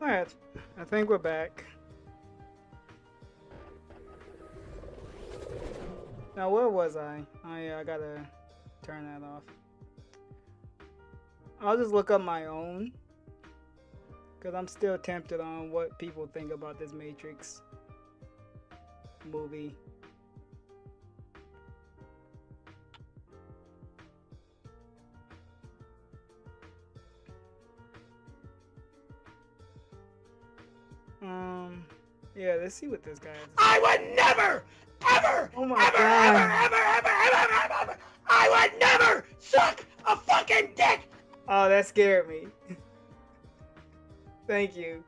Alright, I think we're back. Now, where was I? Oh yeah, I gotta turn that off. I'll just look up my own, because I'm still tempted on what people think about this Matrix movie. Yeah, let's see what this guy is. I would never, ever, Oh my ever, God. ever, I would never suck a fucking dick. Oh, that scared me. Thank you.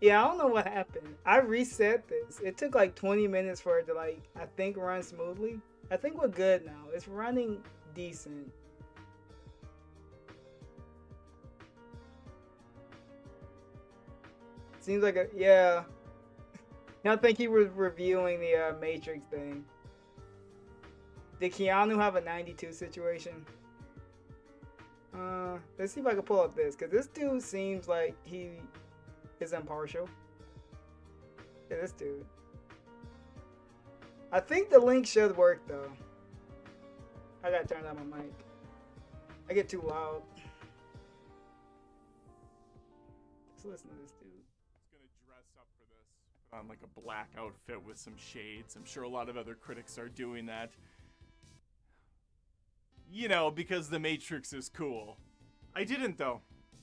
Yeah, I don't know what happened. I reset this. It took like 20 minutes for it to I think run smoothly. I think we're good now. It's running decent. Seems like yeah. I think he was reviewing the Matrix thing. Did Keanu have a 92 situation? Let's see if I can pull up this, because this dude seems like he is impartial. Yeah, this dude. I think the link should work, though. I gotta turn down my mic. I get too loud. Let's listen to this dude. On like a black outfit with some shades. I'm sure a lot of other critics are doing that. You know, because The Matrix is cool. I didn't though.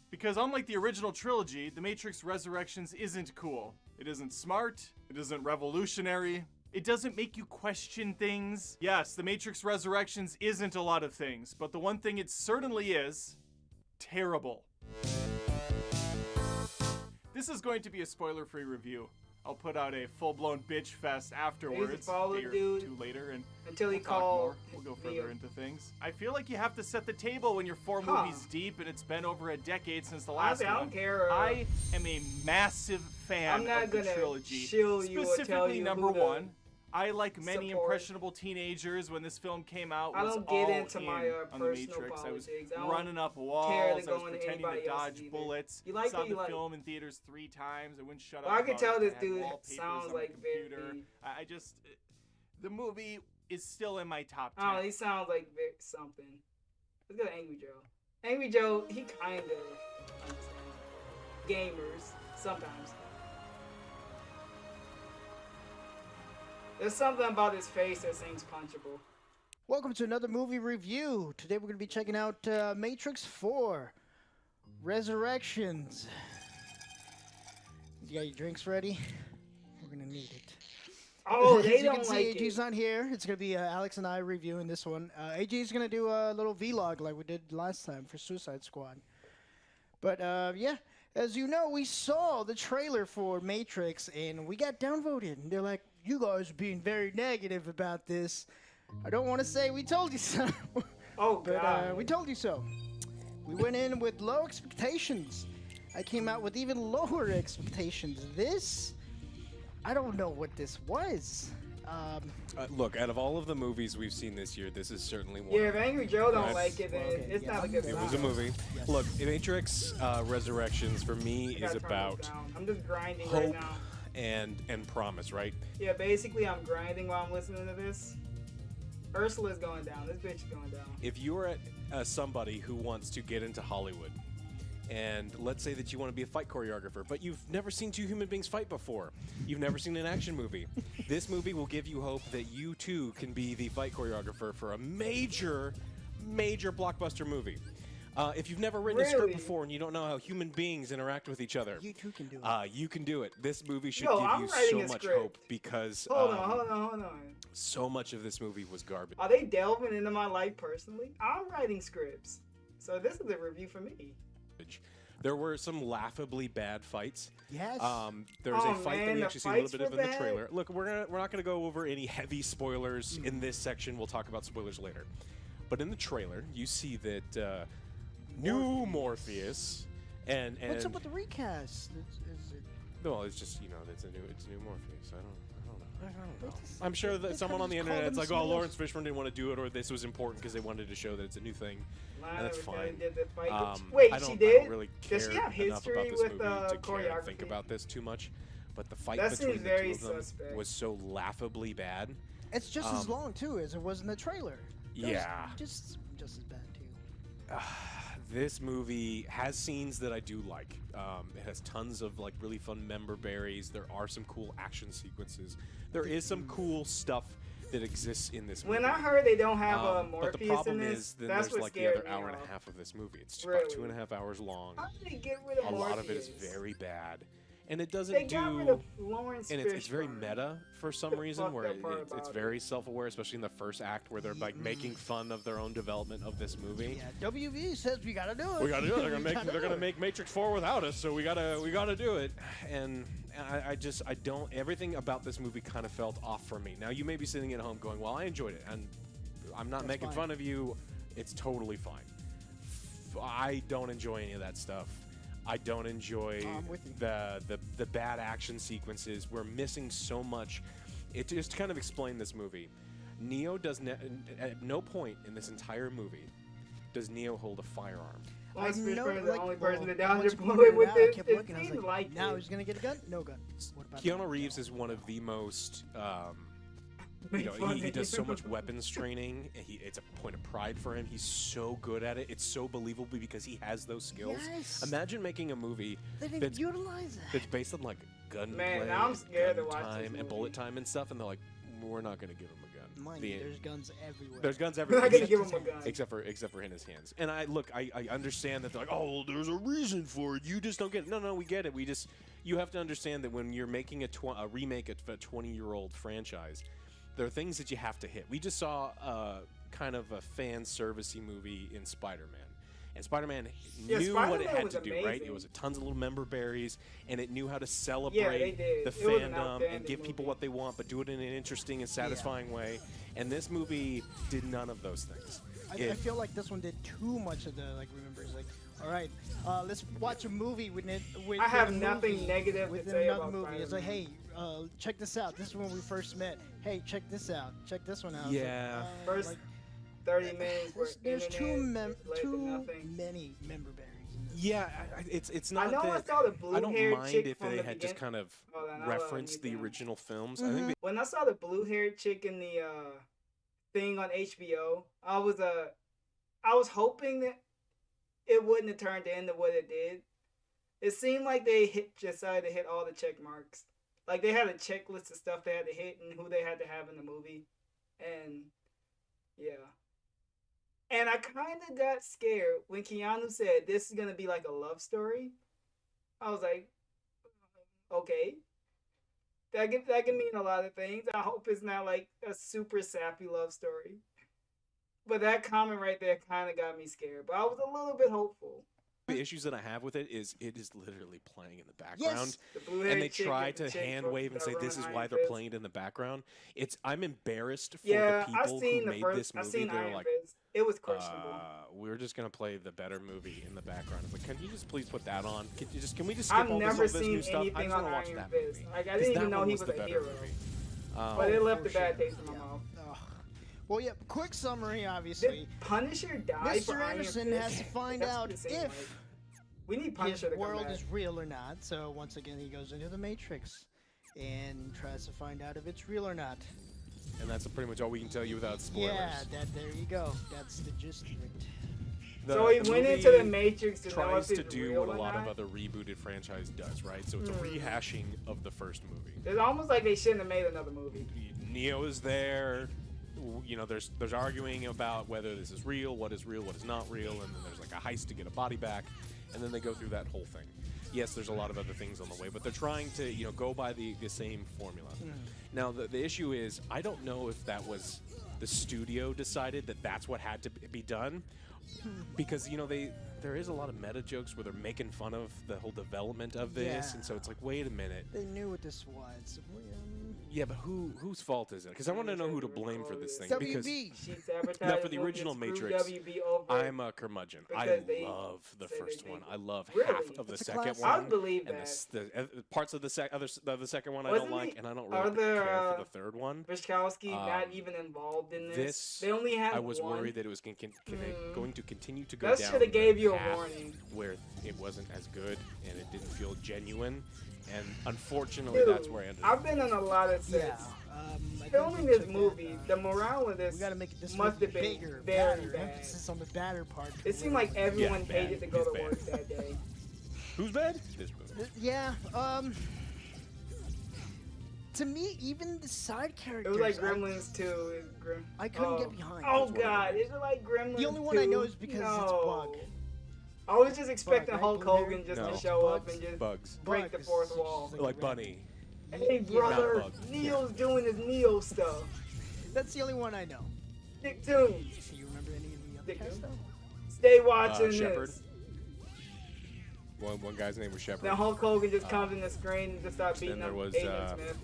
Because unlike the original trilogy, The Matrix Resurrections isn't cool. It isn't smart, it isn't revolutionary, it doesn't make you question things. Yes, The Matrix Resurrections isn't a lot of things, but the one thing it certainly is, terrible. This is going to be a spoiler-free review. I'll put out a full-blown bitch fest afterwards, a day or two later, and until he we'll talk called. more. We'll go further into things. I feel like you have to set the table when you're 4 movies deep, and it's been over a decade since the last one. I don't care. I am a massive fan of the trilogy. Specifically, number one. I, like many impressionable teenagers, when this film came out, was I don't get all into my on the personal Matrix. politics. I was running up walls. I was pretending to dodge bullets. You like saw what you the like. film in theaters 3 times. I wouldn't shut up. Well, I can about tell it. this I had dude wallpapers sounds on my like computer. very. I just, the movie is still in my top 10. Oh, he sounds like something. Let's go to Angry Joe. Angry Joe, he kind of understands gamers sometimes. There's something about his face that seems punchable. Welcome to another movie review. Today we're going to be checking out Matrix 4 Resurrections. You got your drinks ready? We're going to need it. Oh, they As you don't can see, like AG's it. not here. It's going to be Alex and I reviewing this one. AG's going to do a little vlog like we did last time for Suicide Squad. But yeah, as you know, we saw the trailer for Matrix and we got downvoted. And they're like, you guys are being very negative about this. I don't want to say we told you so. Oh, but God. we told you so. We went in with low expectations. I came out with even lower expectations. This, I don't know what this was. Look, out of all of the movies we've seen this year, this is certainly one. Yeah, if Angry Joe don't Yes. like it, then Okay, it's yeah, not a good It sign. was a movie. Yes. Look, Matrix Resurrections for me I is gotta turn about this down. I'm just grinding right hope now. and promise, right? Yeah, basically I'm grinding while I'm listening to this. Ursula's going down. This bitch is going down. If you're somebody who wants to get into Hollywood, and let's say that you want to be a fight choreographer, but you've never seen 2 human beings fight before, you've never seen an action movie, this movie will give you hope that you too can be the fight choreographer for a major blockbuster movie. If you've never written a Really? script before and you don't know how human beings interact with each other, You too can do it. you can do it. This movie should Yo, give I'm you writing so a much script. hope because Hold on. so much of this movie was garbage. Are they delving into my life personally? I'm writing scripts. So this is a review for me. There were some laughably bad fights. Yes. There's Oh, a fight man, that we the actually see a little fights bit of were in the bad? trailer. Look, we're not gonna go over any heavy spoilers in this section. We'll talk about spoilers later. But in the trailer, you see that new Morpheus and What's up with the recast? Is it Well, it's just it's a new Morpheus. I don't know. Just- I'm sure they that someone could've on the just called internet's him like, oh, something Lawrence else. Fishburne didn't want to do it, or this was important because they wanted to show that it's a new thing. Lana that's Ricciardi fine. did the fight. I Wait, don't, she I did? don't really care Does she have enough history about this with movie to care and think choreography? about this too much. But the fight That between seems the very two of them suspect. was so laughably bad. It's just as long too as it was in the trailer. It was Yeah. just as bad too. This movie has scenes that I do like. It has tons of like really fun member berries. There are some cool action sequences. There is some cool stuff that exists in this movie. When I heard they don't have but the Morpheus problem in is, this, then that's there's what like the scared other me hour and off. a half of this movie. It's about Really? 2.5 hours long. How did they get rid of A Morpheus? lot of it is very bad, and it doesn't They got rid do. of Lawrence And it's very Fishburne. meta for some The reason, fuck where that part it's about very self-aware, especially in the first act, where they're like making fun of their own development of this movie. Yeah, WB says we gotta do it. We gotta do it. They're gonna We make gotta they're do gonna it. make Matrix 4 without us, so we gotta do it. And I don't. Everything about this movie kind of felt off for me. Now you may be sitting at home going, "Well, I enjoyed it," and I'm not That's making fine. fun of you. It's totally fine. I don't enjoy any of that stuff. I don't enjoy I'm with you. the bad action sequences. We're missing so much. It just kind of explained this movie. Neo does at no point in this entire movie does Neo hold a firearm. Lawrence know, Fishburne is the like, only person well, that down once here you pointed playing it with out, I it. kept It looking, I was seems like, like now it. he's gonna get a gun? No gun. What about Keanu that? Reeves is one of the most, Make fun he of does you. so much weapons training. And it's a point of pride for him. He's so good at it. It's so believable because he has those skills. Yes. Imagine making a movie They didn't that's, utilize that. that's based on like gunplay, Man, now I'm scared to gun watch this time, and movie. bullet time and stuff. And they're like, we're not going to give him a gun. Mind The- you, there's guns everywhere. There's guns We're everywhere. not gonna except- give him a gun. Except for in his hands. And I understand that they're like, oh, there's a reason for it. You just don't get it. No, we get it. You have to understand that when you're making a remake of a 20-year-old franchise, there are things that you have to hit. We just saw kind of a fan servicey movie in Spider-Man. And Spider-Man Yeah, knew what it Spider-Man had was to do, right? amazing. It was tons of little member berries, and it knew how to Yeah, celebrate they did. the It was an fandom and outstanding give people movie. what they want, but do it in an interesting and satisfying way. And this movie did none of those things. I feel like this one did too much of the remembers. Like, all right, let's watch a movie with it. With I have a nothing movie, negative to with say another about movie. It's like, hey, Spider-Man. check this out. This is when we first met. Hey, check this out. Check this one out. It's Yeah. Like, First 30 minutes were there's too internet, led to too nothing. many member berries. in this. Yeah, it's not I know I that saw the I don't blue-haired mind chick if from they the had just beginning. kind of Hold on, I'll referenced the mute them. original films. I think When I saw the blue-haired chick in the thing on HBO, I was hoping that it wouldn't have turned into what it did. It seemed like they decided to hit all the check marks. Like they had a checklist of stuff they had to hit and who they had to have in the movie, and yeah. And I kind of got scared when Keanu said this is gonna be like a love story. I was like, okay. That can mean a lot of things. I hope it's not like a super sappy love story. But that comment right there kind of got me scared. But I was a little bit hopeful. the issues that I have with it is literally playing in the background. The blue-haired And they chick try and the to chick hand from wave and say that this is run why Iron they're Fist. playing it in the background. I'm embarrassed for Yeah, the I've people seen who the made first. this I've movie. seen They're Iron like, Fist. It was questionable. we're just gonna play the better movie in the background. It's like, can you just please put that on? Can we just skip I've all never this seen new stuff? I anything just on want to watch Iron that Fist. movie. Like I 'Cause didn't that even know one he was was the a better hero. movie. But it left for a bad sure. taste in my mouth. Ugh. Well, yeah. Quick summary, obviously. Did Punisher die for Mr. Iron Anderson Fist? has to find That's out what it seemed if like. We need his Punisher to come world back. is real or not. So once again, he goes into the Matrix and tries to find out if it's real or not. And that's pretty much all we can tell you without spoilers. Yeah, there you go. That's the gist of it. So he the went into the movie Matrix to know tries if to it's do real what a or lot of not. other rebooted franchise does, right? So it's a rehashing of the first movie. It's almost like they shouldn't have made another movie. Neo is there. You know, there's arguing about whether this is real, what is not real, and then there's like a heist to get a body back, and then they go through that whole thing. Yes, there's a lot of other things on the way, but they're trying to, go by the same formula. Now, the issue is, I don't know if that was the studio decided that that's what had to be done, because, there is a lot of meta jokes where they're making fun of the whole development of this, Yeah. and so it's like, wait a minute. They knew what this was. Yeah, but whose fault is it? Because I want to know who to blame for this thing. Because WB. She sabotaged now for the the movie original and screwed Matrix, WB over. I'm a curmudgeon. I Because they love the said first they one. did. I love Really? half of the It's a second classic. one. I believe and that. the parts of the second one I Wasn't don't like, he- and I don't are really there, care for the third one. Vishkowski not Um, even involved in this. This They only had I was one. worried that it was going to continue to go That down should have gave the you a path warning. where it wasn't as good and it didn't feel genuine, and unfortunately Dude, that's where I ended I've up. been on a lot of Yeah. sets. I Filming think this took that, movie, the morale of this we gotta make this must movie have been bigger, very badder, bad. emphasis on the badder part. It seemed like everyone Yeah, hated to bad. go It's to bad. work that day. Who's bad? This movie. Yeah. To me, even the side It characters. was like Gremlins 2. I couldn't get behind. Oh Which one? god, is it like Gremlins 2? The only one I know is because it's Bug. I was just expecting right? Hulk Blue hair? Hogan just No. to show up Bugs? and just Bugs. break the Bug is fourth just wall. Like Bunny. Hey Yeah. brother, Not Bug. Neo's doing his Neo stuff. That's the only one I know. Nick Toons, Do you remember any of the other Dick cast Doom. though? stay watching Shepard. this. One guy's name was Shepard. Now Hulk Hogan just comes in the screen and just starts then beating there up was, Agent Smith.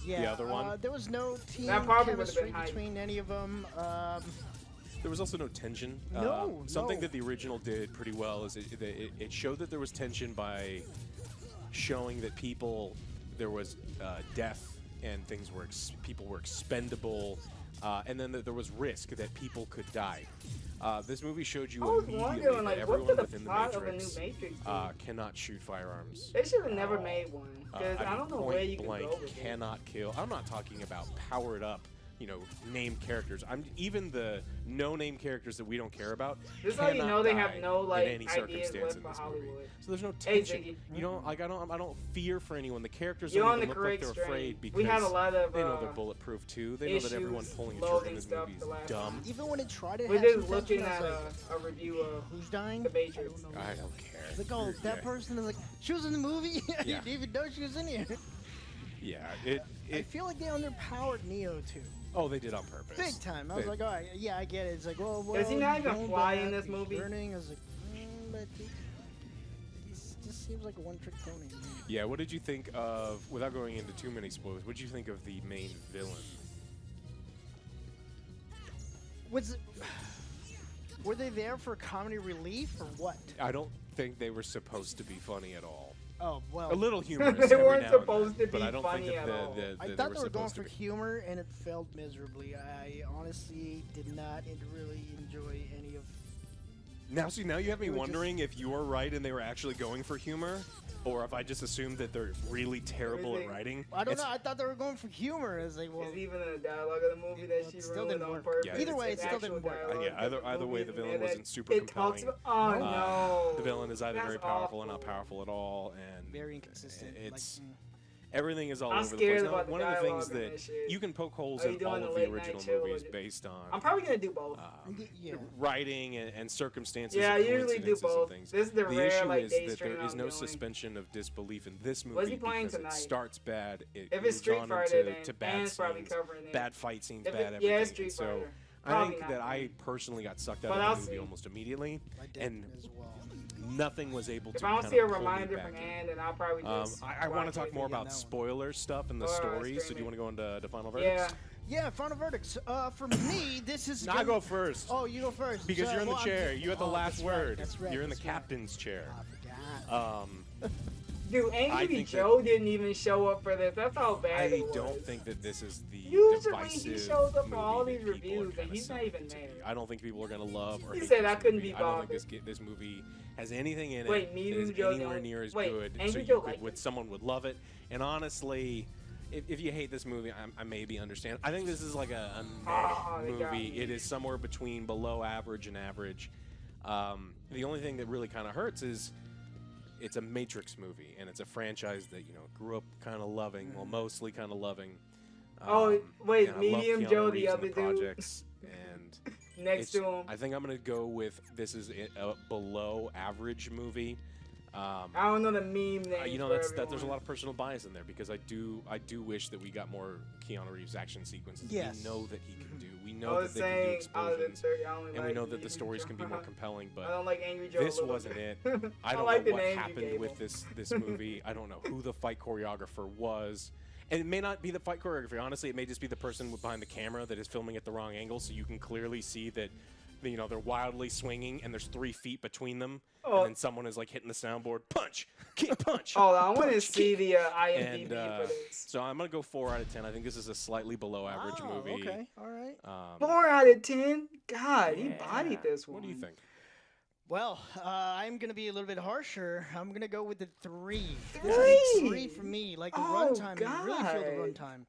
Yeah. other one? There was no team That probably would've chemistry been hype. between any of them. There was also no tension. No, Something no. that the original did pretty well is it showed that there was tension by showing that there was death and people were expendable, and then that there was risk that people could die. This movie showed you I was immediately wondering, that like, everyone what's the within the plot of a new Matrix Matrix? cannot shoot firearms. They should have never made one because I don't know point where you can blank go with it. cannot kill. I'm not talking about powered up, named characters. I'm even the no-name characters that we don't care about. This is how you cannot know they have die no like in any ideas circumstance left in for this Hollywood. movie. So there's no Hey, tension. Ziggy. You know, like I don't fear for anyone. The characters You're don't on the even look like correct they're strain. afraid because We had a lot of they know they're bulletproof too. They know that everyone issues pulling a trigger in loading this stuff movie the is last dumb. time. Even when it tried to We're have just some looking tension, I at was like, a review of who's dying? The Matrix. I don't know. I don't care. It's like, oh, that Yeah. person is like, she was in the movie. I Yeah. didn't even know she was in here. Yeah, I feel like they underpowered Neo too, Oh, they did on purpose. big time. I was They- like, all right, yeah, I get it. It's like, well, Does he not he's even going fly back, in this he's movie? Burning. I was like, but he just seems like a one-trick pony. Yeah, what did you think of, without going into too many spoilers, what did you think of the main villain? Was it, were they there for comedy relief or what? I don't think they were supposed to be funny at all. Oh well, A little humorous They every weren't now and then, supposed to but be I don't funny think at that all. I they thought were they were going supposed to for be. humor, and it failed miserably. I honestly did not really enjoy any of. Now you have me It was wondering if you were right and they were actually going for humor, or if I just assumed that they're really terrible at Everything. writing. I don't It's- know. I thought they were going for humor. It's like, well, It's even in the dialogue of the movie that Well, she it still ruined didn't on work. purpose. Yeah. Either way, It's it still actual didn't work. dialogue. Yeah, either way, the villain wasn't super it talks compelling. about, oh no. The villain is either That's very powerful or not awful. powerful at all, and very inconsistent. It's like, everything is all I'm over the scared place. Now, about the one of the things dialogue in that this shit. you can poke holes Are you in all doing of a the late night original chill or movies just- based on I'm probably gonna do both. yeah. writing and circumstances. Yeah, I and usually do coincidences and both. things. This is the The rare issue like is day that stream there is I'm no doing. suspension of disbelief in this movie What's he playing because tonight? it starts bad, it If it's moves Street on Fighter, into then to bad Anne's probably scenes, covering it. bad fight scenes, If bad it- everything. yeah, it's And Street so Fighter. I Probably think not that I mine. personally got sucked out But of I'll the movie see. almost immediately, I did and as well. nothing was able If to I don't kind see a of pull me reminder back from in. Anne, then I'll probably just. I want to watch talk it. more again, about that one. spoiler stuff in the Or, story. So stream do you it. want to go into final verdicts? Yeah. Yeah, final verdicts. For me, this is. I go first. Oh, you go first. Because Sorry, you're in the well, I'm chair. just- You have the oh, last that's right, word. That's right. You're in the that's right. captain's chair. I forgot. Dude, I Angry think that- Joe didn't even show up for this. That's how bad I it was. don't think that this is the Usually divisive he shows up for all movie these that people are reviews, and kinda he's not saying even it to there. be. I don't think people are gonna love or He hate said this I couldn't movie. be I don't bothered. think this movie has anything in Wait, it me that and is Joe anywhere don't- near as wait, good. So Angry you Joe could, liked would it. someone would love it. And honestly, if you hate this movie, I maybe understand. I think this is like a Ah, they got movie. me. It is somewhere between below average and average. The only thing that really kind of hurts is it's a Matrix movie, and it's a franchise that grew up kind of loving, well, mostly kind of loving. Oh, wait, and I love Medium Keanu Joe, the Reeves in other dude? projects, and Next to him. I think I'm gonna go with this is a below average movie. I don't know the meme name. There's a lot of personal bias in there because I do wish that we got more Keanu Reeves action sequences. Yes. We know that he can do. We I know was that they can do saying out of the explosions, 30, I only and we like know that the Angry stories Joe. can be more compelling. I But don't like Angry Joe. this a little wasn't bit. it. I don't like know the what name you happened gave with him. this movie. I don't know who the fight choreographer was. And it may not be the fight choreography. Honestly, it may just be the person behind the camera that is filming at the wrong angle, so you can clearly see that, you know, they're wildly swinging and there's 3 feet between them, and then someone is like hitting the soundboard, punch, kick, punch. Oh, I want to punch, see kick. the IMDb for this. So I'm gonna go 4 out of 10. I think this is a slightly below average movie. Okay, all right. 4 out of 10. God, he bodied this one. What do you think? Well, I'm gonna be a little bit harsher. I'm gonna go with the 3. 3? 3 for me. Like the Oh, runtime, you really feel the God.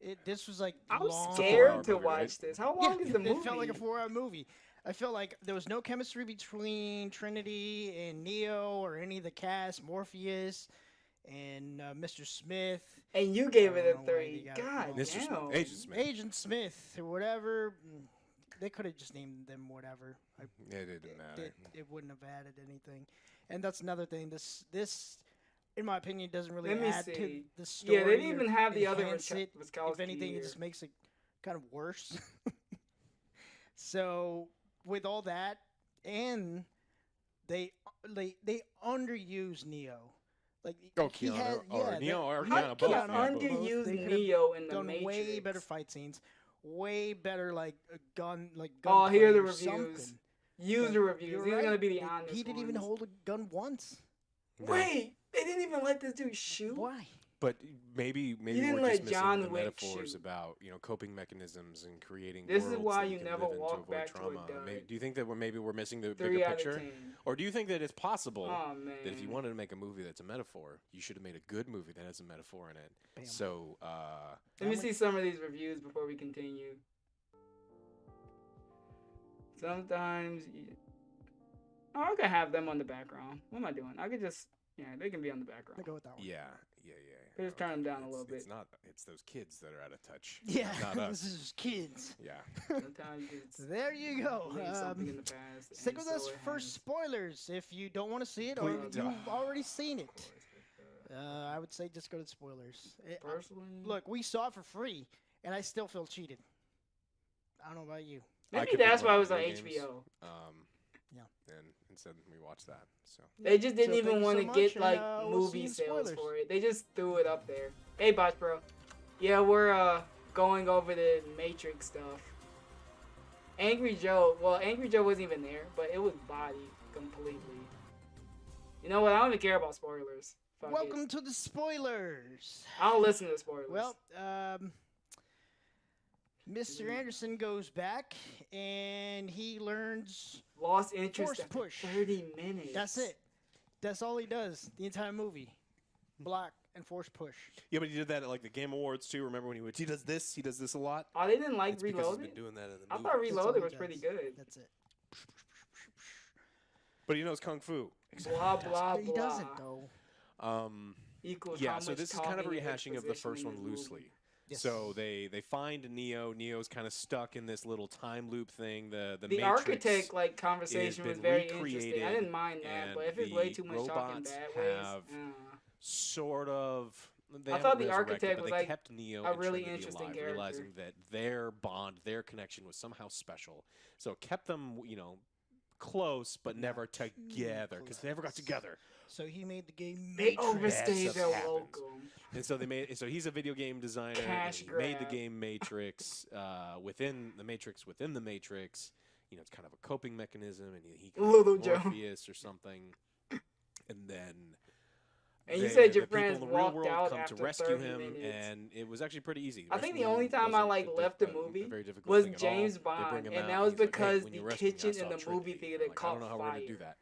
runtime. This was like I was long. scared to movie, right? watch this. How long is the movie? It felt like a 4-hour movie. I felt like there was no chemistry between Trinity and Neo or any of the cast, Morpheus and Mr. Smith. And you gave I it don't a know why 3. they got it God wrong. Mr. Smith, damn. Agent Smith. Agent Smith or whatever. They could have just named them whatever. It didn't matter. It wouldn't have added anything. And that's another thing. This, in my opinion, doesn't really Let me add to see. the story. Yeah, they didn't or even have the other enhance it. Witkowski If anything, here. it just makes it kind of worse. So with all that, and they underuse Neo. Like Oh, he Keanu, had, or yeah, Neo, or How Keanu can both. I yeah, both. underuse They could've Neo in the done Matrix? way better fight scenes, way better like gun Oh, here are the gunplay or reviews. something. Use the reviews. You're These are right. gonna be the honest He didn't even ones. hold a gun once. No. Wait, they didn't even let this dude shoot. Why? But maybe didn't we're let just missing John the Wick metaphors shoot. about, you know, coping mechanisms and creating This is worlds why that you can never live in to walk avoid back to a trauma. dud. Do you think that maybe we're missing the 3 bigger out picture? of 10. Or do you think that it's possible Oh man. that if you wanted to make a movie that's a metaphor, you should have made a good movie that has a metaphor in it? Bam. So, Let me see some of these reviews before we continue. Sometimes, oh, I could have them on the background. What am I doing? I could just, yeah, they can be on the I background. go with that one. yeah. Just turn them down a little bit. It's not. It's those kids that are out of touch. Yeah, Not us. this is kids. Yeah. Sometimes it's There you go. leave something in the past. Stick and with us so it for has. spoilers if you don't want to see it or Please- you've already seen it. I would say just go to spoilers. Personally, Look, we saw it for free, and I still feel cheated. I don't know about you. I maybe could that's be why it like was on video games. HBO. Yeah. And instead we watched that. So. They just didn't So even thank you want so to much, get and, like we'll see movie you in sales spoilers. for it. They just threw it up there. Hey, Bots Bro. Yeah, we're going over the Matrix stuff. Angry Joe. Well, Angry Joe wasn't even there, but it was bodied completely. You know what? I don't even care about spoilers. Fuck it. Welcome to the spoilers. I don't listen to spoilers. Well, Mr. Anderson goes back, and he learns. Lost interest force after push. 30 minutes. That's it. That's all he does the entire movie. Block and force push. Yeah, but he did that at like the Game Awards too. Remember when he does this? He does this a lot. Oh, they didn't like It's because he's Reloaded? been doing that in the I movie. thought That's all Reloaded he was pretty does. good. That's it. But he knows kung fu. Blah, blah, He blah. doesn't though. Equals Yeah, how so much this is kind of a talking and rehashing of the exposition first in one this movie. loosely. Yes. So they find Neo. Neo's kind of stuck in this little time loop thing. The The Matrix architect like conversation was been very interesting. I recreated, didn't mind that, and but if it's way the too much talking robots bad ways, have uh. sort of. They I haven't thought the resurrected, architect but was, they like, kept Neo a and really Trinity interesting alive, character. realizing that their bond, their connection was somehow special. So it kept them, you know, close, but never together because they never got together. So he made the game They Matrix. overstayed That's their what happens. welcome. And so they made. So he's a video game designer. Cash and he made the grab. game Matrix within the Matrix within the Matrix. You know, it's kind of a coping mechanism, and he can Little be Joe. Morpheus or something. And then. And you they- said the your people friends in the real walked world out come after to rescue 30 him, minutes. and it was actually pretty easy. I think Rescuing the only him time I wasn't like a left the a movie very difficult was thing at James all. They Bond, bring him and out, that was he's like, because "Hey, when you the rescue me, I kitchen saw in the Trinity." movie theater I'm like, I caught don't know how we're gonna do fire. that.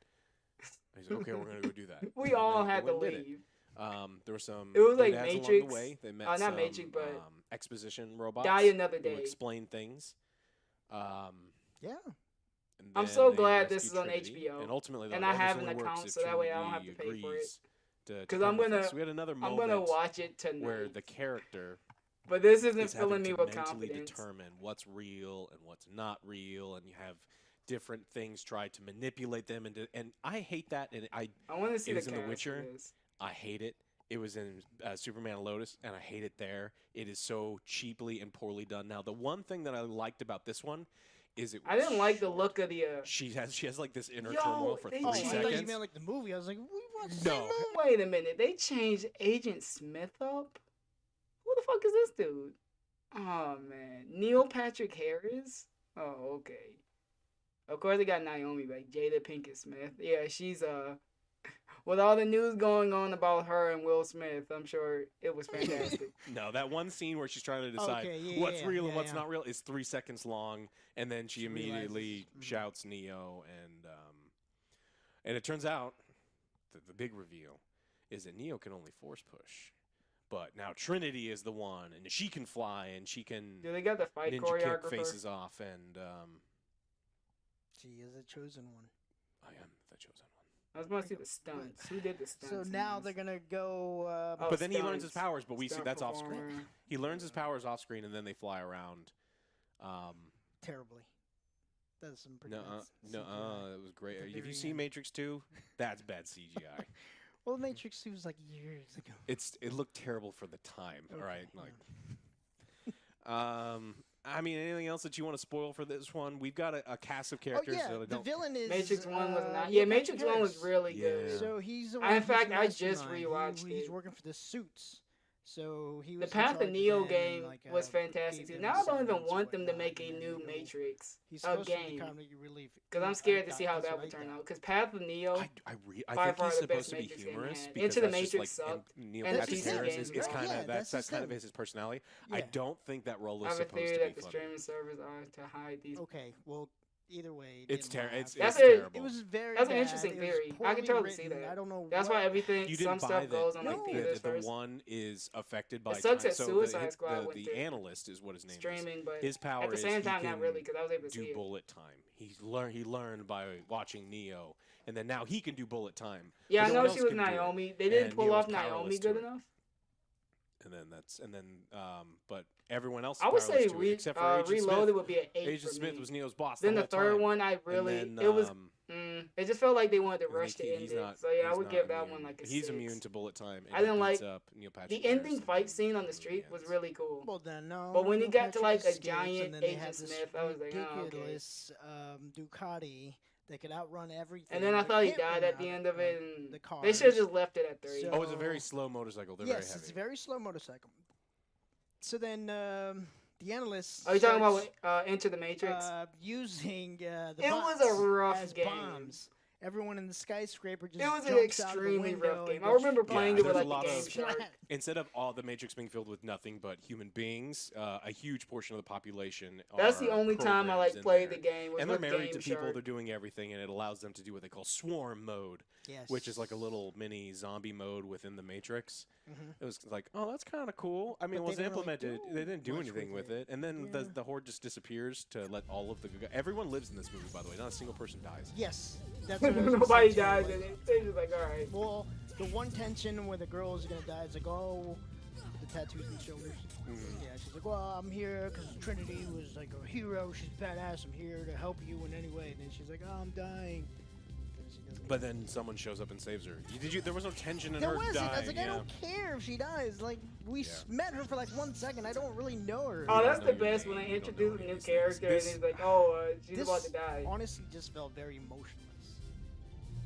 He's like, okay, we're gonna go do that. We And all they had to went and did it. leave. There were some. It was good like ads along Matrix. The way. They met Not some, Matrix, but exposition robots. Die Another who Day. explain things. Yeah. And I'm then so they glad this rescue is on Trinity, HBO, And ultimately, and that I have only an works account, if so that way I don't Trinity have to pay for it. agrees to 'Cause I'm come with gonna- us. So we had another I'm moment gonna watch it tonight. where the character But this isn't is having filling me to with mentally confidence. determine what's real and what's not real, and you have different things try to manipulate them into. And I hate that, and I want to see it the was in The cast Witcher. for this. I hate it. It was in Superman and Lotus, and I hate it there. It is so cheaply and poorly done. Now, the one thing that I liked about this one is it was I didn't like the short. look of the. She has like this inner Yo, turmoil for they 3 Oh, I changed- thought you seconds. meant like the movie. I was like, we watched No. the movie. Wait a minute, they changed Agent Smith up. Who the fuck is this dude? Oh man, Neil Patrick Harris. Oh, okay. Of course, they got Naomi back, Jada Pinkett Smith. Yeah, she's with all the news going on about her and Will Smith, I'm sure it was fantastic. No, that one scene where she's trying to decide what's real and what's not real is 3 seconds long, and then she immediately shouts Neo, and it turns out that the big reveal is that Neo can only force push. But now Trinity is the one, and she can fly, and she can Do they got the fight ninja choreographer? kick faces off, and She is a chosen one. I am the chosen one. I was about to see the stunts. Who did the stunts? So in now this? they're gonna go. Oh, But then he learns his stunts. powers, but we see Stunt that's off screen. performer. He learns his powers off screen, and then they fly around. Terribly. That's some pretty. No, bad no, CGI. it was great. At the Have you very seen end. Matrix 2? That's bad CGI. Well, Matrix 2 was like years ago. It looked terrible for the time. All right, Okay, like, I mean, anything else that you want to spoil for this one? We've got a cast of Oh characters yeah, that I the don't. villain is. Matrix 1 was not. Neil Yeah, Patrick Matrix 1 was Harris. really Yeah. good. So he's the I- one. in who's the fact, I just mastermind. rewatched He's it. working for the suits. So he The was. in Path charge of Neo them and, game like, was fantastic gave too. them Now I don't even assignments want them to whatnot, make a and new then Matrix He's a supposed to be game. comedy relief. Because I'm scared to see how that would turn out. Because Path of Neo, I by think far he's the best supposed to be Matrix game humorous had. because Into the that's just Matrix like sucked. Neil And the Patrick PC Harris games is sucked. kind Yeah, of that's that's his kind of thing. his personality. I Yeah. don't think that role I is have a supposed theory to that be the funny. streaming servers are to hide these. Okay, well, either way, It's didn't terrible. laugh. That's It's it. terrible. It was very. That's an bad. interesting It was theory. I can poorly totally see written. that. I don't know. That's what- why everything, You some didn't buy stuff goes on like No. theaters the first. one is affected by It sucks time. that So Suicide Squad went the through analyst is what his name is. Streaming, but His power at the is same he time, not can really, because I was able to see do it. bullet time. He learned by watching Neo, and then now he can do bullet time. Yeah, but I no know one she else was can do it. Naomi. They didn't And pull Neo off was Naomi powerless good to it. enough. But everyone else. Is I would powerless say to it, except for Agent Reloaded Smith. would be an 8 Agent for Smith me. was Neo's boss. Then the whole third time. one, I And really, then, it was, it just felt like they wanted to I rush think to end he's it. not- So yeah, I he's would not give that immune. one like a He's 6. immune to bullet time. And I didn't he beats like up Neil Patrick The Harris ending and fight then scene on the really street was ends. really cool. Well, then no. But when you Neil got to, Patrick like, a escapes, giant and then they Agent have this Smith, I was like, oh, okay. ridiculous Ducati that could outrun everything. And then I but thought he can't died run at the out end of it, the and cars. they should have just left it at 3. So- Oh, it's a very slow motorcycle. They're yes, very heavy. it's a very slow motorcycle. So then the analyst. Are you talking starts, about Enter the Matrix? using the It was bots a rough as game. bombs. Everyone in the skyscraper just It was an jumps out of the extremely window rough and game. I goes remember playing it with there's like a the lot Game of- Shark. Instead of all the Matrix being filled with nothing but human beings, a huge portion of the population. That's the are only time I programs like in played there. the game. Was And they're with married Game to people. Shark. They're doing everything, and it allows them to do what they call swarm mode, Yes. which is like a little mini zombie mode within the Matrix. Mhm. It was like, oh, that's kind of cool. I mean, But it they wasn't didn't really implemented. do They didn't do much anything with with it. it. And then Yeah. the horde just disappears to let all of the. Everyone lives in this movie, by the way. Not a single person dies. Yes. That's what I was gonna Nobody say, too, dies like- in it. They just like, all right. Well, the one tension where the girl is gonna die is like, oh, the tattoos and shoulders. Mhm. Yeah, she's like, well, I'm here because Trinity was like a hero. She's badass. I'm here to help you in any way. And then she's like, oh, I'm dying. And she doesn't But then someone shows up and saves her. There was no tension in there her wasn't. dying. I was like, I yeah. don't care if she dies. Like, we Yeah. met her for like 1 second. I don't really know her. Oh, don't that's know the your best name, when they you don't know introduce a any new of these things. character This- and he's like, oh, she's This about to die. honestly just felt very emotionless.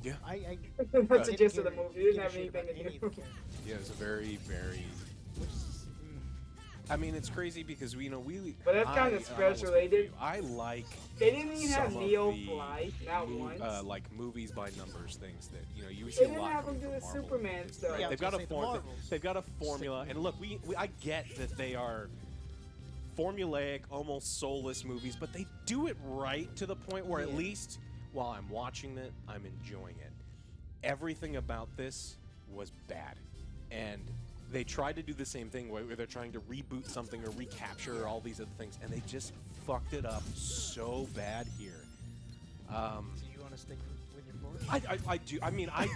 Yeah. I That's the didn't gist of the care- movie. It didn't give a have shit anything about to any of do. the characters, Yeah, it's a very, very. which is, I mean, it's crazy because we But that's I- kinda I don't know what's stress good for related. you. I like They didn't even have some of Neo the fly, not once. like movies by numbers things that you They see a didn't lot have coming him do from the Marvel. Superman It's- stuff. Yeah, I They've was got gonna a say the form. Marvels. They've got a formula, and look, I get that they are formulaic, almost soulless movies, but they do it right to the point where at Yeah. least while I'm watching it, I'm enjoying it. Everything about this was bad, and they tried to do the same thing where they're trying to reboot something or recapture all these other things, and they just fucked it up so bad here. so you want to stick with your force? I do. I mean, I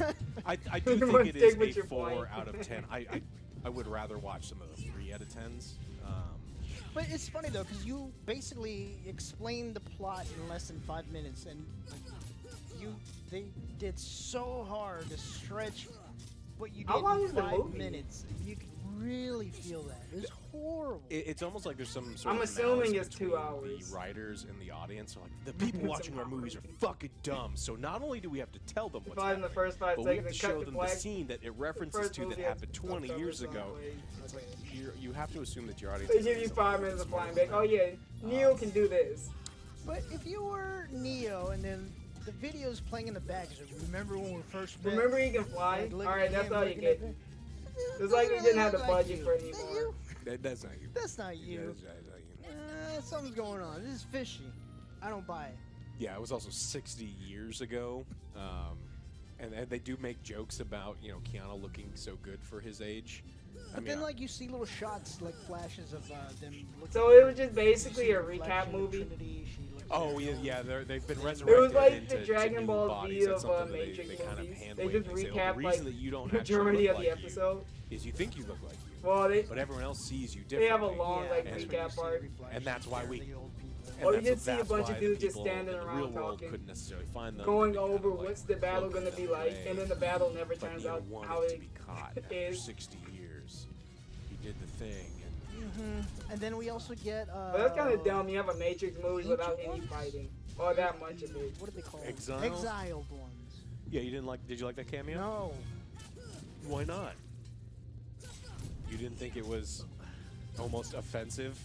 do You think wanna it stick is with a your 4 point. out of 10. I would rather watch some of the 3 out of 10s. But it's funny though, because you basically explained the plot in less than 5 minutes, and they did so hard to stretch what you did How long in is the 5 movie? minutes. You could really feel that. It was horrible. It's almost like there's some sort I'm of assuming malice it's 2 between hours. The writers and the audience are like, the people watching our movies are fucking dumb. So not only do we have to tell them what's Five in the happening, first 5 but we have seconds to and show cut them the the flag. scene that it references First to that movie happened has 20 fucked years up ago. in It's like you have to assume that your audience. They is give you some 5 minutes of smarter flying back. Oh yeah, Neo can do this. But if you were Neo and then the video's playing in the back, so remember when we first met? Remember he can fly? Like, look Alright, at that's him all you looking get. at me. It's like we Doesn't didn't have the look like budget you. for it Is that anymore. you? That's not you. That's not you. That's not you. Something's going on. This is fishy. I don't buy it. Yeah, it was also 60 years ago, and they do make jokes about Keanu looking so good for his age. But then, like, you see little shots, like flashes of them looking. So it was just you basically see a the reflection recap of movie. Trinity, she looks Oh very yeah, calm. they've been It resurrected was like into the Dragon new Ball bodies. Z That's of something that Matrix they kind of movies. hand They wave just and say, "Oh, recap the like reason that you don't majority actually of look the like episode. you is you think you look like you, Well, but everyone else sees you they have a differently." long Yeah, like that's when recap you see part. reflections And that's why of we- the old people. And Or you that's- just see a that's bunch why of the dudes just people standing in the around real world talking, couldn't necessarily find them. going They'd be kind over of, like, what's the battle floating gonna be in the like, way. and then the battle never But turns Neo out wanted how to it be caught after is. 60 years. He did the thing, and And then we also get. But that's kind of dumb. You have a Matrix movie without Ancient any Ones? fighting or that much of it. What are they called? Exiled? Exiled ones. yeah, you didn't like. Did you like that cameo? No. Why not? You didn't think it was almost offensive?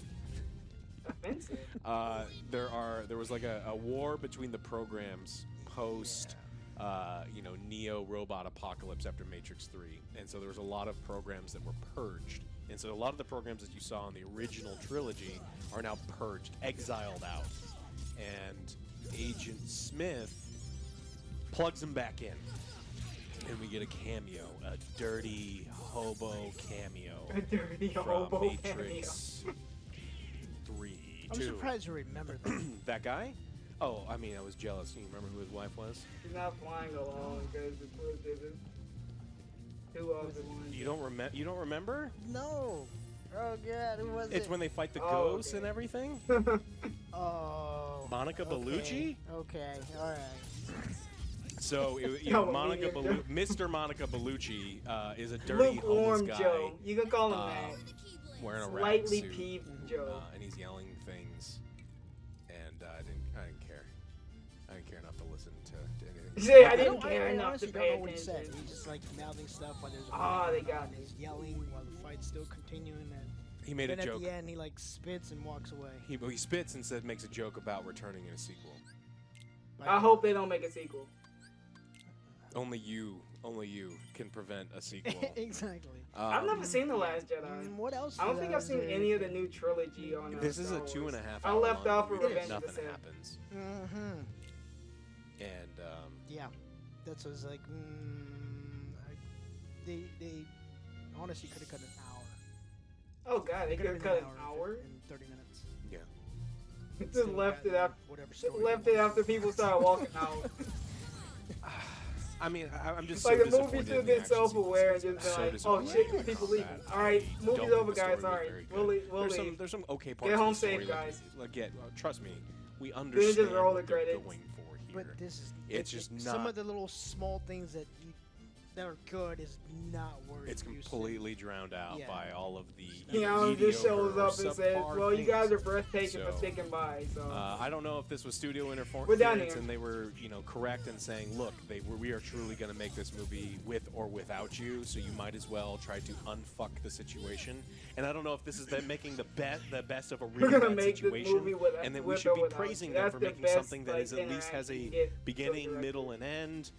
Offensive. There was like a war between the programs post Neo robot apocalypse after Matrix 3, and so there was a lot of programs that were purged, and so a lot of the programs that you saw in the original trilogy are now purged, exiled out, and Agent Smith plugs them back in, and we get a cameo, a dirty hobo cameo A dirty from hobo Matrix 3. I'm 2. surprised you remember that. That guy? Oh, I mean, I was jealous. You remember who his wife was? He's not flying along because the crew didn't. Who else it was? You don't remember? You don't remember? No. Oh god, who was It's it? when they fight the Oh, ghosts okay. and everything. Oh. Monica Bellucci. Okay. All right. So No, Monica me neither. Mr. Monica Bellucci is a dirty homeless Lukewarm guy Joe. You can call him um, that. wearing a rag Slightly suit, peeved Joe. and he's yelling things, and I didn't care. I didn't care enough to listen to anything. Yeah, I I didn't don't- care I enough to honestly don't pay know what he said. attention. He's just like mouthing stuff while there's a Ah, fight they going got on. me. He's yelling while the fight's still continuing, and He made then a joke. at the end he like spits and walks away. He spits and makes a joke about returning in a sequel. I hope they don't make a sequel. Only you can prevent a sequel. Exactly. I've never seen The Last Jedi. What else? I don't think I've is seen there? any of the new trilogy on. This is Star a Wars. 2.5 I hour left long off with movie. Revenge of the Nothing Sith. happens, Mm-hmm. and Yeah, that's what it's like. They honestly could have cut an hour. Oh god, they could have cut an hour. in 30 minutes. yeah. Just Still left got it after. whatever story. Left it after people started walking out. I mean, I'm just Like so the movie disappointed should in the get action self-aware and sequences. just So be like, oh disappointed shit, about people that. leaving. All right, I movie's don't think over, the story guys. was All right, very we'll good. leave. There's some okay parts. Get of home the story, safe, guys. Trust me, we just understand roll what the they're credits. going for here. But this is It's just some not- of the little small things that are good is not worth. It's using. completely drowned out Yeah. by all of the Keanu just shows mediocre, up and says, subpar "Well, you things. guys are breathtaking for So, sticking by." So I don't know if this was studio We're down interference here. and they were, correct in saying, look, we are truly going to make this movie with or without you, so you might as well try to unfuck the situation. And I don't know if this is them making the best of a we're really gonna bad make this situation, movie with and then we with should or be without praising you. them That's for the making best, something that like, is at least has interaction you a get with beginning, directors. middle, and end.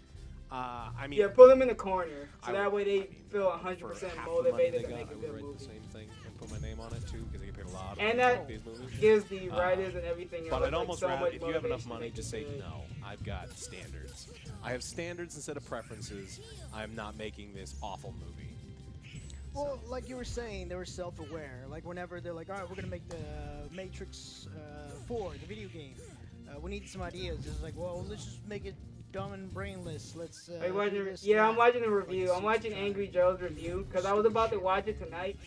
I mean, yeah, put them in the corner so I that would- way they I mean, feel for 100% half the money motivated they to got, make I a would good write the movie. same thing and put my name on it too, because they get paid a lot of And money to that make these movies. gives the writers and everything But else, I'd like, almost so rather, much if you have enough motivation to money, make just it say good. no. I've got standards. I have standards instead of preferences. I'm not making this awful movie. Well, like you were saying, they were self-aware. Like whenever they're like, all right, we're gonna make the Matrix 4, the video game. We need some ideas. It's like, well, let's just make it dumb and brainless. Let's. Are you do watching? this and Yeah, I'm that. watching a review. Like, I'm watching super Angry fun. Joe's review because I was about to watch it tonight.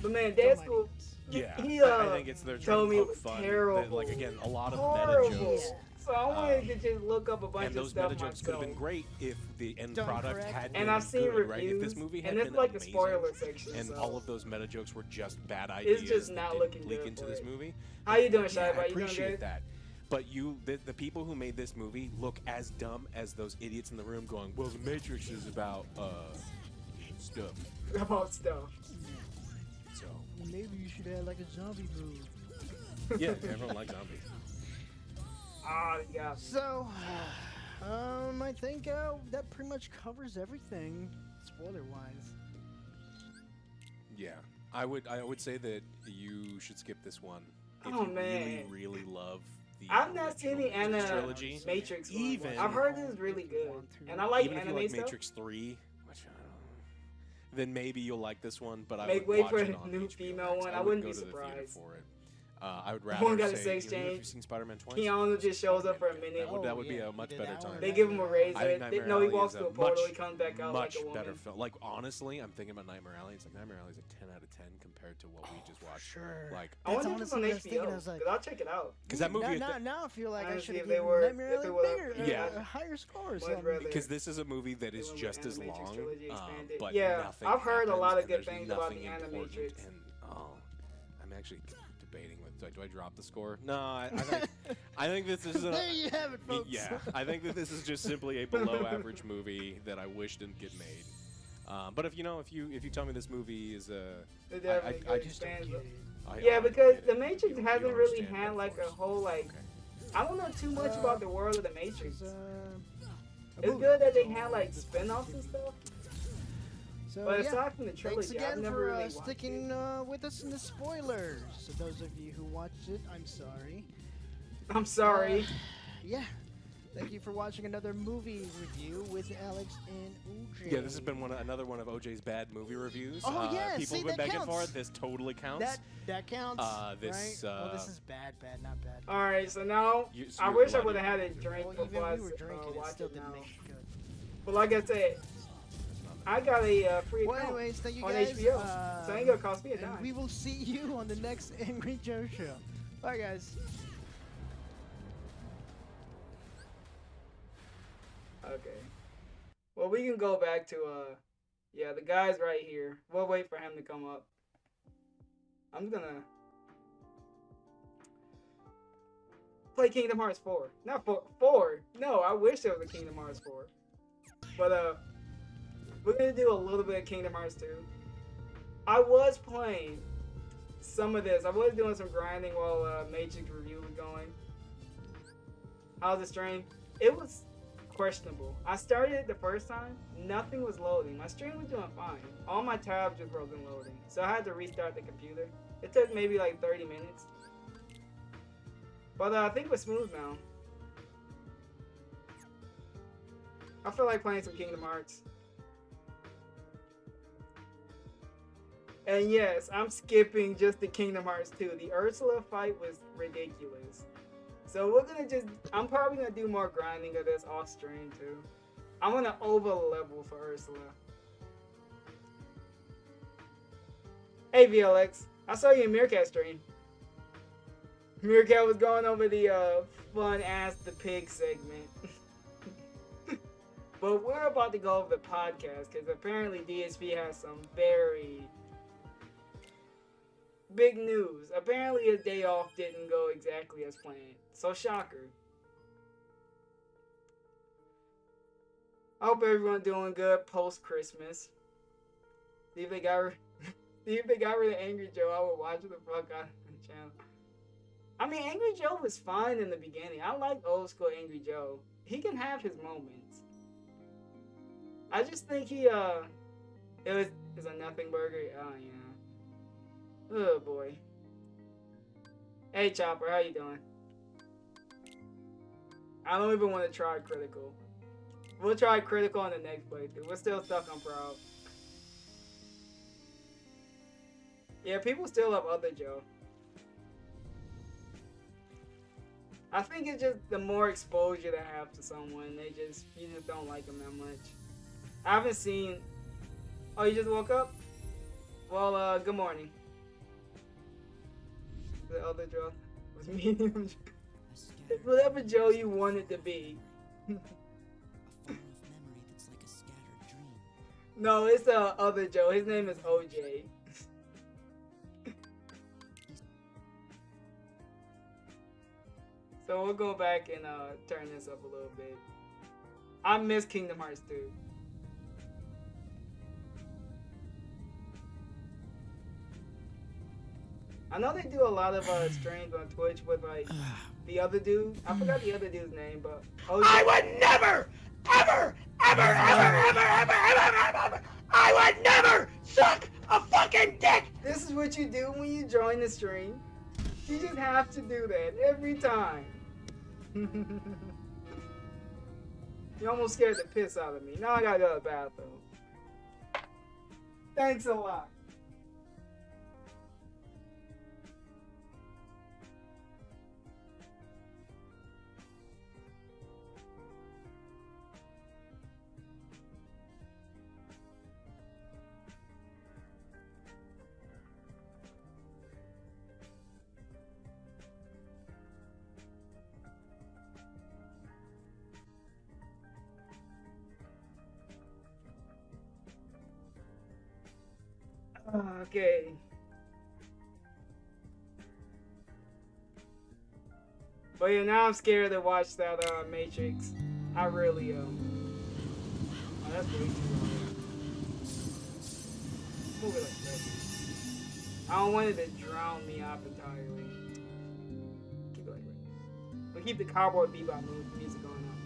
But man, Dumb Dad's cool. Yeah, He I think it's they're trying told to me it poke was fun. terrible. Like again, a lot of Horrible. meta jokes So I wanted to just look up a bunch And of those stuff meta jokes could have been myself. great if the end Done product correct. had And been I've seen good, right? If reviews, this movie had and it's been like the amazing, spoiler section. and so. all of those meta jokes were just bad ideas just that not didn't looking leak good into for this it. movie. How you doing, Yeah, Shy? I You doing appreciate good? that. But the people who made this movie look as dumb as those idiots in the room going, well, The Matrix is about stuff. About stuff. So Maybe you should add like a zombie movie. yeah, everyone likes zombies. Ah, yeah. So, I think that pretty much covers everything, spoiler-wise. Yeah, I would say that you should skip this one if Oh, you man. really love the I've not seen the original trilogy. Matrix one. Even- I've heard this is really good, and I like Even if you anime like stuff. Matrix 3, which I don't know, then maybe you'll like this one. But I Make would way watch for it a on new HBO female Max. one. I would wouldn't go be to the theater surprised. for it. I would One rather got a say, sex have you change. seen Spider-Man twice? Keanu just shows up for a minute. That would be yeah, a much he did better that time. one. They give him a razor. I think Nightmare No, he Alley walks is to a a portal. much, He comes back out much like a woman. better film. Like honestly, I'm thinking about Nightmare Alley. It's like Nightmare Alley is a 10 out of 10 compared to what we just watched. Sure. Like, I wonder if it's on honestly what I was thinking. HBO. I was like, Because I'll check it out. because that movie, Now I feel like I I wanna should see have if they given were- Nightmare if Alley they were- bigger, yeah. a higher score or Much something. rather- because this is a movie that is They went just with as Animatrix long, trilogy expanded. but Yeah, nothing I've heard a happens, lot of and good there's things about the nothing important, Animatrix. And I'm actually debating with do I drop the score? No, I think I think this is a, There you have it, folks. yeah. I think that this is just simply a below average movie that I wish didn't get made. But if you tell me this movie is They definitely I get just fans. yeah, Because The Matrix hasn't really had had like a whole like. Okay. I don't know too much about the world of The Matrix. It's, a It's movie. good that they had like spin-offs and stuff, So, but yeah. aside from the Thanks trilogy, I've again never for really watched sticking it. with us in the spoilers. So those of you who watched it, I'm sorry. I'm sorry. Yeah. Thank you for watching another movie review with Alex and OJ. Yeah, this has been another one of OJ's bad movie reviews. Oh, yeah, people see, have been that begging for counts. it. This totally counts. That counts. This, right? Oh, this is bad, not bad. All right, so now So I you're wish I glad would have you had a did. drink Well, before I even we were drinking, it watched still it didn't now. make it good. But like I said, I got a free Well, account anyways, thank you on guys. HBO, so it ain't gonna cost me a And dime. we will see you on the next Angry Joe show. Bye, guys. Okay. Well, we can go back to yeah, the guy's right here. We'll wait for him to come up. I'm gonna play Kingdom Hearts 4. Not 4. No, I wish there was a Kingdom Hearts 4. But we're gonna do a little bit of Kingdom Hearts 2. I was playing some of this. I was doing some grinding while Matrix review was going. How's the stream? It was questionable. I started it the first time, nothing was loading. My stream was doing fine. All my tabs just wasn't loading. So I had to restart the computer. It took maybe like 30 minutes. But I think we're smooth now. I feel like playing some Kingdom Hearts. And yes, I'm skipping just the Kingdom Hearts 2. The Ursula fight was ridiculous. So we're gonna I'm probably gonna do more grinding of this off stream too. I'm gonna over level for Ursula. Hey VLX, I saw you in Meerkat stream. Meerkat was going over the fun ass the pig segment. But we're about to go over the podcast because apparently DSP has some very big news. Apparently his day off didn't go exactly as planned. So shocker. I hope everyone's doing good post Christmas. See if they got rid of Angry Joe. I would watch the fuck out of the channel. I mean, Angry Joe was fine in the beginning. I like old school Angry Joe. He can have his moments. I just think it's a nothing burger. Oh yeah. Oh boy. Hey Chopper, how you doing? I don't even want to try critical. We'll try critical on the next playthrough. We're still stuck on prob. Yeah, people still love other Joe. I think it's just the more exposure they have to someone, you just don't like them that much. I haven't seen. Oh, you just woke up? Well, good morning. The other Joe was medium. A scattered Whatever Joe you want it to be. a far-off memory that's like a scattered dream. No, it's the other Joe. His name is OJ. So we'll go back and turn this up a little bit. I miss Kingdom Hearts 2. I know they do a lot of streams on Twitch with like the other dude. I forgot the other dude's name, but OJ. I would never, ever, ever, ever, ever, ever, ever, ever, I would never suck a fucking dick. This is what you do when you join the stream. You just have to do that every time. You almost scared the piss out of me. Now I gotta go to the bathroom. Thanks a lot. Okay. But yeah, now I'm scared to watch that Matrix. I really Oh, that's way too long. Move it like that. I don't want it to drown me out entirely. Keep it like that. But keep the Cowboy Bebop music going on.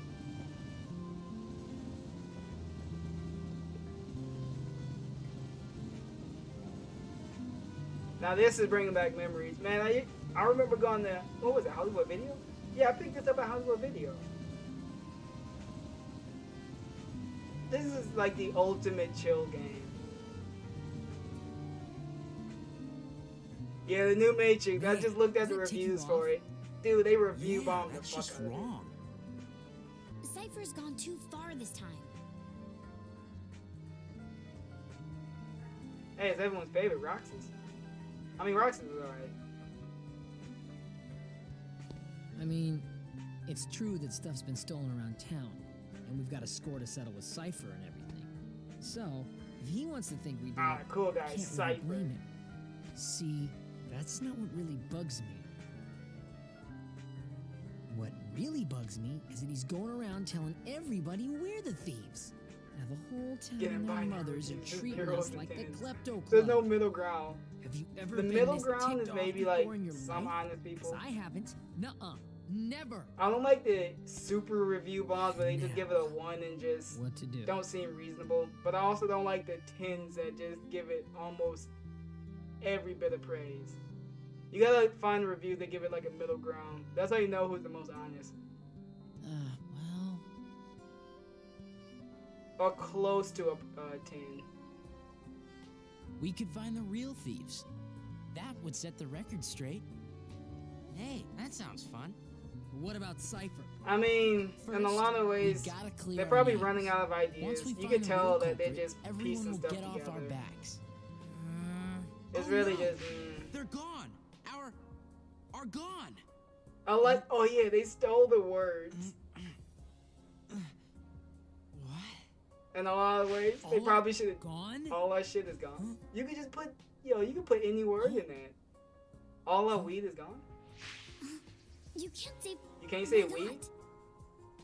Now this is bringing back memories. Man, I remember going to, what was it, Hollywood Video? Yeah, I picked this up at Hollywood Video. This is like the ultimate chill game. Yeah, the new Matrix. I just looked at the reviews for it. Dude, they review bombed the That's fuck just out of it. wrong. Cypher's gone too far this time. Hey, it's everyone's favorite, Roxas. I mean, Roxas is alright. I mean, it's true that stuff's been stolen around town, and we've got a score to settle with Cypher and everything. So, if he wants to think we did Ah, it, cool guy, can't really Cypher. blame him. See, that's not what really bugs me. What really bugs me is that he's going around telling everybody we're the thieves. Now the whole town Getting and their binary mothers are reviews, treating zeros us and like the tens. klepto club. There's no middle ground. Have you ever The been middle this ground is ticked off maybe like before in your some life? honest 'Cause people. I haven't. Nuh-uh. Never. I don't like the super review bombs where they just give it a 1 and just What to do? don't seem reasonable. But I also don't like the 10s that just give it almost every bit of praise. You gotta find a review that give it like a middle ground. That's how you know who's the most honest. Well, Or close to a 10. We could find the real thieves. That would set the record straight. Hey, that sounds fun. what about Cypher? I mean, in a First, lot of we ways, gotta clear they're our probably names. running out of ideas. Once we You find can the tell real that they're culprit, just everyone piecing will stuff get off our together. backs. It's Oh really no, just. They're gone. Are gone. I like. Oh yeah, they stole the words. What? In a lot of ways, they All probably should have. Gone? All our shit is gone. You could just put, you can put any word in that. All our weed is gone. You can't say. You can't say Why weed. not?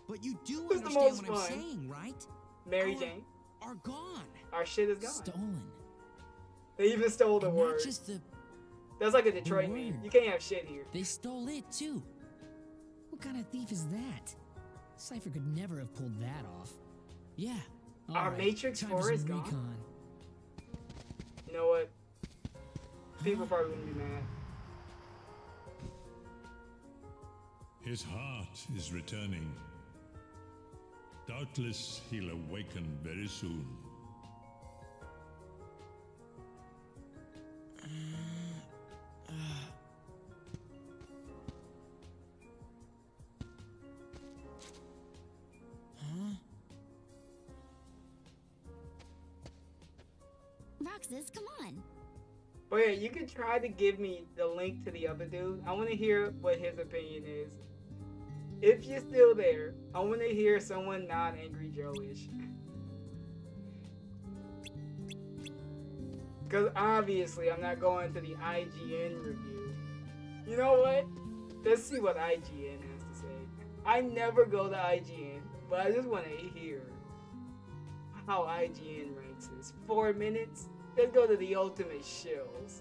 But you do Who's the understand most what I'm fun? saying, right? Mary Our- Jane. Are gone. Our shit is gone. Stolen. They even stole the And word. not just the. That's like a Detroit word. meme. You can't have shit here. They stole it too. What kind of thief is that? Cypher could never have pulled that off. Yeah. All Our right, Matrix time for 4 is some gone? recon. You know what? People probably wouldn't be mad. His heart is returning. Doubtless he'll awaken very soon. Roxas, come on. But yeah, you could try to give me the link to the other dude. I want to hear what his opinion is. if you're still there, I want to hear someone not Angry Joe-ish. Because obviously I'm not going to the IGN review. You know what? Let's see what IGN has to say. I never go to IGN, but I just want to hear how IGN ranks this. 4 minutes? Let's go to the ultimate shills.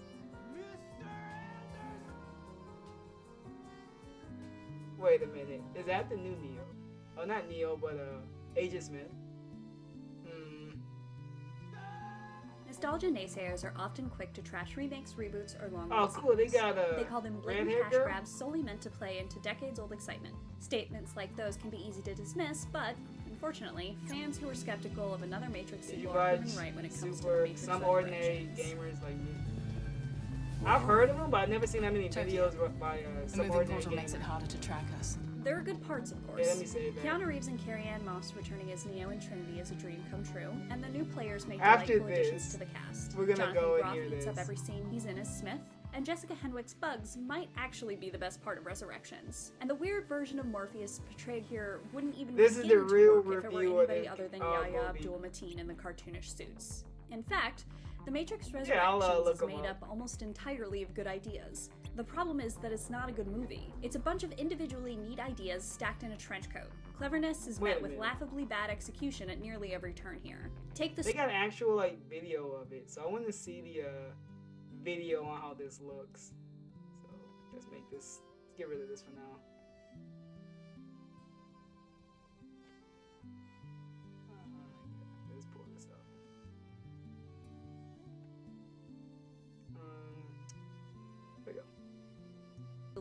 Wait a minute. Is that the new Neo? Oh, not Neo, but Agent Smith. Nostalgia naysayers are often quick to trash remakes, reboots, or long Oh, cool. They got a. They call them blatant red-haired cash girl? grabs solely meant to play into decades-old excitement. Statements like those can be easy to dismiss, but unfortunately, fans who are skeptical of another Matrix Did you sequel are watch proven right when it comes to the super Matrix some ordinary Resurrections. gamers like me? I've heard of them, but I've never seen that many videos by The some moving ordinary portal makes it gamers. harder to track us. There are good parts, of course. Yeah, let me say that. Keanu Reeves and Carrie-Anne Moss returning as Neo and Trinity is a dream come true, and the new players make After delightful this, additions to the cast. we're gonna Jonathan go and Groff hear eats up this. every scene he's in as Smith, and Jessica Henwick's Bugs might actually be the best part of Resurrections. And the weird version of Morpheus portrayed here wouldn't even This is begin the to real work if it were review of anybody the other than movie. Yahya Abdul-Mateen in the cartoonish suits. In fact, The Matrix Yeah, I'll, Resurrections look is 'em made up. up almost entirely of good ideas. The problem is that it's not a good movie. It's a bunch of individually neat ideas stacked in a trench coat. Cleverness is Wait met a with minute. laughably bad execution at nearly every turn here. Take the They got actual like video of it, so I want to see the video on how this looks. So let's make this. Let's get rid of this for now. Let's pull this up. There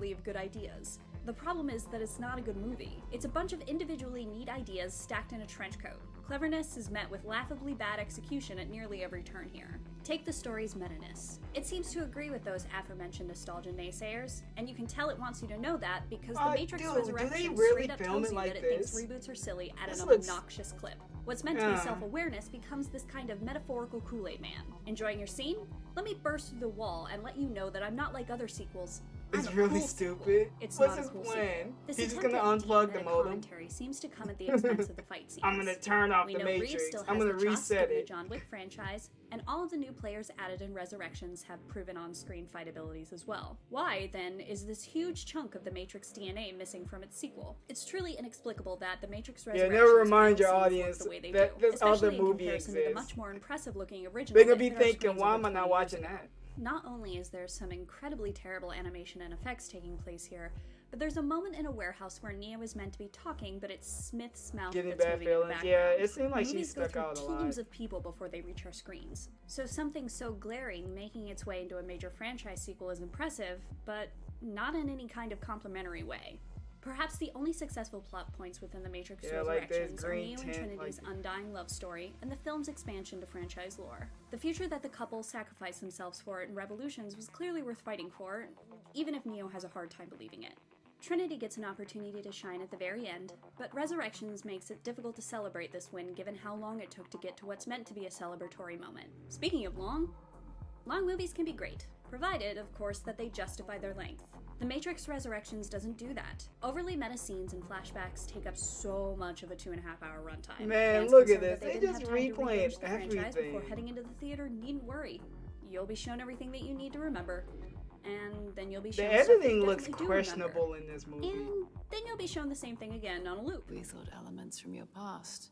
we go. of good ideas. The problem is that it's not a good movie. It's a bunch of individually neat ideas stacked in a trench coat. Cleverness is met with laughably bad execution at nearly every turn here. Take the story's meta-ness. It seems to agree with those aforementioned nostalgia naysayers, and you can tell it wants you to know that because The Matrix dude, do they Resurrections really straight up film tells it you like that it thinks this? reboots are silly at This an looks- obnoxious clip. What's meant to be Yeah. self-awareness becomes this kind of metaphorical Kool-Aid man. Enjoying your scene? Let me burst through the wall and let you know that I'm not like other sequels. I'm It's a really cool stupid. sequel. It's What's not a his cool plan? sequel. This He's just attempt gonna at unplug deep the meta modem. commentary seems to come at the expense of the fight scenes. I'm gonna turn off We the know Reeves Matrix. still I'm has gonna the chops reset given the it. John Wick franchise, and all of the new players added in Resurrections have proven on-screen fight abilities as well. Why, then, is this huge chunk of the Matrix DNA missing from its sequel? It's truly inexplicable that the Matrix Yeah, Resurrections never remind battle your scenes audience look the way they that do, this other especially in movie comparison to the exists. much more impressive-looking original. They're gonna that be hit our thinking, screens why over am I not 20 years watching ago. that? Not only is there some incredibly terrible animation and effects taking place here, but there's a moment in a warehouse where Neo is meant to be talking, but it's Smith's mouth Getting that's bad moving in the feelings. background. Yeah, it seemed like she Movies go stuck through out a lot. teams of people before they reach our screens. So something so glaring making its way into a major franchise sequel is impressive, but not in any kind of complimentary way. Perhaps the only successful plot points within The Matrix Yeah, like this Resurrections are green Neo and tint, Trinity's like- undying love story and the film's expansion to franchise lore. The future that the couple sacrificed themselves for in Revolutions was clearly worth fighting for, even if Neo has a hard time believing it. Trinity gets an opportunity to shine at the very end, but Resurrections makes it difficult to celebrate this win given how long it took to get to what's meant to be a celebratory moment. Speaking of long movies can be great, provided, of course, that they justify their length. The Matrix Resurrections doesn't do that. Overly meta scenes and flashbacks take up so much of a 2.5-hour runtime. Man, Fans look at concerned this. that They didn't just have time to replayed re-binge the franchise before everything. heading into the theater needn't worry. You'll be shown everything that you need to remember, and then you'll be The shown stuff that you editing looks definitely do questionable in this remember. movie. And then you'll be shown the same thing again on a loop. We thought elements from your past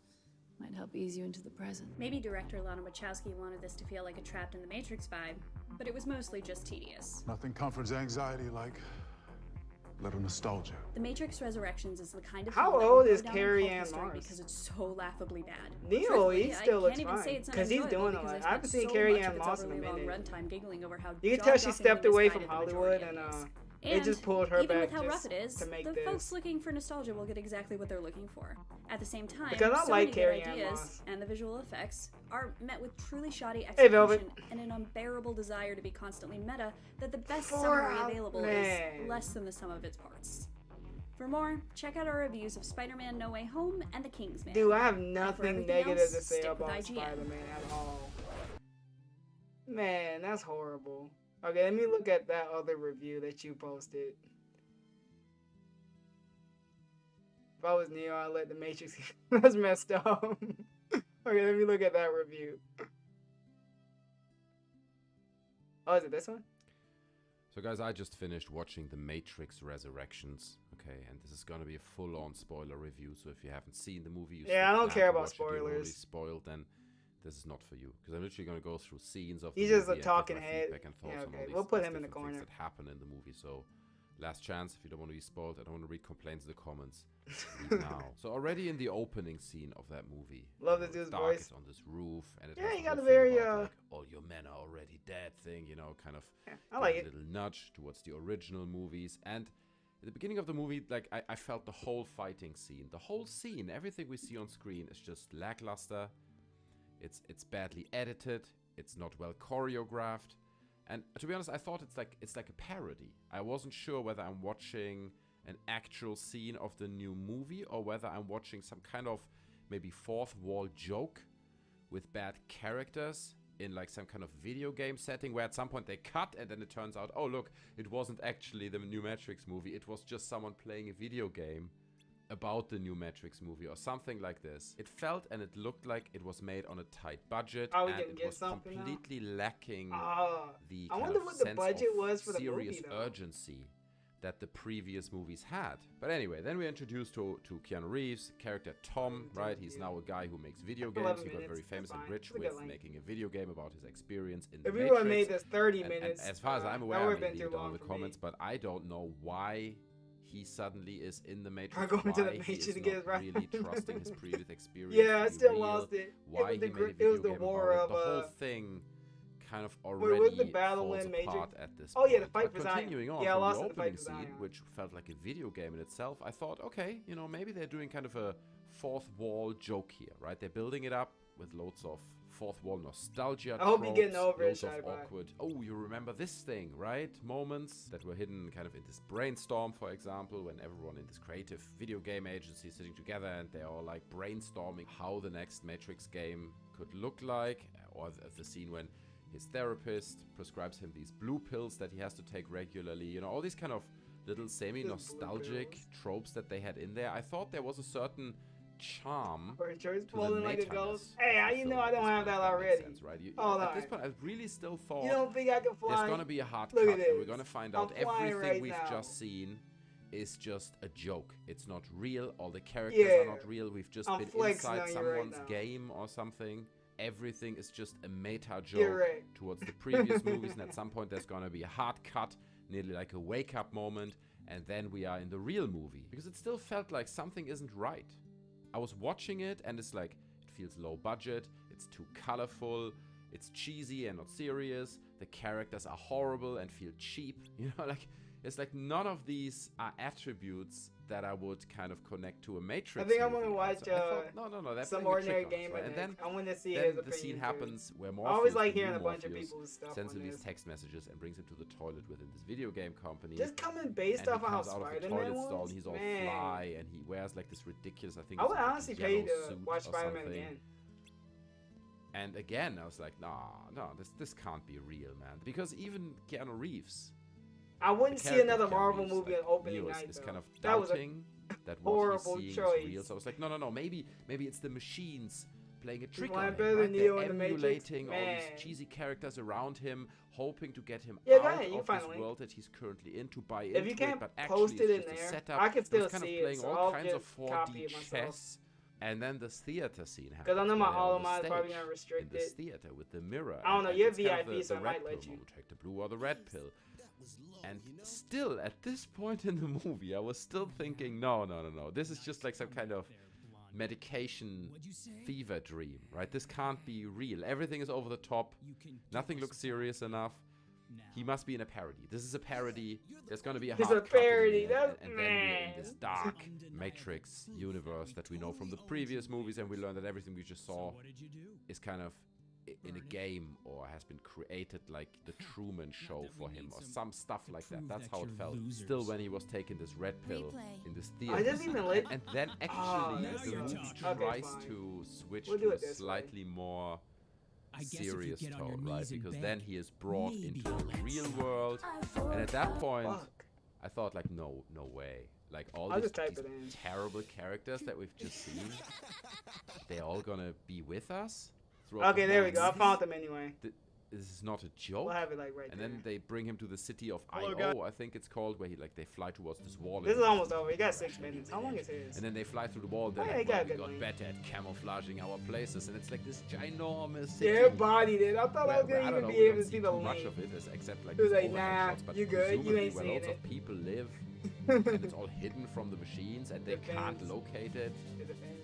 might help ease you into the present. Maybe director Lana Wachowski wanted this to feel like a Trapped in the Matrix vibe, but it was mostly just tedious. Nothing comforts anxiety like little nostalgia. The Matrix Resurrections is the kind of How film that old will go is down in Carrie-Anne cult history Moss? because it's so laughably bad. Neo, Truthfully, he I still looks can't even say fine, it's 'cause he's unenjoyable doing a because lot. I I haven't spent seen so Carrie-Anne much of its Moss in a overly long minute. runtime giggling over how You can tell she jaw-droppingly stepped away from misguided the Hollywood majority and of it is. they just pulled her even back with how rough just it is, to make the this. folks looking for nostalgia will get exactly what they're looking for. At the same time, Because I so like many good Carrie-Anne ideas Moss. and the visual effects are met with truly shoddy Hey, Velvet. execution and an unbearable desire to be constantly meta that the best For summary a available man. is less than the sum of its parts. For more, check out our reviews of Spider-Man No Way Home and The Kingsman. Dude, I have And for nothing everything negative else, to say stick with about IGN. Spider-Man at all. Man, that's horrible. Okay, let me look at that other review that you posted. I was Neo, I'd let the Matrix. That's messed up. Okay, let me look at that review. Oh, is it this one? So guys, I just finished watching The Matrix Resurrections, okay, and this is gonna be a full-on spoiler review, so if you haven't seen the movie, I don't care about spoilers. Spoiled, then this is not for you, because I'm literally gonna go through scenes of He's the just a movie talking and get my head. feedback and thoughts Yeah, on okay, all these we'll put him in the different corner. things that happen in the movie. So last chance, if you don't want to be spoiled, I don't want to read complaints in the comments. Leave now. So already in the opening scene of that movie, Love this dude's voice. It's on this roof, and it Yeah, has he the got whole a very, thing about, like, all your men are already dead thing, you know, kind of I like a it. little nudge towards the original movies. And at the beginning of the movie, like I felt the whole fighting scene, the whole scene, everything we see on screen is just lackluster. It's badly edited. It's not well choreographed. And to be honest, I thought it's like a parody. I wasn't sure whether I'm watching an actual scene of the new movie or whether I'm watching some kind of maybe fourth wall joke with bad characters in like some kind of video game setting where at some point they cut and then it turns out, oh look, it wasn't actually the new Matrix movie. It was just someone playing a video game about the new Matrix movie or something like this. It felt and it looked like it was made on a tight budget, Are we and gonna it get was something now? completely lacking the I kind wonder of what the sense budget of was for the serious movie, though. urgency that the previous movies had. But anyway, then we're introduced to Keanu Reeves, character Tom, right? He's now a guy who makes video games. 11 He got minutes, very famous and fine. rich Look at with length. making a video game about his experience in the If Matrix. we would have made this 30 And minutes, as far as I'm that aware, I would've mean, been leave too it down long in the for me. comments, but I don't know why he suddenly is in the Matrix. We're going to the why he Matrix is to get not it right. really trusting his previous experience. Yeah, I to be still real, lost it. Why It was he the made a it video was the game war about of, it. The whole thing kind of Wait, already was the battle falls in Matrix? apart at this Oh point. yeah, the fight But for Zion. continuing on Yeah, I from lost the in the fight opening for scene, Zion. which felt like a video game in itself, I thought, okay, you know, maybe they're doing kind of a fourth wall joke here, right? They're building it up with loads of fourth wall nostalgia. I hope you're getting tropes, over it, loads of Shy-Fi. awkward. Oh, you remember this thing, right? Moments that were hidden kind of in this brainstorm, for example, when everyone in this creative video game agency is sitting together and they're all like brainstorming how the next Matrix game could look like, or the scene when his therapist prescribes him these blue pills that he has to take regularly. You know, all these kind of little semi-nostalgic tropes that they had in there. I thought there was a certain charm Or Joyce to the falling like a meta-ness ghost. Hey, how of the you film know I at don't this have point, that if makes already? sense, right? Hold At this on. point, I really still thought You don't think I can fly? there's gonna be a hard Look cut, at and we're this. gonna find I'm out flying everything right we've now. just seen is just a joke. It's not real. All the characters Yeah. are not real. We've just I'm been flexing inside on you right someone's now. game or something. Everything is just a meta You're joke right. towards the previous movies, and at some point there's gonna be a hard cut, nearly like a wake-up moment, and then we are in the real movie. Because it still felt like something isn't right. I was watching it, and it's like, it feels low budget, it's too colorful, it's cheesy and not serious, the characters are horrible and feel cheap, you know, like, it's like none of these are attributes that I would kind of connect to a Matrix I think I'm movie. gonna watch So I thought, no, that's some playing a ordinary trick on us, game right? and And then I want to see then his the opinion scene too. happens where I Morpheus, always like the hearing new a bunch of Morpheus, people's stuff sends on him these this. text messages and brings him to the toilet within this video game company. Just coming based and off he of how comes out of the Spider-Man toilet stall was? and he's all Man. fly and he wears like this ridiculous, I think I it's would like a honestly pay yellow to suit watch or Spider-Man something. again. And again, I was like, no, this can't be real, man. Because even Keanu Reeves, I wouldn't the see character another of Keanu Marvel Reeves, movie like, on opening Neo night. is though. kind of That was a doubting that what horrible he's seeing choice. is real. So I was like, no, maybe it's the machines playing a trick flying on him, better right? than Neo They're in the Matrix. emulating all Man. these cheesy characters around him, hoping to get him Yeah, go out ahead, you of find this a link. world that he's currently in, to buy If into you can't it, but post actually it it's in just a there, setup. I can still was kind of see it, playing so all I'll kinds of just copy 4D it myself. chess. And then this theater scene happens. Because I know my where they're on all the mine is probably stage gonna restrict in this it. theater with the mirror. I don't know, and you're it's kind of VIP, so I the might red let pill you. moment, take the blue or the red pill. And still, at this point in the movie, I was still thinking, no. This is just like some kind of medication fever dream, right? This can't be real. Everything is over the top. Nothing looks serious enough. He must be in a parody. This is a parody. There's going to be a It's hard a cut in the parody. end, That's and then we're in this dark Matrix universe that we know from the previous movies, and we learn that everything we just saw is kind of in a game or has been created like the Truman Show for him or some stuff like that. That's how it felt. Still, when he was taking this red pill in this theater, I didn't even like. and then actually that's the so movie okay, tries fine. to switch We'll do to it a this way. slightly more serious tone, right? Because beg, then he is brought maybe into I'll the let real some. world, and at that point, Fuck. I thought like, no way. Like all I'll these, just type these it in. terrible characters that we've just seen, they're all gonna be with us. throughout Okay, the there whole we go. I movie? found them anyway. This is not a joke. We'll have it like right and there. then they bring him to the city of Hello, I.O., I think it's called, where they fly towards this wall. This is almost over. You got 6 minutes. How long is his? And then they fly through the wall. They're Oh, yeah, like, they got well, a we good got lane. better at camouflaging our places. And it's like this ginormous city. Yeah, bodied it. I thought I was Well, gonna I don't even know, be we able don't to see see the too much lane. of it, except like It was these like, overhead nah, shots, but you good. You presumably ain't where seeing lots it. of people live, and it's all hidden from the machines, and they can't locate it.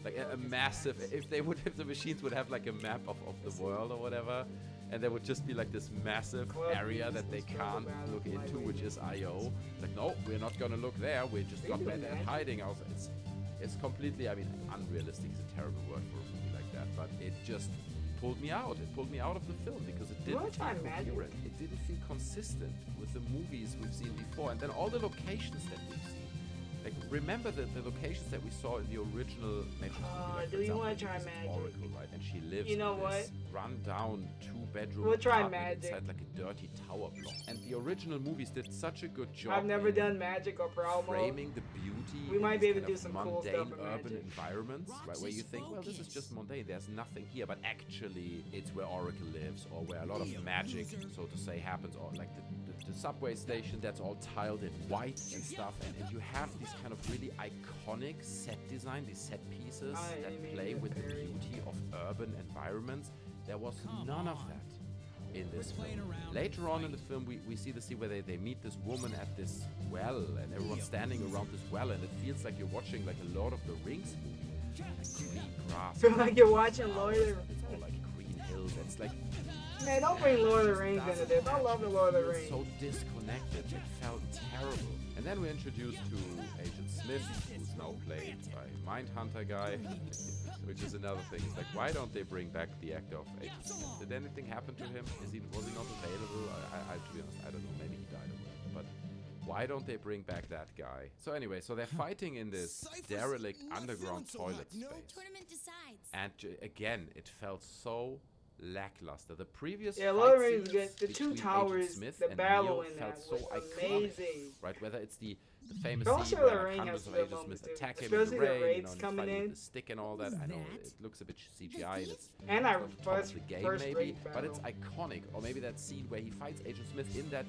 Like a massive. If the machines would have like a map of the world or whatever, and there would just be like this massive area that they can't look into, which is I.O. Like, no, we're not gonna look there. We just got better at hiding ourselves. It's completely, I mean, unrealistic is a terrible word for a movie like that, but it just pulled me out. It pulled me out of the film because it didn't feel coherent. It didn't feel consistent with the movies we've seen before, and then all the locations that we've seen. Like, remember the locations that we saw in the original Matrix movie? Like, do you want to try magic? Oracle, right? And she lives You know in this run-down 2-bedroom We'll try apartment magic. inside like a dirty tower block. And the original movies did such a good job. I've never in done magic or promo. framing the beauty. We in might these be able to kind do of some cool mundane stuff in urban magic. environments, right? Where you think, well, this is just mundane. There's nothing here, but actually, it's where Oracle lives, or where a lot of magic, so to say, happens, or like the subway station that's all tiled in white and stuff, and you have these kind of really iconic set design, these set pieces that play with the beauty of urban environments. There was none of that in this film. Later on in the film, we see the scene where they meet this woman at this well, and everyone's standing around this well, and it feels like you're watching like a Lord of the Rings movie. Like green grass. Feel like you're watching Lord of the Rings. It's all like green hills. It's like, Man, don't bring Lord of the Rings into this. I love the Lord of the Rings. so disconnected. It felt terrible. And then we're introduced to Agent Smith, who's now played by Mindhunter guy, which is another thing. It's like, why don't they bring back the actor of Agent Smith? Did anything happen to him? Was he not available? To be honest, I don't know. Maybe he died or whatever. But why don't they bring back that guy? So anyway, so they're fighting in this derelict underground toilet space. Tournament decides. And again, it felt so lackluster. The previous Yeah, Lord of the fight Rings is good. scenes The two between towers, Agent Smith the and battle Neo in felt that so was iconic, amazing. right? Whether it's the famous Don't scene show the where ring like, has hundreds of good Agent moments, Smith too. attack him in the Especially the rain, raids and coming fighting in. with the stick and all that. I know it looks a bit CGI and it's And not our the top of first the game maybe, raid but it's battle. iconic. Or maybe that scene where he fights Agent Smith in that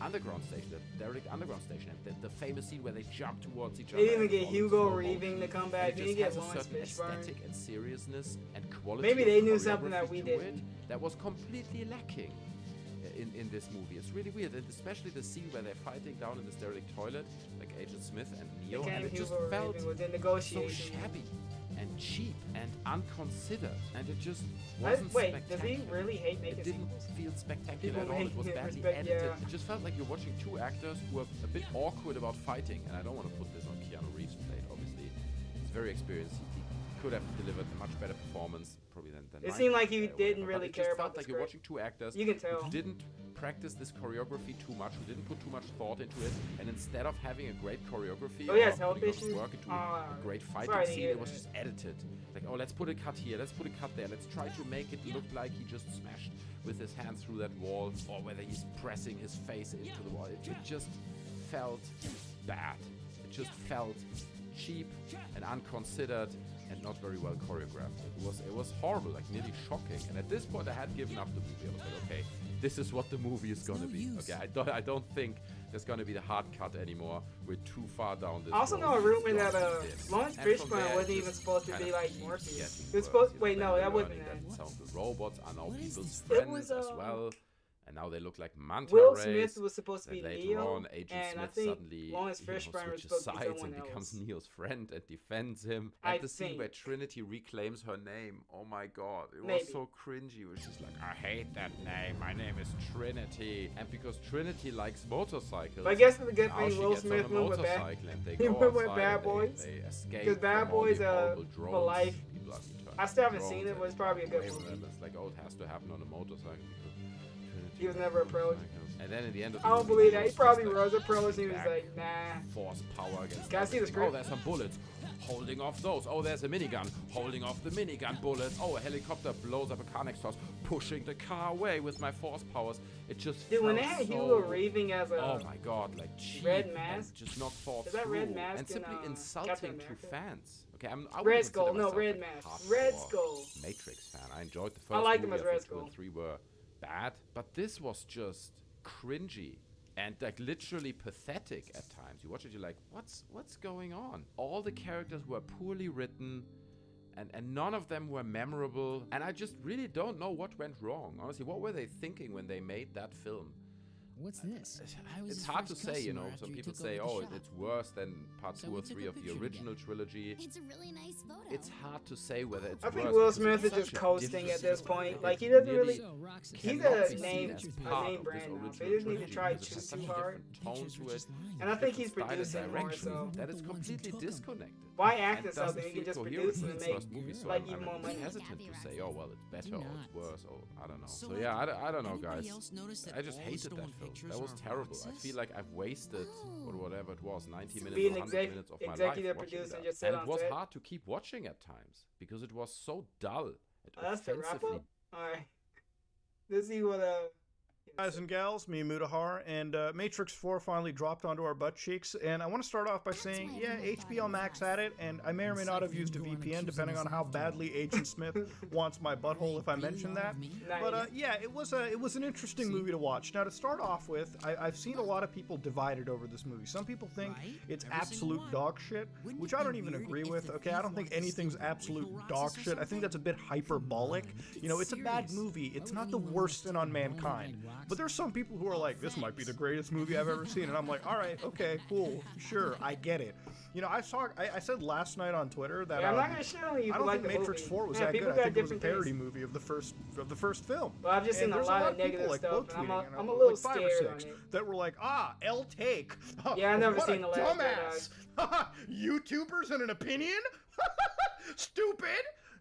underground station, that derelict underground station, and the famous scene where they jump towards each other. They didn't and get all in Hugo slow Reaving motion. to come And back. it They just didn't has get a Lawrence certain Fishburne. aesthetic and seriousness and quality. Maybe of they knew something choreography that we to didn't. it that was completely lacking in this movie. It's really weird, and especially the scene where they're fighting down in this derelict toilet, like Agent Smith and Neo, and it just Hugo felt Reaving was in so negotiations. shabby and cheap and unconsidered, and it just wasn't Wait, spectacular. does he really hate making It didn't sequels? feel spectacular People at all. It was making it badly respect- edited. yeah. It just felt like you're watching two actors who are a bit awkward about fighting, and I don't want to put this on Keanu Reeves' plate, obviously. He's very experienced. He could have delivered a much better performance, probably than It seemed like he Mindhunter or didn't whatever, but really it just care felt about the like you're script. watching two actors You can tell. who didn't practice this choreography too much, who didn't put too much thought into it, and instead of having a great choreography Oh, he has or health putting a lot of issues? work into Ah, a great fighting sorry to scene, hear it was that. just edited. Like, oh, let's put a cut here, let's put a cut there, let's try to make it look like he just smashed with his hand through that wall, or whether he's pressing his face into the wall. It just felt bad. It just felt cheap and unconsidered and not very well choreographed. It was horrible, like nearly shocking. And at this point, I had given up the movie. I was like, okay, this is what the movie is gonna be. Okay, I don't think there's gonna be the hard cut anymore. We're too far down this I also road. know a rumor We've that gone to this. Lawrence And from Fishburne there, wasn't it even just supposed to kind be of like keeps Morpheus. getting It's worse, supposed. you know, Wait, no, then that we're wasn't learning that. that some of the robots are now people's It friends was, as well. And now they look like manta Will rays. Smith was supposed to And be later Neo, on, Agent and I Smith think suddenly Lawrence Fishburne was switches supposed to be sides someone and becomes else. Neo's friend and defends him. I And the scene think. where Trinity reclaims her name, oh my god, it Maybe. was so cringy. Where she's like, I hate that name. My name is Trinity. And because Trinity likes motorcycles, But I guess it's a good now thing she Will gets on Smith a went with Bad. motorcycle and they He go went with outside Bad and Boys. They escape Because Bad from all Boys the horrible for drones. life. People are being turned I still into haven't seen drones it, but it's and probably a good wave movie. them. It's like, oh, it has to happen on a motorcycle because Trinity He was rides never approached. motorcycles. And then in the end of the I don't movie, believe that. He was probably just, rose approach and he was back, like, nah. Force power against Can I see the everything. script? Oh, there's some bullets. Holding off those. Oh, there's a minigun. Holding off the minigun bullets. Oh, a helicopter blows up a car next to us. Pushing the car away with my force powers. It just Dude, when they felt had so... Hugo Reaving as a Oh my god, like cheap Red Mask? and just not thought Is that through. Red Mask and simply in, insulting Captain to America? fans. Okay, I Red Skull, no, Red Mask. Mask. Red Skull. Matrix fan. I enjoyed the first I liked movie. him as I Red thought 2 and Skull. 3 were bad, but this was just cringy and like literally pathetic at times. You watch it, you're like, what's going on? All the characters were poorly written, and none of them were memorable. And I just really don't know what went wrong. Honestly, what were they thinking when they made that film? What's this? It's hard to say, you know. Some people say, oh, it's worse than part 2 or 3 of the original trilogy. It's a really nice photo. It's hard to say whether it's I worse. think Will because Smith it's is just such a coasting at this different point. film. Like, he It doesn't really really... He's cannot a be seen name as part of this brand now, so he original doesn't need to trilogy try because too, it's such a too hard. different tone to it. And I think he's different style and producing more, direction so... that is completely disconnected. Why act and in something? doesn't You can feel just coherent produce in and its make, first movie, so like, I'm even more money. hesitant to say, oh well, it's better or it's worse or I don't know. So, So yeah, I don't know, anybody guys. else notice that I just all the hated that stolen film. pictures That was are terrible. I boxes? feel like I've wasted or whatever it was, 90 minutes Be or an 100 minutes of my life executive watching producer that. and just sit And on it was set. hard to keep watching at times because it was so dull. It That's the wrap offensively up? Alright. Let's see what, Guys and gals, me Mutahar, and Matrix 4 finally dropped onto our butt cheeks, and I want to start off by saying, yeah, HBO Max had it, and I may or may not have used a VPN, depending on how badly Agent Smith wants my butthole if I mention that. But yeah, it was an interesting movie to watch. Now, to start off with, I've seen a lot of people divided over this movie. Some people think it's absolute dog shit, which I don't even agree with, okay? I don't think anything's absolute dog shit. I think that's a bit hyperbolic. You know, it's a bad movie. It's not the worst sin on mankind. But there's some people who are like, this might be the greatest movie I've ever seen, and I'm like, all right, okay, cool, sure, I get it. You know, I said last night on Twitter that I'm not gonna shit on you. I don't like think the Matrix movie. 4 was Man, that people good. I got think it was a different parody tastes. movie of the first film. Well, I've just seen And a there's lot of people, negative like, stuff, quote and tweeting, I'm a little like 5 or scared 6 on it. that were like, L take. Yeah, I've never what seen a the last dumbass. YouTubers and an opinion? Stupid.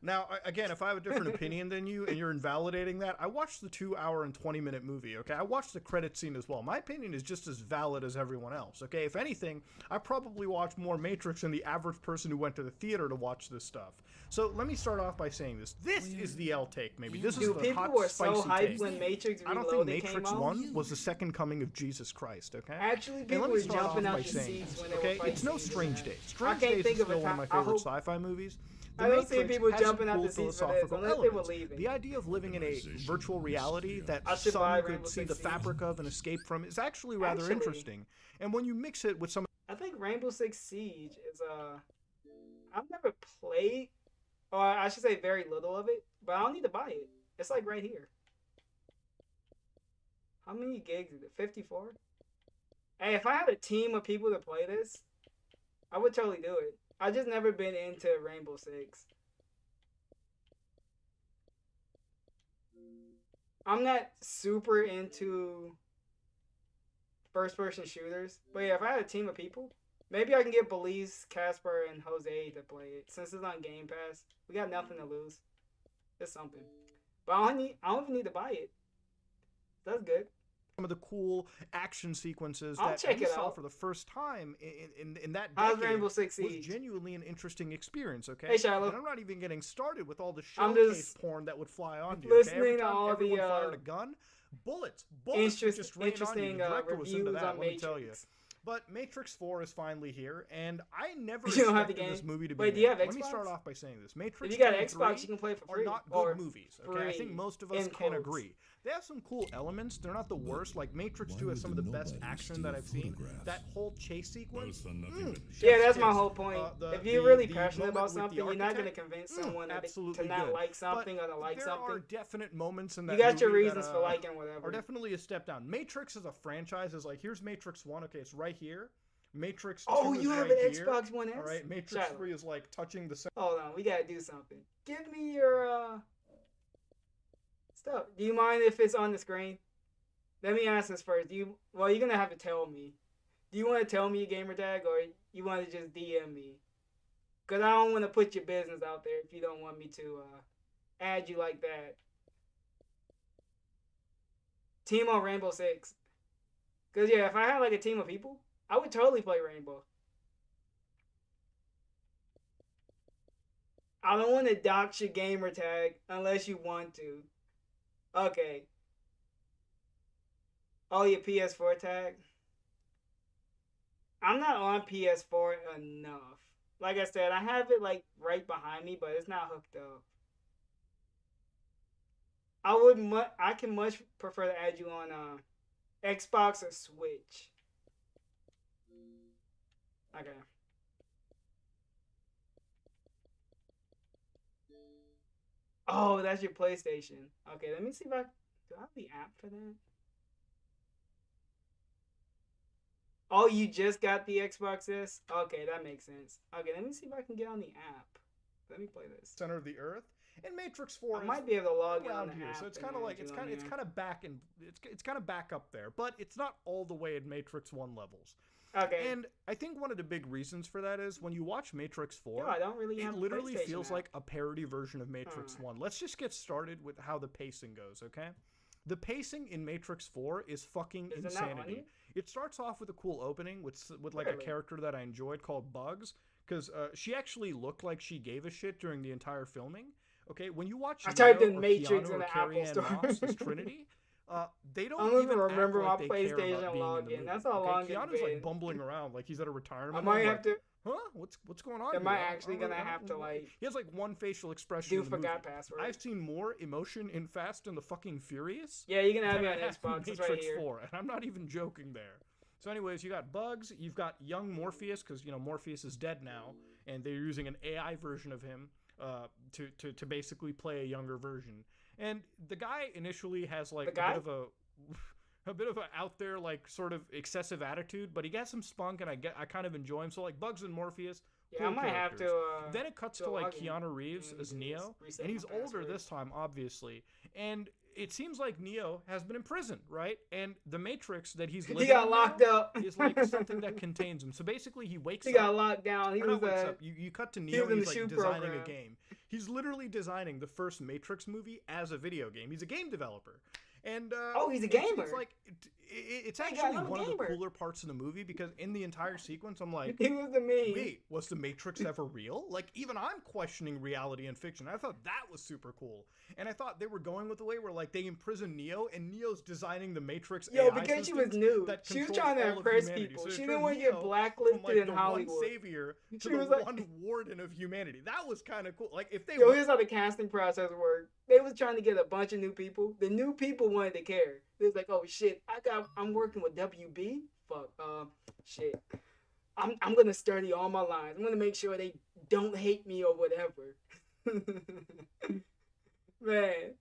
Now, again, if I have a different opinion than you and you're invalidating that, I watched the 2-hour and 20-minute movie, okay? I watched the credit scene as well. My opinion is just as valid as everyone else, okay? If anything, I probably watched more Matrix than the average person who went to the theater to watch this stuff. So let me start off by saying this. This is the L take, maybe. This is the hot, people were so spicy hyped take. when Matrix I don't Reloaded think Matrix came out. 1 was the second coming of Jesus Christ, okay? Actually, And people let me were start jumping off out by the saying seats this, when they okay? were fighting It's no scenes in Strange that. Days. I Strange can't Days think is of a still one of my time- I favorite hope- sci-fi movies. The I don't see Matrix people has jumping some out cool the seats for this, philosophical unless they were elements. leaving. The idea of living in a virtual reality that I should buy some Rainbow could see Six the Siege. fabric of and escape from is actually rather interesting. And when you mix it with some... I think Rainbow Six Siege is I've never played, or I should say very little of it, but I don't need to buy it. It's like right here. How many gigs is it? 54? Hey, if I had a team of people to play this, I would totally do it. I just never been into Rainbow Six. I'm not super into first-person shooters, but yeah, if I had a team of people, maybe I can get Belize, Casper, and Jose to play it. Since it's on Game Pass, we got nothing to lose. It's something. But I don't even need to buy it. That's good. Some of the cool action sequences I'll that check we it saw out. for the first time in that How's decade Rainbow Six was Siege? genuinely an interesting experience, okay? Hey, Shiloh. And I'm not even getting started with all the I'm showcase just porn that would fly onto you, okay? listening Every to time all everyone the, fired a gun, bullets just rained on you. interesting The director was into reviews that, on let me tell you. Matrix. But Matrix 4 is finally here, and I never You don't have the expected this game? movie to be Wait, do you made. have Let me Xbox? start off by saying this. Matrix If you got 2 and Xbox, 3 you can play it for are free. not Or good movies, okay? I think free, most of us in can quotes. agree. They have some cool elements. They're not the worst. Like Matrix 2 has some of the best action that I've seen. That whole chase sequence. Yeah, that's chef's my kiss. whole point. The- if you're the- really the passionate about moment with the something, you're not going to architect, convince someone to absolutely not good. like something But or to like there something. are definite moments in that You got your movie reasons that, for liking whatever. are definitely a step down. Matrix as a franchise is like, here's Matrix 1. Okay, it's right here. Matrix 2 Oh, is you have right an here. Xbox One S? All right, Matrix Shut up. 3 is like touching the center. Hold on, we gotta do something. Give me your stuff. Do you mind if it's on the screen? Let me ask this first. Well, you're gonna have to tell me. Do you want to tell me your gamer tag, or you want to just DM me? Cause I don't want to put your business out there if you don't want me to add you like that. Team on Rainbow Six. Cause yeah, if I had like a team of people, I would totally play Rainbow. I don't want to dox your gamer tag unless you want to. Okay. Oh, your PS4 tag? I'm not on PS4 enough. Like I said, I have it like right behind me, but it's not hooked up. I can much prefer to add you on Xbox or Switch. Okay. Oh, that's your PlayStation. Okay, let me see if do I have the app for that? Oh, you just got the Xbox S? Okay, that makes sense. Okay, let me see if I can get on the app. Let me play this. Center of the Earth. And Matrix 4 I might be able to log in on the here, app. so it's kind of like it's kind of back and it's kind of back up there, but it's not all the way at Matrix 1 levels. Okay. And I think one of the big reasons for that is when you watch Matrix 4, Yo, I don't really have it literally PlayStation feels app. like a parody version of Matrix 1. Let's just get started with how the pacing goes, okay? The pacing in Matrix 4 is fucking Is it not insanity. funny? It starts off with a cool opening with like a Really? character that I enjoyed called Bugs, because she actually looked like she gave a shit during the entire filming. Okay, when you watch I typed Neo in or Matrix Keanu in or the Carrie Apple Ann Store. Moss as Trinity, they don't I don't even remember act my like they care PlayStation about being in the login. movie. That's how okay? long it's Keanu's been. like bumbling around like he's at a retirement. I might home, have like, to. Huh? What's going on? Am here? I actually gonna have to like? He has like one facial expression. Do in the movie. forgot password. I've seen more emotion in Fast and the fucking Furious. Yeah, you can have than me I on have in Xbox. It's Matrix right here. 4, and I'm not even joking there. So, anyways, you got Bugs, you've got young Morpheus, because Morpheus is dead now, and they're using an AI version of him to basically play a younger version. And the guy initially has like a bit of a out there like sort of excessive attitude, but he got some spunk, and I kind of enjoy him. So like Bugs and Morpheus. Yeah, I might have to. Then it cuts to like Keanu Reeves as Neo, and he's older this time, obviously. And it seems like Neo has been imprisoned, right? And the Matrix that he's living He got in locked now up. is like something that contains him. So basically, he wakes He up. got locked down. He or was not wakes up. You cut to he Neo. was in He's the like shoe designing program. a game. He's literally designing the first Matrix movie as a video game. He's a game developer. And Oh, he's a it's gamer. like it's Hey, actually I'm a one of the gamer. cooler parts of the movie because in the entire sequence, I'm like, He was the meme. wait, was the Matrix ever real? Like, even I'm questioning reality and fiction. I thought that was super cool. And I thought they were going with the way where, like, they imprison Neo, and Neo's designing the Matrix Yo, AI because she was systems new. that She was controls trying to all of impress humanity. people. So it She didn't turned want to get Neo blacklisted from, like, in the Hollywood. one savior to She the was like- one warden of humanity. That was kind of cool. Like, if they Yo, were... here's how the casting process worked. They was trying to get a bunch of new people. The new people wanted to care. It was like, oh shit, I'm working with WB. Fuck, shit. I'm gonna study all my lines. I'm gonna make sure they don't hate me or whatever. Man,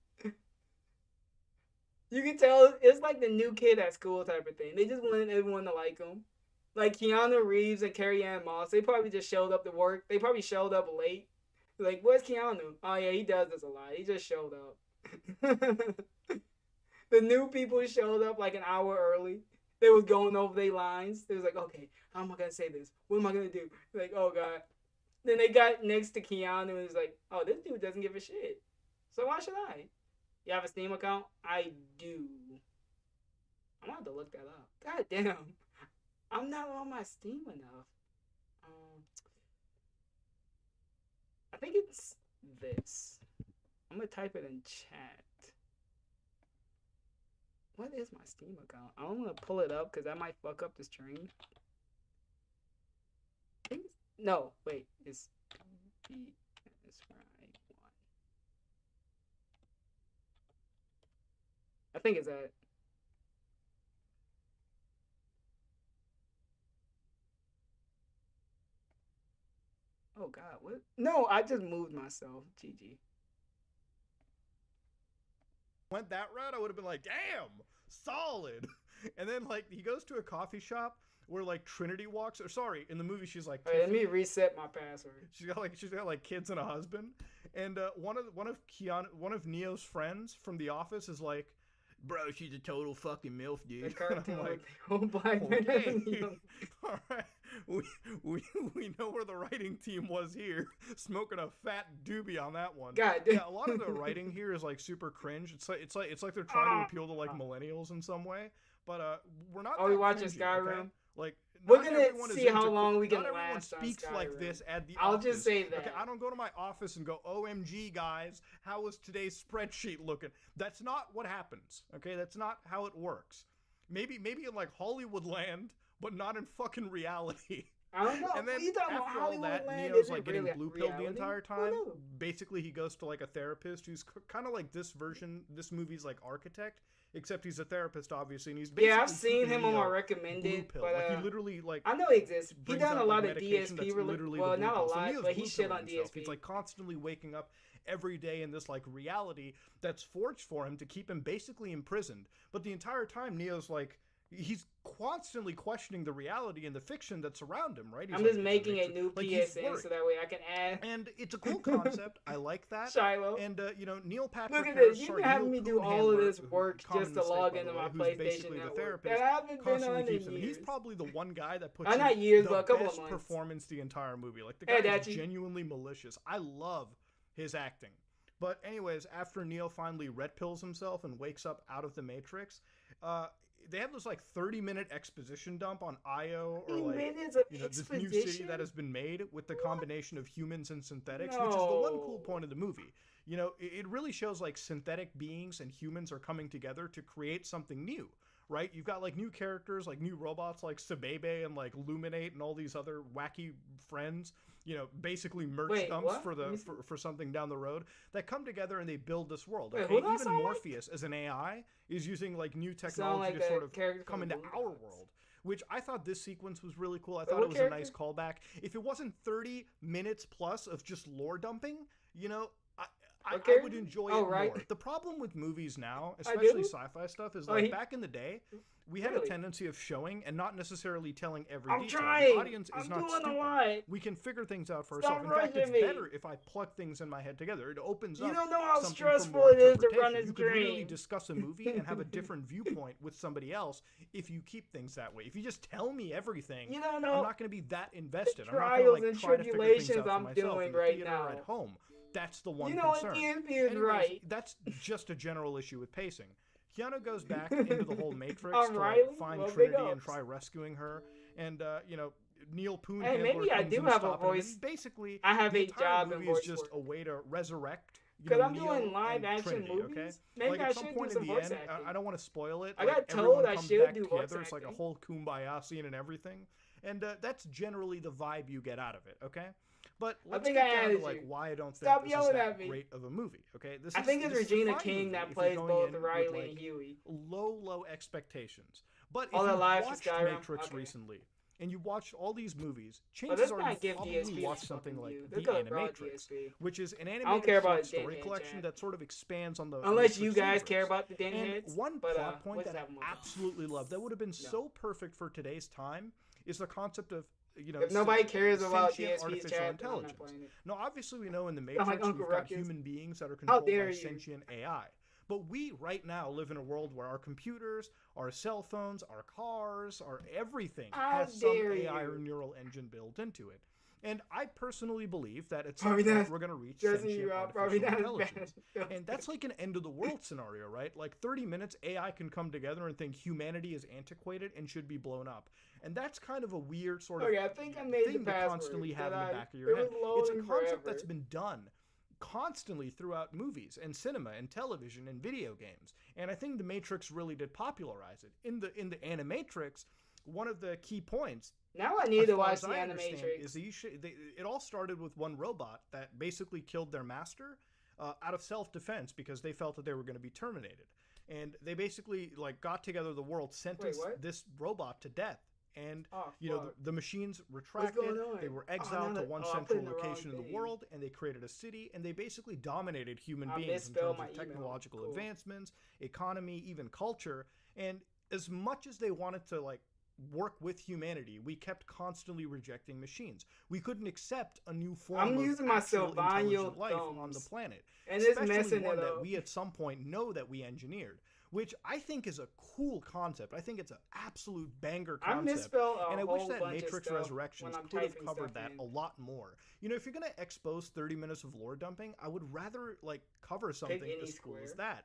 you can tell it's like the new kid at school type of thing. They just wanted everyone to like them. Like Keanu Reeves and Carrie Ann Moss, they probably just showed up to work. They probably showed up late. Like, where's Keanu? Oh yeah, he does this a lot. He just showed up. The new people showed up like an hour early. They was going over their lines. They was like, okay, how am I gonna say this? What am I gonna do? Like, oh god. Then they got next to Keanu and was like, oh, this dude doesn't give a shit. So why should I? You have a Steam account? I do. I'm gonna have to look that up. God damn. I'm not on my Steam enough. I think it's this. I'm gonna type it in chat. What is my Steam account? I don't want to pull it up because that might fuck up the stream. No, wait. It's Ree-Stream-Ry 1. I think it's that. Oh god, what? No, I just moved myself. GG. Went that route, I would have been like, damn, solid. And then, like, he goes to a coffee shop where, like, Trinity walks, or sorry, in the movie, she's like, All right, let me reset my password. she's got like kids and a husband. And one of Neo's friends from The Office is like, bro, she's a total fucking MILF, dude. The cartoon I'm like, with the old black okay. man. All right. We know where the writing team was here, smoking a fat doobie on that one. God, yeah, a lot of the writing here is like super cringe. It's like they're trying to appeal to like millennials in some way. But we're not. Are we that watching cringy, Skyrim? Okay? Like We're not gonna everyone is see how into- long we can Not everyone last on speaks like Skyrim. this at the I'll office. just say that. Okay, I don't go to my office and go, "OMG, guys, how is today's spreadsheet looking?" That's not what happens. Okay, that's not how it works. Maybe in like Hollywood land, but not in fucking reality. I don't know. And then you talking about after all Hollywood that, land? Neo's Is like it getting really blue pilled the reality? entire Who time. knew? Basically, he goes to like a therapist who's kind of like this movie's like architect, except he's a therapist, obviously, and he's basically Yeah, I've seen keeping him on my Neo recommended, blue pill. but Like he literally like I know he exists. He brings done a out, lot like, of medication DSP that's literally the well, blue not a pill. So lot, Neo's but he blue shit pilling on himself. DSP. He's like constantly waking up every day in this like reality that's forged for him to keep him basically imprisoned. But the entire time, Neo's like he's constantly questioning the reality and the fiction that's around him, right? He's I'm like, just making a new like, he's PSN worried. so that way I can add. And it's a cool concept. I like that. Shiloh. And you know, Neil Patrick Look at Harris, this. You've sorry, been having Neil me do Poon all of Handler, this who- work common just to mistake, log by the into way, my who's PlayStation basically the Network. therapist, That I haven't been constantly on keeps in him. And he's years. probably the one guy that puts Not in years, the but a couple of best months. performance the entire movie. Like the Hey, guy is Dachi. genuinely malicious. I love his acting. But anyways, after Neo finally red pills himself and wakes up out of the Matrix, they have this like 30-minute exposition dump on Io, or like minutes of this new city exposition? that has been made with the combination of humans and synthetics, which is the one cool point of the movie. You know, it really shows like synthetic beings and humans are coming together to create something new, right? You've got like new characters, like new robots like Sabebe and like Luminate and all these other wacky friends, you know, basically merch Wait, dumps what? for for something down the road that come together and they build this world. Wait, Okay, who does even sound like? Morpheus as an AI is using like new Sound technology like to a sort of character come from into Boondocks. our world. Which I thought this sequence was really cool. I Wait, thought what it was character? a nice callback. If it wasn't 30 minutes plus of just lore dumping, you know, I would enjoy Oh, it right. more. The problem with movies now, I especially do? sci-fi stuff, is Oh, like he- back in the day, we had a Really? tendency of showing and not necessarily telling every I'm detail. trying. The audience is I'm not doing stupid. a lot. We can figure things out for Stop ourselves. In fact, it's rushing me. better if I plug things in my head together. It opens You up don't know how something for stressful more it is to interpretation. run a You could literally stream. discuss a movie and have a different viewpoint with somebody else if you keep things that way. If you just tell me everything, You don't know I'm not going to be that invested. I'm not trials going to and like try to figure things tribulations out for I'm myself doing in the right theater now. or at home. That's the one You know, concern. DSP is Anyways, right. That's just a general issue with pacing. Keanu goes back into the whole Matrix I'm to Riley. like, find Well, big Trinity and ups. try rescuing her. And, you know, Neil Poon Hey, Handler maybe I comes do and have a stops him. And voice. basically, I have the a entire job in movie is voice just work. a way to resurrect you Because know, I'm doing Neo live and action Trinity, movies. okay? Maybe Like I at some should point do some in the voice end, acting. I don't want to spoil it. I like, got told everyone I comes should back do voice together. It's like a acting. whole kumbaya scene and everything. And that's generally the vibe you get out of it, okay? But let's think get I down to added like you. why I don't Stop think this is yelling that at me. great of a movie. Okay, this I is, think it's this is a Regina fine King movie that if you're plays going both in with, Riley like, and Huey. low expectations. But if All the you lives for watched Skyrim? Matrix Okay. recently and you watched all these movies, But chances let's are not you give probably DSP watched a something fucking like view. The Let's go broad Animatrix, DSP. which is an I don't animated care about short the story Deadhead collection chat. that sort of expands on the Unless Matrix you guys care universe. about the And Deadheads. one but, plot point let's that I have more. absolutely love that would have been so perfect for today's time is the concept of If nobody cares about sentient DSP's artificial chat, then I'm not intelligence. playing it. Now, obviously, we know in the Sound Matrix like Uncle we've got Ruckus. human beings that are How controlled dare by you. sentient AI. But we right now live in a world where our computers, our cell phones, our cars, our everything How has some dare AI you. or neural engine built into it. And I personally believe that at some Probably point not- we're going to reach Jesse, sentient you are probably artificial not as intelligence. bad. And that's like an end of the world scenario, right? Like 30 minutes, AI can come together and think humanity is antiquated and should be blown up. And that's kind of a weird sort of Okay, I think I made the thing to password. constantly have in Did the I? back of your It head. was It's a loading concept forever. that's been done constantly throughout movies and cinema and television and video games. And I think The Matrix really did popularize it. In the Animatrix, one of the key points Now I need as to far watch as the I understand, Animatrix. is it all started with one robot that basically killed their master out of self-defense because they felt that they were going to be terminated. And they basically like got together the world, sentenced what? this robot to death. And Oh, you know fuck. the machines What's retracted. going on? They were Oh, exiled no, to one oh, I put central in the wrong location in the thing. world, and they created a city, and they basically dominated human I beings in misspelled terms of my email. technological Cool. advancements, economy, even culture. And as much as they wanted to like work with humanity, we kept constantly rejecting machines. We couldn't accept a new form I'm of using my actual Sylvanio intelligent life on the thumbs. planet, And it's especially messing one it that up. we at some point know that we engineered, which I think is a cool concept. I think it's an absolute banger I concept. misspelled a And I wish whole that bunch of Matrix stuff Resurrections when I'm could have typing covered stuff that in. a lot more. You know, if you're going to expose 30 minutes of lore dumping, I would rather like cover something any as cool as square. that.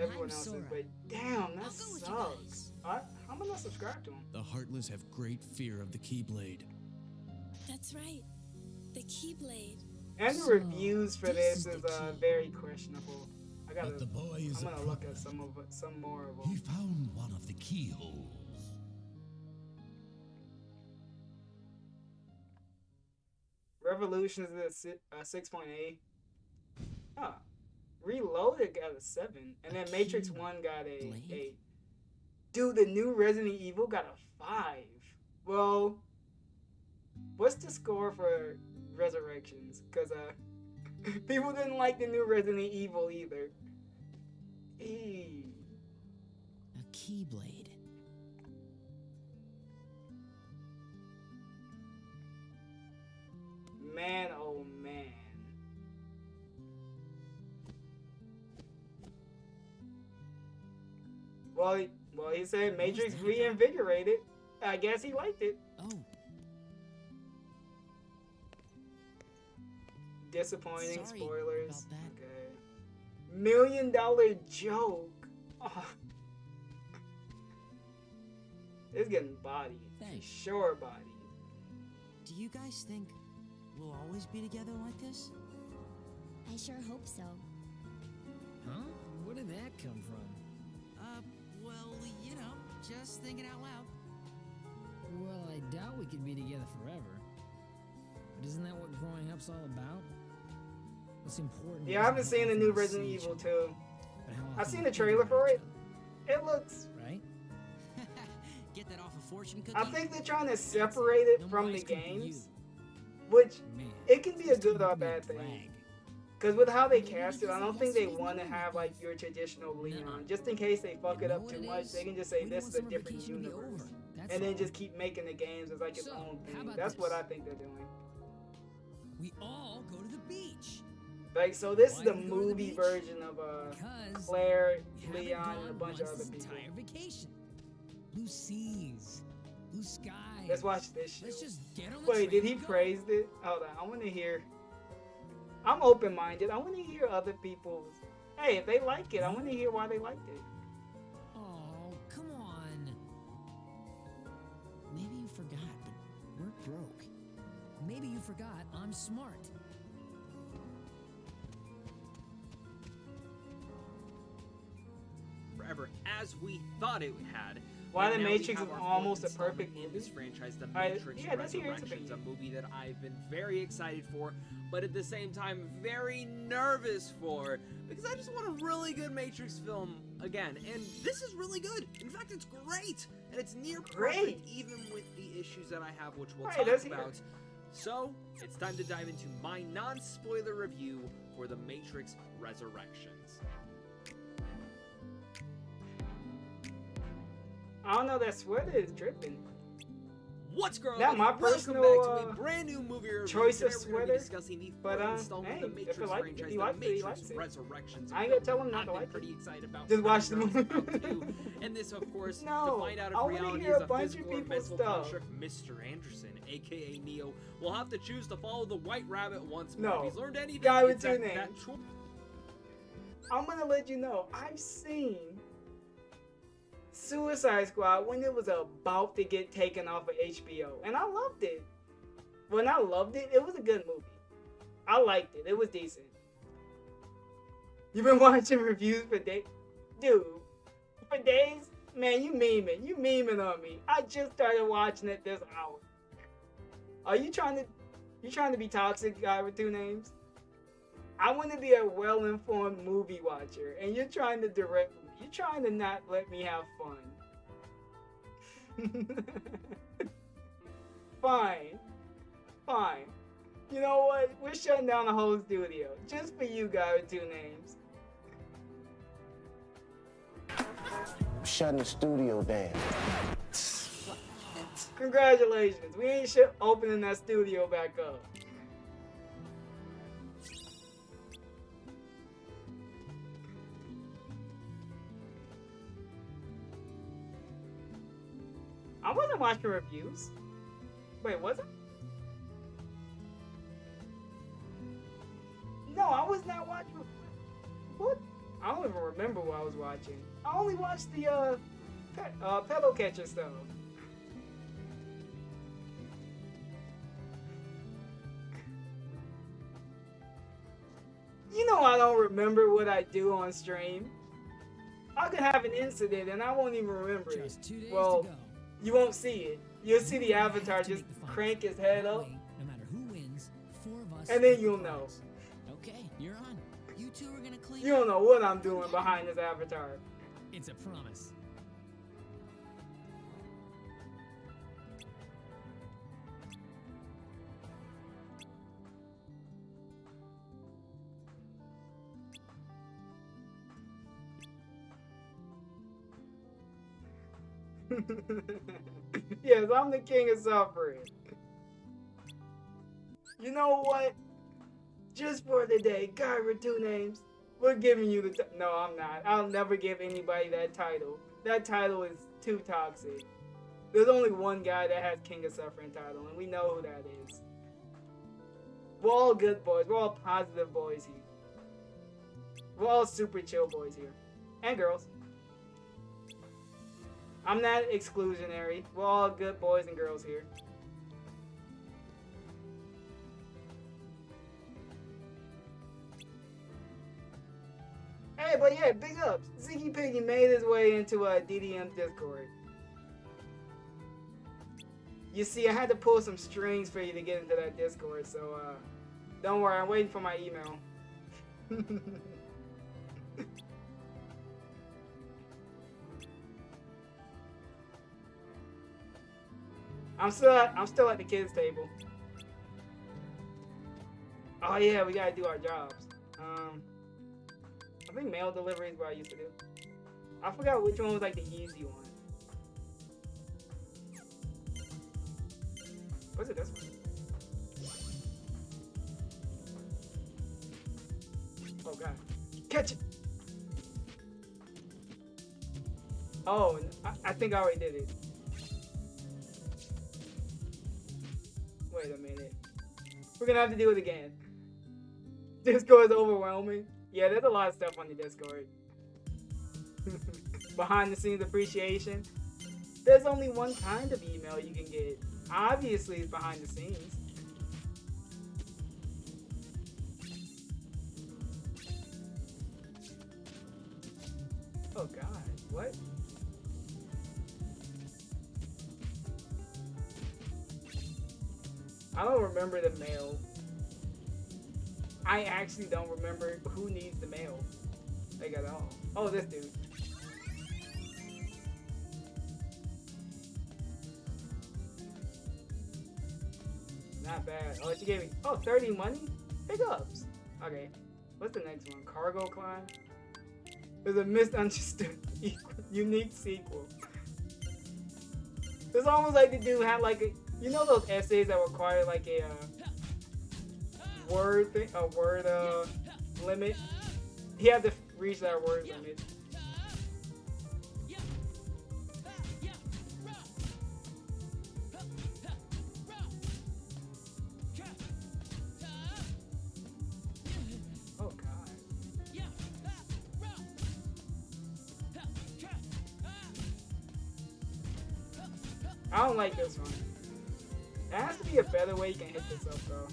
everyone else's, but damn, that sucks. How am I not subscribed to him? The Heartless have great fear of the Keyblade. That's right. The Keyblade. And the reviews for this is very questionable. But the boy is I'm gonna look at some more of them. He found one of the keyholes. Revolution is a 6.8. Huh. Reloaded got a 7, and then Matrix 1 got a 8. Dude, the new Resident Evil got a 5. Well, what's the score for Resurrections? Because people didn't like the new Resident Evil either. Eee. A Keyblade. Man, oh man. Well, he said Matrix reinvigorated. I guess he liked it. Oh. Disappointing. Sorry Spoilers. about that. Okay. $1 million joke. Oh. It's getting bodied. Thanks. Sure bodied. Do you guys think we'll always be together like this? I sure hope so. Huh? Where did that come from? Well, you know, just thinking out loud. Well, I doubt we could be together forever. But isn't that what growing up's all about? What's important? Yeah, I haven't seen the new Resident Evil 2. I've seen the trailer for it. It looks... Right? Get that off a fortune cookie? I think they're trying to separate it from the games. Which, it can be a good or a bad thing. Because with how they cast it, I don't think they want to have like your traditional Leon. Just in case they fuck it up too much, they can just say this is a different universe. And then just keep making the games as like its own thing. That's what I think they're doing. We all go to the beach. Like, so this is the movie version of Claire, Leon, and a bunch of other people. Vacation. Blue seas, blue skies. Let's watch this shit. Let's just get on the Wait, did he praise it? Hold on, I want to hear. I'm open-minded. I want to hear other people's. Hey, if they like it, I want to hear why they liked it. Oh, come on. Maybe you forgot, but we're broke. Maybe you forgot I'm smart. Forever as we thought it had. Why And the now we Matrix have is our almost fourth a perfect installment in this movie? franchise, The Alright, Matrix yeah, let's hear his Resurrections, a opinion. movie that I've been very excited for, but at the same time very nervous for, because I just want a really good Matrix film again, and this is really good. In fact, it's great, and it's near perfect, even with the issues that I have, which we'll Alright, talk let's hear about. So, it's time to dive into my non-spoiler review for The Matrix Resurrections. I don't know, that sweater is dripping. What's going on? Not my Welcome personal back to a brand new movie review. choice of Today we're gonna be sweater, discussing the but fourth installment hey, of the if Matrix he likes it, franchise, he The likes it, he Matrix likes it. Resurrections. I ain't gonna tell him not I've to been like pretty it. excited about Just watch the what movie. I'm about to. And this, of course, No, to find out I if wanna reality hear is a a bunch of physical or people's mental stuff. construct. Mr. Anderson, aka Neo, will have to choose to follow the White Rabbit once more. No, If he's learned anything, guy with it's two that names. choice. I'm gonna let you know, I've seen Suicide Squad when it was about to get taken off of HBO, and I loved it. When I loved it, it was a good movie. I liked it. It was decent. You've been watching reviews for days? Dude, for days? Man, you memeing. You memeing on me. I just started watching it this hour. Are you trying to be toxic, guy with two names? I want to be a well-informed movie watcher, and you're trying to direct me. You're trying to not let me have fun. Fine. Fine. You know what? We're shutting down the whole studio. Just for you, guy with two names. I'm shutting the studio down. Congratulations. We ain't opening that studio back up. I wasn't watching reviews. Wait, was I? No, I was not watching. What? I don't even remember what I was watching. I only watched the pedal catcher stuff. You know I don't remember what I do on stream. I could have an incident and I won't even remember it. Well, you won't see it. You'll see the avatar just crank his head up, No matter who wins, 4 of us. and then you'll know. Okay, you're on. You two are gonna clean You don't know what I'm doing behind this avatar. It's a promise. Yes, I'm the king of suffering. You know what? Just for today, God with two names, we're giving you the no, I'm not. I'll never give anybody that title. That title is too toxic. There's only one guy that has King of Suffering title, and we know who that is. We're all good boys. We're all positive boys here. We're all super chill boys here. And girls. I'm not exclusionary. We're all good boys and girls here. Hey, but yeah, big ups. Ziggy Piggy made his way into DDM's Discord. You see, I had to pull some strings for you to get into that Discord, so don't worry, I'm waiting for my email. I'm still at the kids' table. Oh yeah, we gotta do our jobs. I think mail delivery is what I used to do. I forgot which one was like the easy one. Was it this one? Oh god. Catch it! Oh, I think I already did it. Wait a minute. We're gonna have to do it again. Discord is overwhelming. Yeah, there's a lot of stuff on the Discord. Behind the scenes appreciation. There's only one kind of email you can get. Obviously, it's behind the scenes. Oh god, what? I don't remember the mail. I actually don't remember who needs the mail. Like at all. Oh, this dude. Not bad. Oh, she gave me 30 money? Pickups. Okay. What's the next one? Cargo climb? There's a misunderstood unique sequel. It's almost like the dude had like a, you know those essays that require like a word limit? He had to reach that word limit. Oh god. I don't like this one. There has to be a better way you can hit this up though.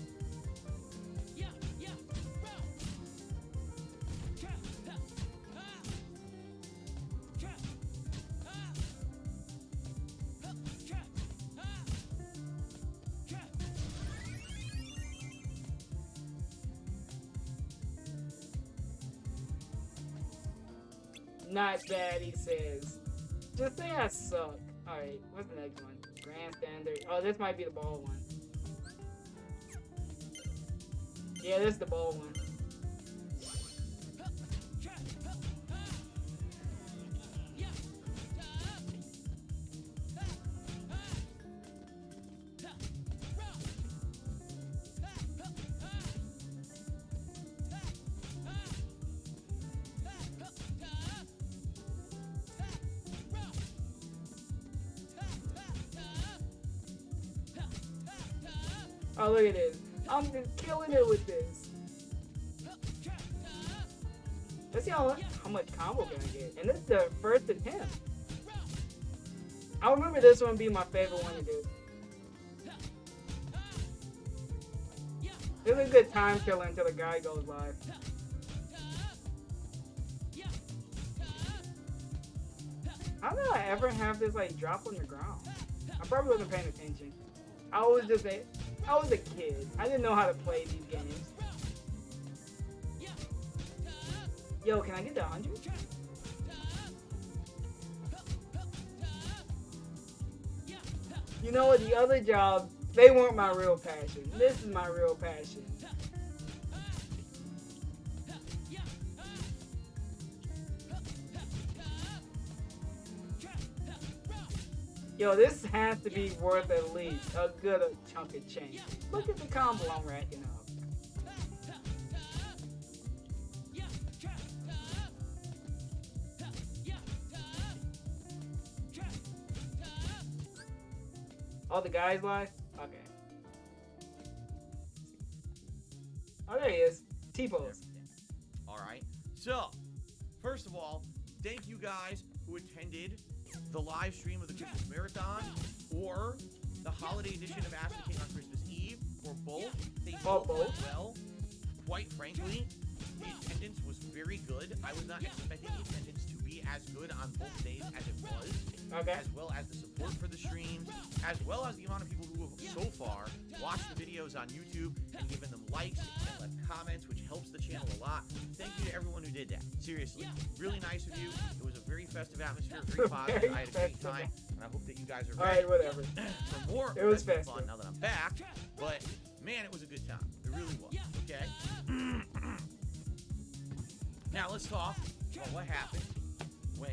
Not bad, he says. Just say I suck. Alright, what's the next one? Grand Standard. Oh, this might be the ball one. Yeah, this is the ball one. Oh, look at this. I'm just killing it with this. Let's see how much combo can I get. And this is the first attempt. I remember this one being my favorite one to do. This is a good time killer until the guy goes live. How did I ever have this like drop on the ground? I probably wasn't paying attention. I was a kid. I didn't know how to play these games. Yo, can I get to 100? You know what? The other job, they weren't my real passion. This is my real passion. Yo, this has to be worth at least a good chunk of change. Look at the combo I'm racking up. Oh, the guy's live? Okay. Oh, there he is. T-pose. Alright. So, first of all, thank you guys who attended the live stream of the Christmas Marathon or the holiday edition of Ask the King on Christmas Eve, or both. They both went well. Quite frankly, the attendance was very good. I was not expecting the attendance to be as good on both days as it was. Okay. As well as the support for the streams, as well as the amount of people who have so far watched the videos on YouTube and given them likes and left comments, which helps the channel a lot. Thank you to everyone who did that. Seriously, really nice of you. It was a very festive atmosphere, very positive. I had a great time, and I hope that you guys are ready whatever. for more It was festive festive. fun now that I'm back. But man, it was a good time. It really was. Okay. Now let's talk about what happened when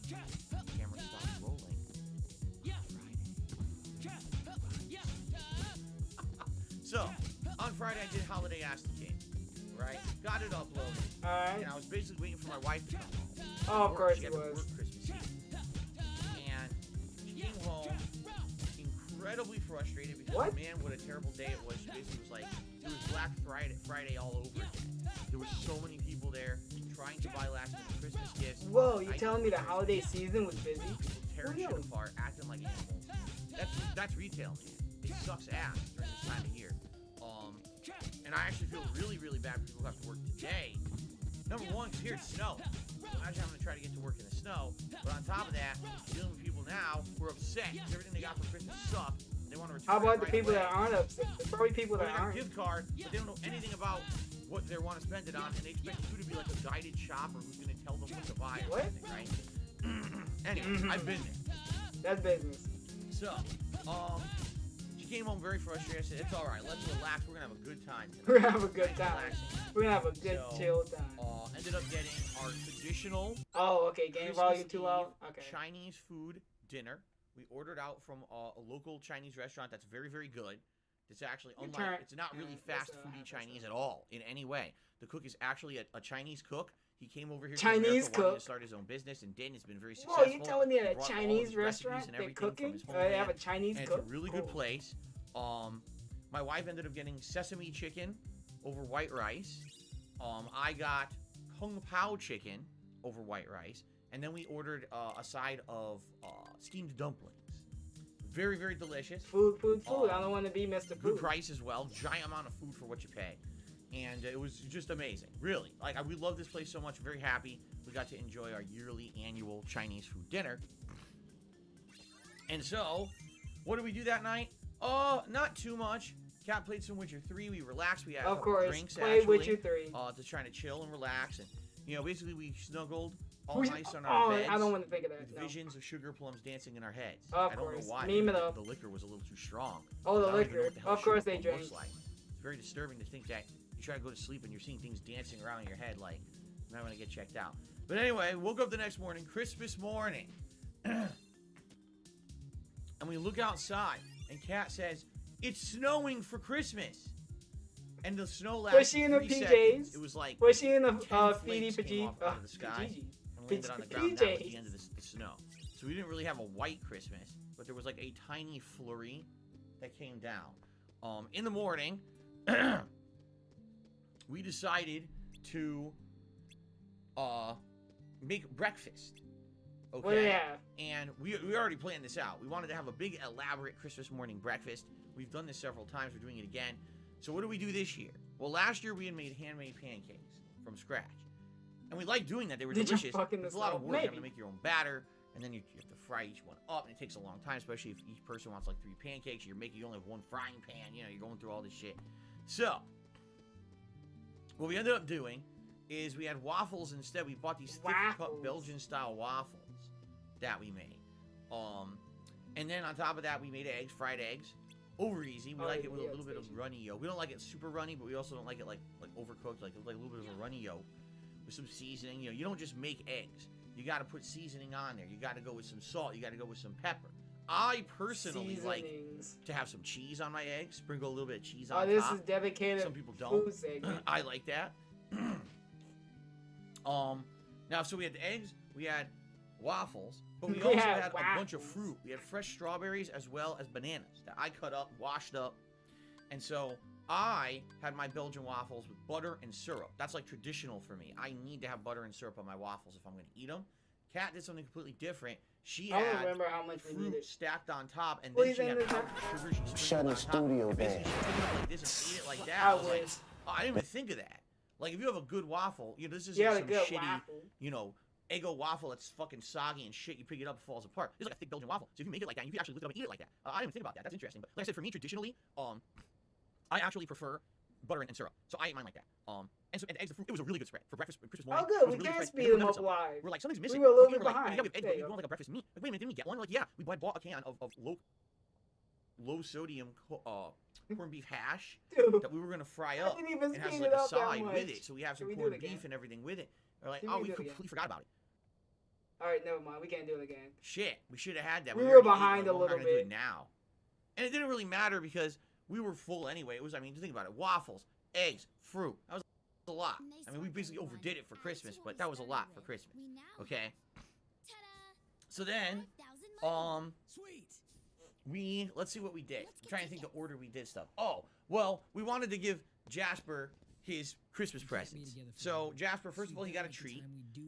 the camera stopped rolling. So, on Friday I did Holiday Ask the King, right? Got it uploaded. Alright. And I was basically waiting for my wife to come home. Oh, of course she he had to was. work Christmas Eve. And she came home incredibly frustrated because, man, what a terrible day it was. She basically was like, it was Black Friday all over again. There were so many people there trying to buy last minute Christmas gifts. Whoa, you telling me the holiday season was busy? People tearing shit apart, acting like animals. That's retail, man. It sucks ass during this time of year. And I actually feel really, really bad for people who have to work today. Number one, because here it's snow. Imagine having to try to get to work in the snow. But on top of that, dealing with people now who are upset because everything they got for Christmas sucked. They want to return How about it the people away. that aren't upset? There's probably people Or that they got a aren't. gift card, but they don't know anything about what they want to spend it on, and they expect you to be like a guided shopper who's going to tell them what to buy or something, right? Anyway, I've been there. That's business. So, she came home very frustrated. I said, it's alright, let's relax, we're going to have a good time today. We're gonna have a good Nice, time. relaxing. We're gonna have a good So, chill time. Ended up getting our traditional Okay, game Christmas volume 2 Eve out. Okay. Chinese food dinner. We ordered out from a local Chinese restaurant that's very, very good. It's actually unlike, it's not really fast foody Chinese at all in any way. The cook is actually a Chinese cook. He came over here to Chinese America, wanted cook? to start his own business, and then it's been very successful. Whoa, you telling me He at a brought all Chinese his restaurant recipes and they're everything from cooking? his They have a homeland, Chinese and cook? It's a really good place. My wife ended up getting sesame chicken over white rice. I got kung pao chicken over white rice, and then we ordered a side of steamed dumplings. Very, very delicious. Food. I don't want to be Mr. Food. Good price as well. Giant amount of food for what you pay. And it was just amazing. Really. We love this place so much. Very happy we got to enjoy our yearly annual Chinese food dinner. And so, what did we do that night? Not too much. Cat played some Witcher 3. We relaxed. We had a Of couple course, drinks, played actually. Witcher 3. Just trying to chill and relax. And, basically we snuggled all Who's- nice on our beds. I don't want to think of that. With No. visions of sugar plums dancing in our heads. Of I don't course. know why. Meme it Maybe up. the liquor was a little too strong. Oh, the I don't even know liquor. what the hell Of course sugar they plum looks drink. like. It's very disturbing to think that you try to go to sleep and you're seeing things dancing around in your head. Like, you might want to get checked out. But anyway, woke up the next morning, Christmas morning. And we look outside, and Kat says, it's snowing for Christmas. And the snow lasted Was she in the 3 seconds. PJs? It was like Was she in the 10 Feedy flakes came PG? off out of the sky and landed on the ground. That was the end of the snow. So we didn't really have a white Christmas, but there was like a tiny flurry that came down. In the morning, we decided to make breakfast. Okay. What do they have? And we already planned this out. We wanted to have a big elaborate Christmas morning breakfast. We've done this several times. We're doing it again. So what do we do this year? Well, last year we had made handmade pancakes from scratch. And we liked doing that. They were Did you delicious. fucking It's a lot of work. You have to maybe. make your own batter. And then you have to fry each one up. And it takes a long time, especially if each person wants like 3 pancakes. You only have one frying pan. You're going through all this shit. So, what we ended up doing is we had waffles instead. We bought these thick cut Belgian style waffles that we made. And then on top of that, we made eggs, fried eggs. Over easy. We like it with a little bit of runny yolk. We don't like it super runny, but we also don't like it like overcooked, like a little bit of a runny yolk with some seasoning. You know, you don't just make eggs. You got to put seasoning on there. You got to go with some salt. You got to go with some pepper. I personally like to have some cheese on my eggs. Sprinkle a little bit of cheese on top. Oh, this is dedicated. Some people don't. Segment. I like that. Now, so we had the eggs. We had waffles. But we also had a bunch of fruit. We had fresh strawberries as well as bananas that I cut up, washed up. And so I had my Belgian waffles with butter and syrup. That's like traditional for me. I need to have butter and syrup on my waffles if I'm going to eat them. Kat did something completely different. She had remember how much fruit stacked on top, and then she had powdered sugar. She sprinkled on top. And basically, she took it up like this and ate it like that. I was like, oh, I didn't even think of that. Like, if you have a good waffle, you know, this isn't some shitty, you know, Eggo waffle that's fucking soggy and shit. You pick it up, it falls apart. It's like a thick Belgian waffle. So if you make it like that, you can actually lift it up and eat it like that. I didn't even think about that. That's interesting. But like I said, for me, traditionally, I actually prefer butter and syrup. So I ate mine like that. And so and eggs, the fruit, it was a really good spread for breakfast. Christmas morning. Oh, good. We can't speed them up live. We're like, something's missing. We were a little bit like, behind. Yeah, we have eggs, but we want like a breakfast meat. Like, wait a minute, didn't we get one? Like, yeah, we bought a can of low sodium corned beef hash that we were gonna fry up and have like a side with it. So we have some corned beef and everything with it. We're like, oh, we completely forgot about it. All right, never mind. We can't do it again. Shit, we should have had that. We were behind a little bit. We're not gonna do it now, and it didn't really matter because we were full anyway. It was, I mean, think about it: waffles, eggs, fruit. That was a lot. I mean, we basically overdid it for Christmas, but that was a lot for Christmas. Okay. So then, let's see what we did. I'm trying to think the order we did stuff. Oh, well, we wanted to give Jasper his Christmas presents. So Jasper, first of all, he got a treat.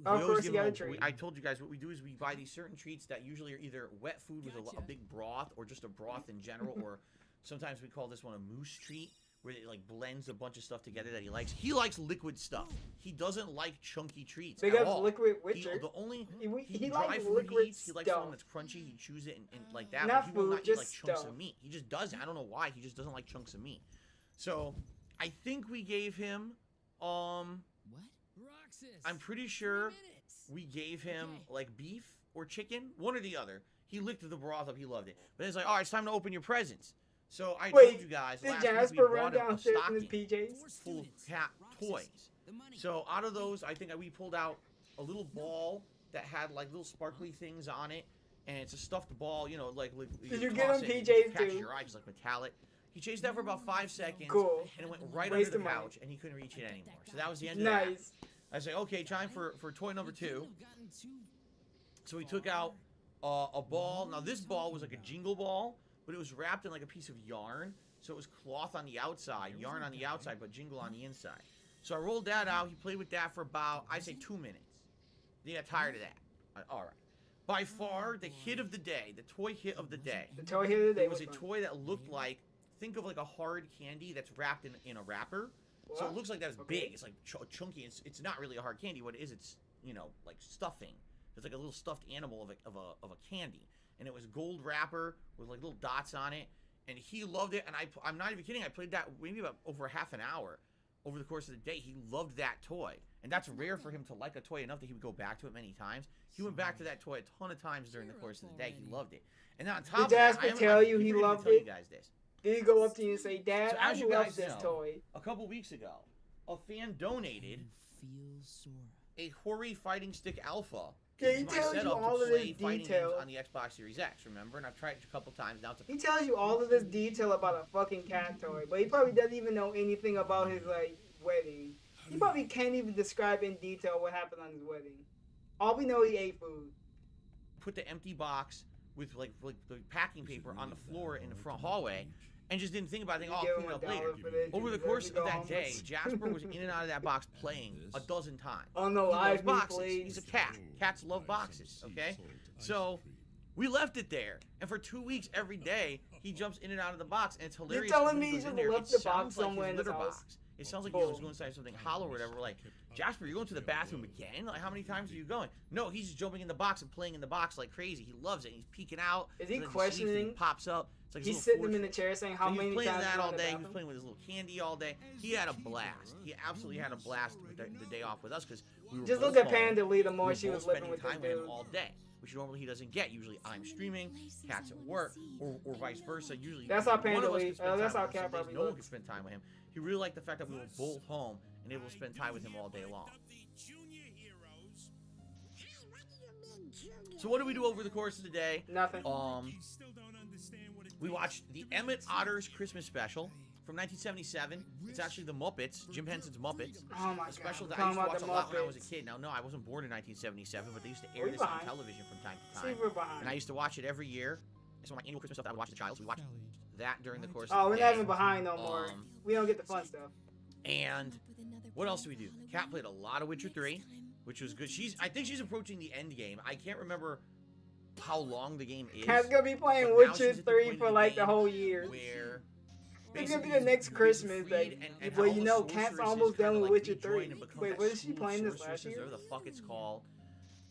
Of course, he got a treat. I told you guys what we do is we buy these certain treats that usually are either wet food with a big broth or just a broth in general, or sometimes we call this one a moose treat, where it like blends a bunch of stuff together that he likes. He likes liquid stuff. He doesn't like chunky treats at all. Liquid Witcher. He dry food he eats. He likes something that's crunchy. He chews it and like that. But he will not eat like chunks of meat. He just doesn't. I don't know why. He just doesn't like chunks of meat. So I think we gave him what? Roxas. I'm pretty sure we gave him like beef or chicken, one or the other. He licked the broth up. He loved it. But it's like, all right, it's time to open your presents. So I told you guys last week we brought him a stocking full of cat toys. So out of those, I think we pulled out a little ball that had like little sparkly things on it, and it's a stuffed ball. You know, like did you get him PJs too? Your eye, just like metallic. He chased that for about 5 seconds, and it went right under the couch, and he couldn't reach it anymore. So that was the end of that. I say, okay, time for toy number 2. So we took out a ball. Now this ball was like a jingle ball, but it was wrapped in like a piece of yarn. So it was cloth on the outside, yarn on the outside, but jingle on the inside. So I rolled that out. He played with that for about, I'd say 2 minutes. Then he got tired of that. All right. By far, the hit of the day, the toy hit of the day. The toy hit of the day was a toy that looked like, think of like a hard candy that's wrapped in a wrapper. What? So it looks like that. It's big. It's like chunky. It's not really a hard candy. What it is, it's, you know, like stuffing. It's like a little stuffed animal of a candy. And it was gold wrapper with like little dots on it. And he loved it. And I'm not even kidding. I played that maybe about over half an hour over the course of the day. He loved that toy. And that's rare for him to like a toy enough that he would go back to it many times. He went back to that toy a ton of times during the course of the day. He loved it. And then on top of that, Did Jasper tell you he loved it? You guys this. Did he go up to you and say, Dad, I love this toy? A couple weeks ago, a fan donated a Hori Fighting Stick Alpha. Yeah, he tells you all of this detail on the Xbox Series X, remember? And I've tried it a couple times now. He tells you all of this detail about a fucking cat toy, but he probably doesn't even know anything about his, like, wedding. He probably can't even describe in detail what happened on his wedding. All we know, he ate food. Put the empty box with, like the packing paper on the floor in the front hallway, and just didn't think about it. I'll clean it up later. Over the course of that day, Jasper was in and out of that box playing a dozen times. On the live boxes. He's a cat. Cats love boxes, okay? So we left it there, and for 2 weeks every day, he jumps in and out of the box, and it's hilarious. You're telling me you should have left the box somewhere in his house? It sounds like you was going inside something hollow or whatever. We're like, Jasper, you're going to the bathroom again? Like, how many times are you going? No, he's just jumping in the box and playing in the box like crazy. He loves it. He's peeking out. Is he so questioning? He pops up. It's like he's sitting him in the chair saying how many times. He was playing that all in the day. He bathroom? was playing with his little candy all day. He had a blast. He absolutely had a blast the day off with us because we were Just both look at home. Panda Lee the more We were she was both living with spending this time with dude. him all day, which normally he doesn't get. Usually I'm streaming, Cat's at work, or vice versa. Usually That's how one Panda of us Lee- can spend that's time how with him. Cat Some days probably no one looks. can spend time with him. He really liked the fact that we were both home and able to spend time with him all day long. So what did we do over the course of the day? Nothing. We watched the Emmett Otter's Christmas special from 1977. It's actually the Muppets, Jim Henson's Muppets. Oh my A special God. that I used to Talking watch a about lot the when I was a Muppets. kid. Now, no, I wasn't born in 1977, but they used to air We're this on behind. television from time to See, time. we're behind. And I used to watch it every year. It's one of my annual Christmas stuff that I would watch as a child. So we watched that during the course Oh, of we're the not day. even behind no more. We don't get the fun stuff. And what else do we do? Kat played a lot of Witcher 3, which was good. I think she's approaching the end game. I can't remember how long the game is. Cat's gonna be playing but now Witcher she's at the 3 point for in like the game whole year. Where It's gonna be basically the next you get Christmas, freed baby. and Well, all you the know, Cat's sorceresses almost kinda, done with like, Witcher rejoin 3. and become Wait, that what is she school of playing this last sorceresses, year? whatever the fuck it's called.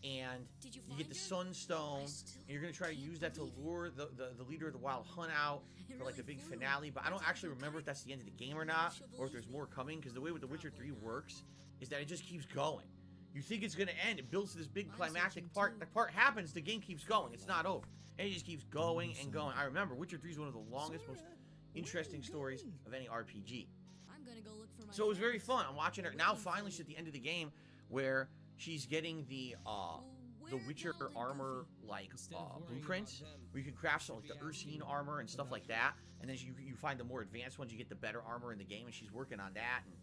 And you get the Sunstone, and you're gonna try to use that to lure the leader of the Wild Hunt out for like the big finale. But I don't actually remember if that's the end of the game or not, or if there's more coming. Because the way with The Witcher 3 works is that it just keeps going. You think it's gonna end, it builds to this big climactic part. The part happens, the game keeps going. It's not over, and it just keeps going and going. I remember Witcher 3 is one of the longest, most interesting stories of any RPG. So it was very fun. I'm watching her now. Finally, she's at the end of the game where she's getting the Witcher armor like blueprints, where you can craft some like the Ursine armor and stuff like that. And then you find the more advanced ones, you get the better armor in the game, and she's working on that. And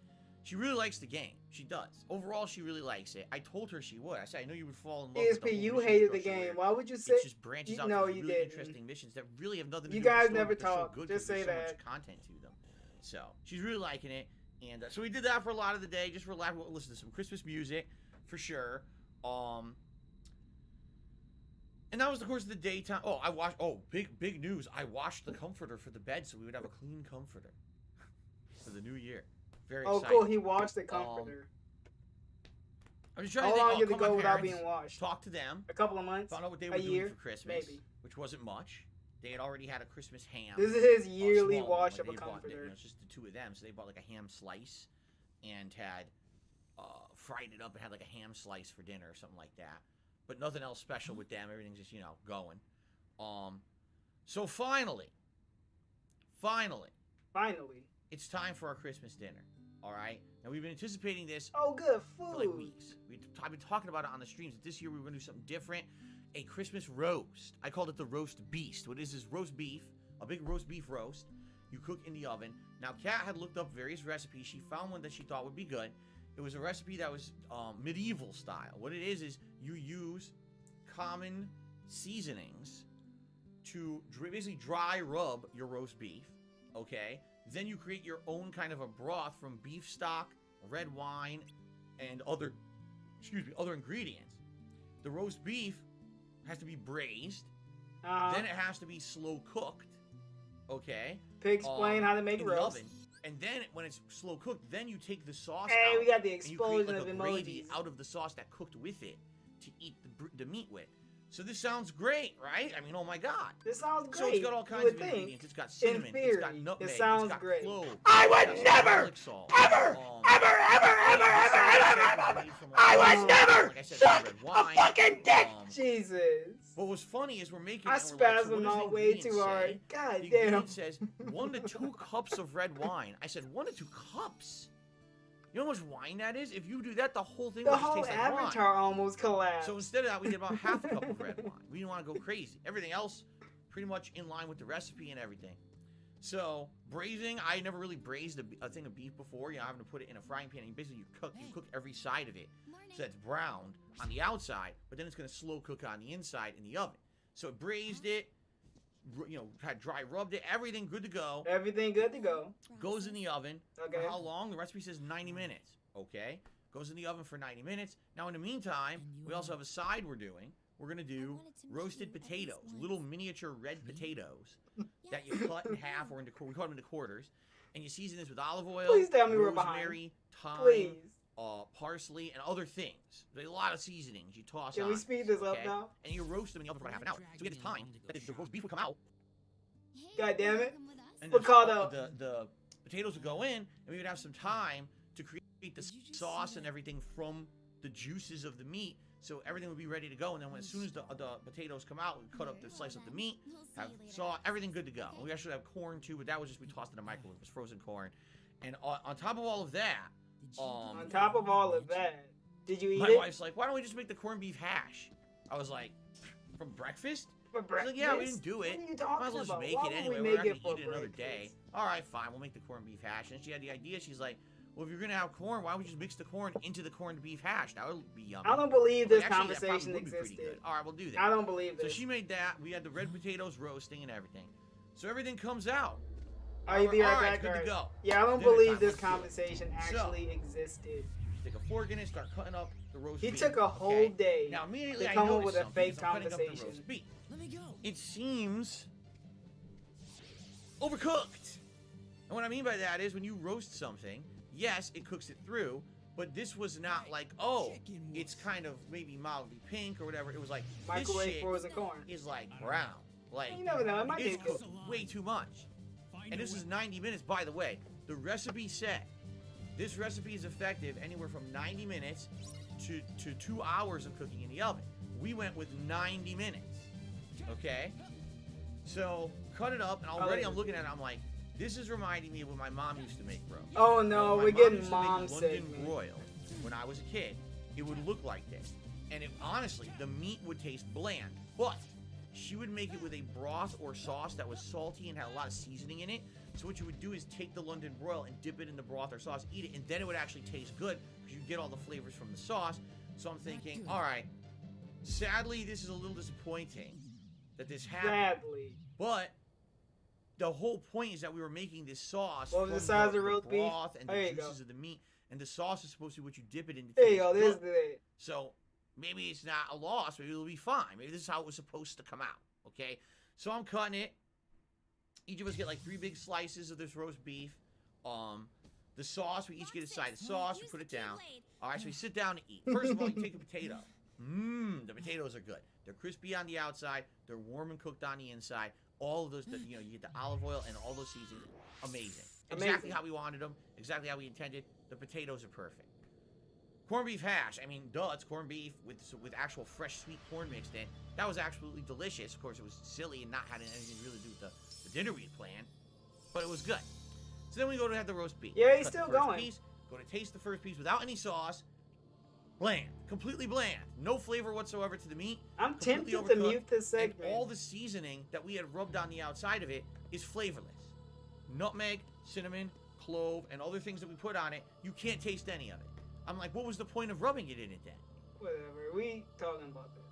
she really likes the game. She does. Overall, she really likes it. I told her she would. I said I know you would fall in love. with the ESP, whole you mission hated the structure game. where Why would you say? it just branches out No, to you really didn't. interesting missions that really have nothing to You do with the guys story, never but they're so talk. good Just 'cause say there's so that. much content to them. So she's really liking it, and so we did that for a lot of the day. Just relax, we'll listen to some Christmas music for sure. And that was the course of the daytime. Oh, I watched. Oh, big news! I washed the comforter for the bed, so we would have a clean comforter for the new year. Very Oh, exciting. cool. He washed the comforter. I'm just trying How to long think. did it Call my go without parents, being washed? Talk to them. A couple of months? Found out what they A were doing year? for Christmas, Maybe. which wasn't much. They had already had a Christmas ham. This is his a yearly small wash one. of a They bought, comforter. it's just the two of them, so they bought like a ham slice and had fried it up and had like a ham slice for dinner or something like that. But nothing else special with them. Everything's just, going. So finally, it's time for our Christmas dinner. All right. Now we've been anticipating this. Oh, good For like food. weeks. I've been talking about it on the streams. That this year we were going to do something different. A Christmas roast. I called it the roast beast. What it is roast beef, a big roast beef roast. You cook in the oven. Now, Kat had looked up various recipes. She found one that she thought would be good. It was a recipe that was medieval style. What it is you use common seasonings to basically dry rub your roast beef, okay? Then you create your own kind of a broth from beef stock, red wine, and other ingredients. The roast beef has to be braised. Then it has to be slow cooked, okay? Explain how to make in the roast. oven. And then when it's slow cooked, then you take the sauce Hey, out. we got the and you create, explosion like, of a gravy emojis. out of the sauce that cooked with it to eat the meat with. So this sounds great, right? I mean, oh my God. This sounds great. So it's got all You kinds would of think. ingredients. It's got cinnamon. In theory, it's got nutmeg. it sounds it's got great. clove. I it's would got some never, garlic salt, ever, I was never like I said, suck red wine. a fucking dick. Jesus. What was funny is we're making. I it and we're like, so spasmed what does out the way ingredient too hard. say? God The damn. ingredient says 1 to 2 cups of red wine. I said 1 to 2 cups. You know how much wine that is? If you do that, the whole thing The will just whole taste like wine. avatar almost collapsed. So instead of that, we did about half a cup of red wine. We didn't want to go crazy. Everything else, pretty much in line with the recipe and everything. So braising, I never really braised a thing of beef before. Having to put it in a frying pan. And basically, you cook every side of it, so that's browned on the outside, but then it's gonna slow cook on the inside in the oven. So braised it, had dry rubbed it, everything good to go. Everything good to go. Goes in the oven. Okay. For how long? The recipe says 90 minutes. Okay. Goes in the oven for 90 minutes. Now, in the meantime, we also have a side we're doing. We're going to do roasted potatoes, little miniature red potatoes that you cut in half or we cut them into quarters. and you season this with olive oil, Please tell me we're rosemary, behind. thyme, Please. parsley, and other things. There's a lot of seasonings you toss Can on. we speed this up okay? now? And you roast them in the oven for about half an hour. So we get this time that the roast beef would come out. God damn it. And We're caught up. the potatoes would go in, and we would have some time to create the sauce and everything from the juices of the meat. So everything would be ready to go, and then as soon as the potatoes come out, we cut up the slice of the meat, have sauce, everything good to go. And we actually have corn too, but that was just we tossed in the microwave. It was frozen corn. And on top of all of that, on top of all of that, did you eat my it? wife's like, "Why don't we just make the corned beef hash?" I was like, "From breakfast?" For breakfast? She's like, "Yeah, we didn't do it. What are you Might talking as well just about? make Why it would we anyway. make We're not it gonna for eat it another day. breakfast? All right, fine. We'll make the corned beef hash." And she had the idea. She's like, "Well, if you're gonna have corn, why don't we just mix the corn into the corned beef hash? That would be yummy." I don't believe this Like, actually, that probably conversation would be pretty existed. good. All right, we'll do that. I don't believe So this. she made that. We had the red potatoes roasting and everything. So everything comes out. Are you be All right right, back? good to Alright. go. Yeah, I don't Dinner believe time, this let's do it. conversation actually existed. Take a fork in it, start cutting up the roast He beef. took a whole okay? day Now immediately to I come up noticed with a something fake as I'm cutting up the conversation. roast beef. Let me go. It seems overcooked. And what I mean by that is when you roast something, yes, it cooks it through, but this was not like, oh, it's kind of maybe mildly pink or whatever. It was like, this Microwave shit frozen corn. is like brown. Like, You never know, it might it's taste good. cooked way too much. And this is 90 minutes, by the way. The recipe said this recipe is effective anywhere from 90 minutes to 2 hours of cooking in the oven. We went with 90 minutes. Okay? So, cut it up, and already I'm looking at it, I'm like, this is reminding me of what my mom used to make, bro. Oh no, My we're mom getting used to make mom London segment. broil when I was a kid. It would look like this. And honestly, the meat would taste bland. But she would make it with a broth or sauce that was salty and had a lot of seasoning in it. So what you would do is take the London broil and dip it in the broth or sauce, eat it, and then it would actually taste good because you get all the flavors from the sauce. So I'm thinking, all right, sadly, this is a little disappointing that this happened. Sadly. But the whole point is that we were making this sauce What was the from size of roast beef? broth and There the you go. juices of the meat, and the sauce is supposed to be what you dip it in. There you go, this is it. So maybe it's not a loss. Maybe it'll be fine. Maybe this is how it was supposed to come out. Okay, so I'm cutting it. Each of us get like 3 big slices of this roast beef. The sauce, we each get a side of sauce. We put it down. All right, so we sit down to eat. First of all, you take a potato. The potatoes are good. They're crispy on the outside. They're warm and cooked on the inside. All of those, you get the olive oil and all those seasonings. Amazing. Exactly how we wanted them. Exactly how we intended. The potatoes are perfect. Corned beef hash. I mean, duh, it's corned beef with actual fresh sweet corn mixed in. That was absolutely delicious. Of course, it was silly and not having anything to really do with the dinner we had planned, but it was good. So then we go to have the roast beef. Yeah, he's Cut the still first going. Piece, go to taste the first piece without any sauce. Bland. Completely bland. No flavor whatsoever to the meat. I'm Completely tempted to overcooked, mute this segment. And all the seasoning that we had rubbed on the outside of it is flavorless. Nutmeg, cinnamon, clove, and other things that we put on it, you can't taste any of it. I'm like, what was the point of rubbing it in it then? Whatever, we talking about this.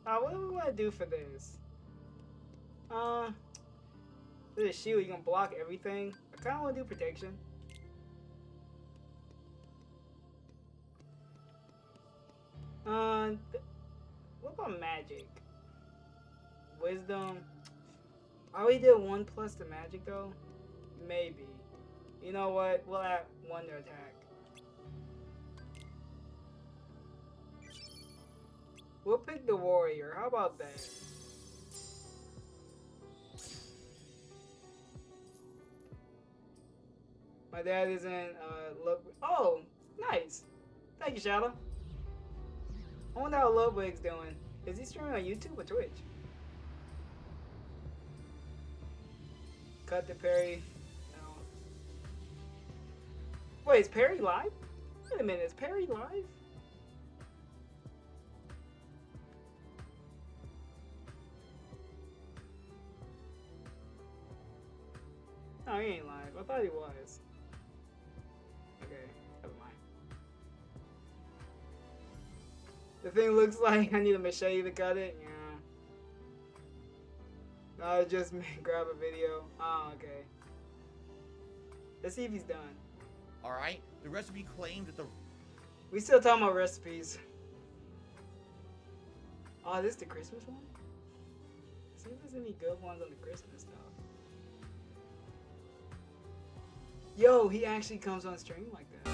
What do we want to do for this? This shield, you gonna block everything? I kind of want to do protection. What about magic? Wisdom. Oh, we did 1 plus the magic though? Maybe. You know what? We'll add 1 to attack. We'll pick the warrior. How about that? My dad isn't, oh, nice. Thank you, Shadow. I wonder how Ludwig's doing. Is he streaming on YouTube or Twitch? Cut to Perry. No. Wait, is Perry live? Wait a minute, is Perry live? No, he ain't live. I thought he was. Okay, never mind. The thing looks like I need a machete to cut it. Yeah. No, just grab a video. Oh, okay. Let's see if he's done. Alright? The recipe claimed that the... We still talking about recipes. Oh, this is the Christmas one? See if there's any good ones on the Christmas stuff. Yo, he actually comes on stream like that.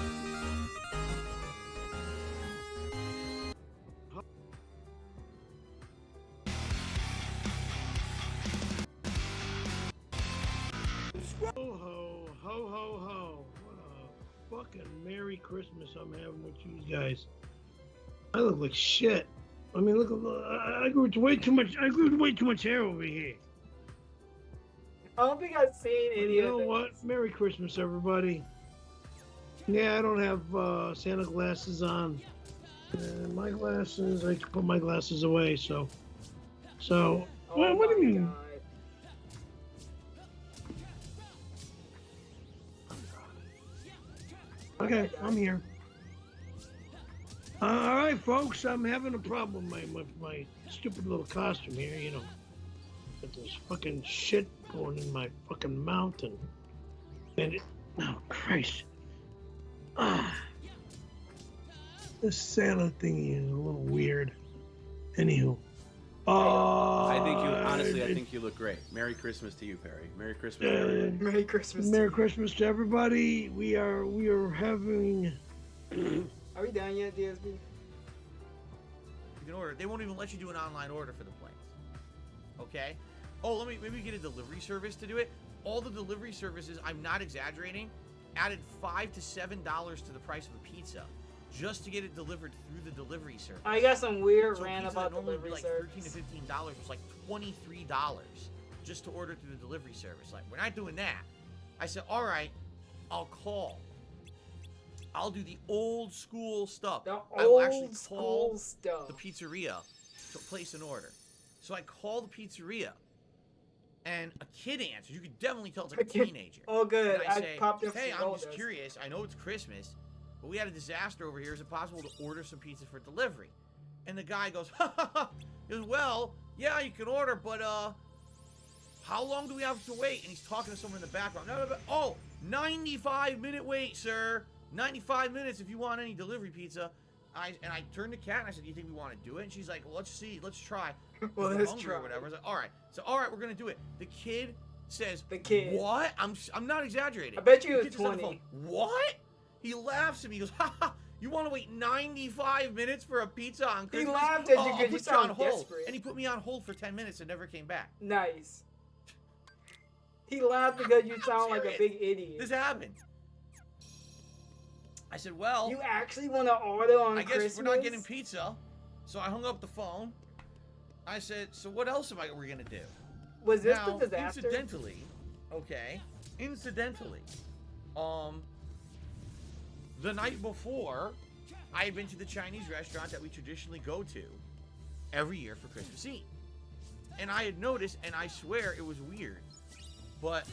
Ho ho ho ho ho! What a fucking Merry Christmas I'm having with you guys. I look like shit. I mean, look, I grew way too much. I grew way too much hair over here. I don't think I've seen any of You know this. what? Merry Christmas, everybody. Yeah, I don't have Santa glasses on. My glasses, I put my glasses away. So, Oh what do you mean? God. Okay, I'm here. All right, folks, I'm having a problem with my stupid little costume here, you know. Got this fucking shit going in my fucking mouth and it, oh, Christ. This Santa thingy is a little weird. Anywho. I think you look great. Merry Christmas to you, Perry. Merry Christmas to everybody. Merry Christmas. Merry Christmas to everybody. We are having. Are we done yet, DSB? You can order. They won't even let you do an online order for the planes. Okay? Oh, let me maybe get a delivery service to do it. All the delivery services, I'm not exaggerating, added $5 to $7 to the price of a pizza just to get it delivered through the delivery service. I got some weird So rant pizza about that normally would delivery be like service. $13 to $15 was like $23 just to order through the delivery service. Like, we're not doing that. I said, all right, I'll call. I'll do the old school stuff. I will actually call the pizzeria to place an order. So I call the pizzeria, and a kid answers. You could definitely tell it's like a teenager. Oh, good. And I I say, popped up hey, some I'm just Goldas. curious. I know it's Christmas, but we had a disaster over here. Is it possible to order some pizza for delivery? And the guy goes, ha ha ha. He goes, well, yeah, you can order, but how long do we have to wait? And he's talking to someone in the background. Oh, 95-minute wait, sir. 95 minutes if you want any delivery pizza. I turned to Kat and I said, do you think we want to do it? And she's like, well, let's see. Let's try. Well, We're let's hungry try. or whatever. I was like, all right. So, all right, we're going to do it. The kid says, what? I'm not exaggerating. I bet you The it kid was just on the 20. phone, what? He laughs at me. He goes, ha ha. You want to wait 95 minutes for a pizza on He Christmas? laughed at you I'll because you put on sound hold. desperate. And he put me on hold for 10 minutes and never came back. Nice. He laughed because you sound like a serious. big idiot. This happened. I said, well, You actually want to order on I guess Christmas? we're not getting pizza. So I hung up the phone. I said, so what else we're going to do? Was this Now, the disaster? incidentally, the night before, I had been to the Chinese restaurant that we traditionally go to every year for Christmas Eve. And I had noticed, and I swear it was weird, but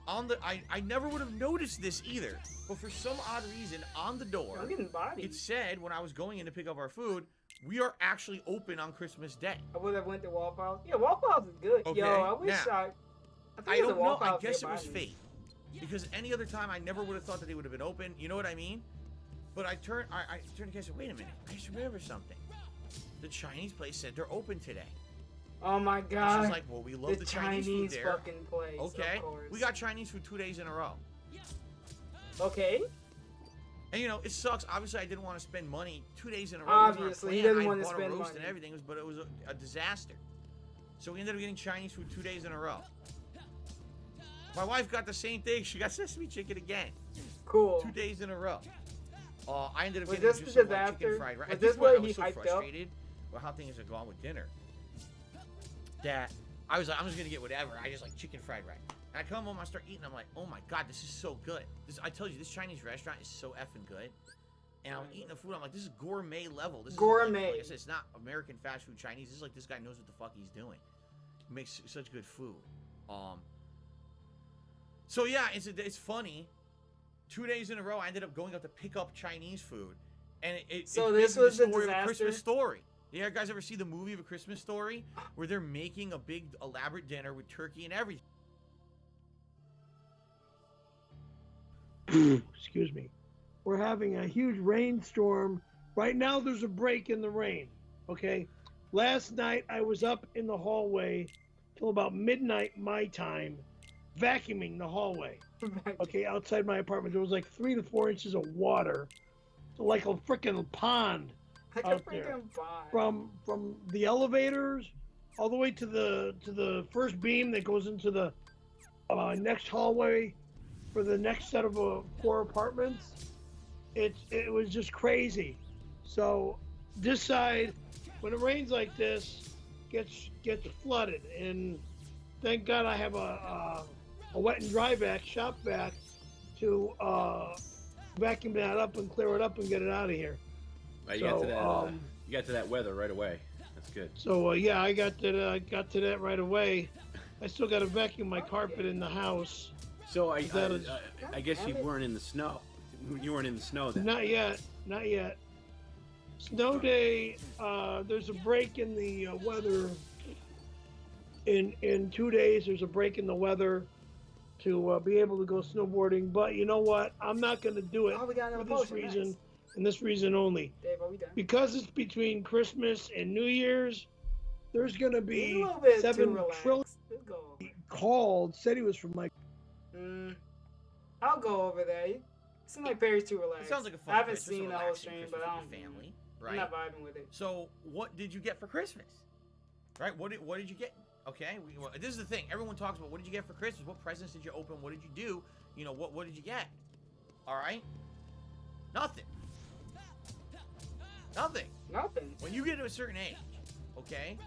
I never would have noticed this either. But for some odd reason, on the door, I'm getting bodied. it said when I was going in to pick up our food, we are actually open on Christmas Day. I would have went to Waffle House. Yeah, Waffle House is good. Okay, Yo, I wish now, think I there's a don't know. Waffle I House guess it nearby was me. fate. Because any other time, I never would have thought that they would have been open. You know what I mean? But I turned to Kat and said, wait a minute. I just remember something. The Chinese place said they're open today. Oh my And god. she's like, well, we love the Chinese food there. fucking place. Okay. Of course. We got Chinese food 2 days in a row. Okay. And, you know, it sucks. Obviously, I didn't want to spend money 2 days in a row. Obviously, you didn't I want to bought spend a roast money. and everything, but it was a disaster. So we ended up getting Chinese food 2 days in a row. My wife got the same thing. She got sesame chicken again. Cool. 2 days in a row. I ended up Was getting this just the some chicken disaster? fried rice. Was At this this point, where I was he so hyped up? frustrated with how things had gone with dinner that I was like, I'm just gonna get whatever. I just like chicken fried rice. And I come home, I start eating. I'm like, oh my god, this is so good. I told you, this Chinese restaurant is so effing good. And I'm eating the food. I'm like, this is gourmet level. This Gourmet. Is like I said, it's not American fast food Chinese. This is like this guy knows what the fuck he's doing. He makes such good food. So yeah, it's funny. 2 days in a row, I ended up going up to pick up Chinese food, and So it's this basically was the story of a Christmas disaster? Story. Yeah, you guys ever see the movie of A Christmas Story, where they're making a big elaborate dinner with turkey and everything? Excuse me. We're having a huge rainstorm. Right now, there's a break in the rain. Okay, Last night I was up in the hallway till about midnight my time, vacuuming the hallway. Okay, outside my apartment, there was like 3 to 4 inches of water, so like a freaking pond out there. From the elevators all the way to the first beam that goes into the next hallway for the next set of 4 apartments. It was just crazy. So this side, when it rains like this, gets flooded, and thank God I have a wet and dry shop vac to vacuum that up and clear it up and get it out of here. Right, you got to that weather right away. That's good. So yeah, I got to that right away. I still got to vacuum my carpet in the house. So I guess you weren't in the snow. You weren't in the snow then. Not yet. Snow day. There's a break in the weather. In 2 days, there's a break in the weather to be able to go snowboarding. But you know what? I'm not going to do it for this reason and this reason only. Dave, are we done? Because it's between Christmas and New Year's, there's going to be 7 trillion called. Said he was from like. I'll go over there. It seems like Barry's too relaxed. It sounds like a fun I haven't Christmas, seen the whole stream, but I don't. Family, right? I'm not vibing with it. So, what did you get for Christmas? Right? What did you get? Okay, well, this is the thing. Everyone talks about what did you get for Christmas? What presents did you open? What did you do? You know, what did you get? All right? Nothing. Nothing. When you get to a certain age, okay,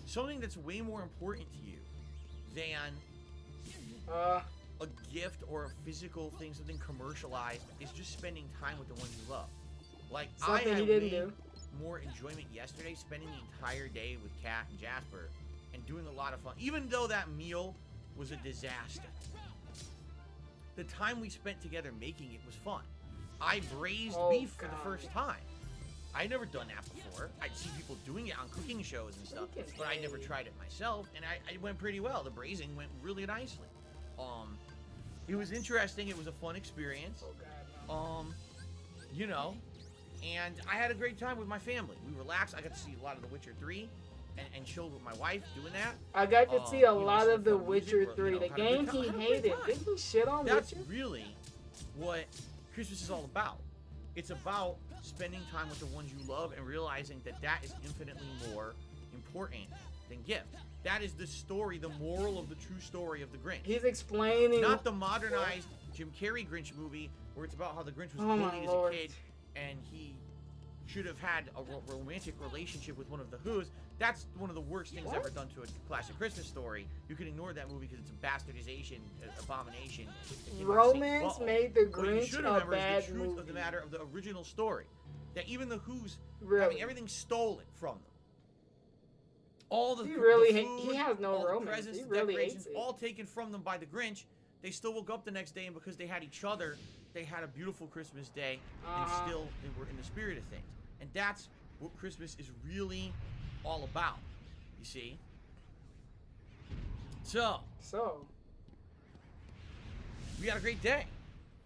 something that's way more important to you than a gift or a physical thing, something commercialized, is just spending time with the ones you love. Like, Something I he had didn't way do. more enjoyment yesterday spending the entire day with Kat and Jasper and doing a lot of fun, even though that meal was a disaster. The time we spent together making it was fun. I braised beef for the first time. I'd never done that before. I'd seen people doing it on cooking shows and stuff, but I never tried it myself, and it went pretty well. The braising went really nicely. It was interesting. It was a fun experience. You know, and I had a great time with my family. We relaxed. I got to see a lot of The Witcher 3 and chilled with my wife doing that. I got to see a lot of The Witcher 3. The game he hated. Didn't he shit on That's Witcher? really what Christmas is all about. It's about spending time with the ones you love and realizing that that is infinitely more important than gifts. That is the story, the moral of the true story of the Grinch. He's explaining. Not the modernized Jim Carrey Grinch movie where it's about how the Grinch was bullied as a kid and he should have had a romantic relationship with one of the Who's. That's one of the worst things ever done to a classic Christmas story. You can ignore that movie because it's a bastardization, abomination. Romance made the What you Grinch should a remember is bad the truth movie. of the matter of the original story. That even the Who's Really? having everything stolen from them. All the He the really food, he has no all the romance. presents, He the really decorations, hates it. all taken from them by the Grinch. They still woke up the next day, and because they had each other, they had a beautiful Christmas day, and still they were in the spirit of things. And that's what Christmas is really all about. You see? So we had a great day.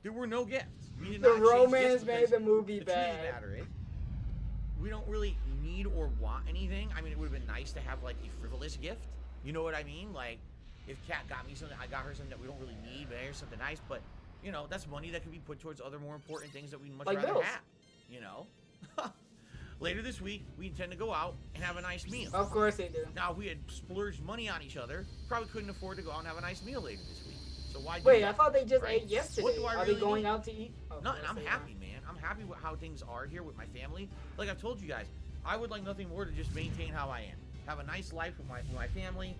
There were no gifts. We did The not change romance gifts made because the movie the truth of bad. the matter is, we don't really need or want anything. I mean, it would have been nice to have like a frivolous gift. You know what I mean? Like, if Kat got me something, I got her something that we don't really need, but here's something nice. But, you know, that's money that could be put towards other more important things that we'd much Like rather bills. have. You know? Later this week, we intend to go out and have a nice meal. Of course they do. Now, if we had splurged money on each other, probably couldn't afford to go out and have a nice meal later this week. So why do Wait, that, I thought they just right? ate yesterday. What do I Are really they going need? out to eat? Oh, No, and I'm yes, they happy, man. I'm happy with how things are here with my family. Like I've told you guys, I would like nothing more to just maintain how I am. Have a nice life with my family.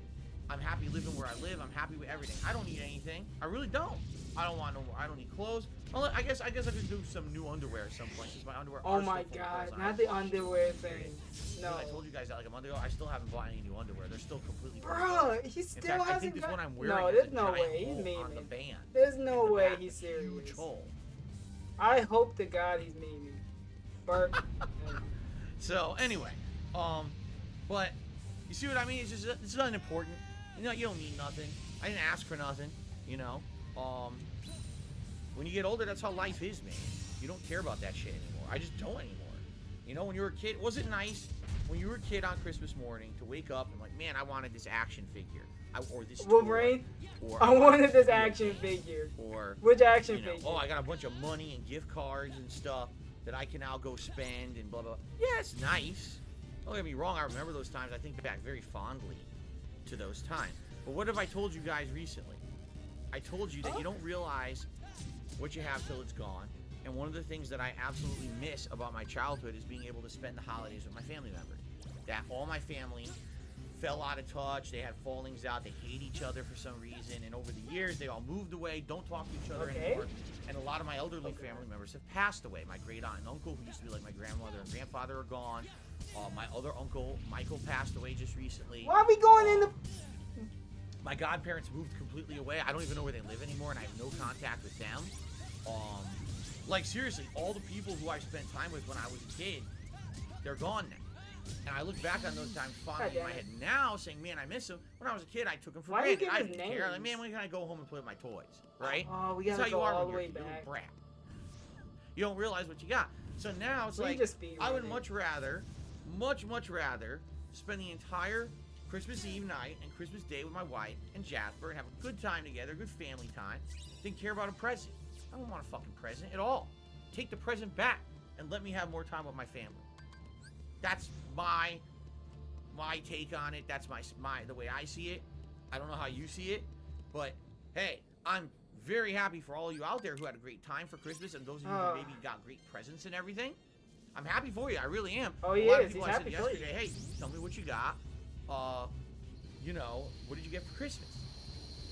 I'm happy living where I live. I'm happy with everything. I don't need anything. I really don't. I don't want no more. I don't need clothes. Well, I guess I could do some new underwear at some point since my underwear. Oh are my still full of god, holes on not it. the underwear thing. No. I told you guys that like a month ago. I still haven't bought any new underwear. They're still completely. Bruh, he In still fact, I hasn't think this got... one I'm wearing No, has there's a no giant way. He's hole memeing. on the band. There's no way back. he's It's a serious. huge hole. I hope to God he's memeing. Bert. So anyway, but you see what I mean? It's unimportant. You know, you don't need nothing. I didn't ask for nothing. You know, when you get older, that's how life is, man. You don't care about that shit anymore. I just don't anymore. You know, when you were a kid, was it nice when you were a kid on Christmas morning to wake up and like, man, I wanted this action figure, or this Wolverine. toy, or I wanted this action figure. Or which action you know, figure? oh, I got a bunch of money and gift cards and stuff that I can now go spend and blah blah. Yeah, it's nice. Don't get me wrong. I remember those times. I think back very fondly to those times. But what have I told you guys recently? I told you that you don't realize what you have till it's gone. And one of the things that I absolutely miss about my childhood is being able to spend the holidays with my family members. That all my family fell out of touch. They had fallings out. They hate each other for some reason. And over the years, they all moved away, don't talk to each other anymore. And a lot of my elderly family members have passed away. My great aunt and uncle, who used to be like my grandmother and grandfather, are gone. My other uncle, Michael, passed away just recently. Why are we going in the... My godparents moved completely away. I don't even know where they live anymore, and I have no contact with them. Like, seriously, all the people who I spent time with when I was a kid, they're gone now. And I look back on those times fondly in my head now, saying, man, I miss them. When I was a kid, I took them for granted. I didn't care. Like, man, when can I go home and play with my toys, right? Oh, we gotta go all the way back. You're a brat. You don't realize what you got. So now it's like, I would much rather, much rather spend the entire Christmas Eve night and Christmas Day with my wife and Jasper and have a good time together, good family time, than care about a present. I don't want a fucking present at all. Take the present back and let me have more time with my family. That's my take on it. That's my the way I see it. I don't know how you see it, but hey, I'm very happy for all of you out there who had a great time for Christmas and those of you who maybe got great presents and everything. I'm happy for you. I really am. Oh, a lot of people I said yesterday, hey, tell me what you got. You know, what did you get for Christmas?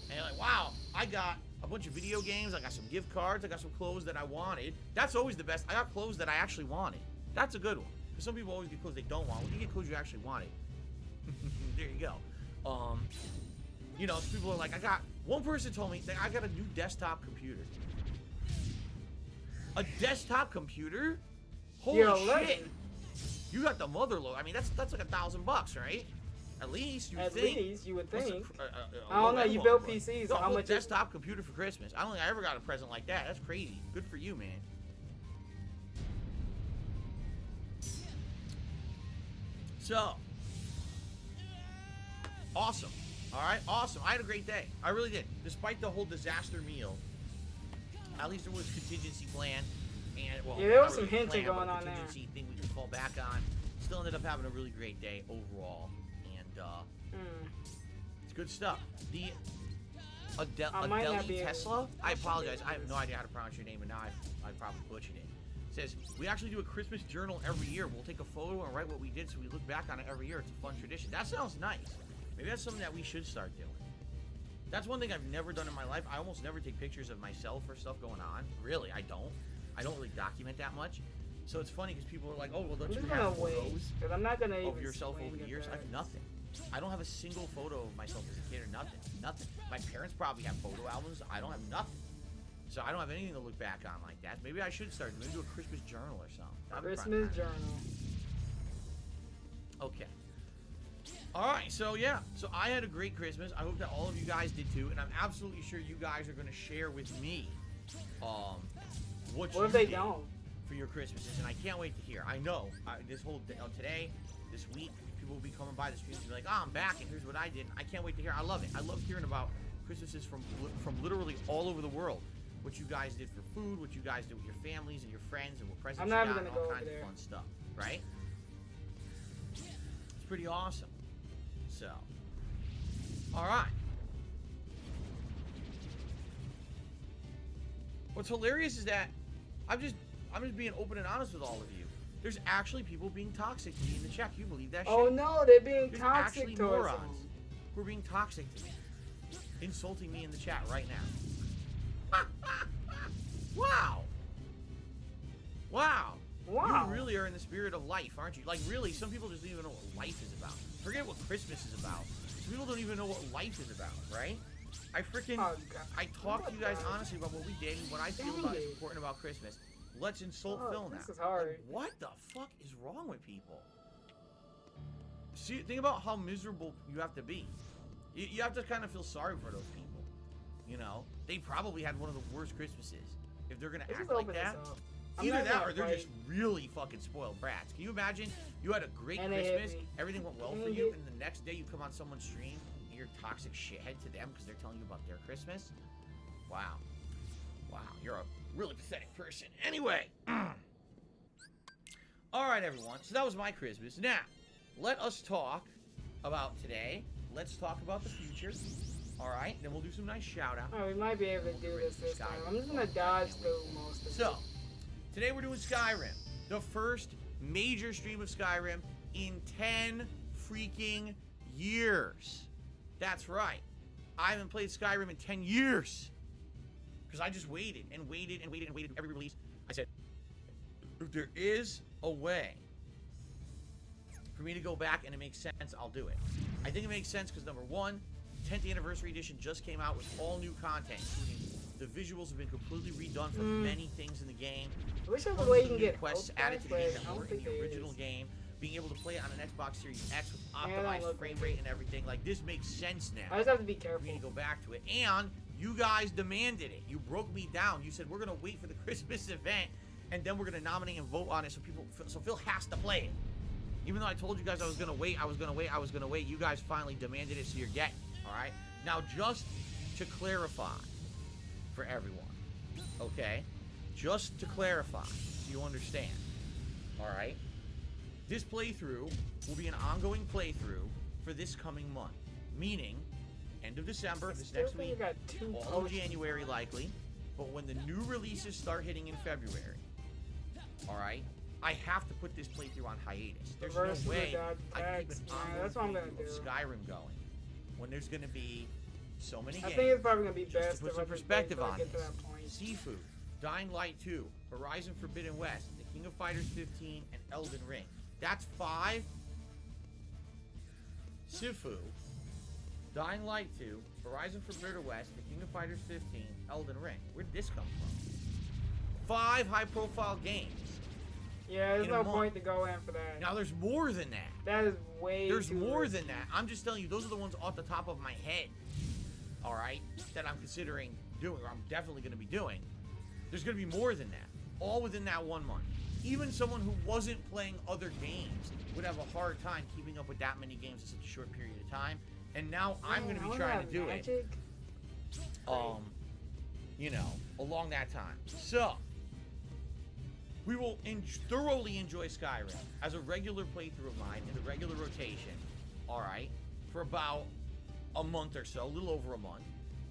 And you're like, wow, I got a bunch of video games. I got some gift cards. I got some clothes that I wanted. That's always the best. I got clothes that I actually wanted. That's a good one. Because some people always get clothes they don't want. When you get clothes you actually wanted, there you go. You know, people are like, one person told me that I got a new desktop computer. A desktop computer? Holy shit. You got the mother load. I mean, that's like $1,000, right? At least you would think. At least you would think. I don't know. You built PCs. So how much? Desktop computer for Christmas. I don't think I ever got a present like that. That's crazy. Good for you, man. So, awesome. All right, awesome. I had a great day. I really did. Despite the whole disaster meal, at least there was contingency plan. And, well, yeah, there was some really hinting going on there. Contingency thing we could fall back on. Still ended up having a really great day overall. It's good stuff. The Adeli Tesla. I apologize. I have no idea how to pronounce your name, and now I probably butchered it. Says we actually do a Christmas journal every year. We'll take a photo and write what we did, so we look back on it every year. It's a fun tradition. That sounds nice. Maybe that's something that we should start doing. That's one thing I've never done in my life. I almost never take pictures of myself or stuff going on. Really, I don't. I don't really document that much. So it's funny because people are like, "Oh, well, don't you have photos of yourself over the years?" I have nothing. I don't have a single photo of myself as a kid or nothing. Nothing. My parents probably have photo albums. I don't have nothing. So I don't have anything to look back on like that. Maybe I should start. Maybe do a Christmas journal or something. Christmas journal. Okay. All right. So yeah. So I had a great Christmas. I hope that all of you guys did too. And I'm absolutely sure you guys are going to share with me what if they don't for your Christmases. And I can't wait to hear. I know this whole day, today, this week, people will be coming by the streams and be like, "Oh, I'm back, and here's what I did." I can't wait to hear. I love it. I love hearing about Christmases from literally all over the world. What you guys did for food, what you guys did with your families and your friends, and what presents you got, and all kinds of fun stuff, right? It's pretty awesome. So, all right. What's hilarious is that I'm just being open and honest with all of you. There's actually people being toxic to me in the chat. Can you believe that shit? Oh no, they're being There's toxic actually towards morons who are being toxic to me, insulting me in the chat right now. Wow. Wow. Wow. You really are in the spirit of life, aren't you? Like, really, some people just don't even know what life is about. Forget what Christmas is about. Some people don't even know what life is about, right? I talk to you guys honestly about what we did and what I feel about is important about Christmas. Let's insult Phil now. This is hard. Like, what the fuck is wrong with people? See, think about how miserable you have to be. You have to kind of feel sorry for those people. You know, they probably had one of the worst Christmases. If they're gonna act like that, Either not that gonna or they're fight. just really fucking spoiled brats. Can you imagine you had a great And they hit Christmas, me. everything went well And for they you, hit- and the next day you come on someone's stream and you're a toxic shithead to them because they're telling you about their Christmas? Wow. Wow, you're a really pathetic person. Anyway. Alright, everyone. So that was my Christmas. Now, let us talk about today. Let's talk about the future. Alright, then we'll do some nice shout-outs. Oh, we might be able to do this time. I'm just gonna dodge through most of it. So, today we're doing Skyrim. The first major stream of Skyrim in 10 freaking years. That's right. I haven't played Skyrim in 10 years. Because I just waited and waited and waited and waited every release. I said, if there is a way for me to go back and it makes sense, I'll do it. I think it makes sense because number one, 10th Anniversary Edition just came out with all new content, including the visuals have been completely redone for many things in the game. I wish there was a Tons way of you can new get quests Outta, added to the game but that I don't weren't in think the there original is. game. Being able to play it on an Xbox Series X with Yeah, I don't optimized look frame like rate and everything. Like, this makes sense now. I just have to be careful. For me to go back to it. And you guys demanded it. You broke me down. You said, we're going to wait for the Christmas event, and then we're going to nominate and vote on it so Phil has to play it. Even though I told you guys I was going to wait, you guys finally demanded it, so you're getting it. All right? Now, just to clarify for everyone, okay? Just to clarify, so you understand, all right? This playthrough will be an ongoing playthrough for this coming month, meaning end of December, this next week, all of January likely, but when the new releases start hitting in February, all right? I have to put this playthrough on hiatus. There's no way I can keep an that's what I'm ongoing gonna playthrough of do. Skyrim going when there's going to be so many I games. think it's probably gonna be Just best to put if I some just perspective wait till I on get to this. that point. Seafood, Dying Light 2, Horizon Forbidden West, The King of Fighters 15, and Elden Ring. That's 5. Sifu, Dying Light 2, Horizon Forbidden West, The King of Fighters 15, Elden Ring. Where did this come from? 5 high-profile games. Yeah, there's in a no month. point to go in for that. Now, there's more than that. That is way There's too more risky. than that. I'm just telling you, those are the ones off the top of my head. All right? That I'm considering doing, or I'm definitely going to be doing. There's going to be more than that. All within that 1 month. Even someone who wasn't playing other games would have a hard time keeping up with that many games in such a short period of time. And now I'm going to be trying to do it. You know, along that time. So, we will thoroughly enjoy Skyrim as a regular playthrough of mine in the regular rotation, all right, for about a month or so, a little over a month.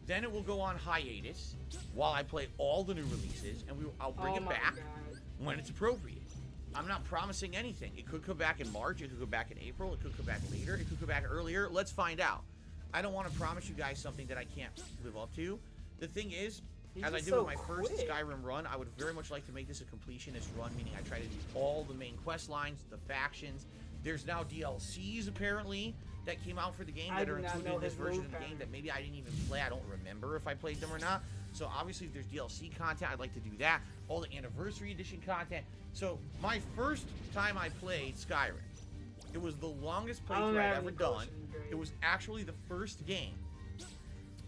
Then it will go on hiatus while I play all the new releases, and I'll bring it back when it's appropriate. I'm not promising anything. It could come back in March, it could come back in April, it could come back later, it could come back earlier. Let's find out. I don't want to promise you guys something that I can't live up to. The thing is, as I did with my first Skyrim run, I would very much like to make this a completionist run, meaning I try to do all the main quest lines, the factions. There's now DLCs, apparently, that came out for the game that are included in this version of the game that maybe I didn't even play. I don't remember if I played them or not. So obviously, if there's DLC content, I'd like to do that. All the Anniversary Edition content. So my first time I played Skyrim, it was the longest playthrough I'd ever done. It was actually the first game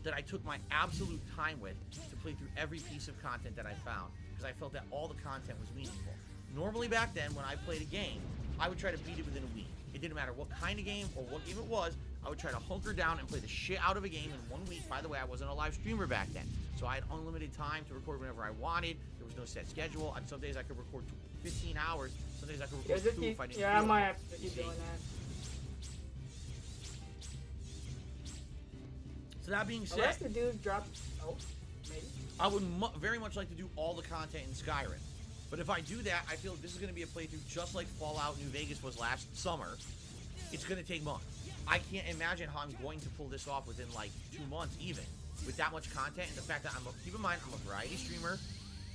that I took my absolute time with to play through every piece of content that I found, because I felt that all the content was meaningful. Normally back then, when I played a game, I would try to beat it within a week. It didn't matter what kind of game or what game it was, I would try to hunker down and play the shit out of a game in 1 week. By the way, I wasn't a live streamer back then, so I had unlimited time to record whenever I wanted. There was no set schedule. On some days I could record 15 hours, some days I could record 2 if I didn't I feel might like have to keep doing that. So that being said, Unless the dude dropped... Oh, maybe. I would very much like to do all the content in Skyrim. But if I do that, I feel this is going to be a playthrough just like Fallout New Vegas was last summer. It's going to take months. I can't imagine how I'm going to pull this off within like 2 months even. With that much content and the fact that keep in mind, I'm a variety streamer.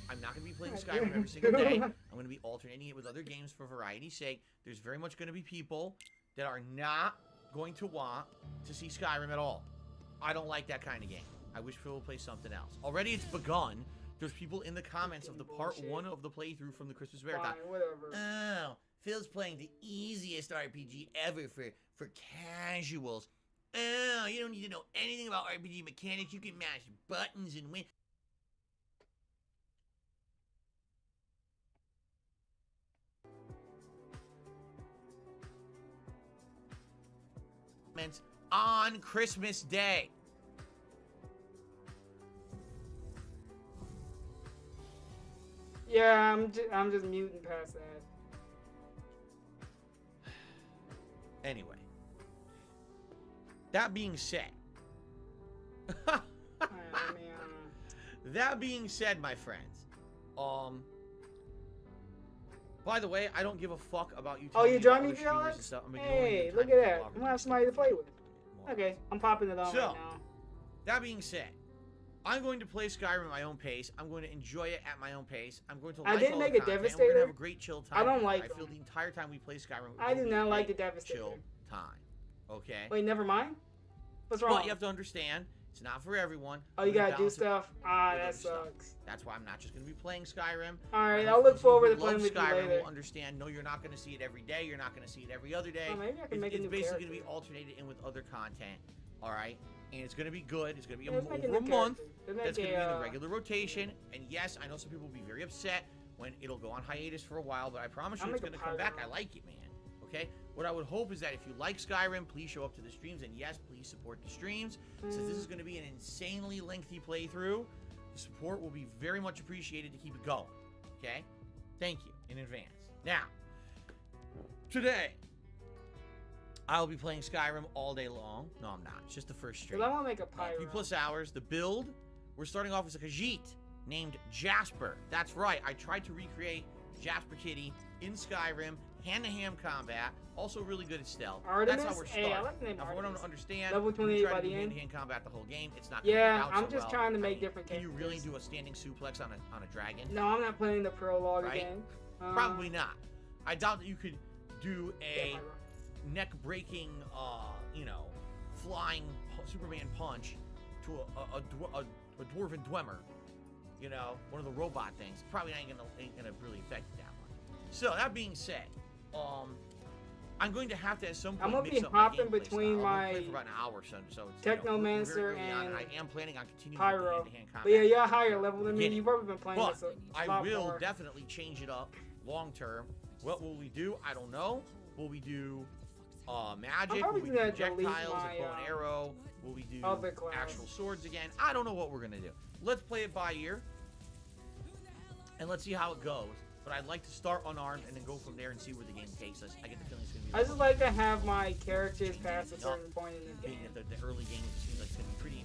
I'm not going to be playing Skyrim every single day. I'm going to be alternating it with other games for variety's sake. There's very much going to be people that are not going to want to see Skyrim at all. I don't like that kind of game. I wish people would play something else. Already it's begun. There's people in the comments of the part 1 of the playthrough from the Christmas Marathon. Fine, whatever. Oh, Phil's playing the easiest RPG ever for casuals. Oh, you don't need to know anything about RPG mechanics. You can mash buttons and win. on Christmas Day. Yeah, I'm just muting past that. Anyway, that being said, that being said, my friends, by the way, I don't give a fuck about you. Oh, you join joined me, Felix? Hey, look at that. I'm gonna have somebody to play with. Okay, I'm popping it on right now. That being said, I'm going to play Skyrim at my own pace. I'm going to enjoy it at my own pace. I'm going to like I didn't all make the a content, and Devastator. We're gonna have a great chill time. I don't like I feel the entire time we play Skyrim. I do not like the Devastator. Chill time. Okay. Wait, never mind. What's wrong? But you have to understand, it's not for everyone. Oh, you We're gonna gotta do balance it stuff. with That other stuff. sucks. That's why I'm not just gonna be playing Skyrim. All right, I I'll hope look those of you forward who to playing love with you Skyrim later. will understand. No, you're not gonna see it every day. You're not gonna see it every other day. Oh, maybe I can make a new It's basically character. gonna be alternated in with other content. All right. And it's going to be good. It's going to be let's make a over a new month. character. That's going to be in the regular rotation. And yes, I know some people will be very upset when it'll go on hiatus for a while, but I promise you I'll it's make going a to come back. pyro. I like it, man. Okay? What I would hope is that if you like Skyrim, please show up to the streams. And yes, please support the streams. Since this is going to be an insanely lengthy playthrough, the support will be very much appreciated to keep it going. Okay? Thank you in advance. Now, today, I'll be playing Skyrim all day long. No, I'm not. It's just the first stream. Cause I want to make a pyro. 3+ hours. The build, we're starting off as a Khajiit named Jasper. That's right. I tried to recreate Jasper Kitty in Skyrim, hand-to-hand combat. Also really good at stealth. Artemis? That's how we're starting. Hey, I like the name Now, for what I Artemis. don't understand, Level we 28 try by to do the end. hand-to-hand combat the whole game. It's not going to Yeah, work out I'm so just well. trying to make different Can you characters. really do a standing suplex on a dragon? No, I'm not playing the prologue Right? again. Probably not. I doubt that you could do a neck-breaking, flying Superman punch to a dwarven Dwemer. You know, one of the robot things. Probably ain't gonna really affect it that much. So that being said, I'm going to have to at some point I'm gonna mix be up my hopping gameplay between style. I'm gonna my play for about an hour or so. So it's, Technomancer very early on, and I am planning on continuing with the Pyro. hand-to-hand combat. But yeah, you're a higher level than me. Beginning. You've probably been playing But this a I lot will more. definitely change it up long term. What will we do? I don't know. Will we do magic? Will probably we do gonna delete projectiles, my, like bow and arrow? Will we do other class. actual swords again? I don't know what we're gonna do. Let's play it by ear, and let's see how it goes. But I'd like to start unarmed and then go from there and see where the game takes us. I get the feeling it's gonna be. I just like to have my characters past a certain point in the Being game. at the early games, it seems like it's gonna be pretty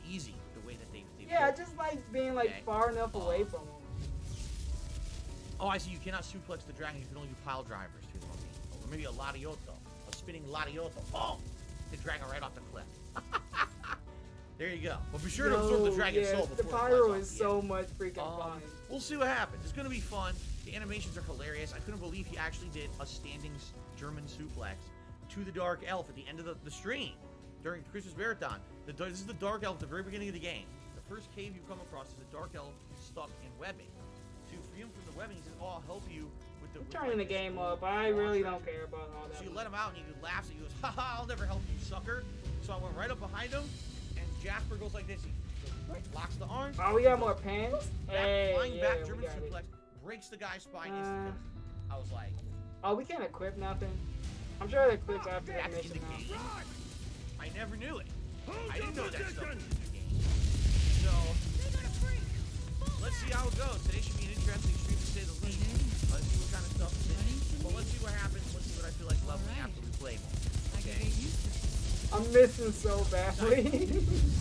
easy the way that they've Yeah, I built. just like being like Okay. far enough away from them. Oh, I see. You cannot suplex the dragon. You can only do pile drivers to them. Or maybe a latiotto. A spinning latiotto. Oh! The dragon right off the cliff. There you go. But be sure to absorb the dragon's soul the before it pyro flies is off. so much freaking fun. We'll see what happens. It's going to be fun. The animations are hilarious. I couldn't believe he actually did a standing German suplex to the Dark Elf at the end of the stream during Christmas Marathon. This is the Dark Elf at the very beginning of the game. The first cave you come across is a Dark Elf stuck in webbing. To free him from the webbing, he says, "Oh, I'll help you with the." I'm turning the game up. I really don't care about all that. So you let him out and he laughs at you. He goes, "Haha, I'll never help you, sucker." So I went right up behind him, and Jasper goes like this. He locks the arms. Oh, we got more pants? Back, Hey, flying yeah, back, we German got it. suplex, breaks the guy's spine instantly. I was like, Oh, we can't equip nothing. I'm sure it equips after the that's in mission the now. game. I never knew it. I didn't know that stuff was in the game. So, let's see how it goes. Today should be an interesting stream to say the least. Let's see what kind of stuff is in it. But let's see what happens. Let's see what I feel like leveling after we play more. Okay? I'm missing so badly.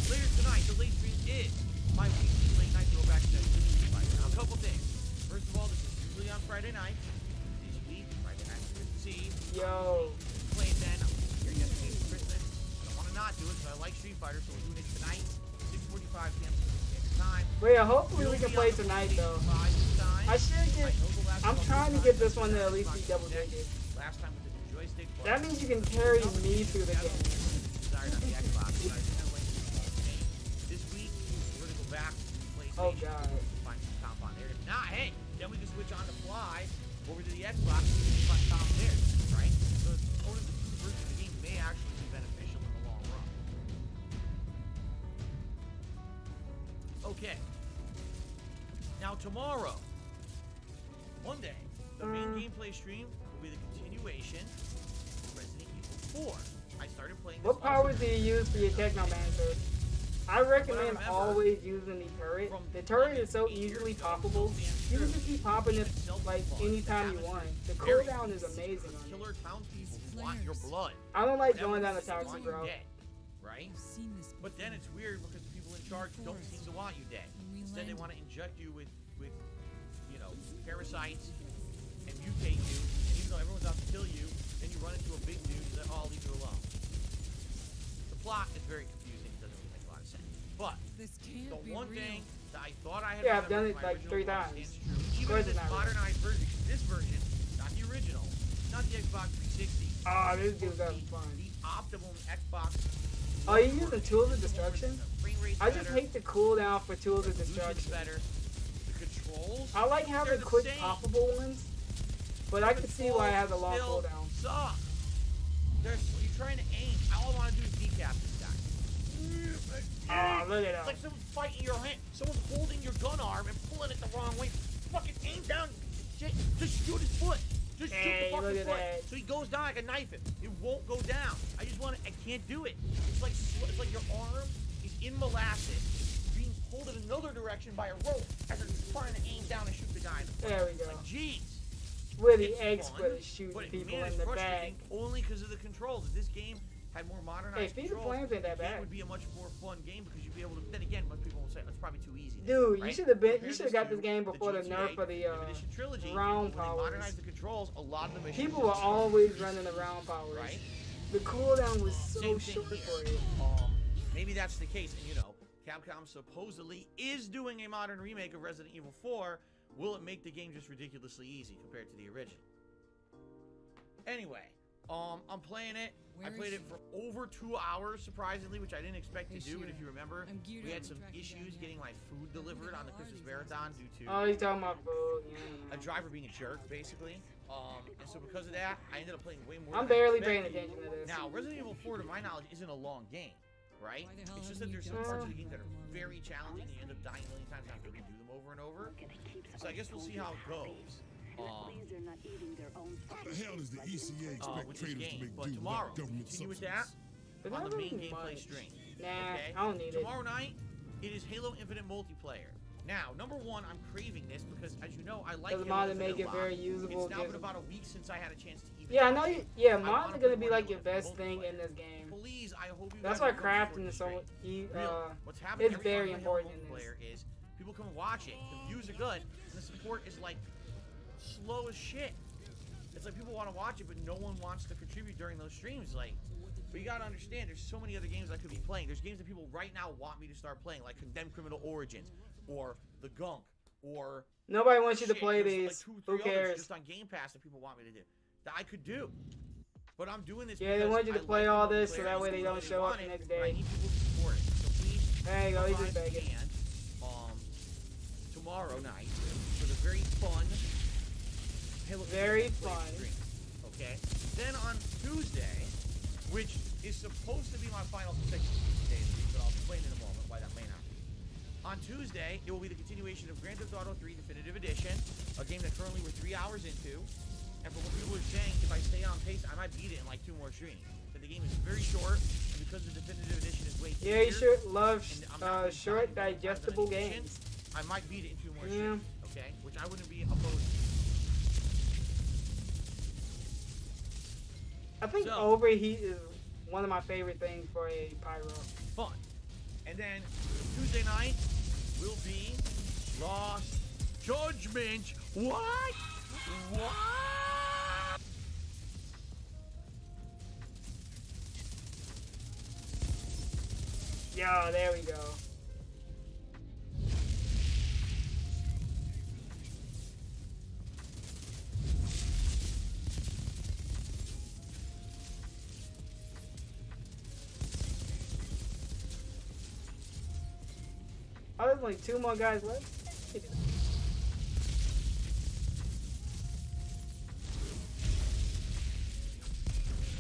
Later tonight, the late stream is my weekly late night throwback session with Ree-Stream-Ry. Now, a couple things. First of all, this is usually on Friday night. This week, Friday night, Christmas Eve. Yo. Played then. I'm here yesterday for Christmas. I don't want to not do it because I like Street Fighter, so we're doing it tonight, 6:45 p.m. Pacific Standard Time. Wait, hopefully we can play tonight though. I should get. I'm trying to get this one to at least be double digits. Last time with the joystick. That means you can carry me through the game. Sorry, not the Xbox. But I didn't have like this week. We're gonna go back to PlayStation. Oh god. Find some comp on there. If not, hey, then we can switch on the fly over to the Xbox and we can find comp there, right? So owning the two versions of the game may actually be beneficial in the long run. Okay. Now tomorrow, Monday, the main gameplay stream will be the continuation of Resident Evil 4. I started playing powers do you use for your Technomancer? I recommend always using the turret. The turret is so easily poppable. You can just keep popping it like anytime you want. The cooldown is amazing on it. Killer townspeople want your blood. I don't like going down the toxic route. Right? But then it's weird because the people in charge don't seem to want you dead. Instead, they want to inject you with you know, parasites and mutate you. And even though everyone's out to kill you, then you run into a big dude that all leave you alone. The plot is very confusing. It doesn't really make a lot of sense. But the one thing that I thought I had I've done it like 3 times. Even in this modernized version, this version, not the original, not the Xbox 360. Ah, this dude's having fun. The optimum Xbox. Oh, you using Tools of Destruction? I just hate the cooldown for Tools of Destruction. Better. The controls. I like having quick poppable ones, but I can see why it has a long cooldown. Suck. You're trying to aim. All I want to do is decap this guy. Ah, look at that. It's like someone's fighting your hand. Someone's holding your gun arm and pulling it the wrong way. Fucking aim down. Shit. Just shoot his foot. Just shoot the fucking foot. So he goes down. I can knife him. It won't go down. I just want to. I can't do it. It's like your arm is in molasses, being pulled in another direction by a rope as it's trying to aim down and shoot the guy in the foot. There we go. Like, jeez. Where the expert is shooting people in the back. Only because of the controls. If this game had more modernized controls, Flames ain't that bad. It would be a much more fun game because you'd be able to. Then again, most people will say it's probably too easy. Dude, right? you should have got this game before the nerf of the round powers. Modernized the controls. A lot of the missions. People were always running the round powers. Right. The cooldown was so short for it. Maybe that's the case, and you know, Capcom supposedly is doing a modern remake of Resident Evil 4. Will it make the game just ridiculously easy compared to the original? Anyway, I'm playing it. I played it for over 2 hours, surprisingly, which I didn't expect to do. And if you remember, we had some issues getting my food delivered on the Christmas Marathon due to he's talking about food. Yeah. A driver being a jerk, basically. And so because of that, I ended up playing way more. I'm barely paying attention to this. Now, Resident Evil 4, to my knowledge, isn't a long game, right? It's just that there's some parts of the game that are very challenging, and you end up dying a million times after you do them over and over. So I guess we'll see how it goes. How the hell does the ECA expect traders to make but do tomorrow, without government continue with subsidies? that on the main gameplay stream. Nah, okay? I don't need Tomorrow night, it is Halo Infinite multiplayer. Now, number one, I'm craving this because, as you know, I like Halo mods Infinite make it very usable. It's now been about a week since I had a chance to even. Yeah, I know. Yeah, mods are gonna be like your best thing in this game. Please, I hope you. That's why crafting is so. What's happening? It's very important in this. Is people come and watch it. The views are good, and the support is like slow as shit. It's like people want to watch it, but no one wants to contribute during those streams. Like, but you gotta understand, there's so many other games I could be playing. There's games that people right now want me to start playing, like Condemned Criminal Origins, or The Gunk, or nobody wants you to play these. Like Who cares? Just on Game Pass that people want me to do that I could do. But I'm doing this. Yeah, they want you to play all this so that way they don't show up the next day. I need people to support it. So please. There you go. He's just begging. Tomorrow night for the very fun. Very fun. Stream, okay. Then on Tuesday, which is supposed to be my final consecutive day of the week, but I'll explain in a moment why that may not be. On Tuesday, it will be the continuation of Grand Theft Auto 3 Definitive Edition, a game that currently we're 3 hours into. And from what people are saying, if I stay on pace, I might beat it in like 2 more streams. But the game is very short, and because the Definitive Edition is way easier. Yeah, you should love short, digestible games. I might beat it in 2 more streams, okay? Which I wouldn't be opposed to. I think overheat is one of my favorite things for a pyro. Fun. And then Tuesday night will be Lost Judgment. What? What? Yo, there we go. Oh, there's like 2 more guys left.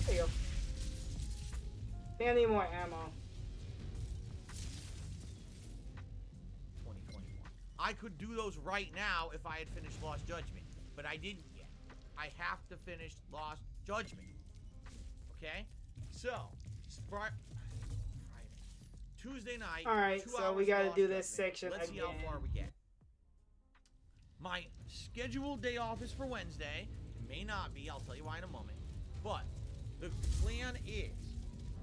There you go. I think I need more ammo. 2021. I could do those right now if I had finished Lost Judgment, but I didn't yet. I have to finish Lost Judgment. Okay? So, Friday. Tuesday night. All right, 2 so hours we got to Lost do this Judgment. section Let's again. see how far we get. My scheduled day off is for Wednesday. It may not be. I'll tell you why in a moment. But the plan is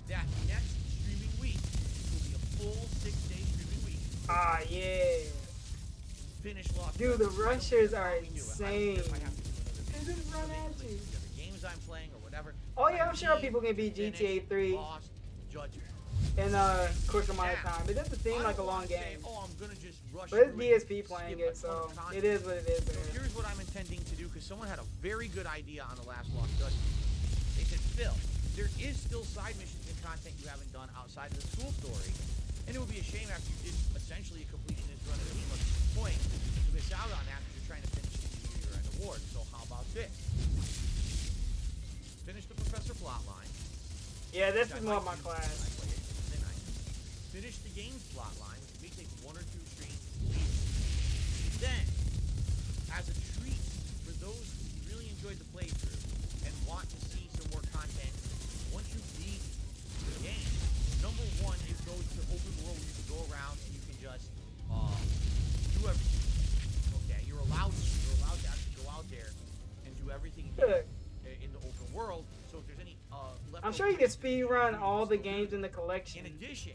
that next streaming week will be a full 6-day streaming week. Ah, yeah. Finish Lost Dude, the Judgment. rushers are I don't care insane. if I have to do another They just run at you. whatever games I'm playing or whatever. Oh yeah, I I'm sure need people can beat to GTA finish 3 Lost Judgment. in a quick amount of Now, time. It doesn't seem like a long Say, game. oh, I'm gonna just rush But it's through it DSP and playing skip it, a ton so of content. it is what it is. So Man. here's what I'm intending to do, because someone had a very good idea on the last Lost Judgment. They said, Phil, there is still side missions and content you haven't done outside of the school story, and it would be a shame after you did essentially a completionist run of the game at this point to miss out on that because you're trying to finish the year-end award. So how about this? Finish the Professor plotline. Yeah, this is more my class. Finish the game's plotline, which may take 1 or 2 streams. Then, as a treat for those who really enjoyed the playthrough and want to see some more content, once you beat the game, number 1, it goes to open world where you can go around and you can just do everything. Okay, you're allowed to actually go out there and do everything you can in the open world. So if there's any I'm sure you can speedrun all the games in the collection. in addition,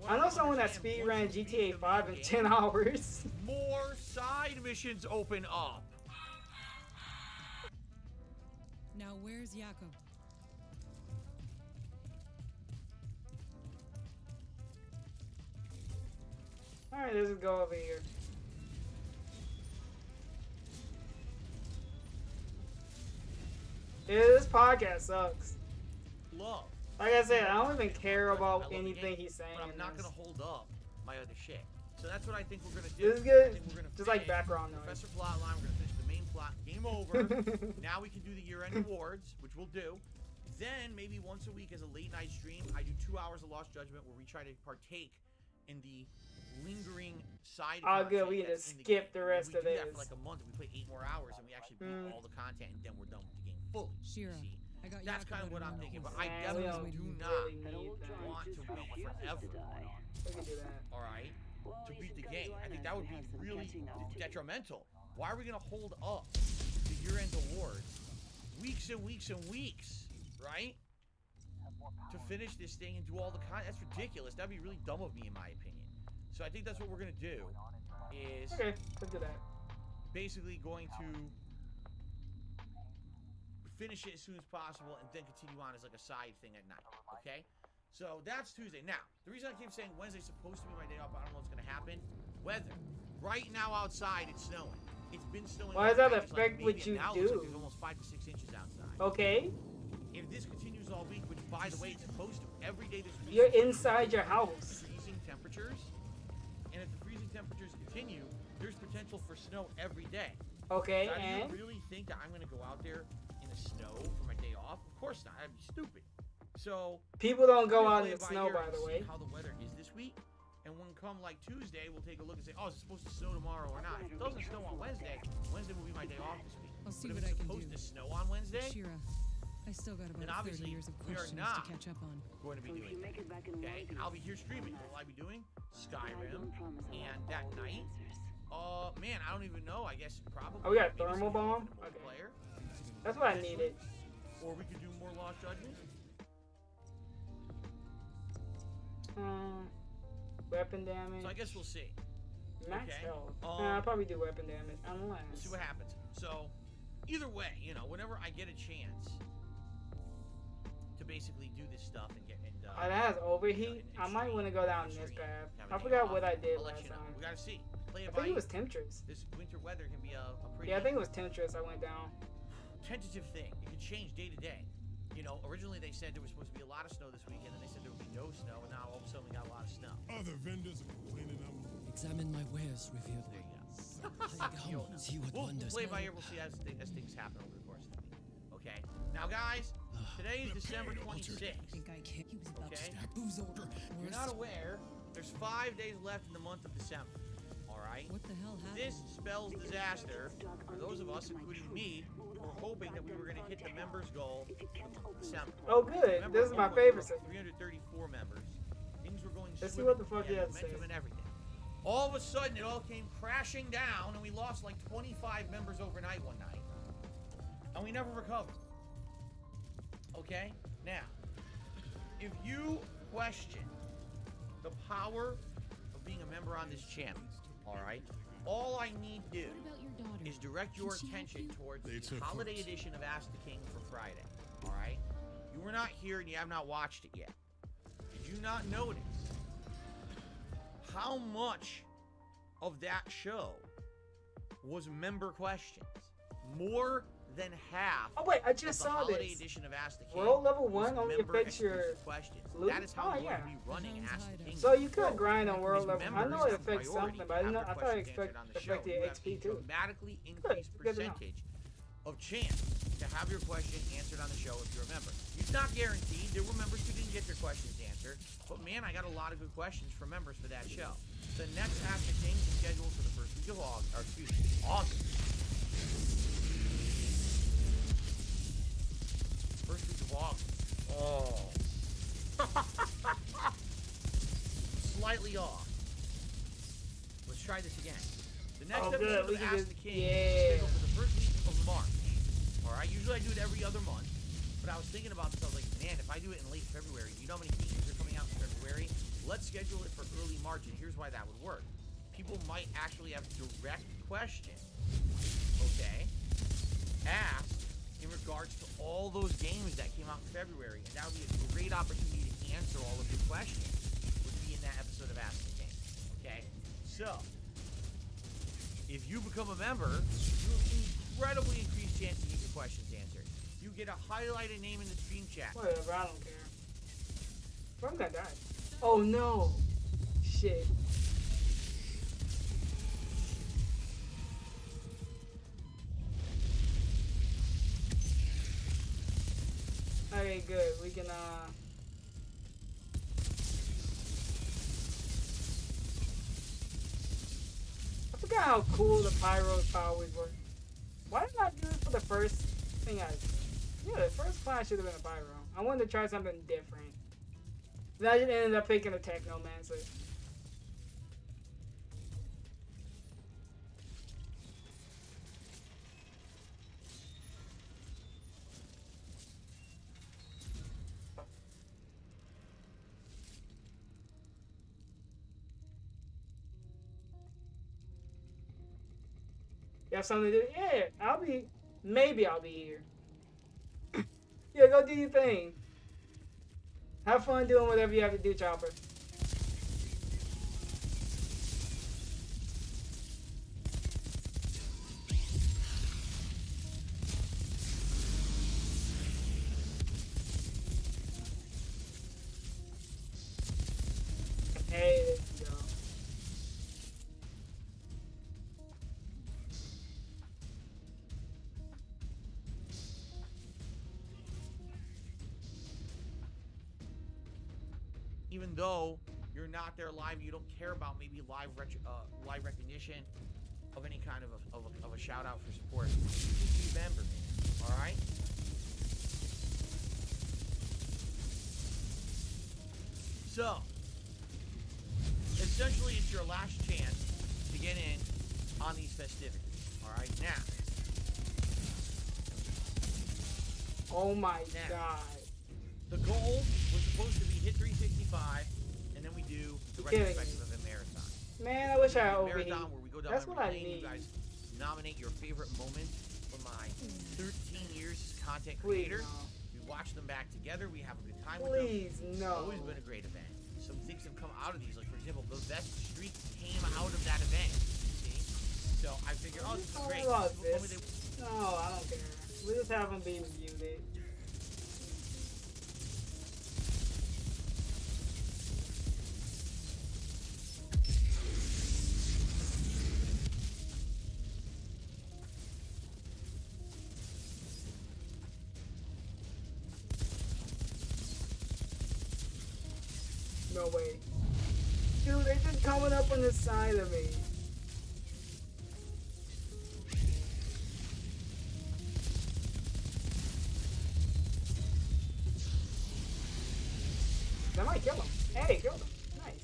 I know someone that speedran GTA 5 in 10 hours. more side missions open up. Now where's Jakob? Alright, let's just go over here. Yeah, this podcast sucks. Love. Like I said, I don't even care about anything he's saying. But I'm not gonna hold up my other shit. So that's what I think we're gonna do. This is good. I think we're gonna Just like finish background noise. Professor plotline. We're gonna finish the main plot. Game over. Now we can do the year-end awards, which we'll do. Then maybe once a week as a late-night stream, I do 2 hours of Lost Judgment where we try to partake in the lingering side. Oh, good. content We can that's just in the skip game. the rest We of do that this. for like a month, and we play 8 more hours, and we actually beat all the content, and then we're done with the game fully. Shira, See? I got That's Jakob kind of out what I'm of thinking, but Memphis. I Yeah, we definitely don't do not really need that. want to wait forever. We can do that. All right, to beat the game. I think that would be really detrimental. Why are we gonna hold up the year-end awards weeks and weeks and weeks, right? To finish this thing and do all the content. That's ridiculous. That'd be really dumb of me, in my opinion. So I think that's what we're gonna do. Is Okay, let's do that. basically going to finish it as soon as possible and then continue on as like a side thing at night. Okay? So that's Tuesday. Now, the reason I keep saying Wednesday's supposed to be my day off, I don't know what's gonna happen. Weather. Right now outside it's snowing. It's been snowing. Why does that overnight. It's affect like what maybe- you now it looks do? like there's almost 5 to 6 inches outside. Okay, If this continues all week, which by the way it's supposed to, every day this week. you're inside your house. Freezing temperatures, and if the freezing temperatures continue, there's potential for snow every day. Okay, Now, do and you really think that I'm gonna go out there in the snow for my day off? Of course not. That'd be stupid. So people don't go we're gonna out play in it the snow, ear by and the see way. how the weather is this week, and when come like Tuesday, we'll take a look and say, oh, is it supposed to snow tomorrow or not? If it doesn't snow on Wednesday, Wednesday will be my day off this week. I'll see but what if I it's can supposed do. to snow on Wednesday, Shira, I still got then about 30 obviously years of we are questions not to catch up on. going to be doing that. Okay, and I'll be here streaming. What will I be doing? Skyrim, and that night, man, I don't even know. I guess probably. Oh, we got maybe thermal some bomb? multiplayer. That's what I Potentially. needed. Or we could do more Lost Judgment. Weapon damage. So I guess we'll see. Max okay. health. I'll probably do weapon damage unless. We'll see what happens. So, either way, you know, whenever I get a chance to basically do this stuff and get Oh, that has overheat. I might want to go down this path. I forgot what I did I'll let last you know. time. We gotta see. Play I it think by it was Temptress. This winter weather can be a pretty Yeah, I think it was Temptress. I went down. tentative thing. It could change day to day. You know, originally they said there was supposed to be a lot of snow this weekend, and then they said there would be no snow, and now all of a sudden we got a lot of snow. Other vendors are complaining I'm Examine my wares, revealed. There you go. Come, see what We'll wonders. play by ear. We'll see as things happen over the course of the week. Okay. Now, guys, today is December 26th. Okay. If you're not aware, there's 5 days left in the month of December. All right. What the hell happened? This spells disaster for those of us, including me, were hoping that we were going to hit the members goal in December. Oh, good. This is my favorite segment. 334 members. Things were going Let's see what the fuck he he has to say. momentum and everything. All of a sudden, it all came crashing down, and we lost like 25 members overnight one night. And we never recovered. Okay? Now, if you question the power of being a member on this channel, alright? All I need to do is direct your attention towards the holiday edition of Ask the King for Friday, alright? You were not here and you have not watched it yet. Did you not notice how much of that show was member questions? More than half. Oh wait, I just of the saw holiday this. edition of Ask the King World level was 1 only member affects your exclusive questions. loot? That is how Oh, we're yeah. going to be running Ask the King. So you could grind on world Because level. I know members it have affects priority something, to but I, have know, their I thought it questions answered on the show. affected You have a XP too. dramatically increased Good to know. percentage of chance to have your question answered on the show if you're a member. It's not guaranteed. There were members who didn't get their questions answered, but man, I got a lot of good questions from members for that show. The next Ask the King is scheduled for the first week of August. First week of August. Oh. Slightly off. Let's try this again. The next episode of Ask the King is scheduled for the first week of March. Alright, usually I do it every other month. But I was thinking about this, I was like, man, if I do it in late February, do you know how many games are coming out in February? Let's schedule it for early March, and here's why that would work. People might actually have direct questions, okay, asked in regards to all those games that came out in February, and that would be a great opportunity to answer all of your questions, would be in that episode of Ask the King, okay? So, if you become a member, you have an incredibly increased chance to get your questions answered. You get a highlighted name in the stream chat. Whatever, I don't care. I'm gonna die. Oh no! Shit. Okay, good. We can, I forgot how cool the pyro's powers were. Why did I do it for the first thing Yeah, the first class should have been a pyro. I wanted to try something different. Then I just ended up picking a technomancer. You have something to do? Yeah, maybe I'll be here. Yeah, go do your thing. Have fun doing whatever you have to do, Chopper. Hey, there you go. Even though you're not there live, you don't care about maybe live recognition of any kind of a shout out for support. Just remember me, all right? So, essentially, it's your last chance to get in on these festivities. All right, now. Oh my god. The goal was supposed to be hit 365, and then we do the retrospective of a marathon. Man, I wish I over marathon where we go down That's what I lane. need. You guys nominate your favorite moment from my 13 years as content creator. We watch them back together. We have a good time with them. Please, no. It's always been a great event. Some things have come out of these. Like, for example, the best streak came out of that event. See? So I figured, oh, this is great. No, I don't care. We just have them be muted. No way. Dude, they're just coming up on the side of me. kill him. Hey, killed him. Nice.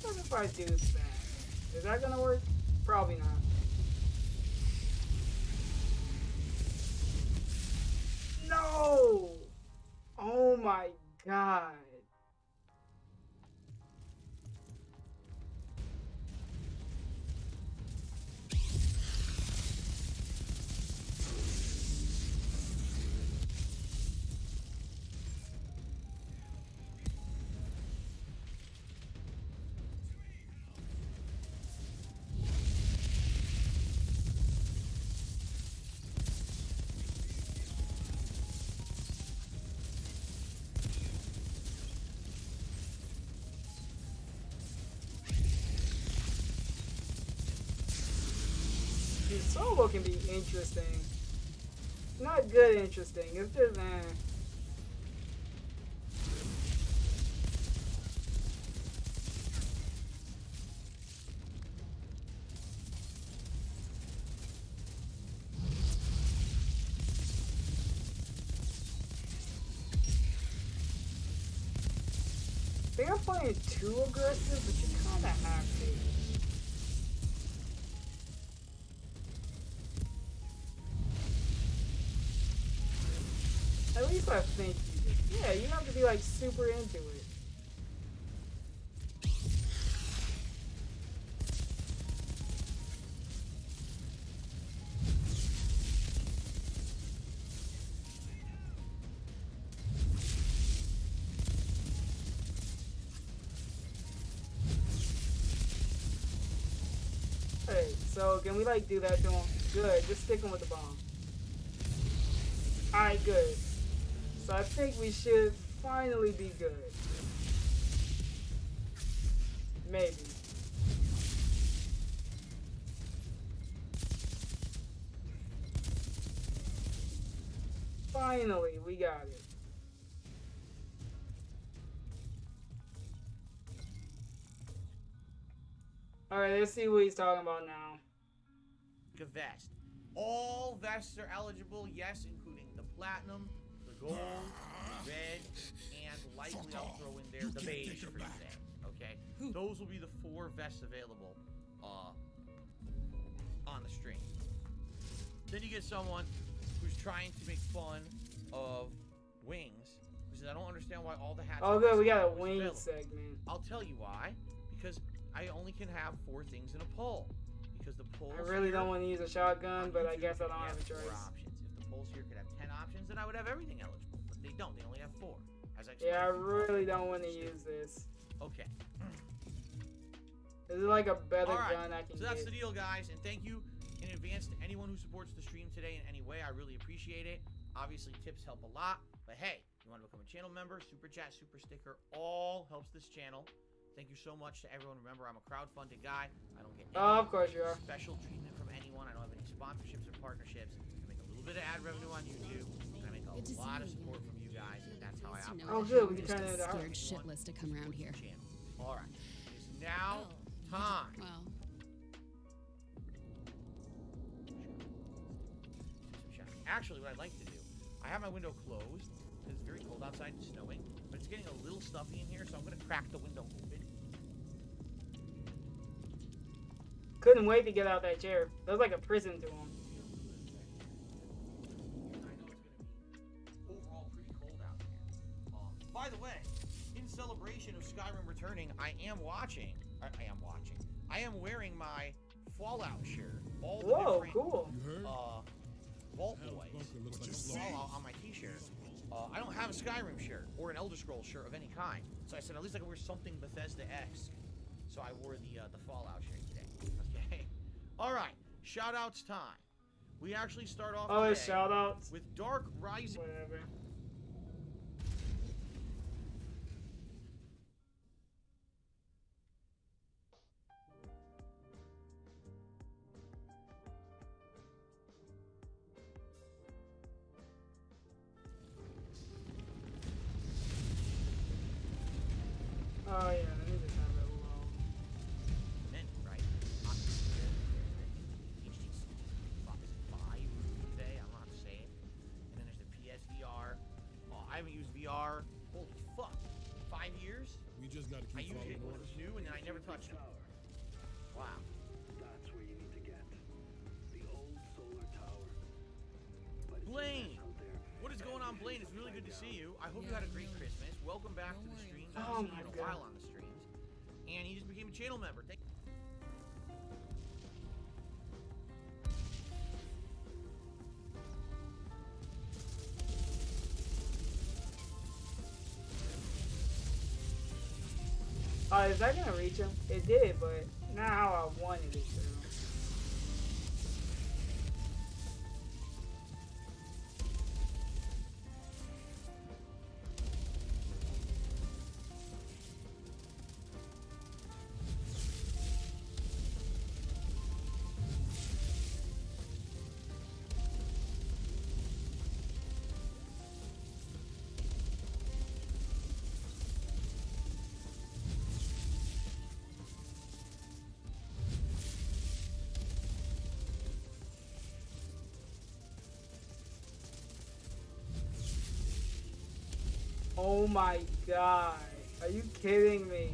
What if I do that? Is that gonna work? Probably not. No! Oh my god. Dude, solo can be interesting. Not good interesting, it's just I think I'm playing too aggressive, but you kinda have to. At least I think you do. Yeah, you have to be like super into it. Hey, so can we like do that to him? Good, just stick him with the bomb. Alright, good. So I think we should finally be good. Maybe. Finally, we got it. Alright, let's see what he's talking about now. The vest. All vests are eligible, yes, including the platinum, the gold, the red, and likely I'll throw in there the beige for today. Okay? Those will be the 4 vests available on the stream. Then you get someone who's trying to make fun of wings, who says, I don't understand why all the hats Oh are good, we got a always wing available." segment. I'll tell you why. Because I only can have 4 things in a poll. Because the polls I really don't want to use a shotgun, but I YouTube guess I don't only have a 4 choice. options. If the polls here could have 10 options, then I would have everything eligible. But they don't. They only have 4. As I Yeah, I explained to you, really don't want to use this. Okay. This is like a better All right. gun I can So that's get. the deal, guys. And thank you in advance to anyone who supports the stream today in any way. I really appreciate it. Obviously, tips help a lot. But hey, you want to become a channel member, super chat, super sticker, all helps this channel. Thank you so much to everyone. Remember, I'm a crowdfunded guy. I don't get any of course you are. special treatment from anyone. I don't have any sponsorships or partnerships. I make a little bit of ad revenue on YouTube, and I make a lot of support from you guys, and that's how I operate. Oh, good. We can turn it Scared shitless to come around here. All right. It's now time. Well, Actually, what I'd like to do, I have my window closed because it's very cold outside and snowing, but it's getting a little stuffy in here, so I'm going to crack the window open. Couldn't wait to get out that chair. That was like a prison to him. Overall, pretty cold out here. By the way, in celebration of Skyrim returning, I am wearing my Fallout shirt. All the Whoa, different, cool. Vault Boys Fallout on my t-shirt. I don't have a Skyrim shirt or an Elder Scrolls shirt of any kind, so I said at least I can wear something Bethesda-esque. So I wore the Fallout shirt today. Okay. All right. Shoutouts time. We actually start off today shoutouts with Dark Rising. Whatever. Oh yeah, let me just have it low. And then, right? HTC 5 today, I'm not saying. And then there's the PSVR. Oh, I haven't used VR. Holy fuck. 5 years? We just gotta I keep used it following when it orders. was new and then I never touched it. Wow. That's where you need to get. The old solar tower. Blaine! What is going on, Blaine? It's really good to see you. I hope you had a great Christmas. Welcome back to the streams. I haven't seen you in a while on the streams. And he just became a channel member. Thank Is that gonna reach him? It did, but not how I wanted it to. Oh my god. Are you kidding me?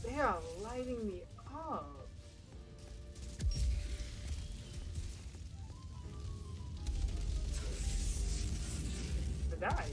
They are lighting me up. To die.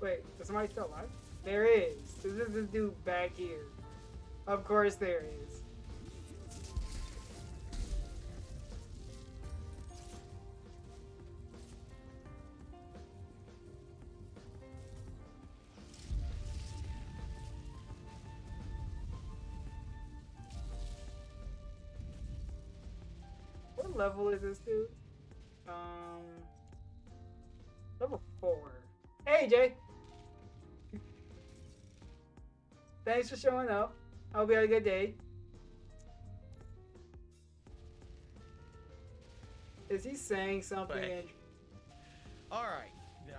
Wait, is somebody still alive? There is. This is this dude back here. Of course there is. What level is this dude? Level 4. Hey, Jay. Thanks for showing up. I hope you had a good day. Is he saying something? Alright.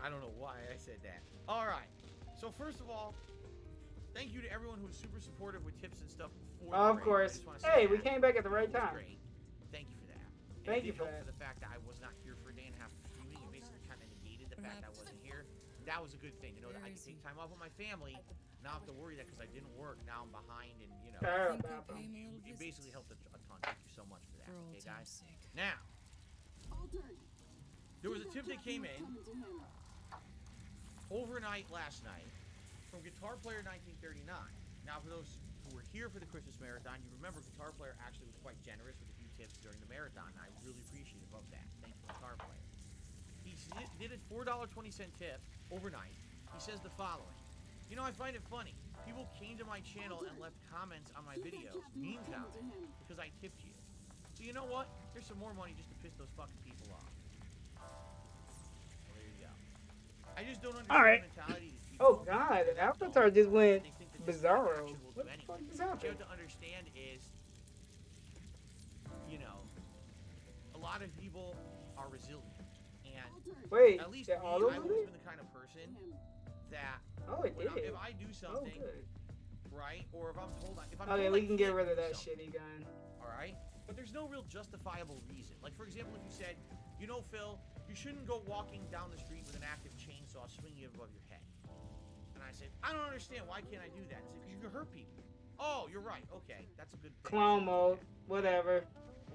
I don't know why I said that. Alright. So first of all, thank you to everyone who was super supportive with tips and stuff before. Of course. Hey, we came back at the right time. Great. Thank you for that. Thank you for that. that. For the fact that I was not here for a day and a half of streaming, it basically kind of negated the fact I wasn't here. That was a good thing to know that I could take time off with my family. Not have to worry that because I didn't work. Now I'm behind, and you know, it basically helped a ton. Thank you so much for that. Okay, guys. Now, there was a tip that came in overnight last night from Guitar Player 1939. Now, for those who were here for the Christmas marathon, you remember Guitar Player actually was quite generous with a few tips during the marathon. And I really appreciative of that. Thank you, Guitar Player. He did a $4.20 tip overnight. He says the following. You know, I find it funny. People came to my channel and left comments on my videos, meme comments, because I tipped you. So you know what? Here's some more money just to piss those fucking people off. Well, there you go. I just don't understand the mentality that people... Oh god, Avatar just went bizarro. What the fuck is What happening? you have to understand is, you know, a lot of people are resilient. And wait, at least yeah, me, all I've of always them? been the kind of person that If I do something, right, or if I'm told, if I'm okay, told we I can get can't rid of do that something, shitty gun. all right? But there's no real justifiable reason. Like, for example, if you said, you know, Phil, you shouldn't go walking down the street with an active chainsaw swinging above your head. And I said, I don't understand. Why can't I do that? And I said, because you can hurt people. Oh, you're right. Okay, that's a good thing. Clown mode, whatever.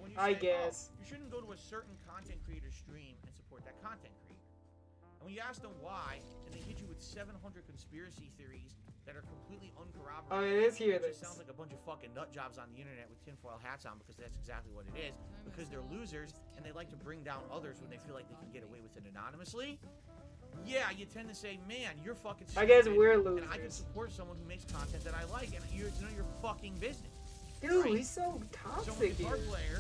When you I say, guess. Oh, you shouldn't go to a certain content creator stream and support that content creator. And when you ask them why, and they hit you with 700 conspiracy theories that are completely uncorroborated. Oh, it is here. It just sounds like a bunch of fucking nut jobs on the internet with tinfoil hats on, because that's exactly what it is. Because they're losers and they like to bring down others when they feel like they can get away with it anonymously. Yeah, you tend to say, man, you're fucking stupid. I guess we're losers. And I can support someone who makes content that I like, and it's none of your fucking business. Dude, right? he's so toxic. So when a guitar player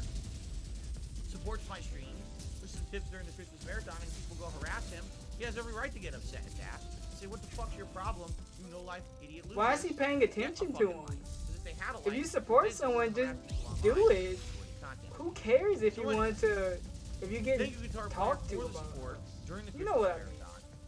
supports my stream, listens to tips during the Christmas marathon, and people go harass him, he has every right to get upset at that. And say, what the fuck's your problem, you no-life idiot loser? Why is he paying attention to him? If you support they'd someone, just do it. Who cares if you want to, if you get Thank you, guitar talked player, to for the about support during the You Christmas know what I marathon.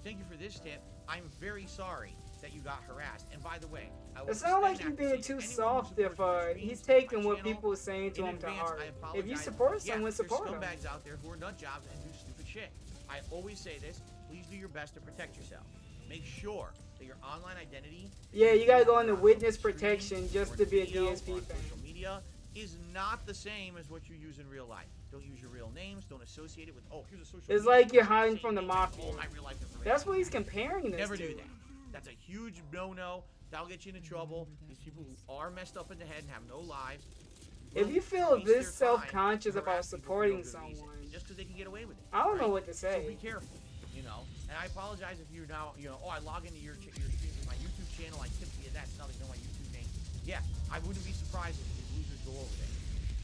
Thank you for this tip. I'm very sorry that you got harassed. And by the way, I will It sounds like extend he's that being to too anyone who soft if supports my stream, he's my taking what channel. people are saying to In him to advance, heart. I If you apologize. support Yeah, someone, support there's them. scumbags out there who are nut jobs and do stupid shit. I always say this. Please do your best to protect yourself. Make sure that your online identity, Yeah, you gotta go into witness protection just to be a video, DSP on fan. social media is not the same as what you use in real life. Don't use your real names. Don't associate it with, oh, here's a social It's media like you're account, hiding say from the names, mafia. all my real life information. That's what he's comparing this Never to. do that. That's a huge no-no. That'll get you into trouble. These people who are messed up in the head and have no lives. If you feel this self-conscious about supporting someone, just because they can get away with it. I don't know what to say. So be careful, you know. And I apologize if you're now, you know, oh, I log into your stream with my YouTube channel, I tip you that, now they know my YouTube name. Yeah, I wouldn't be surprised if these losers go over there.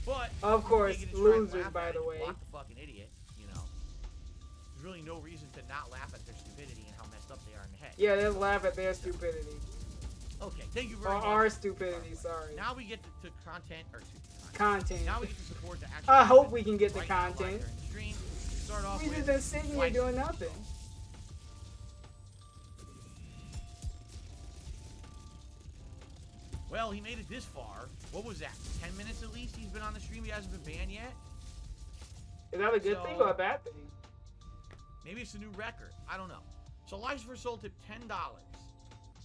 But of course, you try and losers, laugh by at the it, way. block the fucking idiot, you know. There's really no reason to not laugh at their stupidity and how messed up they are in the head. Yeah, they'll laugh at their stupidity. Okay, thank you very Or much. our stupidity, sorry. Now we get to content, or Content. Now we get to support the actual I hope we can get the right now, live content. during the stream. Start off We've with been sitting here life doing nothing. Well, he made it this far. What was that? 10 minutes at least? He's been on the stream. He hasn't been banned yet. Is that a good thing or a bad thing? Maybe it's a new record. I don't know. So Life for Soul tipped $10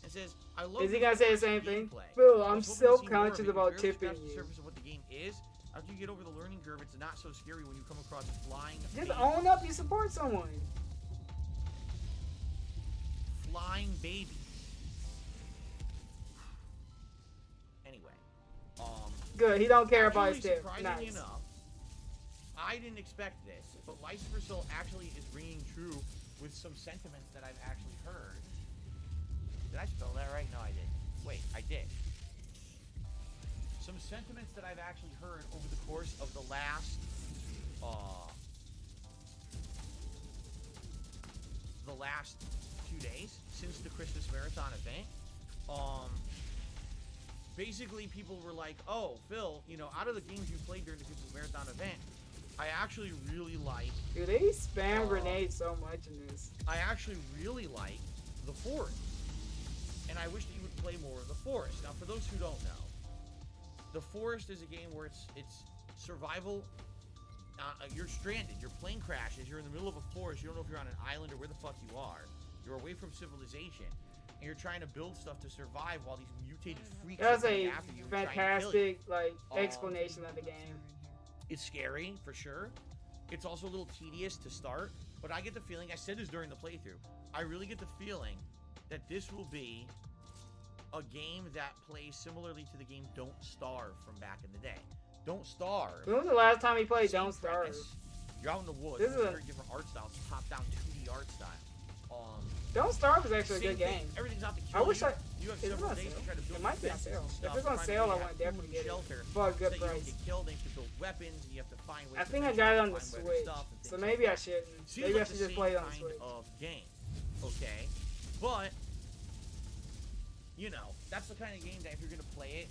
and says, "I love." Is he gonna say the same thing? gameplay. Phil, I I'm was hoping to see more of self-conscious it. about Barely tipping scratched the you. surface of what the game is. After you get over the learning curve, it's not so scary when you come across flying. Just babies. own up, you support someone. Flying babies. Anyway, Good, he don't care about his actually, tip. surprisingly Nice. enough, I didn't expect this, but Life for Soul actually is ringing true with some sentiments that I've actually heard. Did I spell that right? No, I did. Wait, I did. Some sentiments that I've actually heard over the course of the last, last 2 days since the Christmas Marathon event. Basically, people were like, "Oh, Phil, you know, out of the games you played during the Christmas Marathon event, I actually really like." Dude, they spam grenades so much in this. I actually really like the Forest, and I wish that you would play more of the Forest. Now, for those who don't know, the Forest is a game where it's survival. You're stranded. Your plane crashes. You're in the middle of a forest. You don't know if you're on an island or where the fuck you are. You're away from civilization, and you're trying to build stuff to survive while these mutated freaks That's are coming a after you and trying to kill you. fantastic explanation of the game. It's scary, for sure. It's also a little tedious to start, but I get the feeling, I said this during the playthrough, I really get the feeling that this will be a game that plays similarly to the game Don't Starve from back in the day. Don't Starve. When was the last time he played Same Don't Starve? premise. You're out in the woods. This It's is a a- very different art style. It's top-down 2D art style. Don't Starve is actually a Same good thing. game. Everything's out to I kill wish you. I. You have Is it several on days sale? to try to build It might be on defenses sale. and If stuff, it's on trying to sale, I have want to food definitely and get it shelter for a good so that you don't price. get killed. Then you have to build weapons, and you have to find ways I to think I finish got it off, on the find better Switch, stuff and so things maybe like I that. shouldn't. Seems Maybe like I should the just same play it on kind Switch. of game, okay? But you know, that's the kind of game that if you're gonna play it,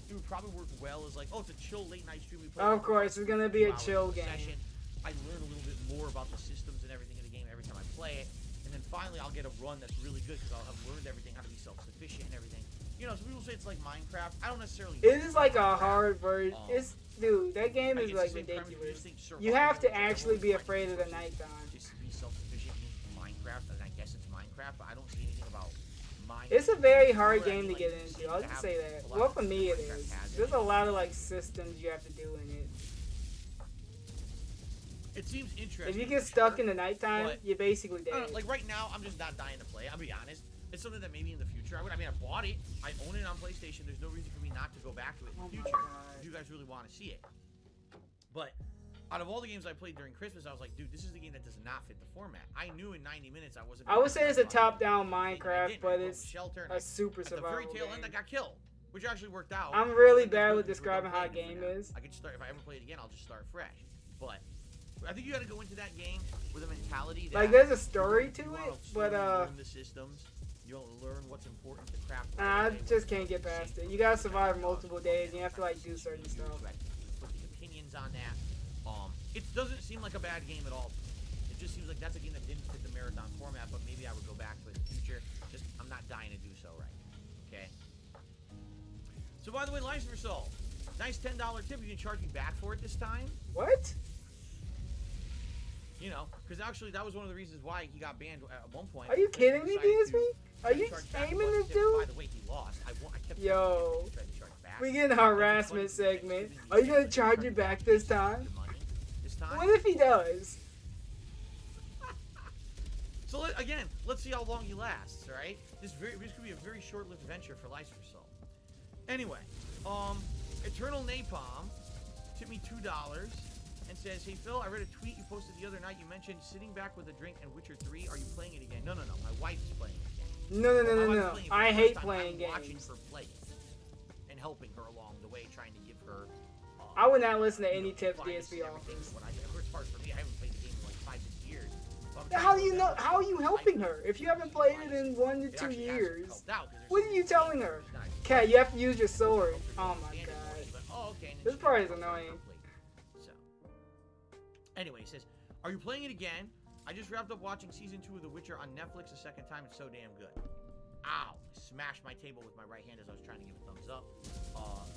it would probably work well as like, oh, it's a chill late night stream. We play Of course, it's gonna be a 2 hours chill of game. session. I learn a little bit more about the systems and everything in the game every time I play it, and then finally I'll get a run that's really good because I'll have learned everything, how to be self-sufficient and everything. You know, some people say it's like Minecraft. I don't necessarily. It is like a hard version. It's dude, that game is it's like the same premise, ridiculous. just think You have to survival, actually be everyone's afraid of the trying to nighttime. Just be self-sufficient in Minecraft, and I guess it's Minecraft, but I don't see anything about Minecraft. It's a very hard You know what I game to mean? get Like, into. I'll seem to just say have that. a lot Well, of for me it Minecraft is. has There's it. a lot of like systems you have to do in it. It seems interesting. If you get stuck in the nighttime, you're basically dead. Like right now, I'm just not dying to play. I'll be honest. It's something that maybe in the future I would. I mean, I bought it. I own it on PlayStation. There's no reason for me not to go back to it in the future if you guys really want to see it. But out of all the games I played during Christmas, I was like, dude, this is the game that does not fit the format. I knew in 90 minutes I wasn't. I would say it's a top-down Minecraft, but it's a super survival At the very tail end, I game. got killed, which actually worked out. I'm really bad with describing how a game is. I could start if I ever play it again. I'll just start fresh. But I think you got to go into that game with a mentality that Like, there's a story to it, but learn the systems. You'll learn what's important to craft. I just can't get past it. You gotta survive multiple days, and you have to like do certain stuff. Put the opinions on that. It doesn't seem like a bad game at all. It just seems like that's a game that didn't fit the marathon format, but maybe I would go back to it in the future. Just I'm not dying to do so right now. Okay. So by the way, Lives for Soul, nice $10 tip. You can charge me back for it this time. What? You know, because actually that was one of the reasons why he got banned at one point. Are you kidding me, DSP? Are you aiming this dude? By the way, he lost. I kept Yo, trying to charge back. we get a harassment segment. Are you gonna charge it back this time? What if he does? So again, let's see how long he lasts. All right, this could be a very short-lived venture for Lives for Soul. Anyway, Eternal Napalm tipped me $2 and says, "Hey Phil, I read a tweet you posted the other night. You mentioned sitting back with a drink and Witcher 3. Are you playing it again?" No. My wife is playing it again. No. I hate playing games. Watching her play it and helping her along the way, trying to give her. I would not listen to any tips DSP offers. It's hard for me. I haven't played the game in like 5-6 years. How do you know? How are you helping her if you haven't played it in 1 to 2 years? What are you telling her? Cat, you have to use your sword. Oh my god. This part is annoying. Anyway, he says, "Are you playing it again? I just wrapped up watching season 2 of The Witcher on Netflix a second time. It's so damn good." Ow! Smashed my table with my right hand as I was trying to give a thumbs up.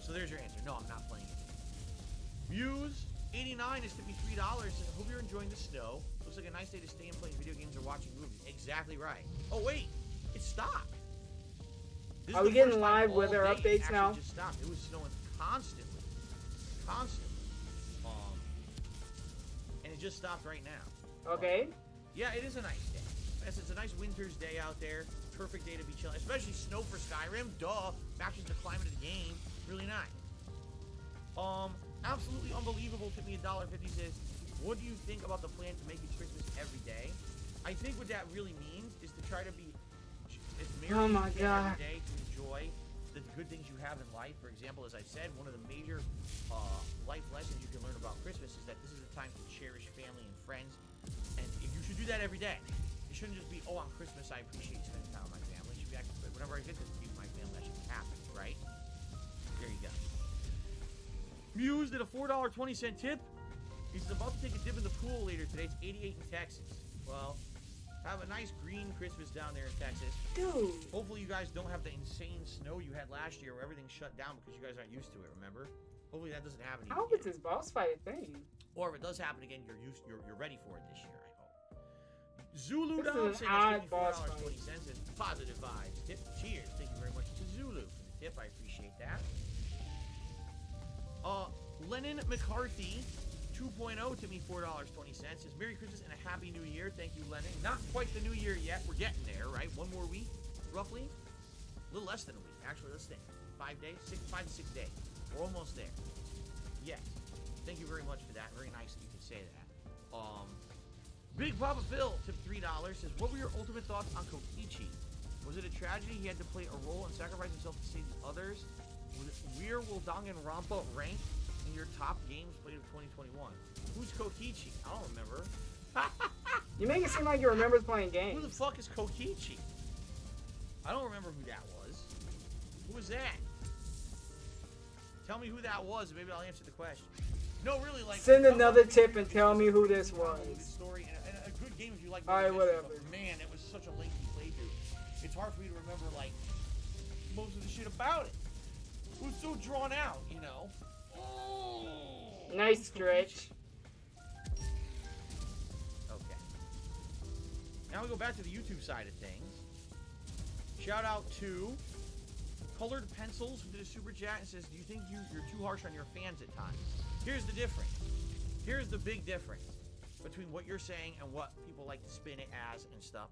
So there's your answer. No, I'm not playing it. Muse89 is tipped me $3. Says, "I hope you're enjoying the snow. Looks like a nice day to stay and play video games or watching movies." Exactly right. Oh wait, it stopped. Are we getting live weather updates now? Just stopped. It was snowing constantly. And it just stopped right now. Okay. Yeah, it is a nice day. Yes, it's a nice winter's day out there. Perfect day to be chilling, especially snow for Skyrim. Duh, matches the climate of the game. Really nice. Absolutely unbelievable. Took me $1.50. Says, "What do you think about the plan to make it Christmas every day?" I think what that really means is to try to be as merry as you can every day to enjoy the good things you have in life. For example, as I said, one of the major life lessons you can learn about Christmas is that this is a time to cherish family and friends, and you should do that every day. It shouldn't just be, "Oh, on Christmas I appreciate spending time with my family." It should be actually, whenever I get to be with my family, I should be happy, right? There you go. Muse did a $4.20 tip. He's about to take a dip in the pool later today. It's 88 in Texas. Well, have a nice green Christmas down there in Texas. Dude. Hopefully you guys don't have the insane snow you had last year where everything shut down because you guys aren't used to it, remember? Hopefully that doesn't happen again. How is this boss fight a thing? Or if it does happen again, you're ready for it this year, I hope. Zulu This is Dom an odd boss fight. $4.20 is positive vibes. Tip. Cheers. Thank you very much to Zulu for the tip. I appreciate that. Lennon McCarthy 2.0 to me $4.20. Says, "Merry Christmas and a Happy New Year." Thank you, Lennon. Not quite the New Year yet. We're getting there, right? One more week, roughly. A little less than a week. Actually, let's think. 5 days? 5 to 6 days. We're almost there. Yes. Thank you very much for that. Very nice that you could say that. Big Papa Phil tipped $3. Says, "What were your ultimate thoughts on Kokichi? Was it a tragedy he had to play a role and sacrifice himself to save the others? Where will Danganronpa rank in your top games played of 2021? Who's Kokichi? I don't remember." You make it seem like you remember playing games. Who the fuck is Kokichi? I don't remember who that was. Who was that? Tell me who that was, and maybe I'll answer the question. No, really, like... Send another tip and tell me who this was. Story and a good game if you like... Alright, whatever. But man, it was such a lengthy playthrough. It's hard for me to remember, like, most of the shit about it. It was so drawn out, you know? Nice stretch. Okay. Now we go back to the YouTube side of things. Shout out to Colored Pencils, who did a super chat and says, "Do you think you're too harsh on your fans at times?" Here's the difference. Here's the big difference. between what you're saying and what people like to spin it as and stuff.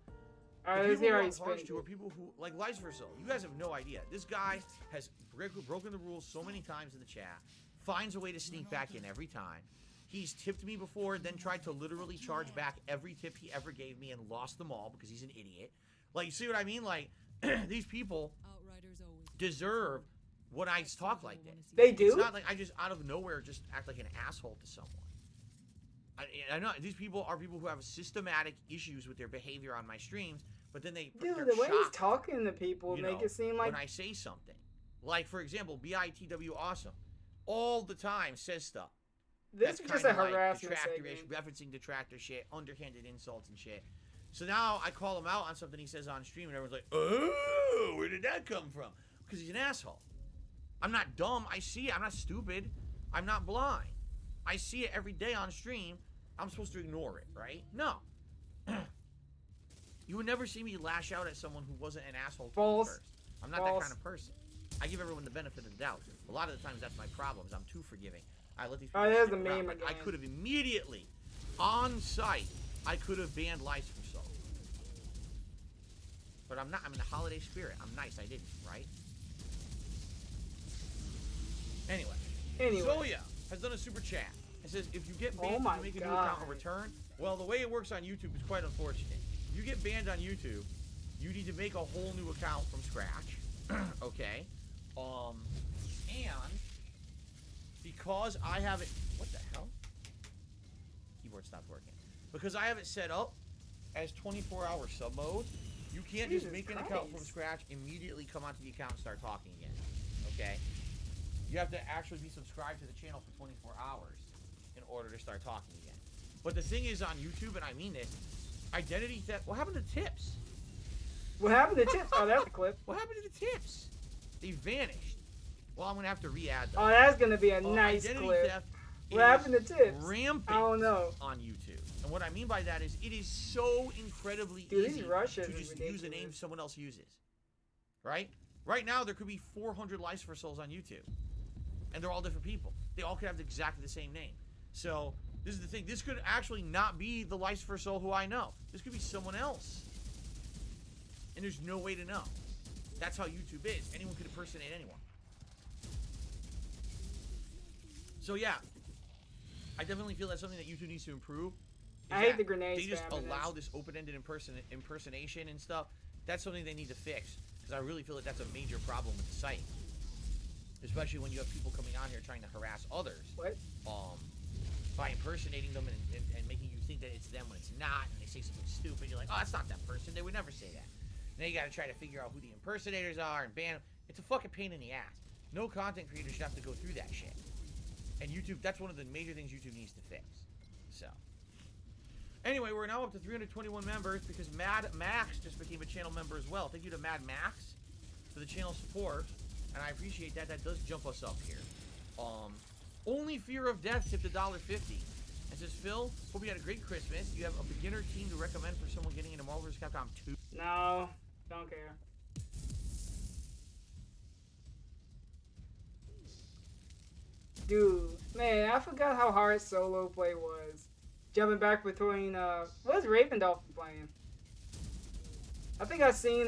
All right, The let's people hear who how I'm he's harsh spinning to are it. people who, like Lies for Soul. You guys have no idea. This guy has broken the rules so many times in the chat, finds a way to sneak back in every time. He's tipped me before, then tried to literally charge back every tip he ever gave me and lost them all because he's an idiot. Like, you see what I mean? Like, these people deserve when I talk like this. They do? It's not like I just out of nowhere just act like an asshole to someone. I know these people are people who have systematic issues with their behavior on my streams, but then Dude, they're the way he's shocked, talking to people you make know, it seem like when I say something. Like, for example, BITW Awesome all the time says stuff. this is just a harassment segment. Referencing detractor shit, underhanded insults and shit. So now I call him out on something he says on stream, and everyone's like, "Oh, where did that come from?" Because he's an asshole. I'm not dumb. I see it. I'm not stupid. I'm not blind. I see it every day on stream. I'm supposed to ignore it, right? No. You would never see me lash out at someone who wasn't an asshole to me first. I'm not that kind of person. I give everyone the benefit of the doubt. A lot of the times that's my problem. Is I'm too forgiving. I let these people there's stick the around. meme Like, I again. could have immediately, on site, I could have banned Lies for Soul. But I'm not. I'm in the holiday spirit. I'm nice. I didn't, right? Anyway. Zoya has done a super chat. It says, if you get banned, you make a new account and return. Well, the way it works on YouTube is quite unfortunate. If you get banned on YouTube, you need to make a whole new account from scratch. Okay. And because I have it, what the hell? Keyboard stopped working. Because I have it set up as 24-hour sub mode, you can't just make an account from scratch, immediately come onto the account and start talking again. Okay? You have to actually be subscribed to the channel for 24 hours in order to start talking again. But the thing is on YouTube, and I mean this, identity theft. What happened to tips? What happened to tips? Oh, that's a clip. What happened to the tips? They vanished. Well, I'm gonna have to re-add them. Oh, that's gonna be a nice identity clip. theft What happened to tips? Rampant I don't know. on YouTube. And what I mean by that is it is so incredibly Dude, easy these Russians to are just use a ridiculous. name someone else uses. Right? Right now, there could be 400 Lies for Souls on YouTube. And they're all different people. They all could have exactly the same name. So, this is the thing. This could actually not be the Lies for Soul who I know. This could be someone else. And there's no way to know. That's how YouTube is. Anyone could impersonate anyone. So, yeah. I definitely feel that's something that YouTube needs to improve. I hate the grenade They just spam in allow this. this open-ended impersonation and stuff. That's something they need to fix. Because I really feel that that's a major problem with the site. Especially when you have people coming on here trying to harass others. What? By impersonating them and making you think that it's them when it's not. And they say something stupid. You're like, oh, that's not that person. They would never say that. Now you got to try to figure out who the impersonators are and ban them. It's a fucking pain in the ass. No content creator should have to go through that shit. And YouTube, that's one of the major things YouTube needs to fix. So. Anyway, we're now up to 321 members because Mad Max just became a channel member as well. Thank you to Mad Max for the channel support. And I appreciate that. That does jump us up here. Only Fear of Death tipped $1.50. It says, Phil, hope you had a great Christmas. You have a beginner team to recommend for someone getting into Marvel vs. Capcom 2? No, don't care. Dude, man, I forgot how hard solo play was. Jumping back between, what's Raven Dolphin playing? I think I've seen,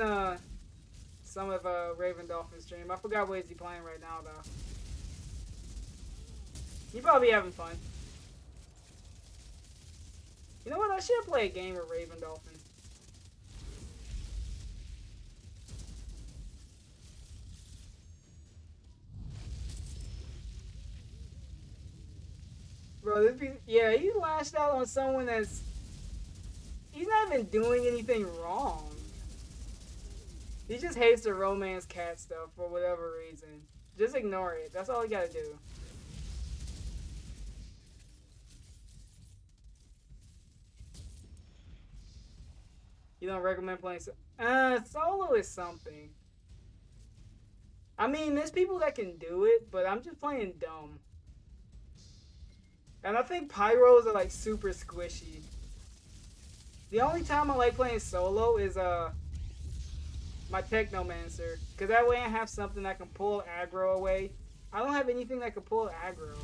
some of, Raven Dolphin stream. I forgot what is he playing right now, though. He probably having fun. You know what? I should play a game with Raven Dolphin. Bro, yeah, he lashed out on someone that's... He's not even doing anything wrong. He just hates the romance cat stuff for whatever reason. Just ignore it. That's all you gotta do. You don't recommend playing solo is something. I mean, there's people that can do it, but I'm just playing dumb. And I think pyros are like super squishy. The only time I like playing solo is my Technomancer, because that way I have something that can pull aggro away. I don't have anything that can pull aggro,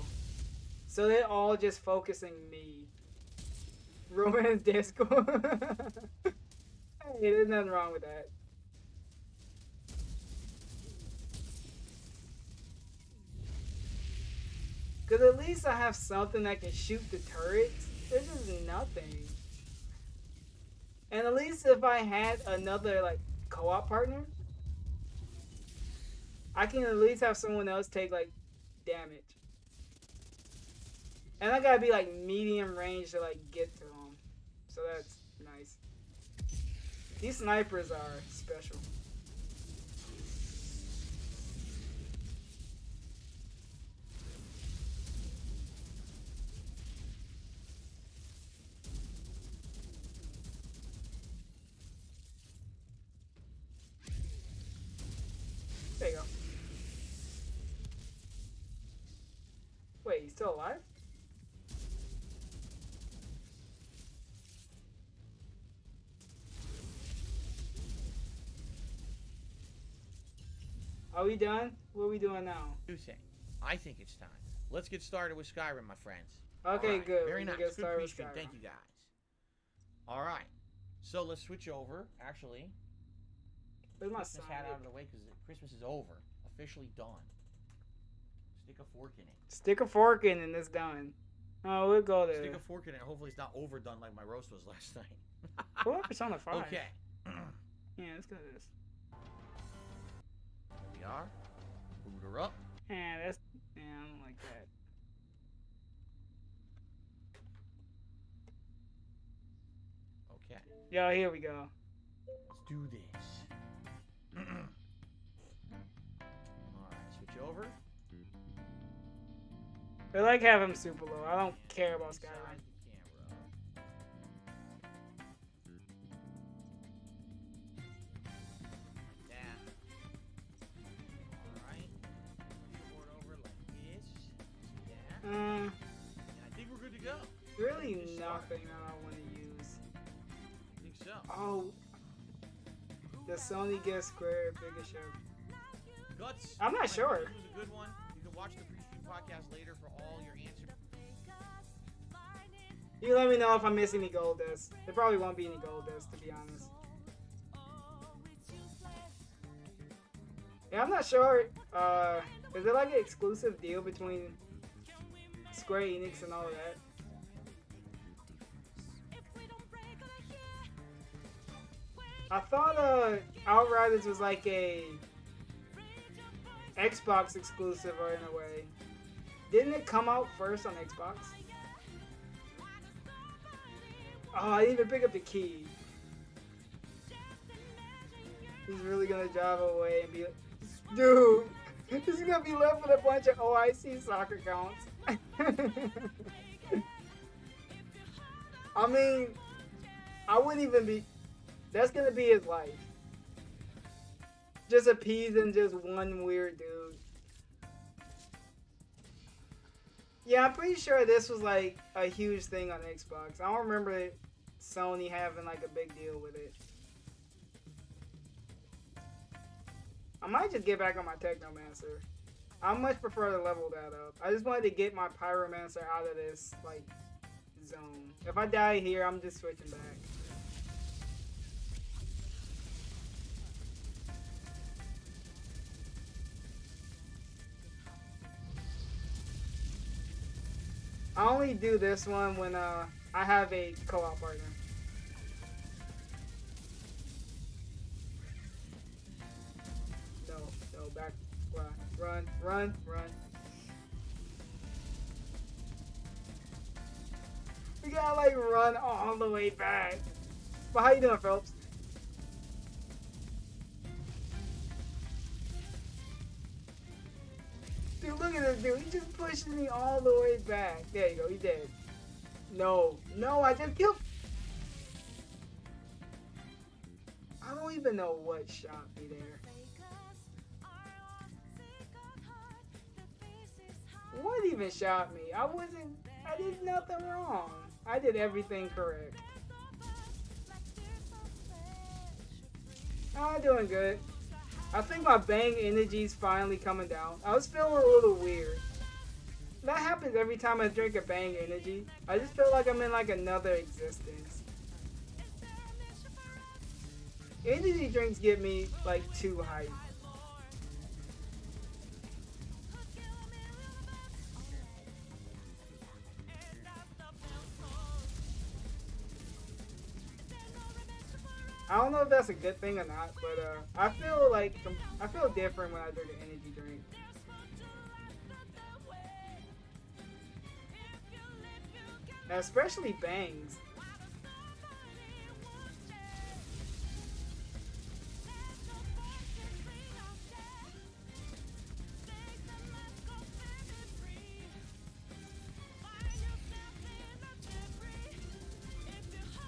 so they're all just focusing me. Romance disco. Hey, there's nothing wrong with that. Cause at least I have something that can shoot the turrets. There's just nothing. And at least if I had another like co-op partner, I can at least have someone else take like damage. And I gotta be like medium range to like get to them. So that's nice. These snipers are special. There you go. Wait, he's still alive? Are we done? What are we doing now? You think? I think it's time. Let's get started with Skyrim, my friends. Okay, All right, good. Very We nice. can get Good started with pre-stream. Skyrim. Thank you, guys. All right. So let's switch over. Actually, Where's my Christmas hat Sonic? out of the way because Christmas is over. Officially done. Stick a fork in it. Stick a fork in and it's done. Oh, we'll go there. Stick a fork in it. Hopefully it's not overdone like my roast was last night. Pull up Persona 5. Okay. Yeah, let's go to this. Here we are. Boot her up. Yeah, that's... Yeah, I don't like that. Okay. Yo, here we go. Let's do this. Alright, switch over. I like having him super low. I don't care about Skyrim. And I think we're good to go. Really nothing that I want to use. I think so. Oh. The Sony gift Square biggest show. Guts. I'm not sure. This was a good one. You can watch the pre-stream podcast later for all your answers. You let me know if I miss any gold discs. There probably won't be any gold discs, to be honest. Yeah, I'm not sure. Is there like an exclusive deal between Square Enix and all of that? I thought Outriders was like a Xbox exclusive or in a way. Didn't it come out first on Xbox? Oh, I didn't even pick up the key. He's really gonna drive away and be like, dude, this is gonna be left with a bunch of OIC soccer accounts. I mean, I wouldn't even be, that's gonna be his life. Just appeasing just one weird dude. Yeah, I'm pretty sure this was like a huge thing on Xbox. I don't remember Sony having like a big deal with it. I might just get back on my Technomancer. I much prefer to level that up. I just wanted to get my Pyromancer out of this like zone. If I die here, I'm just switching back. I only do this one when I have a co-op partner. No, back, run. We gotta like run all the way back. But how you doing, Phelps? Dude, look at this dude. He just pushed me all the way back. There you go. He dead. No, I just killed. I don't even know what shot me there. What even shot me? I did nothing wrong. I did everything correct. Oh, I'm doing good. I think my bang energy's finally coming down. I was feeling a little weird. that happens every time I drink a Bang Energy. I just feel like I'm in like another existence. Energy drinks get me like too hyped. I don't know if that's a good thing or not, but I feel different when I drink an energy drink. Especially Bangs.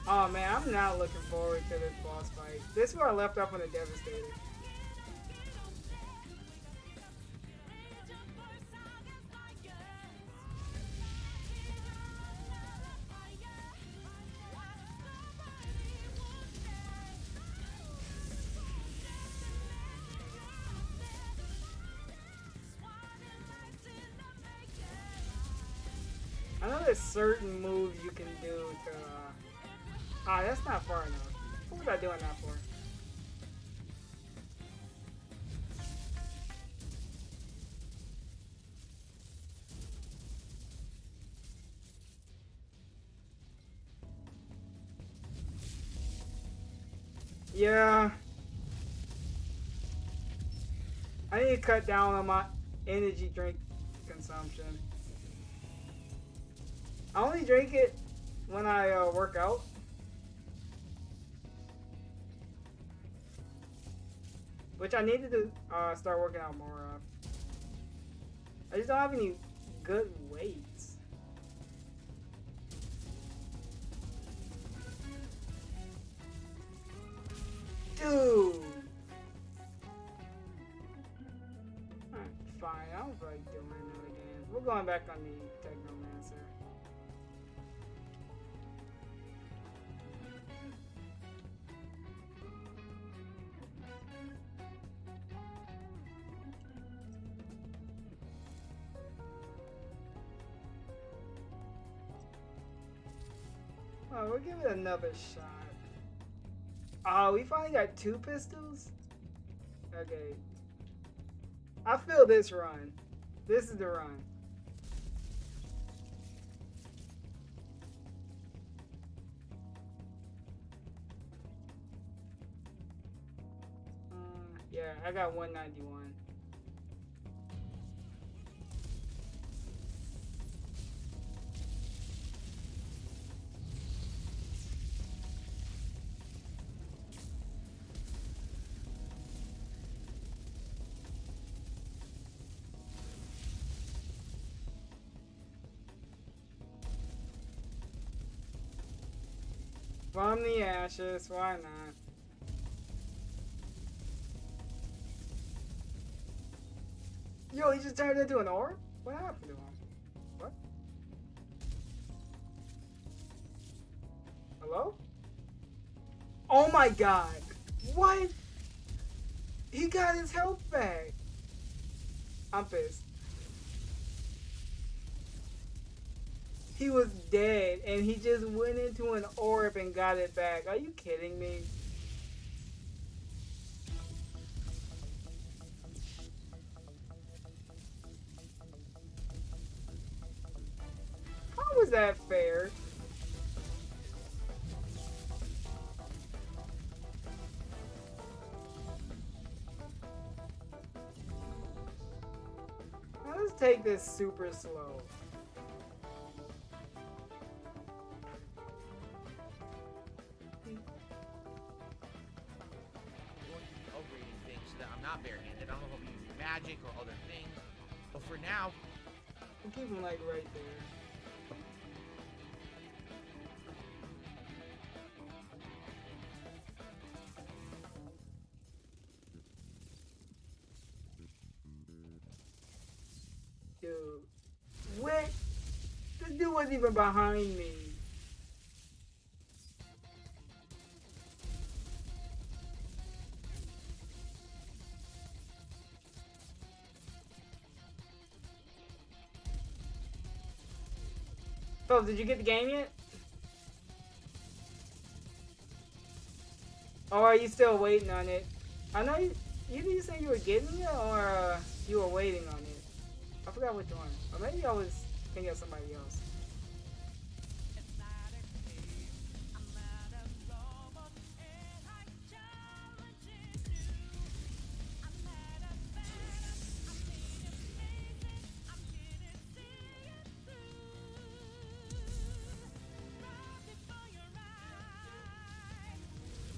Oh man, I'm not looking forward to this boss fight. This is where I left off on the Devastator. I know there's certain moves you can do to that's not far enough. What was I doing that for? Yeah. I need to cut down on my energy drink consumption. I only drink it when I work out. Which I need to start working out more of. I just don't have any good weights. Dude! Alright, fine. I don't feel like doing that again. We're going back on the Technomancer. Oh, we'll give it another shot. Oh, we finally got 2 pistols? Okay. I feel this run. This is the run. Yeah, I got 191. From the ashes, why not? Yo, he just turned into an orb? What happened to him? What? Hello? Oh my god! What? He got his health back! I'm pissed. He was dead, and he just went into an orb and got it back. Are you kidding me? How was that fair? Now let's take this super slow. Barehanded. I don't know if I'm using magic or other things, but for now, I'll keep him like right there. Dude, what? This dude wasn't even behind me. So, did you get the game yet? Or are you still waiting on it? I know you said you were getting it, or you were waiting on it. I forgot which one. Or maybe I was thinking of somebody else.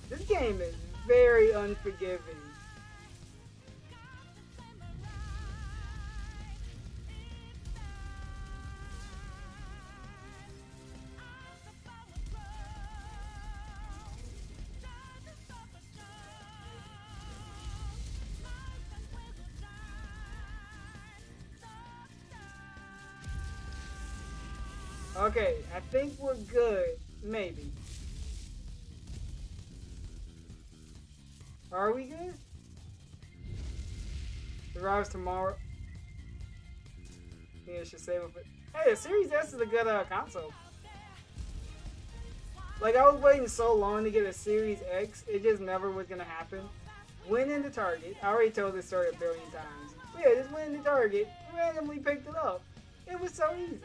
This game is very unforgiving. Okay, I think we're good. Maybe. Are we good? Arrives tomorrow. Yeah, should save it. Hey, the Series S is a good console. Like, I was waiting so long to get a Series X, it just never was gonna happen. Went into Target. I already told this story a billion times. But yeah, just went into Target, randomly picked it up. It was so easy.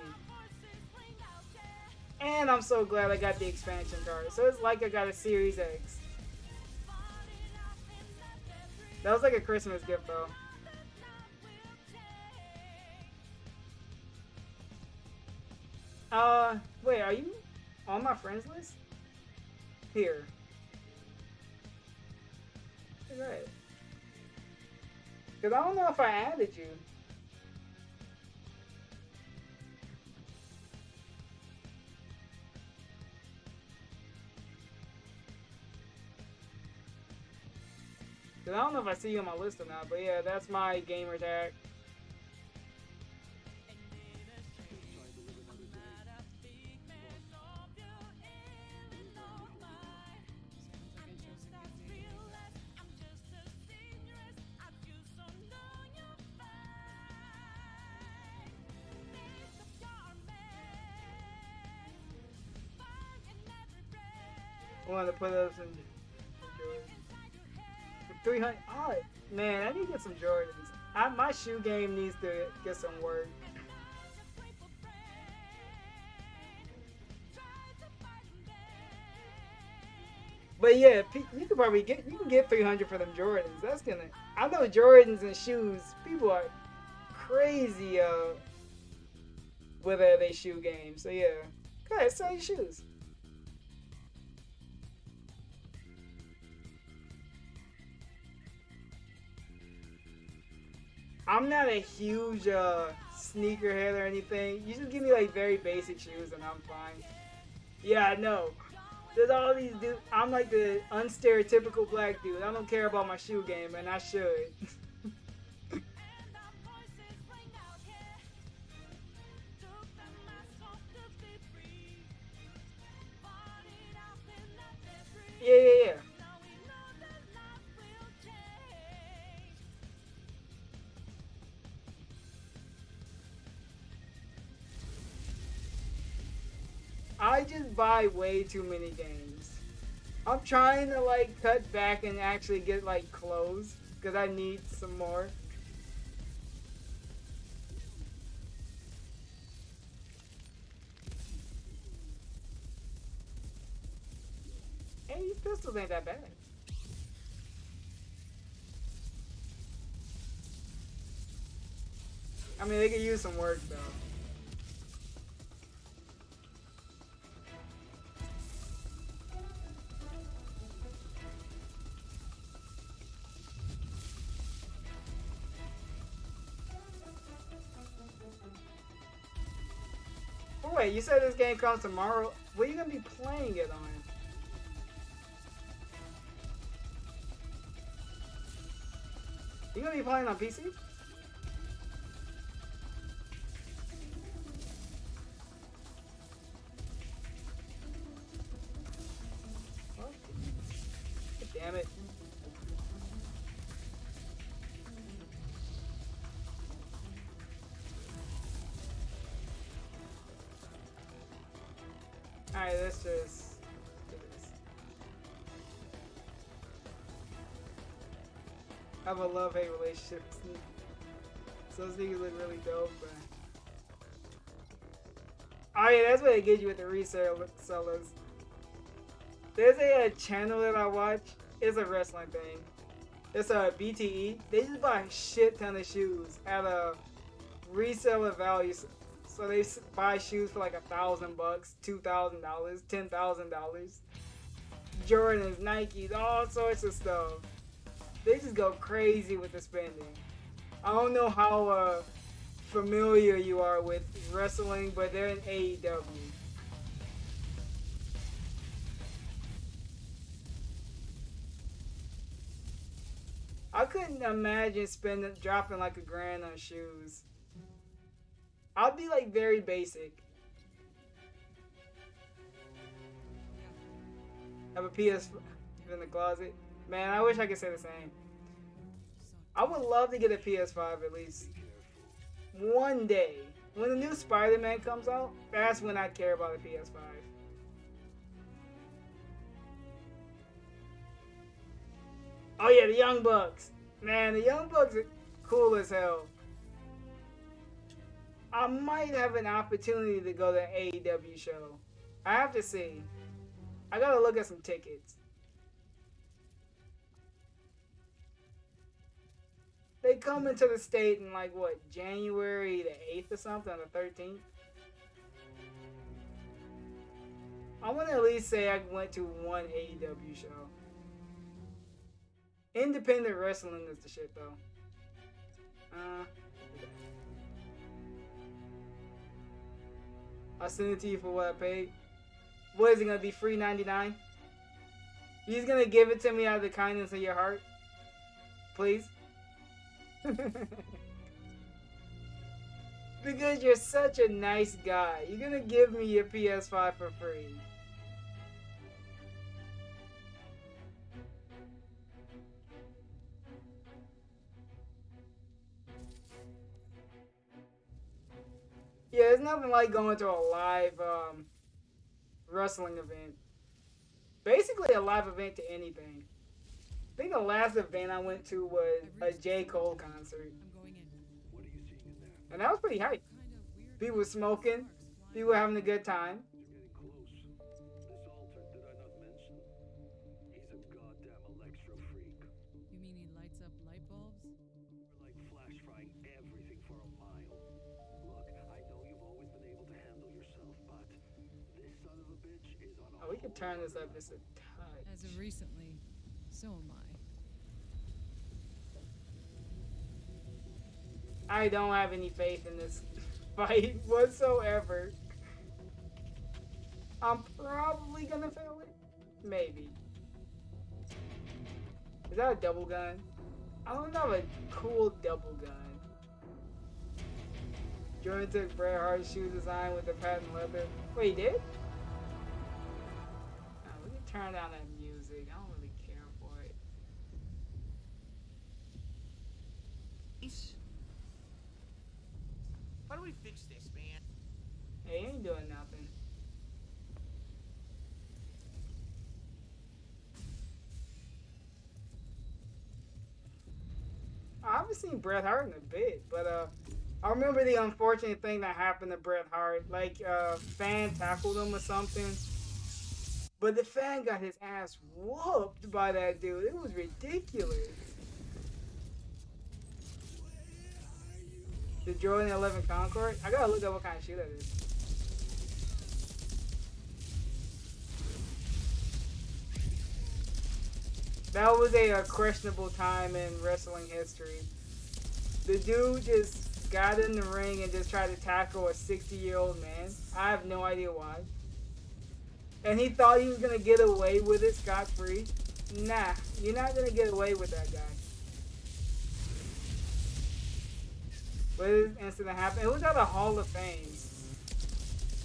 And I'm so glad I got the expansion card. So it's like I got a Series X. That was like a Christmas gift, though. Wait, are you on my friends list? Here. Right. Because I don't know if I added you. Because I don't know if I see you on my list or not, but yeah, that's my gamer tag. I wanted to put up some 300. Oh, man, I need to get some Jordans. My shoe game needs to get some work. But yeah, you can probably get 300 for them Jordans. That's gonna. I know Jordans and shoes. People are crazy with their shoe game. So yeah, go ahead, sell your shoes. I'm not a huge sneakerhead or anything. You just give me like very basic shoes and I'm fine. Yeah, I know. There's all these dudes. I'm like the unstereotypical black dude. I don't care about my shoe game, and I should. Yeah. I just buy way too many games. I'm trying to like cut back and actually get like clothes because I need some more. Hey, these pistols ain't that bad. I mean, they could use some work though. Wait, you said this game comes tomorrow? What are you gonna be playing it on? You gonna be playing on PC? Oh. Damn it. Alright, let's just do this. I have a love-hate relationship. So those niggas look really dope, but... Oh yeah, that's what they get you with the resellers. There's a channel that I watch. It's a wrestling thing. It's a BTE. They just buy a shit ton of shoes at a reseller value. So they buy shoes for like $1,000, $2,000, $10,000. Jordans, Nikes, all sorts of stuff. They just go crazy with the spending. I don't know how familiar you are with wrestling, but they're in AEW. I couldn't imagine dropping like $1,000 on shoes. I'll be like very basic. Have a PS5 in the closet. Man, I wish I could say the same. I would love to get a PS5 at least one day. When the new Spider-Man comes out, that's when I'd care about a PS5. Oh yeah, the Young Bucks. Man, the Young Bucks are cool as hell. I might have an opportunity to go to an AEW show. I have to see. I gotta look at some tickets. They come into the state in like what, January the 8th or something, or the 13th? I want to at least say I went to one AEW show. Independent wrestling is the shit though. I'll send it to you for what I paid. What is it gonna be, free $99? You're just gonna give it to me out of the kindness of your heart? Please? Because you're such a nice guy. You're gonna give me your PS5 for free. Yeah, it's nothing like going to a live wrestling event. Basically a live event to anything. I think the last event I went to was a J. Cole concert. And that was pretty hype. People were smoking. People were having a good time. You mean he lights up light bulbs? Like flash frying everything for a mile. Look, I know you've always been able to handle yourself, but this son of a bitch is on a... Oh, we can turn this up just a touch. As of recently, so am I don't have any faith in this fight whatsoever. I'm probably gonna fail it. Maybe. Is that a double gun? I don't know, a cool double gun. Jordan took Bret Hart's shoe design with the patent leather. Wait, he did? Oh, we can turn down that music. I don't really care for it. How do we fix this, man? Hey, he ain't doing nothing. I haven't seen Bret Hart in a bit, but I remember the unfortunate thing that happened to Bret Hart. Like, fan tackled him or something. But the fan got his ass whooped by that dude. It was ridiculous. The Jordan 11 Concorde? I gotta look up what kind of shoe that is. That was a questionable time in wrestling history. The dude just got in the ring and just tried to tackle a 60-year-old man. I have no idea why. And he thought he was gonna get away with it scot-free. Nah, you're not gonna get away with that guy. But this incident happened. It was at the Hall of Fame.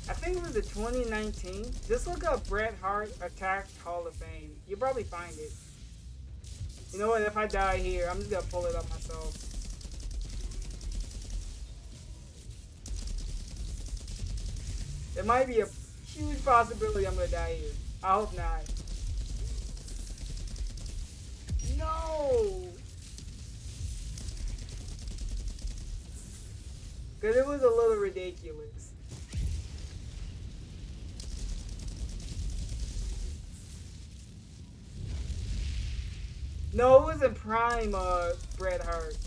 I think it was the 2019. Just look up Bret Hart attacked Hall of Fame. You'll probably find it. You know what? If I die here, I'm just gonna pull it up myself. It might be a huge possibility I'm gonna die here. I hope not. No! Because it was a little ridiculous. No, it wasn't Prime, Bret Hart.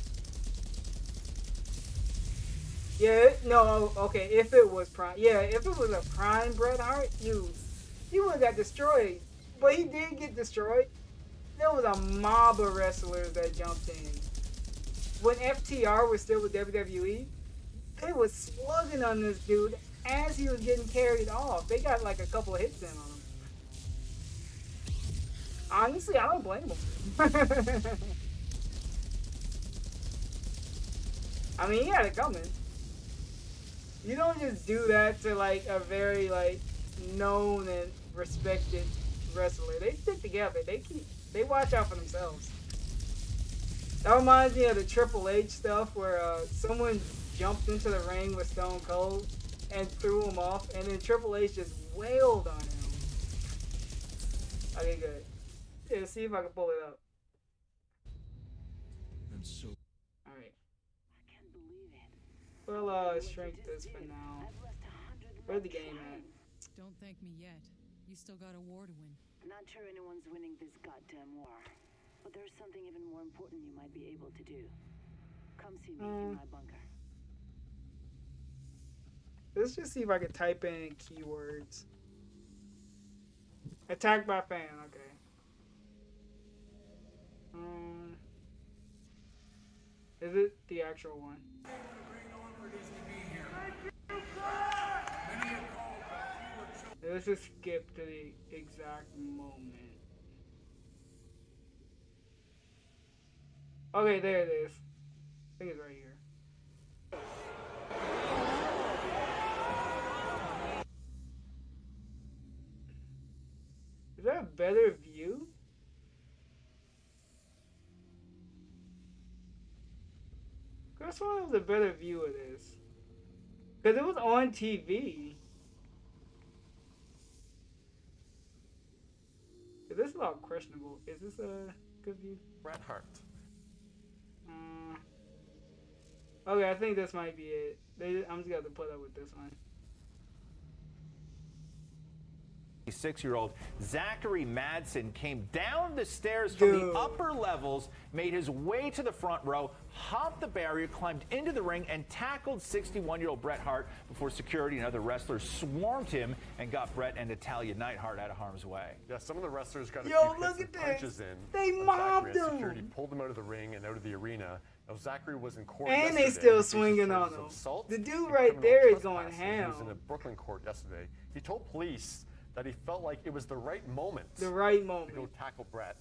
Yeah, no, okay, if it was Prime. Yeah, if it was a Prime Bret Hart, he would have got destroyed. But he did get destroyed. There was a mob of wrestlers that jumped in. When FTR was still with WWE, they was slugging on this dude as he was getting carried off. They got like a couple of hits in on him. Honestly, I don't blame him. I mean, he had it coming. You don't just do that to like a very like known and respected wrestler. They stick together. They watch out for themselves. That reminds me of the Triple H stuff where someone jumped into the ring with Stone Cold and threw him off, and then Triple H just wailed on him. Okay, good. Yeah, see if I can pull it up. And so. Alright. We'll shrink this for now. Where's the game at? Don't thank me yet. You still got a war to win. Not sure anyone's winning this goddamn war. But there's something even more important you might be able to do. Come see me in my bunker. Let's just see if I can type in keywords. Attacked by fan, okay. Is it the actual one? Let's just skip to the exact moment. Okay, there it is. I think it's right here. Is that a better view? I thought it was a better view of this. Because it was on TV. This is a lot questionable. Is this a good view? Bret Hart. Okay, I think this might be it. I'm just going to put up with this one. 6-year-old Zachary Madsen came down the stairs from the upper levels, made his way to the front row, hopped the barrier, climbed into the ring, and tackled 61-year-old Bret Hart before security and other wrestlers swarmed him and got Bret and Natalya Neidhart out of harm's way. Yeah, some of the wrestlers got a Yo, few look hits at and punches this. in. They on mobbed Zachary, and him. Security pulled him out of the ring and out of the arena. Now, Zachary was in court And yesterday. they still He faces swinging on charges of him. assault The dude and right criminal there is going trespassing. He was ham. in a Brooklyn court yesterday. He told police that he felt like it was the right moment. The right moment. To go tackle Bret.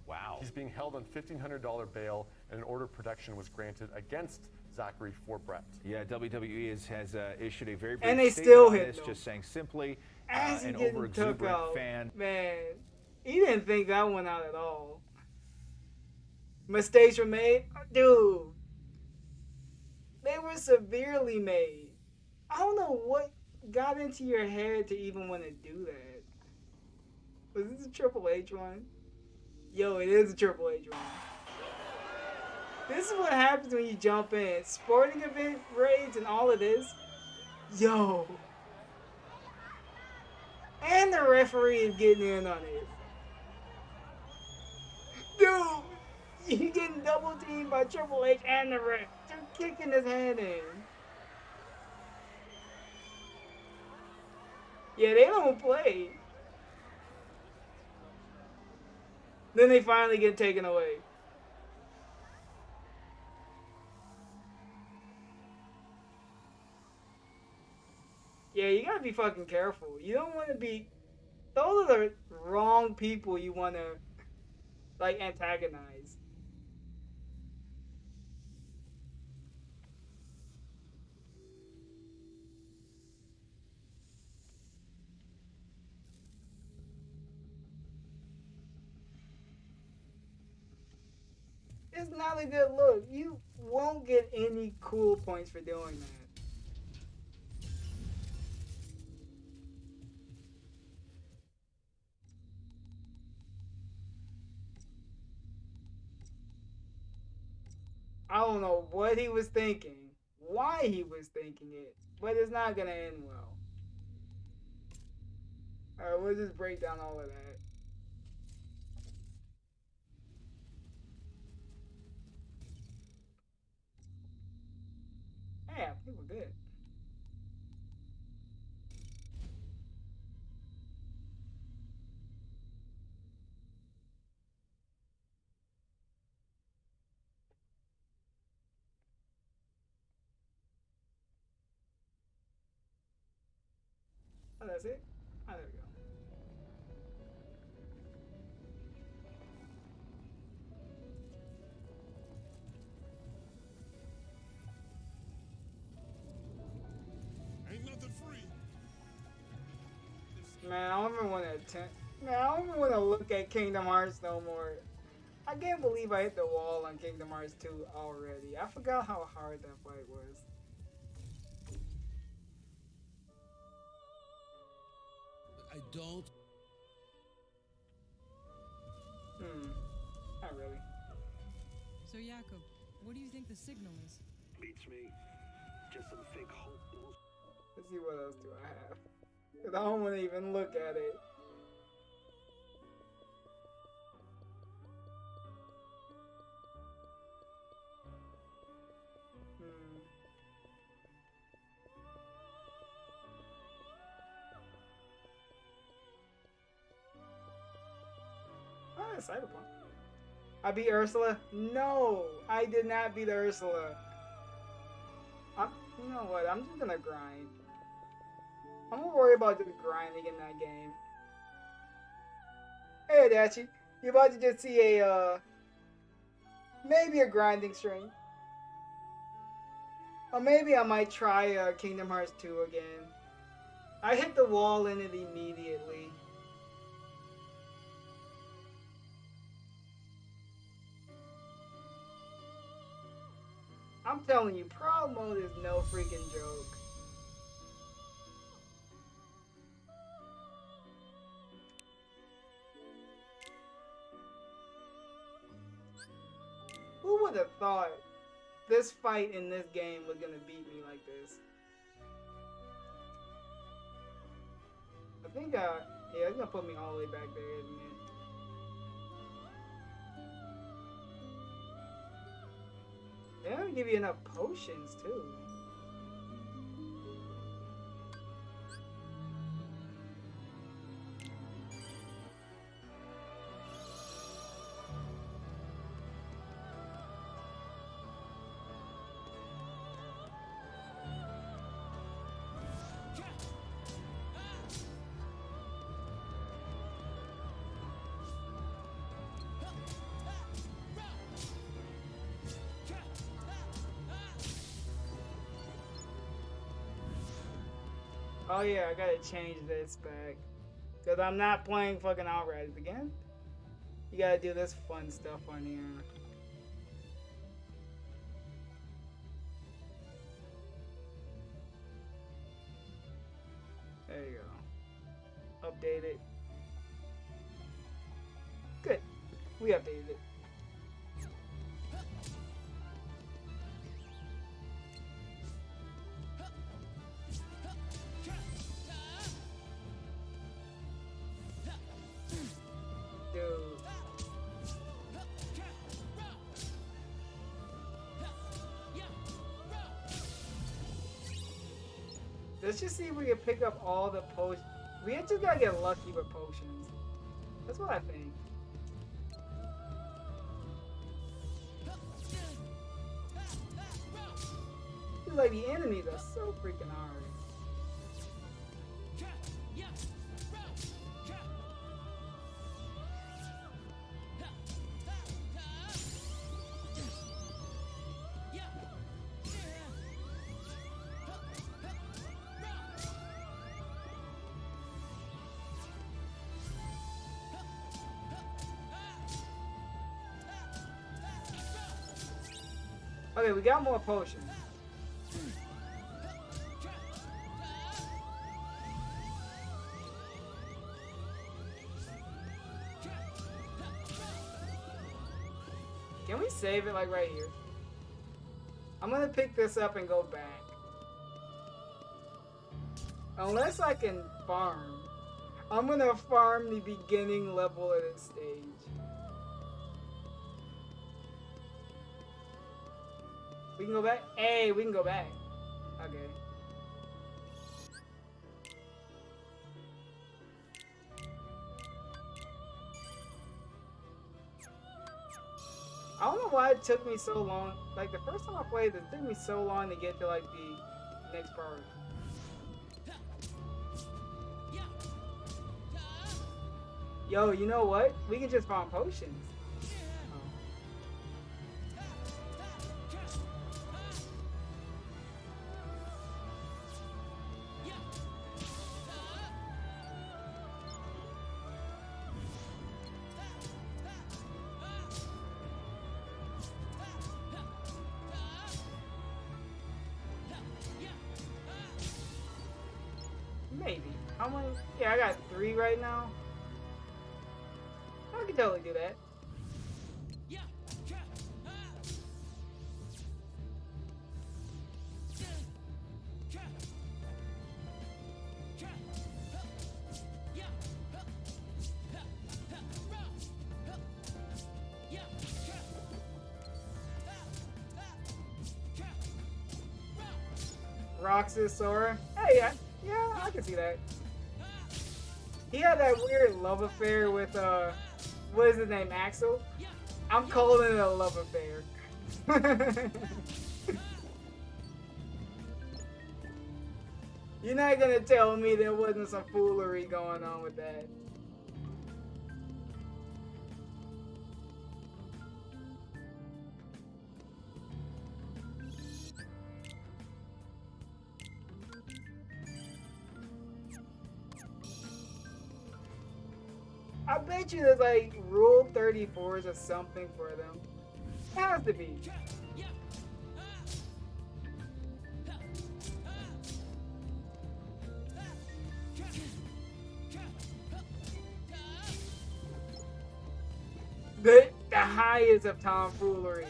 Wow. He's being held on $1,500 bail, and an order of protection was granted against Zachary for Bret. Yeah, WWE has issued a very And brief they statement still on hit this, them. just saying simply, As he an getting took over-exuberant out, fan. man, he didn't think that one out at all. Mistakes were made, dude. They were severely made. I don't know what got into your head to even want to do that. Was this a Triple H one? Yo, it is a Triple H one. This is what happens when you jump in. Sporting event raids and all of this. Yo. And the referee is getting in on it. Dude, you getting double teamed by Triple H and the ref. They're kicking his hand in. Yeah, they don't play. Then they finally get taken away. Yeah, you gotta be fucking careful. You don't want to be... Those are the wrong people you want to, like, antagonize. It's not a good look. You won't get any cool points for doing that. don't know what he was thinking, why he was thinking it, but it's not gonna end well. Alright, we'll just break down all of that. Hey, I think we're good. Oh, that's it? Oh, there we go. Ain't nothing free. Man, I don't even want to attempt. Man, I don't even want to look at Kingdom Hearts no more. I can't believe I hit the wall on Kingdom Hearts 2 already. I forgot how hard that fight was. I don't. Not really. So, Jakob, what do you think the signal is? Beats me. Just some fake hope bullshit. Let's see what else do I have. Because I don't want to even look at it. Cyberpunk. I beat Ursula? No, I did not beat Ursula. You know what? I'm just gonna grind. I'm gonna worry about just grinding in that game. Hey, Adachi, you're about to just see a maybe a grinding stream, or maybe I might try Kingdom Hearts 2 again. I hit the wall in it immediately. I'm telling you, prob mode is no freaking joke. Who would have thought this fight in this game was gonna beat me like this? I think, yeah, it's gonna put me all the way back there, isn't it? They don't give you enough potions, too. Oh yeah, I gotta change this back. Cause I'm not playing fucking Outriders again. You gotta do this fun stuff on here. There you go. Update it. Good. We updated it. Let's just see if we can pick up all the potions. We just gotta get lucky with potions. That's what I think. Like, the enemies are so freaking hard. Okay, we got more potions. Can we save it like right here? I'm gonna pick this up and go back. Unless I can farm. I'm gonna farm the beginning level of this stage. We can go back? Hey, we can go back. Okay. I don't know why it took me so long. Like, the first time I played this, it took me so long to get to, like, the next part. Yo, you know what? We can just farm potions. Maybe. How many? Yeah, I got 3 right now. I can totally do that. Roxas, Sora. Hey, yeah, I can see that. He had that weird love affair with, what is his name, Axel? I'm calling it a love affair. You're not gonna tell me there wasn't some foolery going on with that. I bet you there's like Rule 34s or something for them. It has to be. The highest of tomfoolery.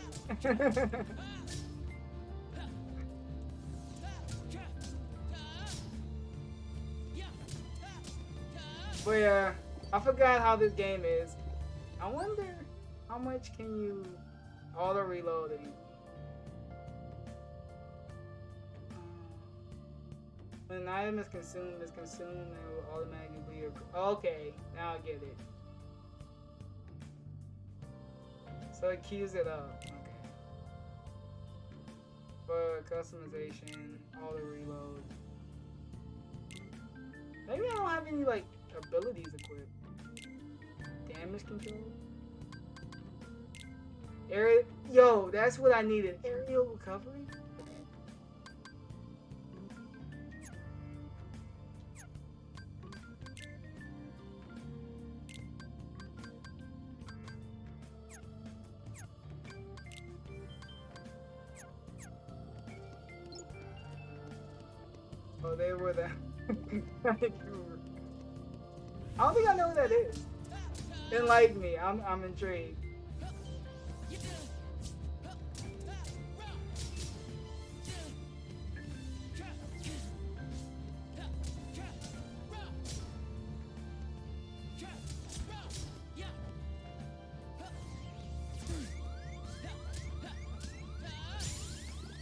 But yeah, I forgot how this game is. I wonder how much can you auto reloading. When an item is consumed, and it will automatically. Okay, now I get it. So it queues it up. Okay. For customization, auto reload. Maybe I don't have any like abilities equipped. Damage control. Area. Yo, that's what I needed. Aerial recovery. Oh, they were the. I don't think I know who that is. Enlighten me. I'm intrigued.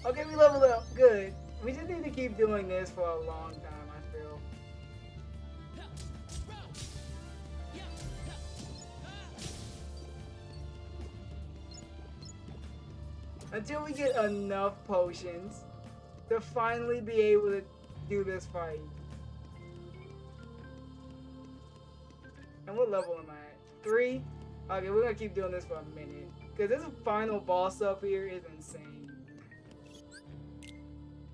Okay, we leveled up. Good. We just need to keep doing this for a long time, I feel. Until we get enough potions to finally be able to do this fight. And what level am I at? 3? Okay, we're gonna keep doing this for a minute. Because this final boss up here is insane.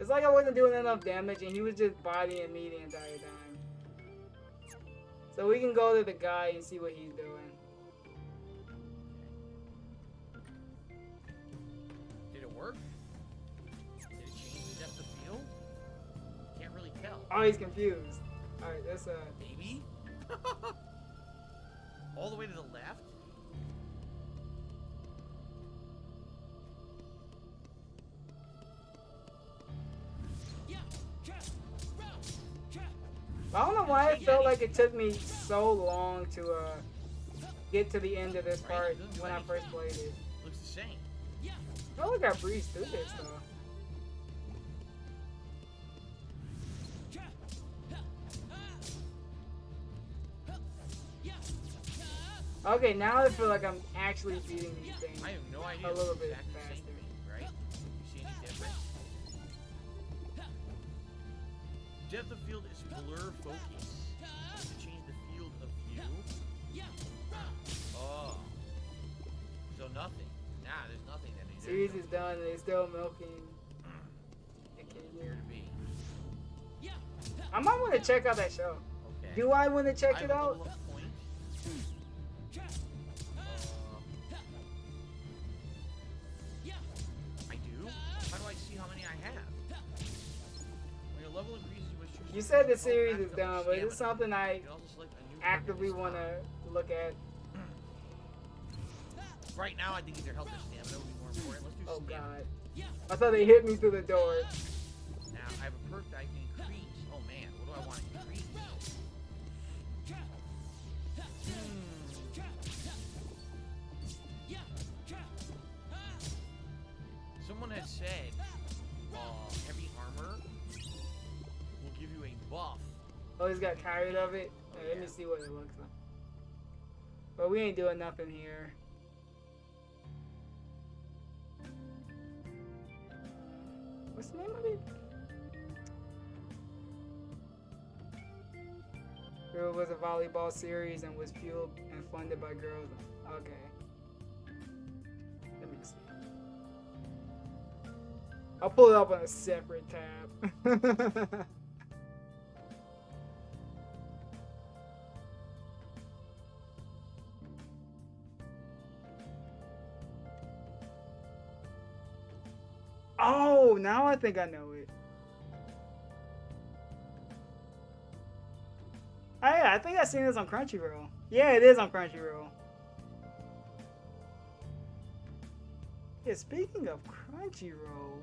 It's like I wasn't doing enough damage and he was just bodying me the entire time. So we can go to the guy and see what he's doing. Did it work? Did it change the depth of field? Can't really tell. Oh, he's confused. Alright, that's Maybe? All the way to the left? I don't know why it felt like it took me so long to get to the end of this part when I first played it. Looks the same. I feel like I breezed through this though. Okay, now I feel like I'm actually beating these things. I have no idea. A little bit exactly faster. the same to me, right? You see any difference? Depth of field is blur focus. To change the field of view. Oh. So nothing. Nah, there's nothing that they Series is done and they're still milking. I might want to check out that show. Okay. Do I want to check it out? I do? How do I see how many I have? When your level increases, you must choose. You said the series is done, but it's something I actively want to look at. Right now, I think either health or stamina would be more important. Let's do Oh stamina. god. I thought they hit me through the door. Now, I have a perk that I can increase. Oh man, what do I want to increase? Someone had said heavy armor will give you a buff. Oh, he's got tired of it? Let me see what it looks like. But we ain't doing nothing here. What's the name of it? It was a volleyball series and was fueled and funded by girls. Okay. Let me see. I'll pull it up on a separate tab. Oh, now I think I know it. Oh yeah, I think I seen this on Crunchyroll. Yeah, it is on Crunchyroll. Yeah, speaking of Crunchyroll.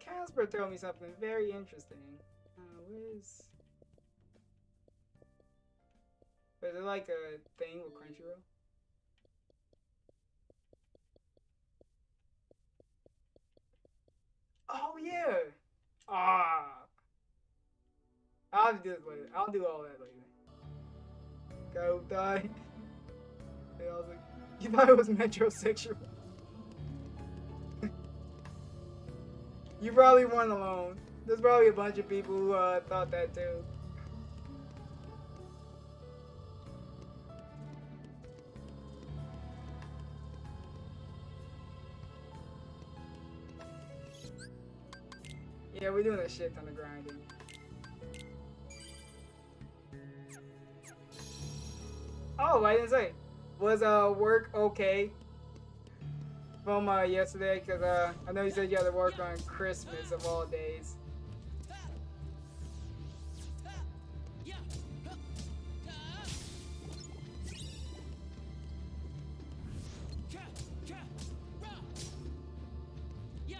Casper told me something very interesting. Where's... Is it like a thing with Crunchyroll? Oh yeah! Ah! I'll do this later. I'll do all that later. Go die. And I was like, you thought it was metrosexual? You probably weren't alone. There's probably a bunch of people who thought that too. Yeah, we're doing a shit ton of grinding. Oh, I didn't say. Was work okay from yesterday? Cause I know you said you had to work on Christmas of all days.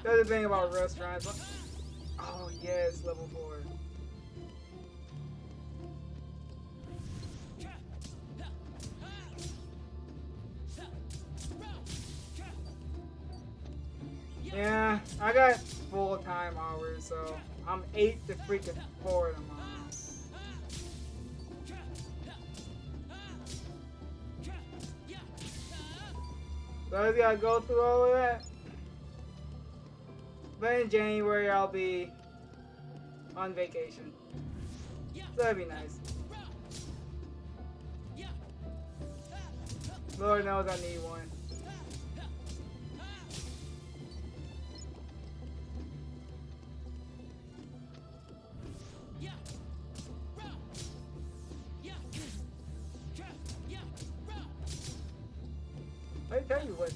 That's the thing about restaurants. Oh yes, level 4. Yeah, I got full-time hours, so I'm 8 to freaking 4 tomorrow. So I just gotta go through all of that. But in January, I'll be on vacation. So that'd be nice. Lord knows I need one. I tell you what.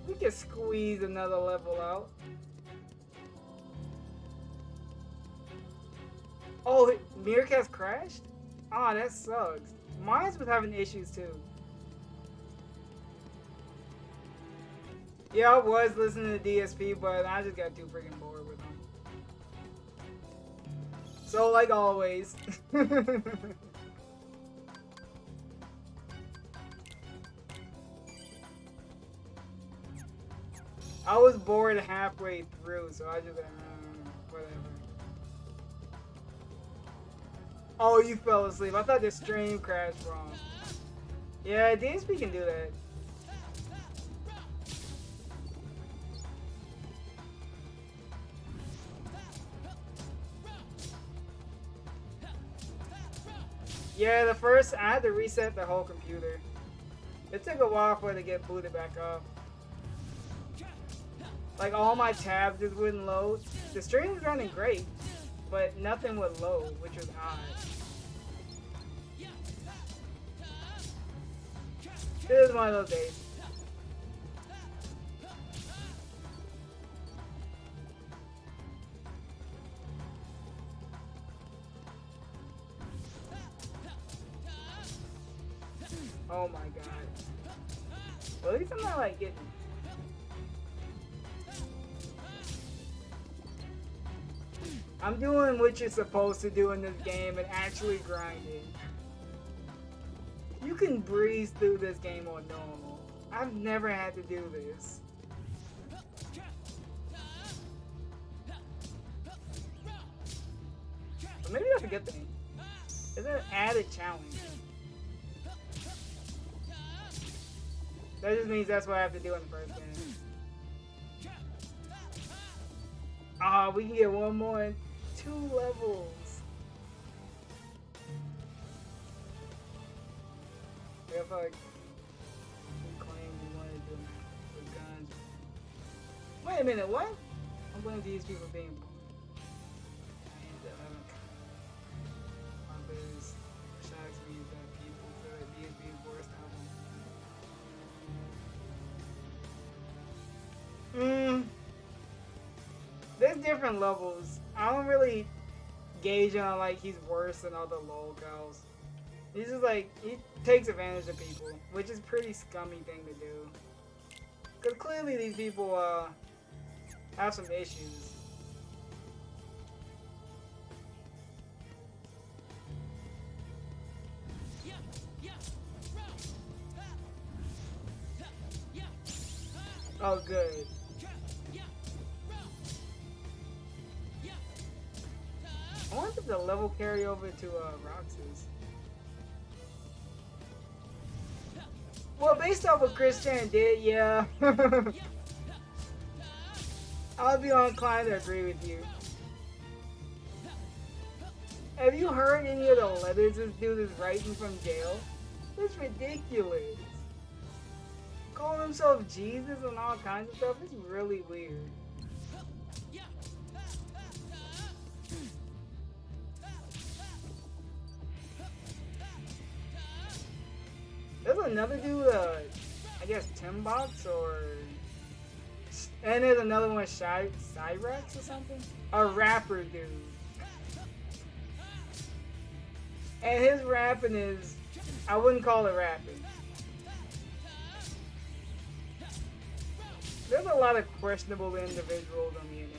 We can squeeze another level out. Oh, Meerkat's crashed? Ah, that sucks. Mine was having issues too. Yeah, I was listening to DSP, but I just got too freaking bored with them. So, like always. I was bored halfway through, so I just whatever. Oh, you fell asleep. I thought the stream crashed wrong. Yeah, DSP can do that. Yeah, the first, I had to reset the whole computer. It took a while for it to get booted back up. Like, all my tabs just wouldn't load. The stream was running great, but nothing would load, which was odd. It was one of those days. Oh my god. Well, at least I'm not like getting... I'm doing what you're supposed to do in this game and actually grinding. You can breeze through this game on normal. I've never had to do this. But maybe that's a good thing. It's an added challenge. That just means that's what I have to do in the first game. Ah, we can get one more in 2 levels. If I claim we wanted to with guns. Wait a minute, what? I'm blaming these people being my biz shocks me that people feel that these being worst album. There's different levels. I don't really gauge on like he's worse than other locals. He's just like, he takes advantage of people, which is a pretty scummy thing to do. Because clearly these people have some issues. Oh, good. I wonder if the level carry over to Roxas. Well, based off what Christian did, yeah. I'll be inclined to agree with you. Have you heard any of the letters this dude is writing from jail? It's ridiculous. Calling himself Jesus and all kinds of stuff, it's really weird. There's another dude, I guess Timbox or... And there's another one, Cyrex or something? A rapper dude. And his rapping is... I wouldn't call it rapping. There's a lot of questionable individuals on the internet.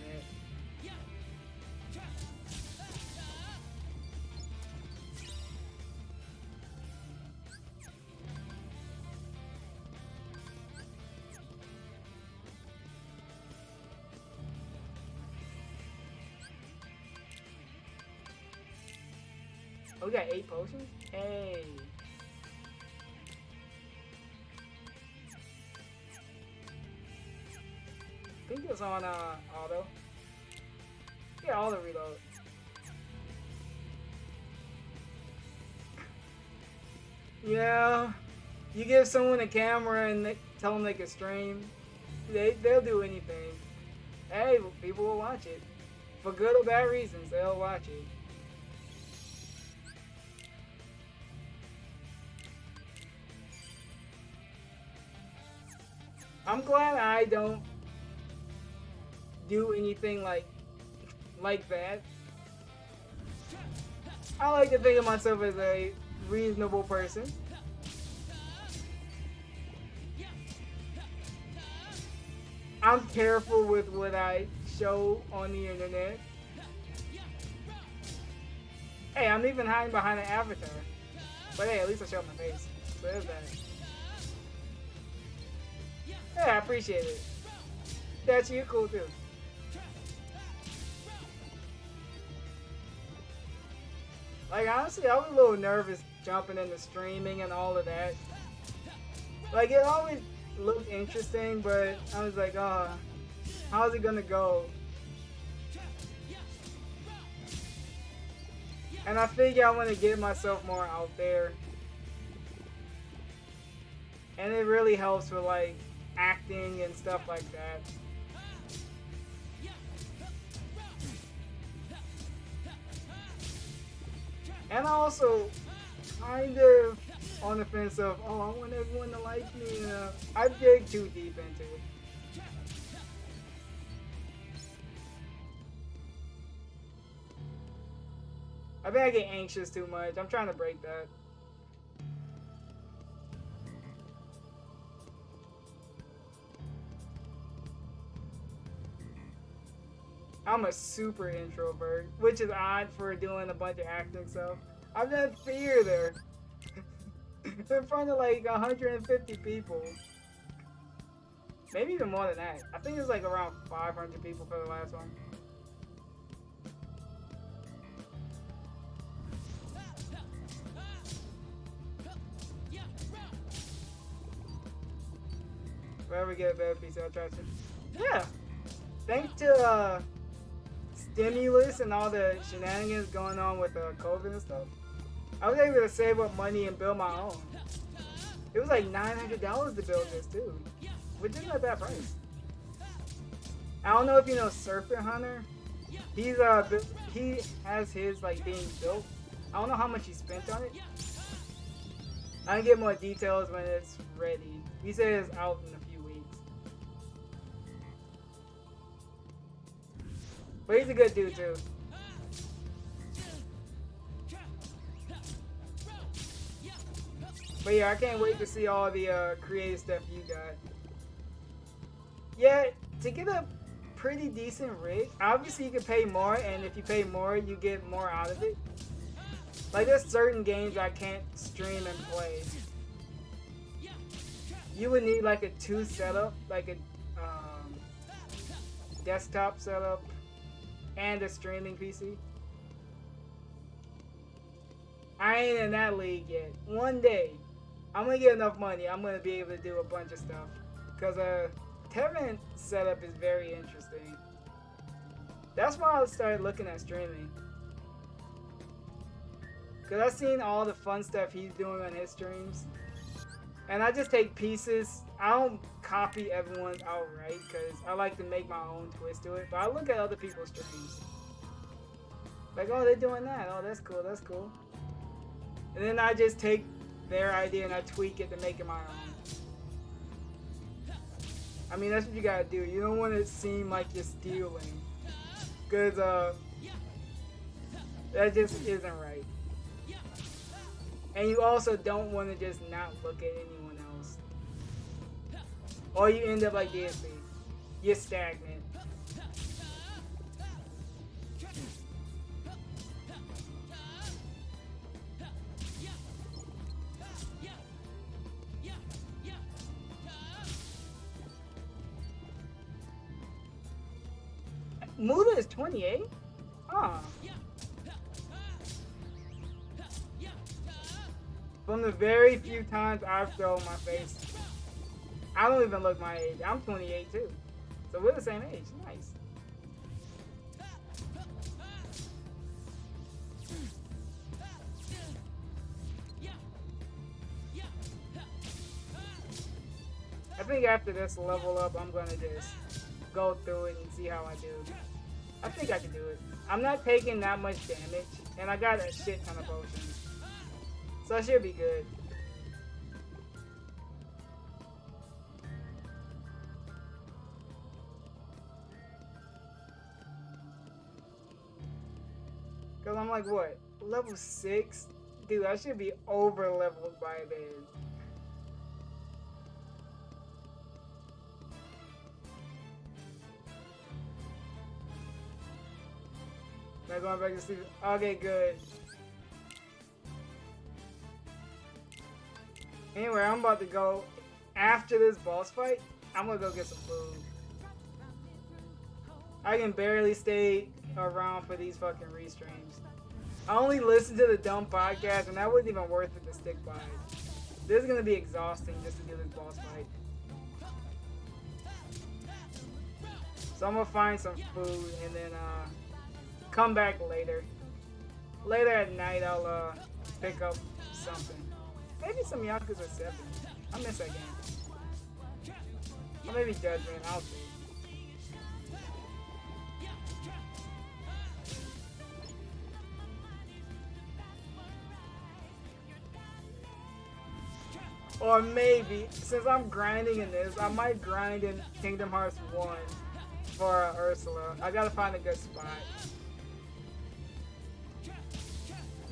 Oh, we got 8 potions? Hey. I think it's on auto. Yeah, auto reload. Yeah. You give someone a camera and they tell them they can stream. They'll do anything. Hey, people will watch it. For good or bad reasons, they'll watch it. I'm glad I don't do anything like that. I like to think of myself as a reasonable person. I'm careful with what I show on the internet. Hey, I'm even hiding behind an avatar. But hey, at least I showed my face. So there's that. Yeah, I appreciate it. That's you, cool too. Like, honestly, I was a little nervous jumping into streaming and all of that. Like, it always looked interesting, but I was like, oh, how's it gonna go? And I figure I want to get myself more out there. And it really helps with, like, acting and stuff like that. And I also kind of on the fence of, oh, I want everyone to like me. I dig too deep into it. I think I get anxious too much. I'm trying to break that. I'm a super introvert, which is odd for doing a bunch of acting stuff. I've done fear there. In front of like 150 people. Maybe even more than that. I think it was like around 500 people for the last one. Wherever we get a better piece of attraction. Yeah. Thanks to stimulus and all the shenanigans going on with COVID and stuff, I was able to save up money and build my own. It was like $900 to build this too, which isn't a bad price. I don't know if you know Serpent Hunter. He has his like being built. I don't know how much he spent on it. I can get more details when it's ready. He said it's out in a few weeks. But he's a good dude too. But yeah, I can't wait to see all the creative stuff you got. Yeah, to get a pretty decent rig, obviously you can pay more, and if you pay more, you get more out of it. Like, there's certain games I can't stream and play. You would need like a 2 setup, like a desktop setup, and a streaming PC. I ain't in that league yet. One day, I'm gonna get enough money, I'm gonna be able to do a bunch of stuff. Cause Kevin setup is very interesting. That's why I started looking at streaming. Cause I've seen all the fun stuff he's doing on his streams. And I just take pieces. I don't copy everyone's outright because I like to make my own twist to it. But I look at other people's streams. Like, oh, they're doing that. Oh, that's cool, that's cool. And then I just take their idea and I tweak it to make it my own. I mean, that's what you gotta do. You don't want to seem like you're stealing. Because, that just isn't right. And you also don't want to just not look at anyone else. Or you end up like this, you're stagnant. Muda is 28? Huh. From the very few times I've shown my face, I don't even look my age. I'm 28 too. So we're the same age. Nice. I think after this level up, I'm gonna just go through it and see how I do. I think I can do it. I'm not taking that much damage, and I got a shit ton of potions. So I should be good. Cause I'm like, what level 6? Dude, I should be over leveled by then. Not going back to sleep. Okay, good. Anyway, I'm about to go. After this boss fight, I'm gonna go get some food. I can barely stay around for these fucking Ree-Streams. I only listen to the dumb podcast, and that wasn't even worth it to stick by it. This is gonna be exhausting just to do this boss fight. So I'm gonna find some food and then come back later. Later at night, I'll pick up something. Maybe some Yakuza 7. I miss that game. Or maybe Judgment. I'll see. Or maybe, since I'm grinding in this, I might grind in Kingdom Hearts 1 for Ursula. I gotta find a good spot.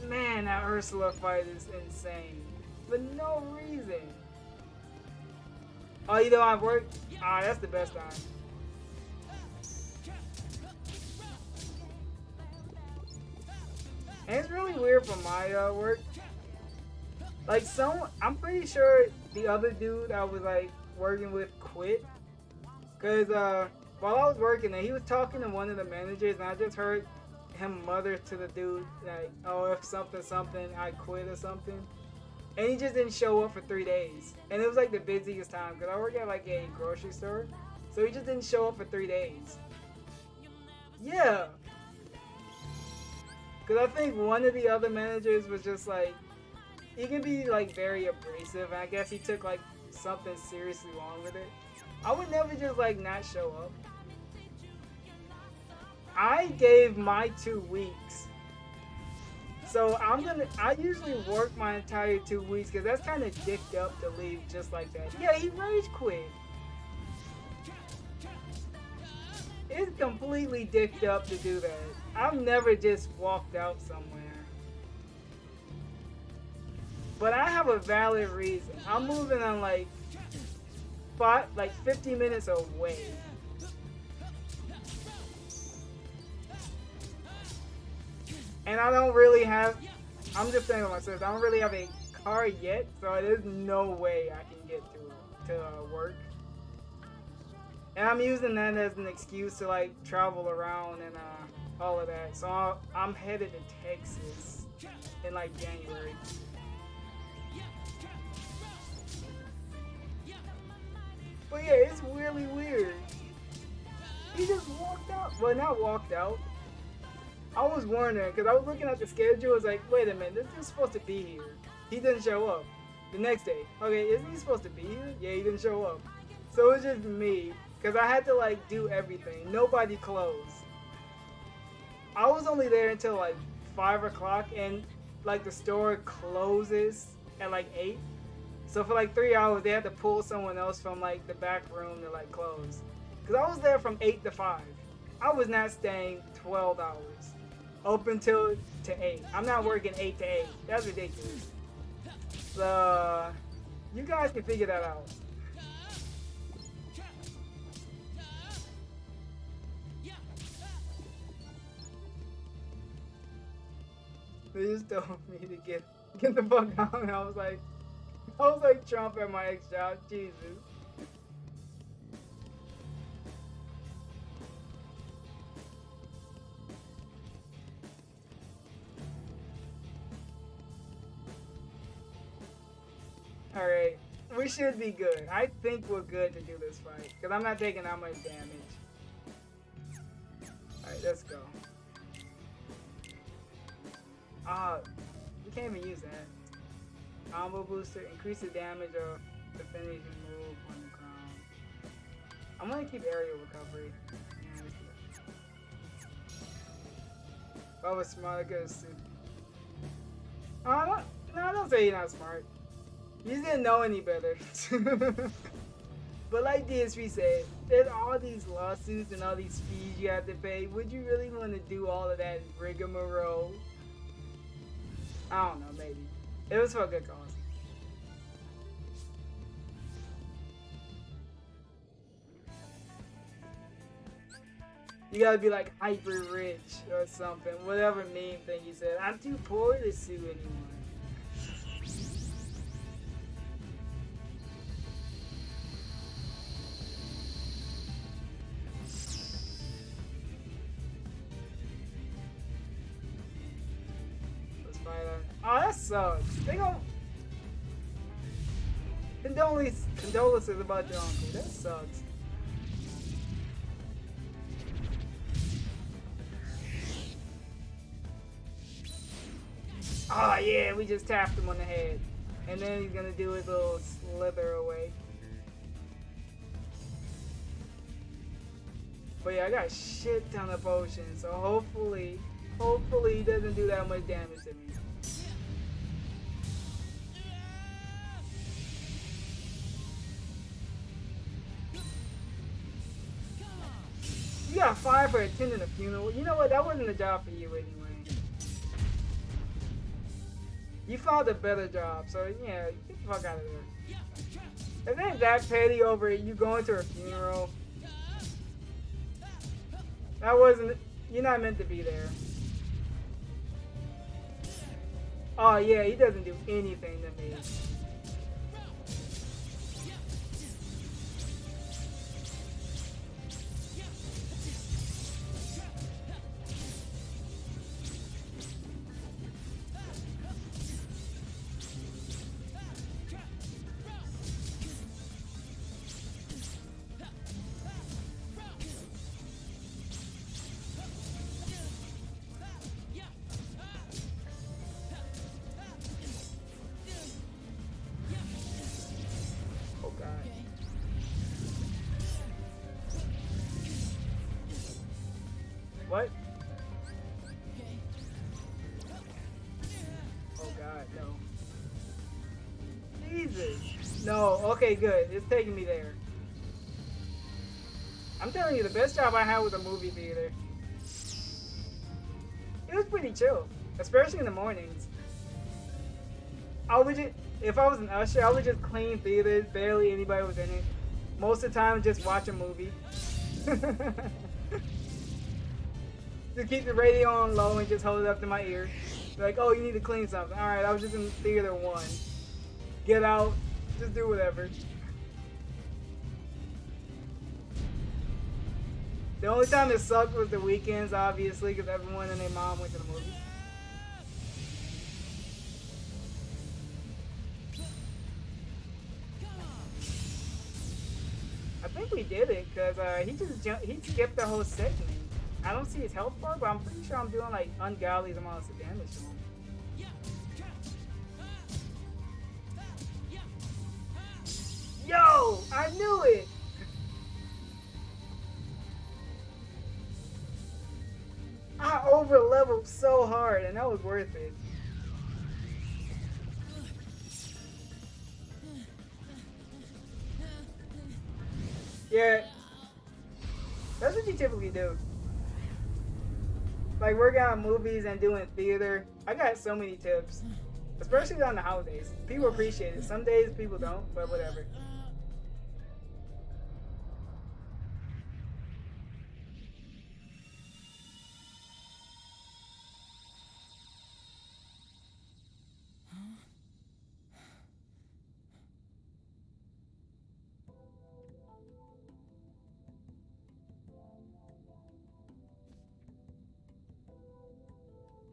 Man, that Ursula fight is insane. For no reason. Oh, you know I've worked? Ah, that's the best time. And it's really weird for my work. Like I'm pretty sure the other dude I was like working with quit. Cause while I was working there, he was talking to one of the managers, and I just heard him mutter to the dude like, "Oh, if something, I quit or something." And he just didn't show up for 3 days, and it was like the busiest time because I work at like a grocery store, so he just didn't show up for 3 days. Yeah. Cause I think one of the other managers was just like, he can be like very abrasive, and I guess he took like something seriously wrong with it. I would never just like not show up. I gave my 2 weeks. So I usually work my entire 2 weeks because that's kind of dicked up to leave just like that. Yeah, he rage quit. It's completely dicked up to do that. I've never just walked out somewhere. But I have a valid reason. I'm moving on like 50 minutes away. And I don't really have, I'm just saying to myself, I don't really have a car yet, so there's no way I can get to work. And I'm using that as an excuse to like travel around and all of that. So I'm headed to Texas in like January. But yeah, it's really weird. He just walked out. Well, not walked out. I was wondering, because I was looking at the schedule, I was like, wait a minute, this is supposed to be here. He didn't show up. The next day, okay, isn't he supposed to be here? Yeah, he didn't show up. So it was just me, because I had to like do everything. Nobody closed. I was only there until like 5 o'clock, and like the store closes at like 8. So for like 3 hours, they had to pull someone else from like the back room to like close. Because I was there from 8 to 5. I was not staying 12 hours. Open till to 8. I'm not working 8 to 8. That's ridiculous. So, you guys can figure that out. They just told me to get the fuck out, and I was like Trump at my ex-job. Jesus. Alright, we should be good. I think we're good to do this fight, because I'm not taking that much damage. Alright, let's go. We can't even use that. Combo booster, increase the damage of the finishing move on the ground. I'm gonna keep aerial recovery. If I was smart, I could have sued. No, don't say you're not smart. You just didn't know any better. But like DSP said, there's all these lawsuits and all these fees you have to pay. Would you really want to do all of that rigmarole? I don't know, maybe. It was for a good cause. You gotta be like hyper rich or something. Whatever meme thing you said. I'm too poor to sue anyone. Let's find out. Oh, that sucks. They gon' condolences about your uncle. That sucks. Oh yeah, we just tapped him on the head. And then he's gonna do his little slither away. But yeah, I got a shit ton of potions, so hopefully he doesn't do that much damage to me. You got 5 for attending a funeral. You know what? That wasn't a job for you anyway. You found a better job, so yeah, get the fuck out of there. If they ain't that petty over you going to a funeral, that wasn't. You're not meant to be there. Oh yeah, he doesn't do anything to me. What? Oh god, no. Jesus. No, okay, good. It's taking me there. I'm telling you, the best job I had was a movie theater. It was pretty chill, especially in the mornings. If I was an usher, I would just clean theaters, barely anybody was in it. Most of the time, just watch a movie. Just keep the radio on low and just hold it up to my ear. Like, oh, you need to clean something. Alright, I was just in theater 1. Get out. Just do whatever. The only time it sucked was the weekends, obviously, because everyone and their mom went to the movies. I think we did it, because he skipped the whole segment. I don't see his health bar, but I'm pretty sure I'm doing like ungodly amounts of damage to him. Yo! I knew it! I over-leveled so hard, and that was worth it. Yeah. That's what you typically do. Like working on movies and doing theater. I got so many tips. Especially on the holidays. People appreciate it. Some days people don't, but whatever.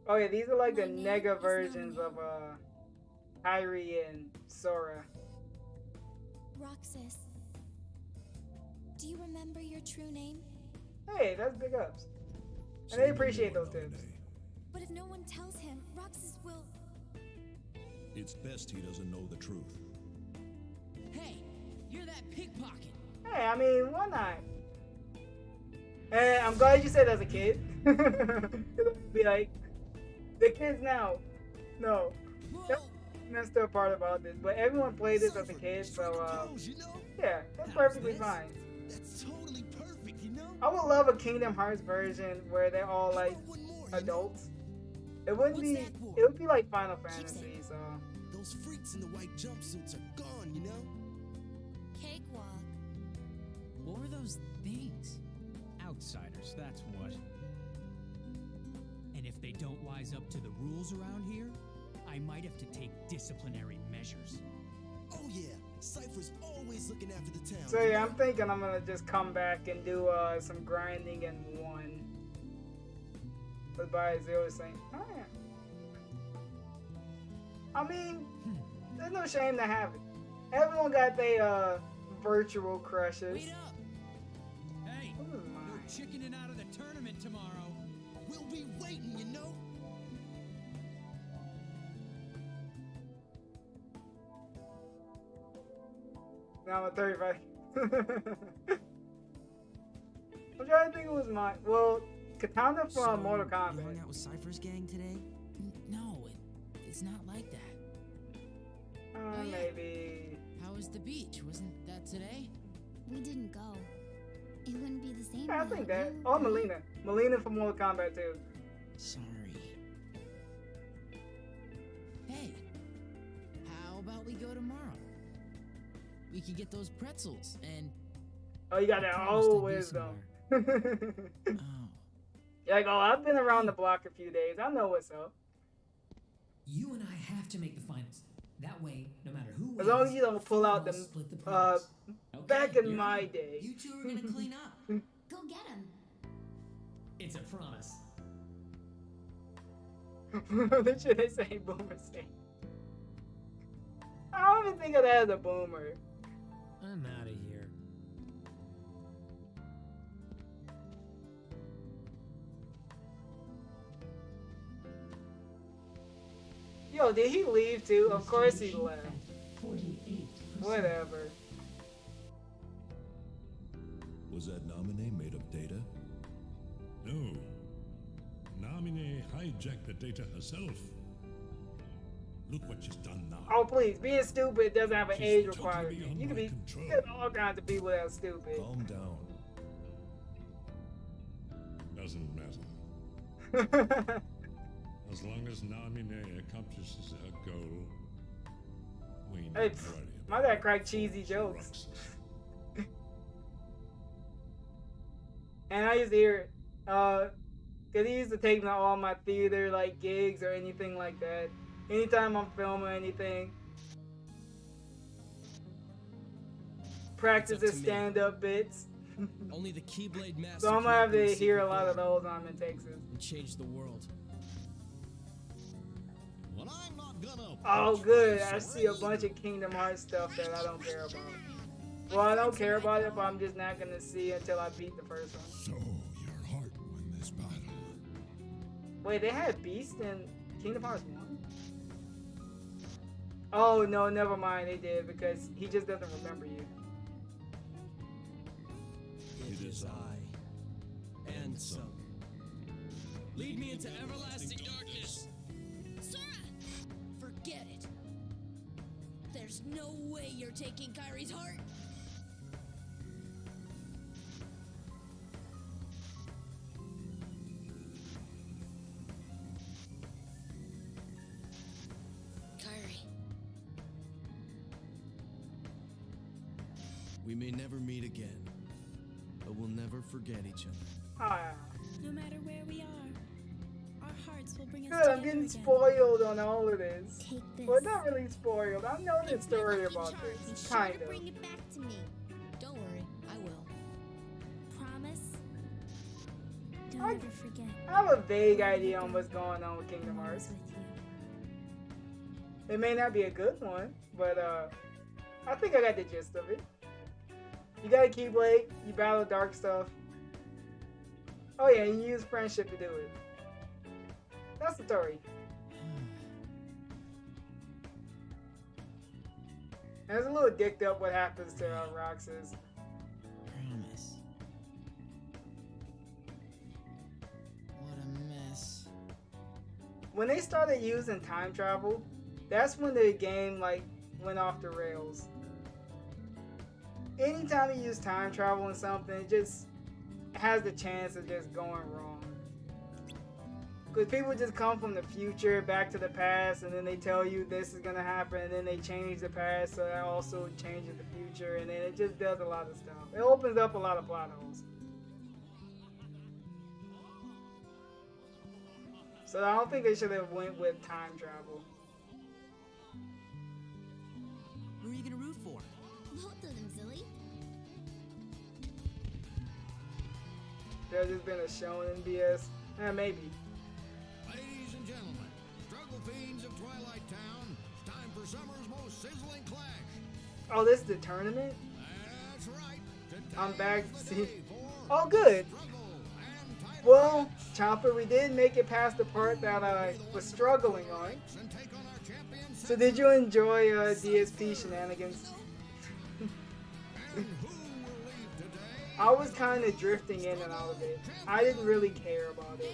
Oh yeah, these are like the nega versions of Kyrie and Sora. Roxas, do you remember your true name? Hey, that's big ups. And they appreciate those tips. But if no one tells him, Roxas will... It's best he doesn't know the truth. Hey, you're that pickpocket. Hey, I mean, why not? And I'm glad you said as a kid. Be like, the kids now. No. That's the messed up part about this. But everyone played this as a kid, so yeah, that's perfectly fine. That's totally perfect, you know? I would love a Kingdom Hearts version where they're all like adults. It wouldn't be. It would be like Final Fantasy. So. Those freaks in the white jumpsuits are gone, you know? Cakewalk. What were those things? Outsiders, that's what. And if they don't wise up to the rules around here, I might have to take disciplinary measures. Oh yeah, Cypher's always looking after the town. So yeah, I'm thinking I'm gonna just come back and do some grinding in 1. But by 0 saying, oh yeah. I mean, there's no shame to have it. Everyone got their virtual crushes. Wait up! Hey, no chickening out of the tournament tomorrow. We'll be waiting, you know? Now I'm at 35. I'm trying to think it was mine. Well, Katana from Mortal Kombat. You hung out with Cypher's gang today? No, it's not like that. Maybe. How was the beach? Wasn't that today? We didn't go. It wouldn't be the same. Yeah, I think that. Oh, Melina. Melina from Mortal Kombat too. Sorry. Hey, how about we go tomorrow? We could get those pretzels and... Oh, you got that old wisdom. You're like, oh, I've been around the block a few days. I know what's up. You and I have to make the finals. That way, no matter who wins, as long as you don't pull out the prize. back in my day. You two are gonna clean up. Go get him. It's a promise. What should they say? Boomer say. I don't even think of that as a boomer. I'm out of here. Yo, did he leave too? Of course he left. Whatever. Was that Namine made of data? No. Namine hijacked the data herself. Look what she's done now. Oh please, being stupid doesn't have an age requirement. You can be all kinds of people that are stupid. Calm down. Doesn't matter. As long as Namine accomplishes her goal, we need Hey, to worry my dad cracked cheesy jokes. And I used to hear it. Cause he used to take me to all my theater like gigs or anything like that. Anytime I'm filming anything. Practice his stand-up bits. Only the Keyblade Master. So I'm gonna have to hear a lot of those when I'm in Texas. And change the world. Well, I'm not gonna. Oh good, I see a bunch of Kingdom Hearts stuff that I don't care about. Well, I don't care about it, but I'm just not gonna see until I beat the first one. So your heart won this battle. Wait, they had Beast in Kingdom Hearts 1? Oh no, never mind, they did because he just doesn't remember you. It is I, and some. Lead me into everlasting darkness. Sora! Forget it. There's no way you're taking Kyrie's heart. Kyrie. We may never meet again, but we'll never forget each other. Ah. No matter where we are, our hearts will bring us Good, I'm together getting again. spoiled on all of this. Take this. Well, not really spoiled. I know the story about You this. sure Kind to of. bring it back to me. Don't worry, I will. Promise? Don't I- ever forget. I have a vague idea on what's going on with Kingdom Hearts. It may not be a good one, but I think I got the gist of it. You got a Keyblade, you battle dark stuff. Oh yeah, you use friendship to do it. That's the story. And it's a little dicked up what happens to Roxas. Promise. What a mess. When they started using time travel, that's when the game like went off the rails. Anytime you use time travel in something, it just has the chance of just going wrong. Because people just come from the future back to the past, and then they tell you this is gonna happen, and then they change the past, so that also changes the future, and then it just does a lot of stuff. It opens up a lot of plot holes. So I don't think they should have went with time travel. Who are you gonna root for? Both of them, silly. There's just been a shonen BS. Maybe. Ladies and gentlemen, struggle fiends of Twilight Town, it's time for summer's most sizzling clash. Oh, this is the tournament? That's right. I'm back to see. Oh, good. Well, Chopper, we did make it past the part that I was struggling on. So did you enjoy DSP shenanigans? I was kind of drifting in and out of it. I didn't really care about it.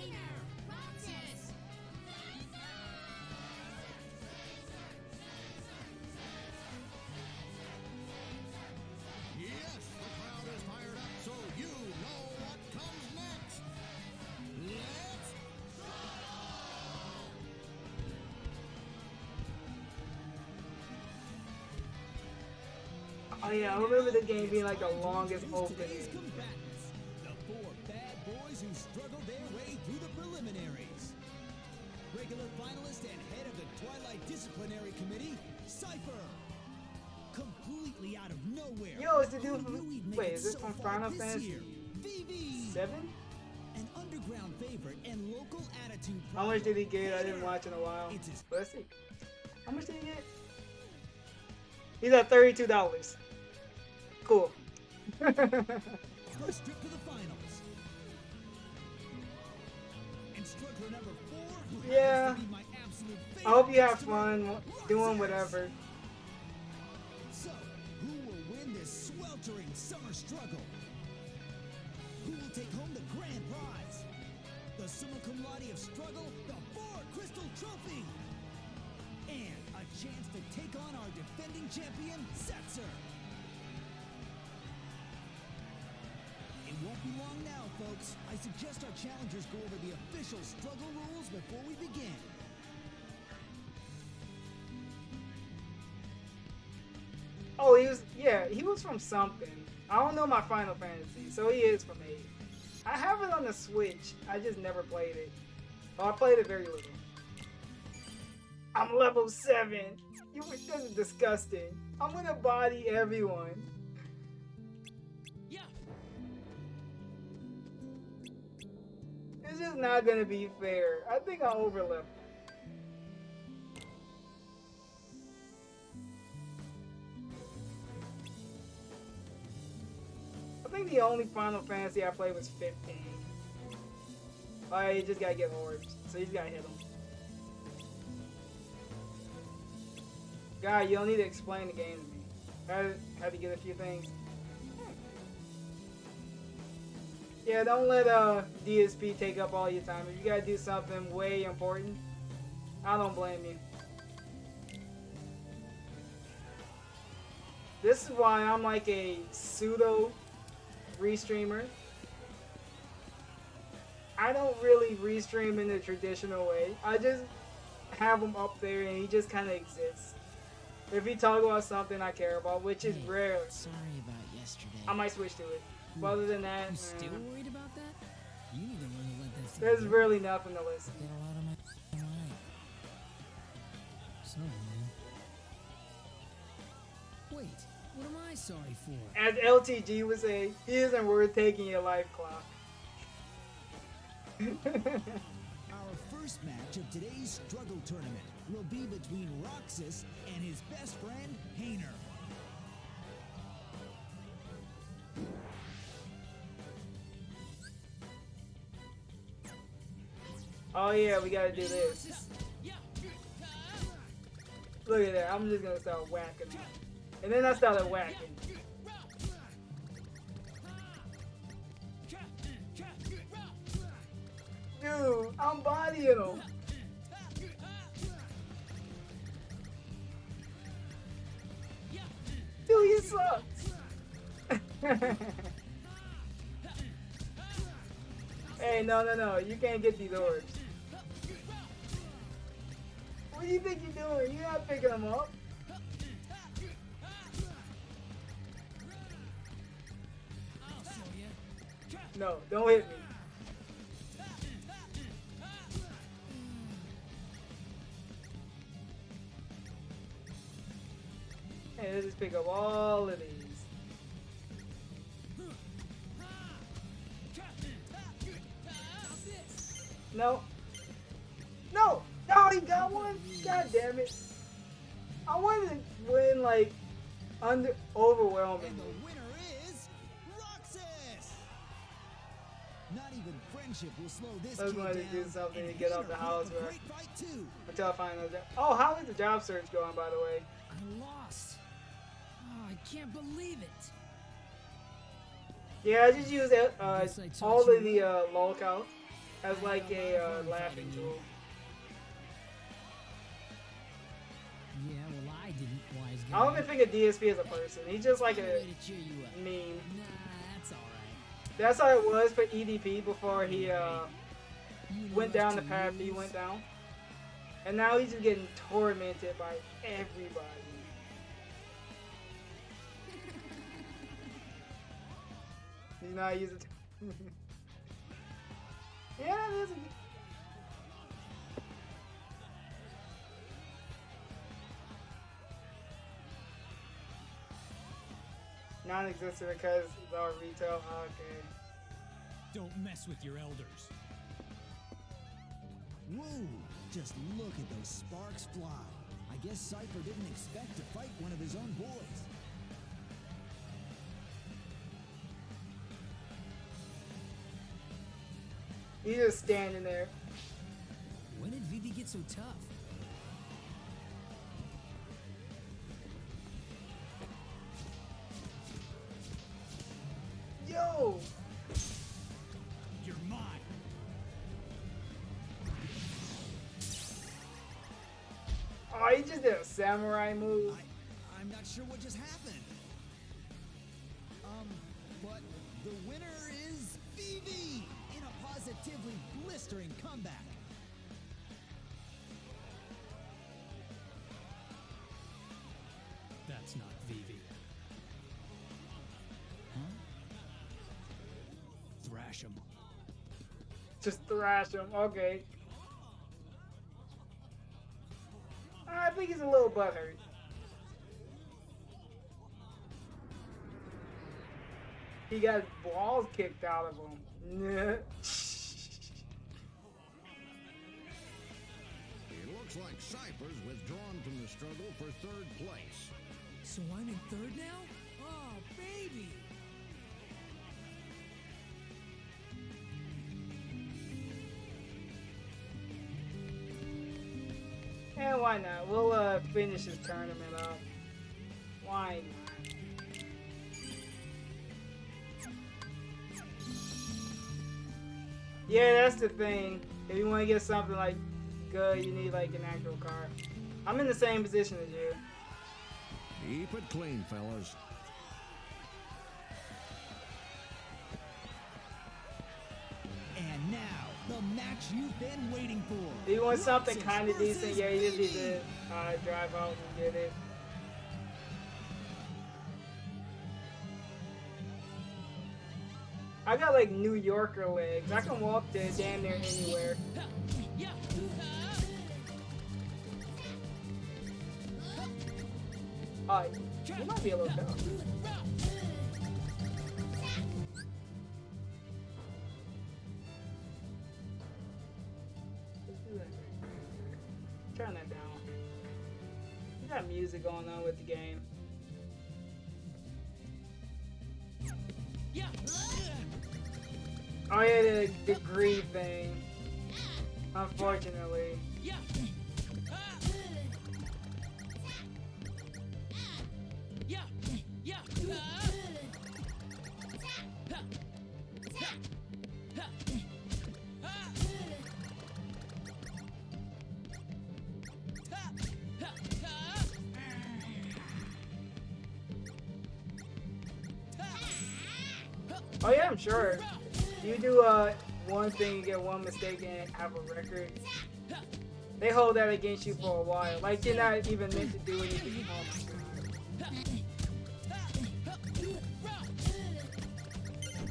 Oh yeah, I remember the game being like the longest opening. The four bad boys who struggled their way through the preliminaries. Regular finalist and head of the Twilight Disciplinary Committee, Cypher. Completely out of nowhere. Yo, it's the dude from... Wait, is this from Final Fantasy 7? An underground favorite and local attitude. How much did he get? I didn't watch in a while. Let's see. How much did he get? He's at $32. Cool. First trip to the finals. And struggler number 4, who Yeah. happens to be my absolute favorite. I hope you have fun doing whatever. So, who will win this sweltering summer struggle? Who will take home the grand prize? The summa cum laude of struggle, the 4 crystal trophy, and a chance to take on our defending champion, Setzer. It won't be long now, folks. I suggest our challengers go over the official struggle rules before we begin. Oh, he was from something. I don't know my Final Fantasy, so he is from 8. I have it on the Switch, I just never played it. Oh, I played it very little. I'm level 7. This is disgusting. I'm gonna body everyone. It's just not gonna be fair. I think I overleveled. I think the only Final Fantasy I played was 15. Alright, you just gotta get orbs, so you just gotta hit them. God, you don't need to explain the game to me. I had to get a few things. Yeah, don't let DSP take up all your time. If you gotta do something way important, I don't blame you. This is why I'm like a pseudo Ree-Streamer. I don't really Ree-Stream in the traditional way. I just have him up there and he just kind of exists. If he talk about something I care about, which is rare, Sorry about yesterday. I might switch to it. But other than that, You still worried about that? You need to learn to let that stuff there's go. really nothing to listen. Get a lot of my mind. So, Wait, what am I sorry for? As LTG would say, he isn't worth taking your life clock. Our first match of today's struggle tournament will be between Roxas and his best friend, Hayner. Oh yeah, we gotta do this. Look at that, I'm just gonna start whacking him. And then I started whacking. Dude, I'm bodying him. Dude, he sucks. Hey, no, you can't get these orbs. do you think you're doing? You're not picking them up. No, don't hit me. Hey, let's just pick up all of these. No. No! No, he got one! God damn it. I wanted to win, like, overwhelming. And the winner is Roxas! Not even friendship will slow this I just kid wanted down. to do something and to get off he the house put up a where great fight too. until I find another job. Oh, how is the job search going, by the way? I lost. Oh, I can't believe it. Yeah, I just use all of the lolcow as like a laughing tool. Yeah, well, I didn't. Wise guy. I don't even think of DSP as a person. He's just like a Way to cheer you up. meme. Nah, that's all right. That's how it was for EDP before he went down the path he went down. And now he's just getting tormented by everybody. He's not using. Yeah, it is. Non-existent because it's all retail. Okay. Don't mess with your elders. Whoa! Just look at those sparks fly. I guess Cypher didn't expect to fight one of his own boys. He's just standing there. When did Vivi get so tough? Yo! You're mine. Oh, he just did a samurai move. I'm not sure what just happened. But the winner is Vivi in a positively blistering comeback. That's not Vivi. Huh? Thrash him. Just thrash him. Okay. I think he's a little butthurt. He got his balls kicked out of him. It looks like Cypher's withdrawn from the struggle for third place. So I'm in third now? Oh, baby! Yeah, why not? We'll finish this tournament up. Why not? Yeah, that's the thing. If you want to get something like good, you need like an actual card. I'm in the same position as you. Keep it clean, fellas. And now, the match you've been waiting for. If you want something Roxas kind of decent, versus yeah, you just need Vivi. to drive out and get it. I got like New Yorker legs. I can walk to damn near anywhere. You might be a little tough. Turn that down. You got music going on with the game. Oh yeah, the degree thing. Unfortunately. Oh yeah, I'm sure. You do one thing, you get one mistake, and have a record. They hold that against you for a while. Like you're not even meant to do anything. Oh my god.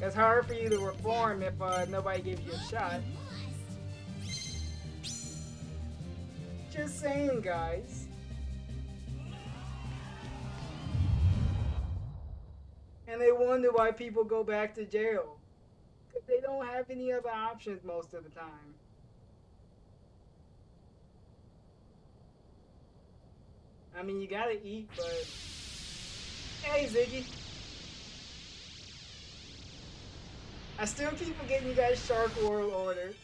It's hard for you to reform if nobody gives you a shot. Just saying, guys. And they wonder why people go back to jail. Because they don't have any other options most of the time. I mean, you gotta eat, but... Hey, Ziggy. I still keep forgetting you guys Shark World Order.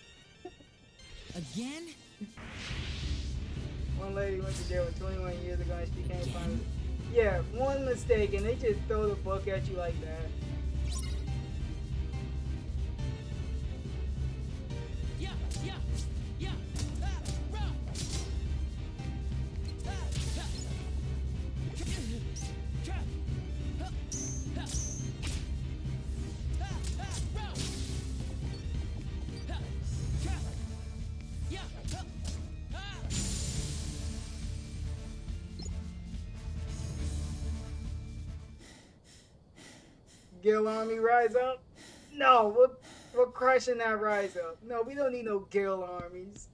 Again? One lady went to jail 21 years ago and she can't find it. Yeah, one mistake and they just throw the book at you like that. Gill Army rise up? No, we're crushing that rise up. No, we don't need no Gill armies.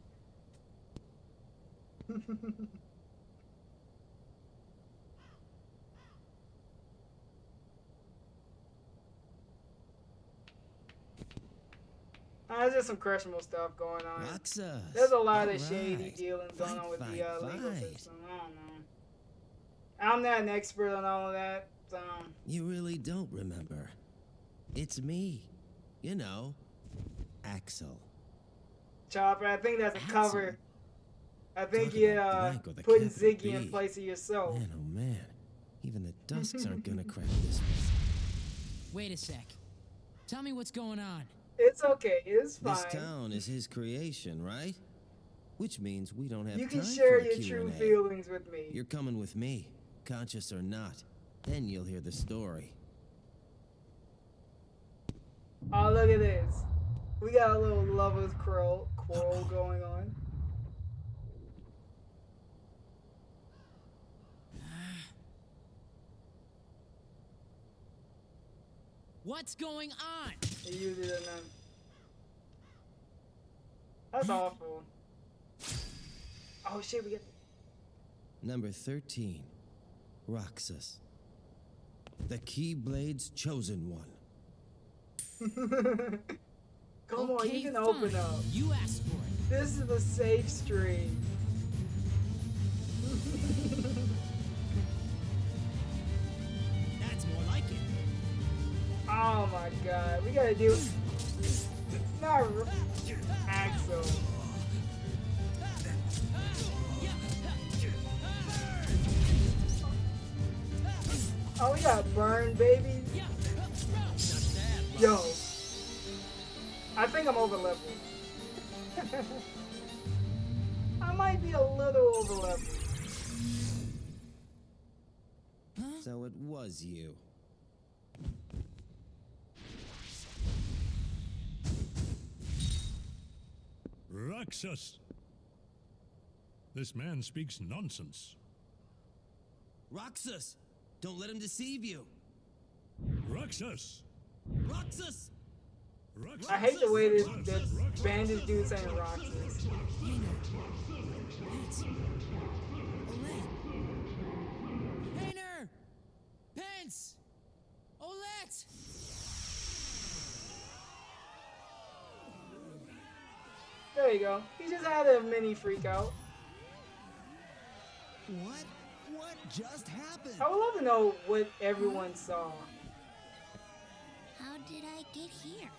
There's just some questionable stuff going on. Roxas. There's a lot of shady dealings going on with the legal system. I don't know. I'm not an expert on all of that. So. You really don't remember. It's me. You know, Axel. Chopper, I think that's a cover. I think you're putting Ziggy in place of yourself. Man, oh man. Even the Dusks aren't gonna crack this. Wait a sec. Tell me what's going on. It's okay. It's fine. This town is his creation, right? Which means we don't have You time can share for your a true Q&A. feelings with me. You're coming with me, conscious or not. Then you'll hear the story. Oh, look at this. We got a little lovers quarrel going on. What's going on? He used it enough. That's awful. Oh shit, we get Number 13, Roxas. The Keyblade's chosen one. Come on, you can open up. You asked for it. This is a safe stream. That's more like it. Oh my god, we gotta do. Not Axel. Oh, we got burn, baby. Yo, I think I'm over leveled. I might be a little over leveled. So it was you. Roxas! This man speaks nonsense. Roxas! Don't let him deceive you. Roxas! Roxas! I hate the way this bandage dude saying Roxas. Hayner! Pence! Olette! There you go. He just had a mini freak out. What? What just happened? I would love to know what everyone saw. How did I get here?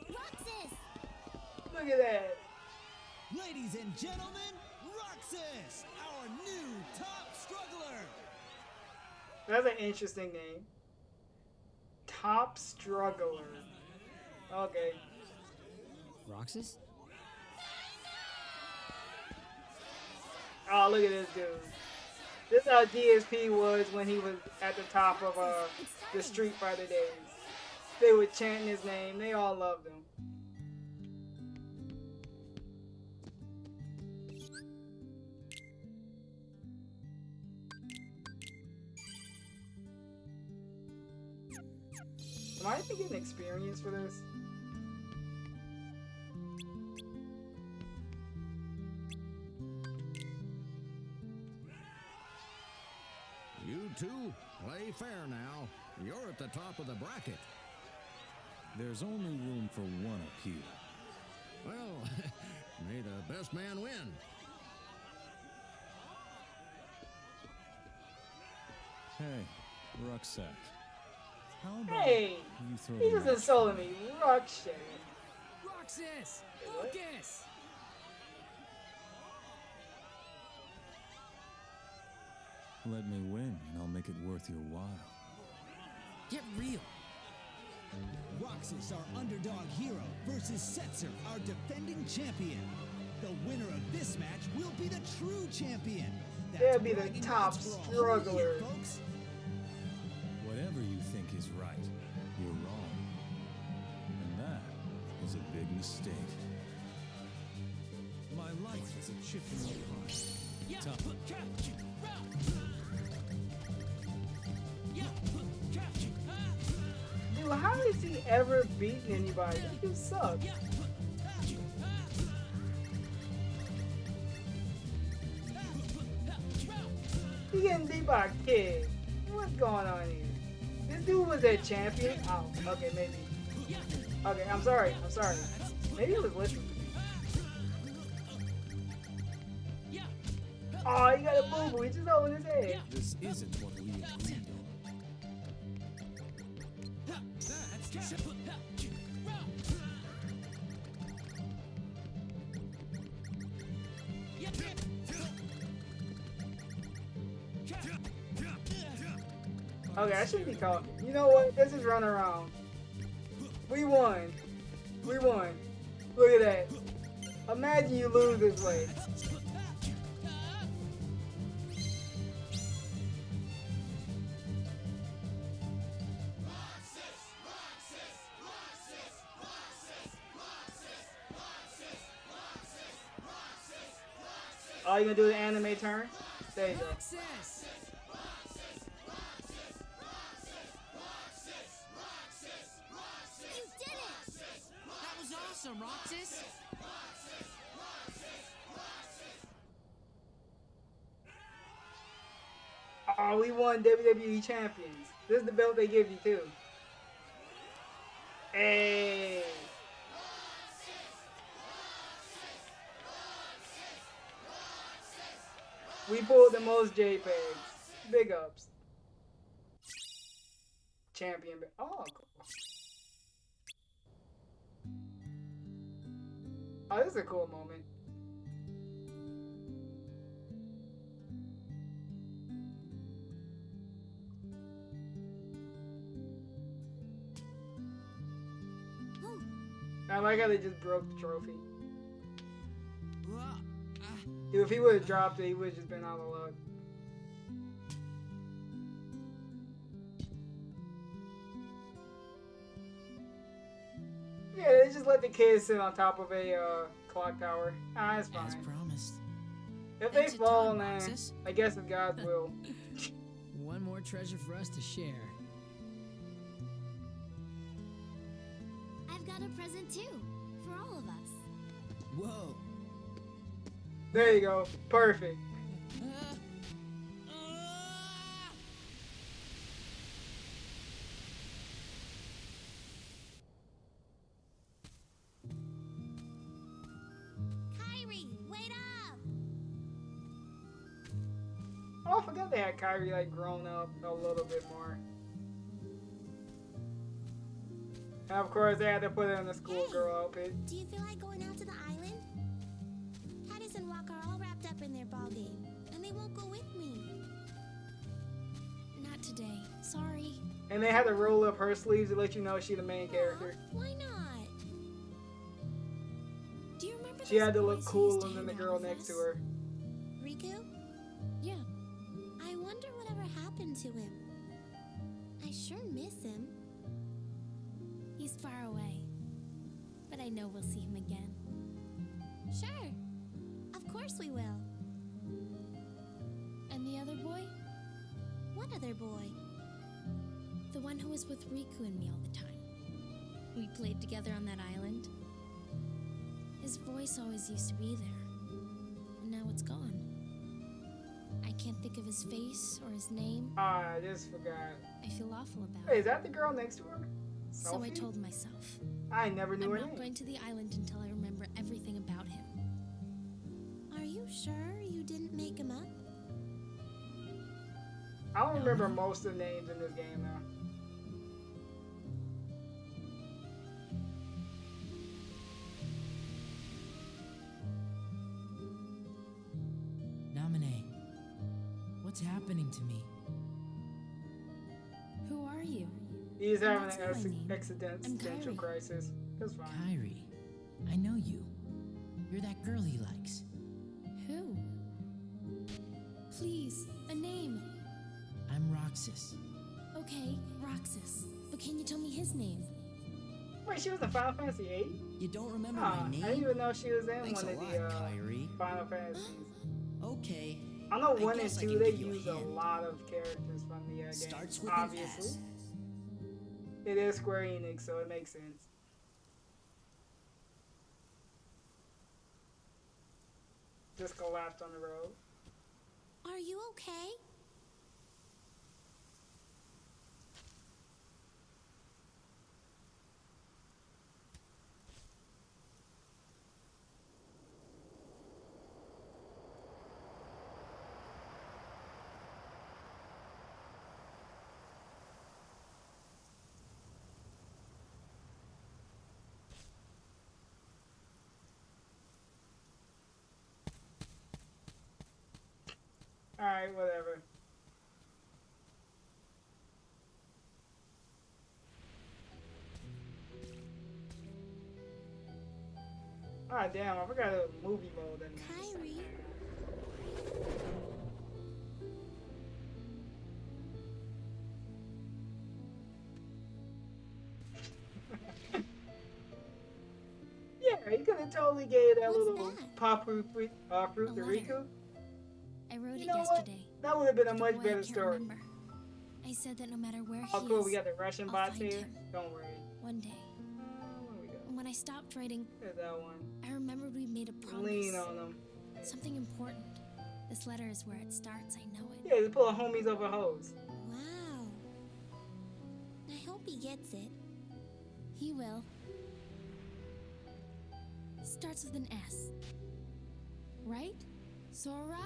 Roxas! Look at that. Ladies and gentlemen, Roxas, our new top struggler. That's an interesting name. Top struggler. Okay. Roxas? Oh, look at this dude. This is how DSP was when he was at the top of the Street Fighter days. They were chanting his name. They all loved him. Am I even getting experience for this? You two, play fair now. You're at the top of the bracket. There's only room for one appeal. Well, may the best man win. Hey, Rucksack. How about Hey! you throw He the just match insulted me. Rucksack. Roxas! Focus! Let me win, and I'll make it worth your while. Get real. Roxas, our underdog hero, versus Setzer, our defending champion. The winner of this match will be the true champion. They'll be the top struggler. Folks. Whatever you think is right, you're wrong. And that is a big mistake. My life is a chip in your heart. Dude, how has he ever beaten anybody? He just sucks. He getting beat by a kid. What's going on here? This dude was a champion. Oh, okay, maybe. Okay, I'm sorry. Maybe he was listening to me. Oh, he got a boo-boo. He just holding his head. This isn't what we agreed Okay, I should be called. You know what? Let's just run around. We won. Look at that. Imagine you lose this way. Oh, you gonna do the anime turn? There you go. Awesome, Roxas! Oh, we won WWE Champions. This is the belt they give you too. Hey! We pulled the most JPEGs. Big ups. Champion. Oh, cool. Oh, this is a cool moment. I like how they just broke the trophy. Dude, if he would have dropped it, he would have just been out of luck. Yeah, they just let the kids sit on top of a clock tower. Ah, that's fine. As promised. If they fall, man, I guess it's God's will. One more treasure for us to share. I've got a present too, for all of us. Whoa. There you go. Perfect. Wait up! Oh, I forgot they had Kyrie like grown up a little bit more. And of course, they had to put her in the schoolgirl outfit. Do you feel like going out to the island? Titus and Walk are all wrapped up in their ball game, and they won't go with me. Not today. Sorry. And they had to roll up her sleeves to let you know she's the main character. Why not? Do you remember She had to look cooler than the girl next to her. Riku? Yeah. I wonder whatever happened to him. I sure miss him. He's far away, but I know we'll see him again. Sure. Of course we will. And the other boy? What other boy? The The one who was with Riku and me all the time. We played together on that island. His voice always used to be there, and now it's gone. I can't think of his face or his name. I just forgot. I feel awful about Hey, it. is that the girl next to her? So I Sophie? told myself, I never knew I'm her not name. going to the island until I remember everything about him. Are you sure you didn't make him up? I don't remember most of the names in this game now. Namine, what's happening to me? Who are you? He's having That's an not my name. existential crisis. That's fine. Kyrie, I know you. You're that girl he likes. Who? Please, a name. I'm Roxas. Okay, Roxas. But can you tell me his name? Wait, she was in Final Fantasy VIII? You don't remember Huh, my name? I didn't even know she was in Thanks one a of lot, the Kyrie. Final Fantasies. Okay. I know I 1 and guess I 2 can they give you a use a hint. lot of characters from the game. Starts with Obviously. an S. It is Square Enix, so it makes sense. Just collapsed on the road. Are you okay? Alright, whatever. Ah, damn, I forgot a movie mode in there. Kyrie? Yeah, you could have totally gave that What's little that? pop fruit to letter. Riku. I wrote You it know what? yesterday. That would have been a The much boy I better can't story. remember. I said that no matter where Oh, he cool, is, we got the Russian I'll bots find here. him. Don't worry. One day. Where we go? And when I stopped writing, There's that one. I remembered we made a promise. Lean on them. Something important. This letter is where it starts, I know it. Yeah, just pull homies over hoes. Wow. I hope he gets it. He will. Starts with an S. Right? Sora?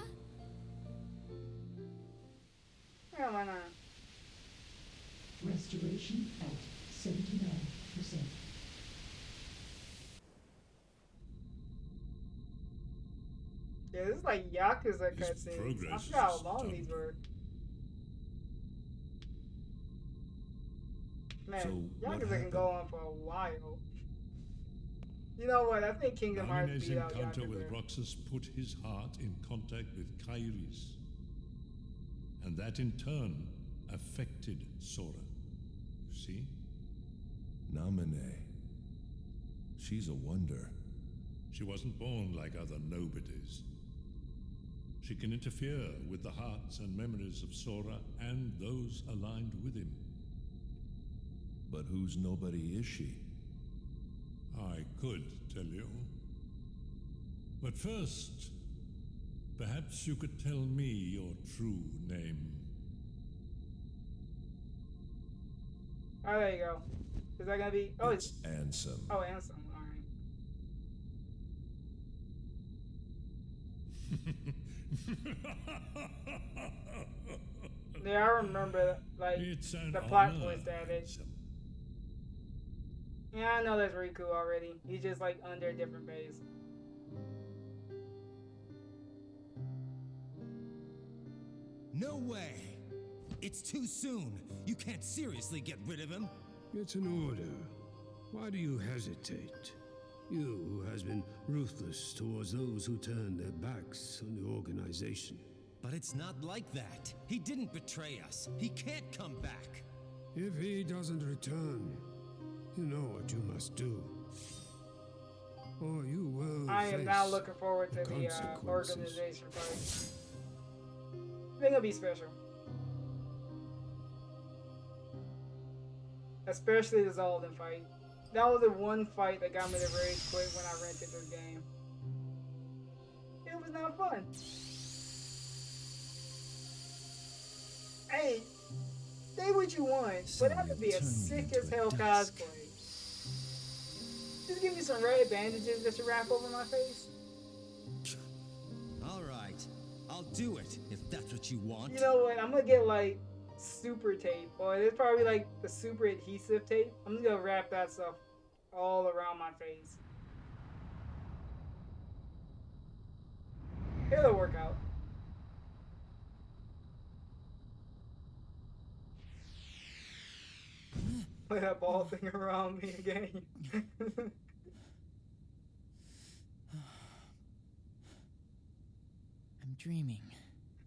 Yeah, why not? Restoration at 79%. Yeah, this is like Yakuza cutscenes. I progress forgot how is long done. these were. Man, So, what Yakuza can go on for a while. You know what? I think Kingdom Hearts Namine's beat out encounter Yakuza. with Roxas put his heart in contact with Kyrie's. And that in turn affected Sora. You see? Namine. She's a wonder. She wasn't born like other nobodies. She can interfere with the hearts and memories of Sora and those aligned with him. But whose nobody is she? I could tell you. But first, perhaps you could tell me your true name. Oh, there you go. Is that gonna be? Oh, it's Ansem. oh, Ansem. All right. Yeah, I remember like It's an the plot honor, twist at it. Ansem. Yeah, I know that's Riku already. He's just like under a different base. No way! It's too soon. You can't seriously get rid of him. It's an order. Why do you hesitate? You who has been ruthless towards those who turn their backs on the organization. But it's not like that. He didn't betray us. He can't come back. If he doesn't return, you know what you must do. Or you will I am face now looking forward to the consequences. organization part. I think it'll be special. Especially the Zolden fight. That was the one fight that got me to rage quit when I rented this game. It was not fun. Hey, say what you want, but that would be a sick as hell cosplay. Just give me some red bandages just to wrap over my face. All right, I'll do it if that's what you want. You know what? I'm gonna get like super tape, or it's probably like the super adhesive tape. I'm just gonna wrap that stuff all around my face. It'll work out. Play that ball thing around me again. I'm dreaming.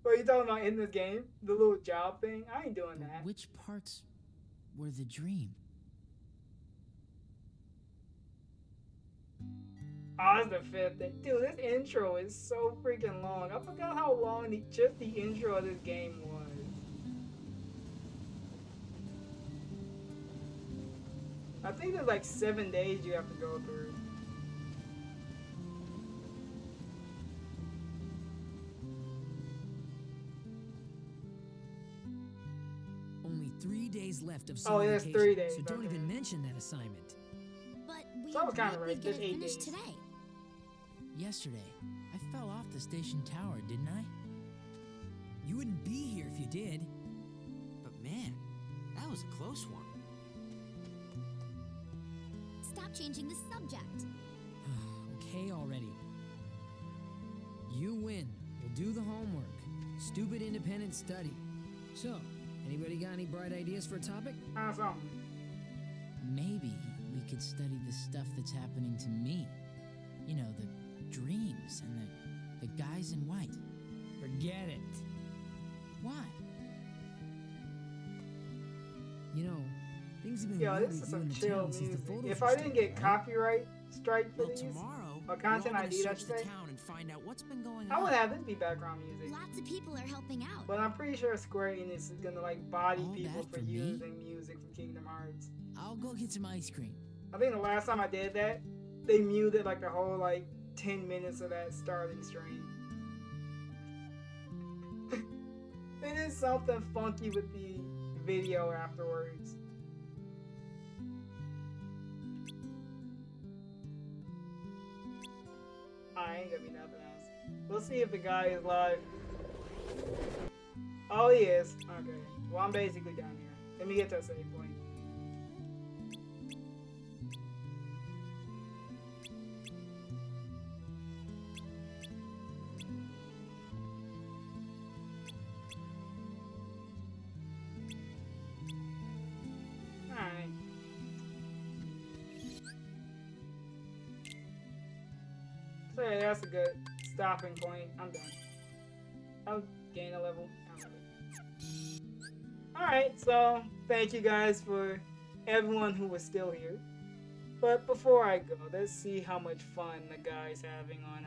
What are you talking about in this game? The little job thing? I ain't doing that. Which parts were the dream? Oh, that's the fifth thing. Dude, this intro is so freaking long. I forgot how long just the intro of this game was. I think there's like 7 days you have to go through. Only 3 days left of Oh, summer there's vacation, 3 days. so don't okay. even mention that assignment. But we So I was kind of agreed right. we'd Just get it 8 finished days. today. Yesterday, I fell off the station tower, didn't I? You wouldn't be here if you did. But man, that was a close one. Stop changing the subject. Okay already. You win. We'll do the homework. Stupid independent study. So, anybody got any bright ideas for a topic? Maybe we could study the stuff that's happening to me. You know, the dreams and the guys in white. Forget it. Why? You know, things have been Yo, weird this is with you some in the chill town since the music. photos If were I didn't get taken, right? copyright strike for these, Tomorrow, or we're content all gonna ID, I search should the say, town and find out what's been going I on. would have this be background music. Lots of people are helping out. But I'm pretty sure Square Enix is gonna like body All people that for for me? using music from Kingdom Hearts. I'll go get some ice cream. I think the last time I did that, they muted like the whole like 10 minutes of that starting stream. They did something funky with the video afterwards. I ain't gonna be nothing else. We'll see if the guy is live. Oh, he is. Okay. Well, I'm basically down here. Let me get to a save point. Alright. So yeah, that's a good stopping point. I'm done. I'll gain a level. Alright, so thank you guys for everyone who was still here. But before I go, let's see how much fun the guy's having on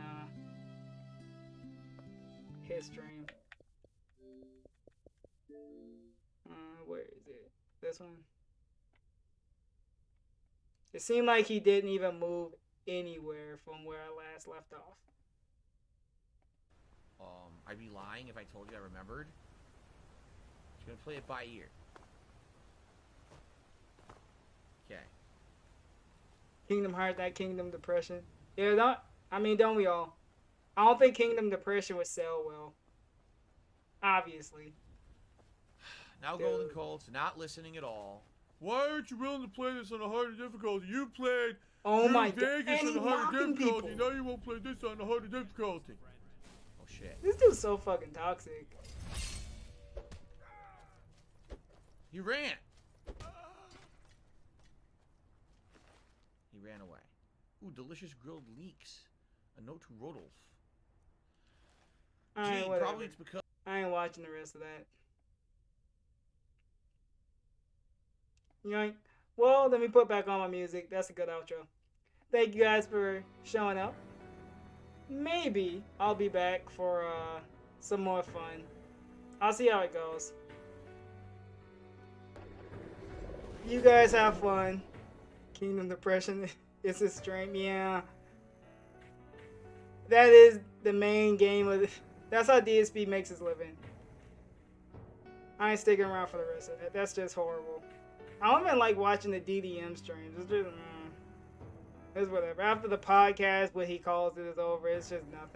his stream. Where is it? This one? It seemed like he didn't even move anywhere from where I last left off. I'd be lying if I told you I remembered. Just gonna play it by ear. Okay. Kingdom Hearts, that Kingdom Depression. Yeah, don't we all? I don't think Kingdom Depression would sell well. Obviously. Now Golden Colt's not listening at all. Why aren't you willing to play this on a harder difficulty? You played Vegas on a harder difficulty. Now you won't play this on a harder difficulty. Oh shit. This dude's so fucking toxic. He ran. He ran away. Ooh, delicious grilled leeks. A note to Rodolph. Gee, probably it's because I ain't watching the rest of that. Yoink. Well, let me put back on my music. That's a good outro. Thank you guys for showing up. Maybe I'll be back for some more fun. I'll see how it goes. You guys have fun. Kingdom Depression is a stream. Yeah. That is the main game of the, that's how DSP makes his living. I ain't sticking around for the rest of that. That's just horrible. I don't even like watching the DDM streams. It's just, it's whatever. After the podcast, what he calls it is over, it's just nothing.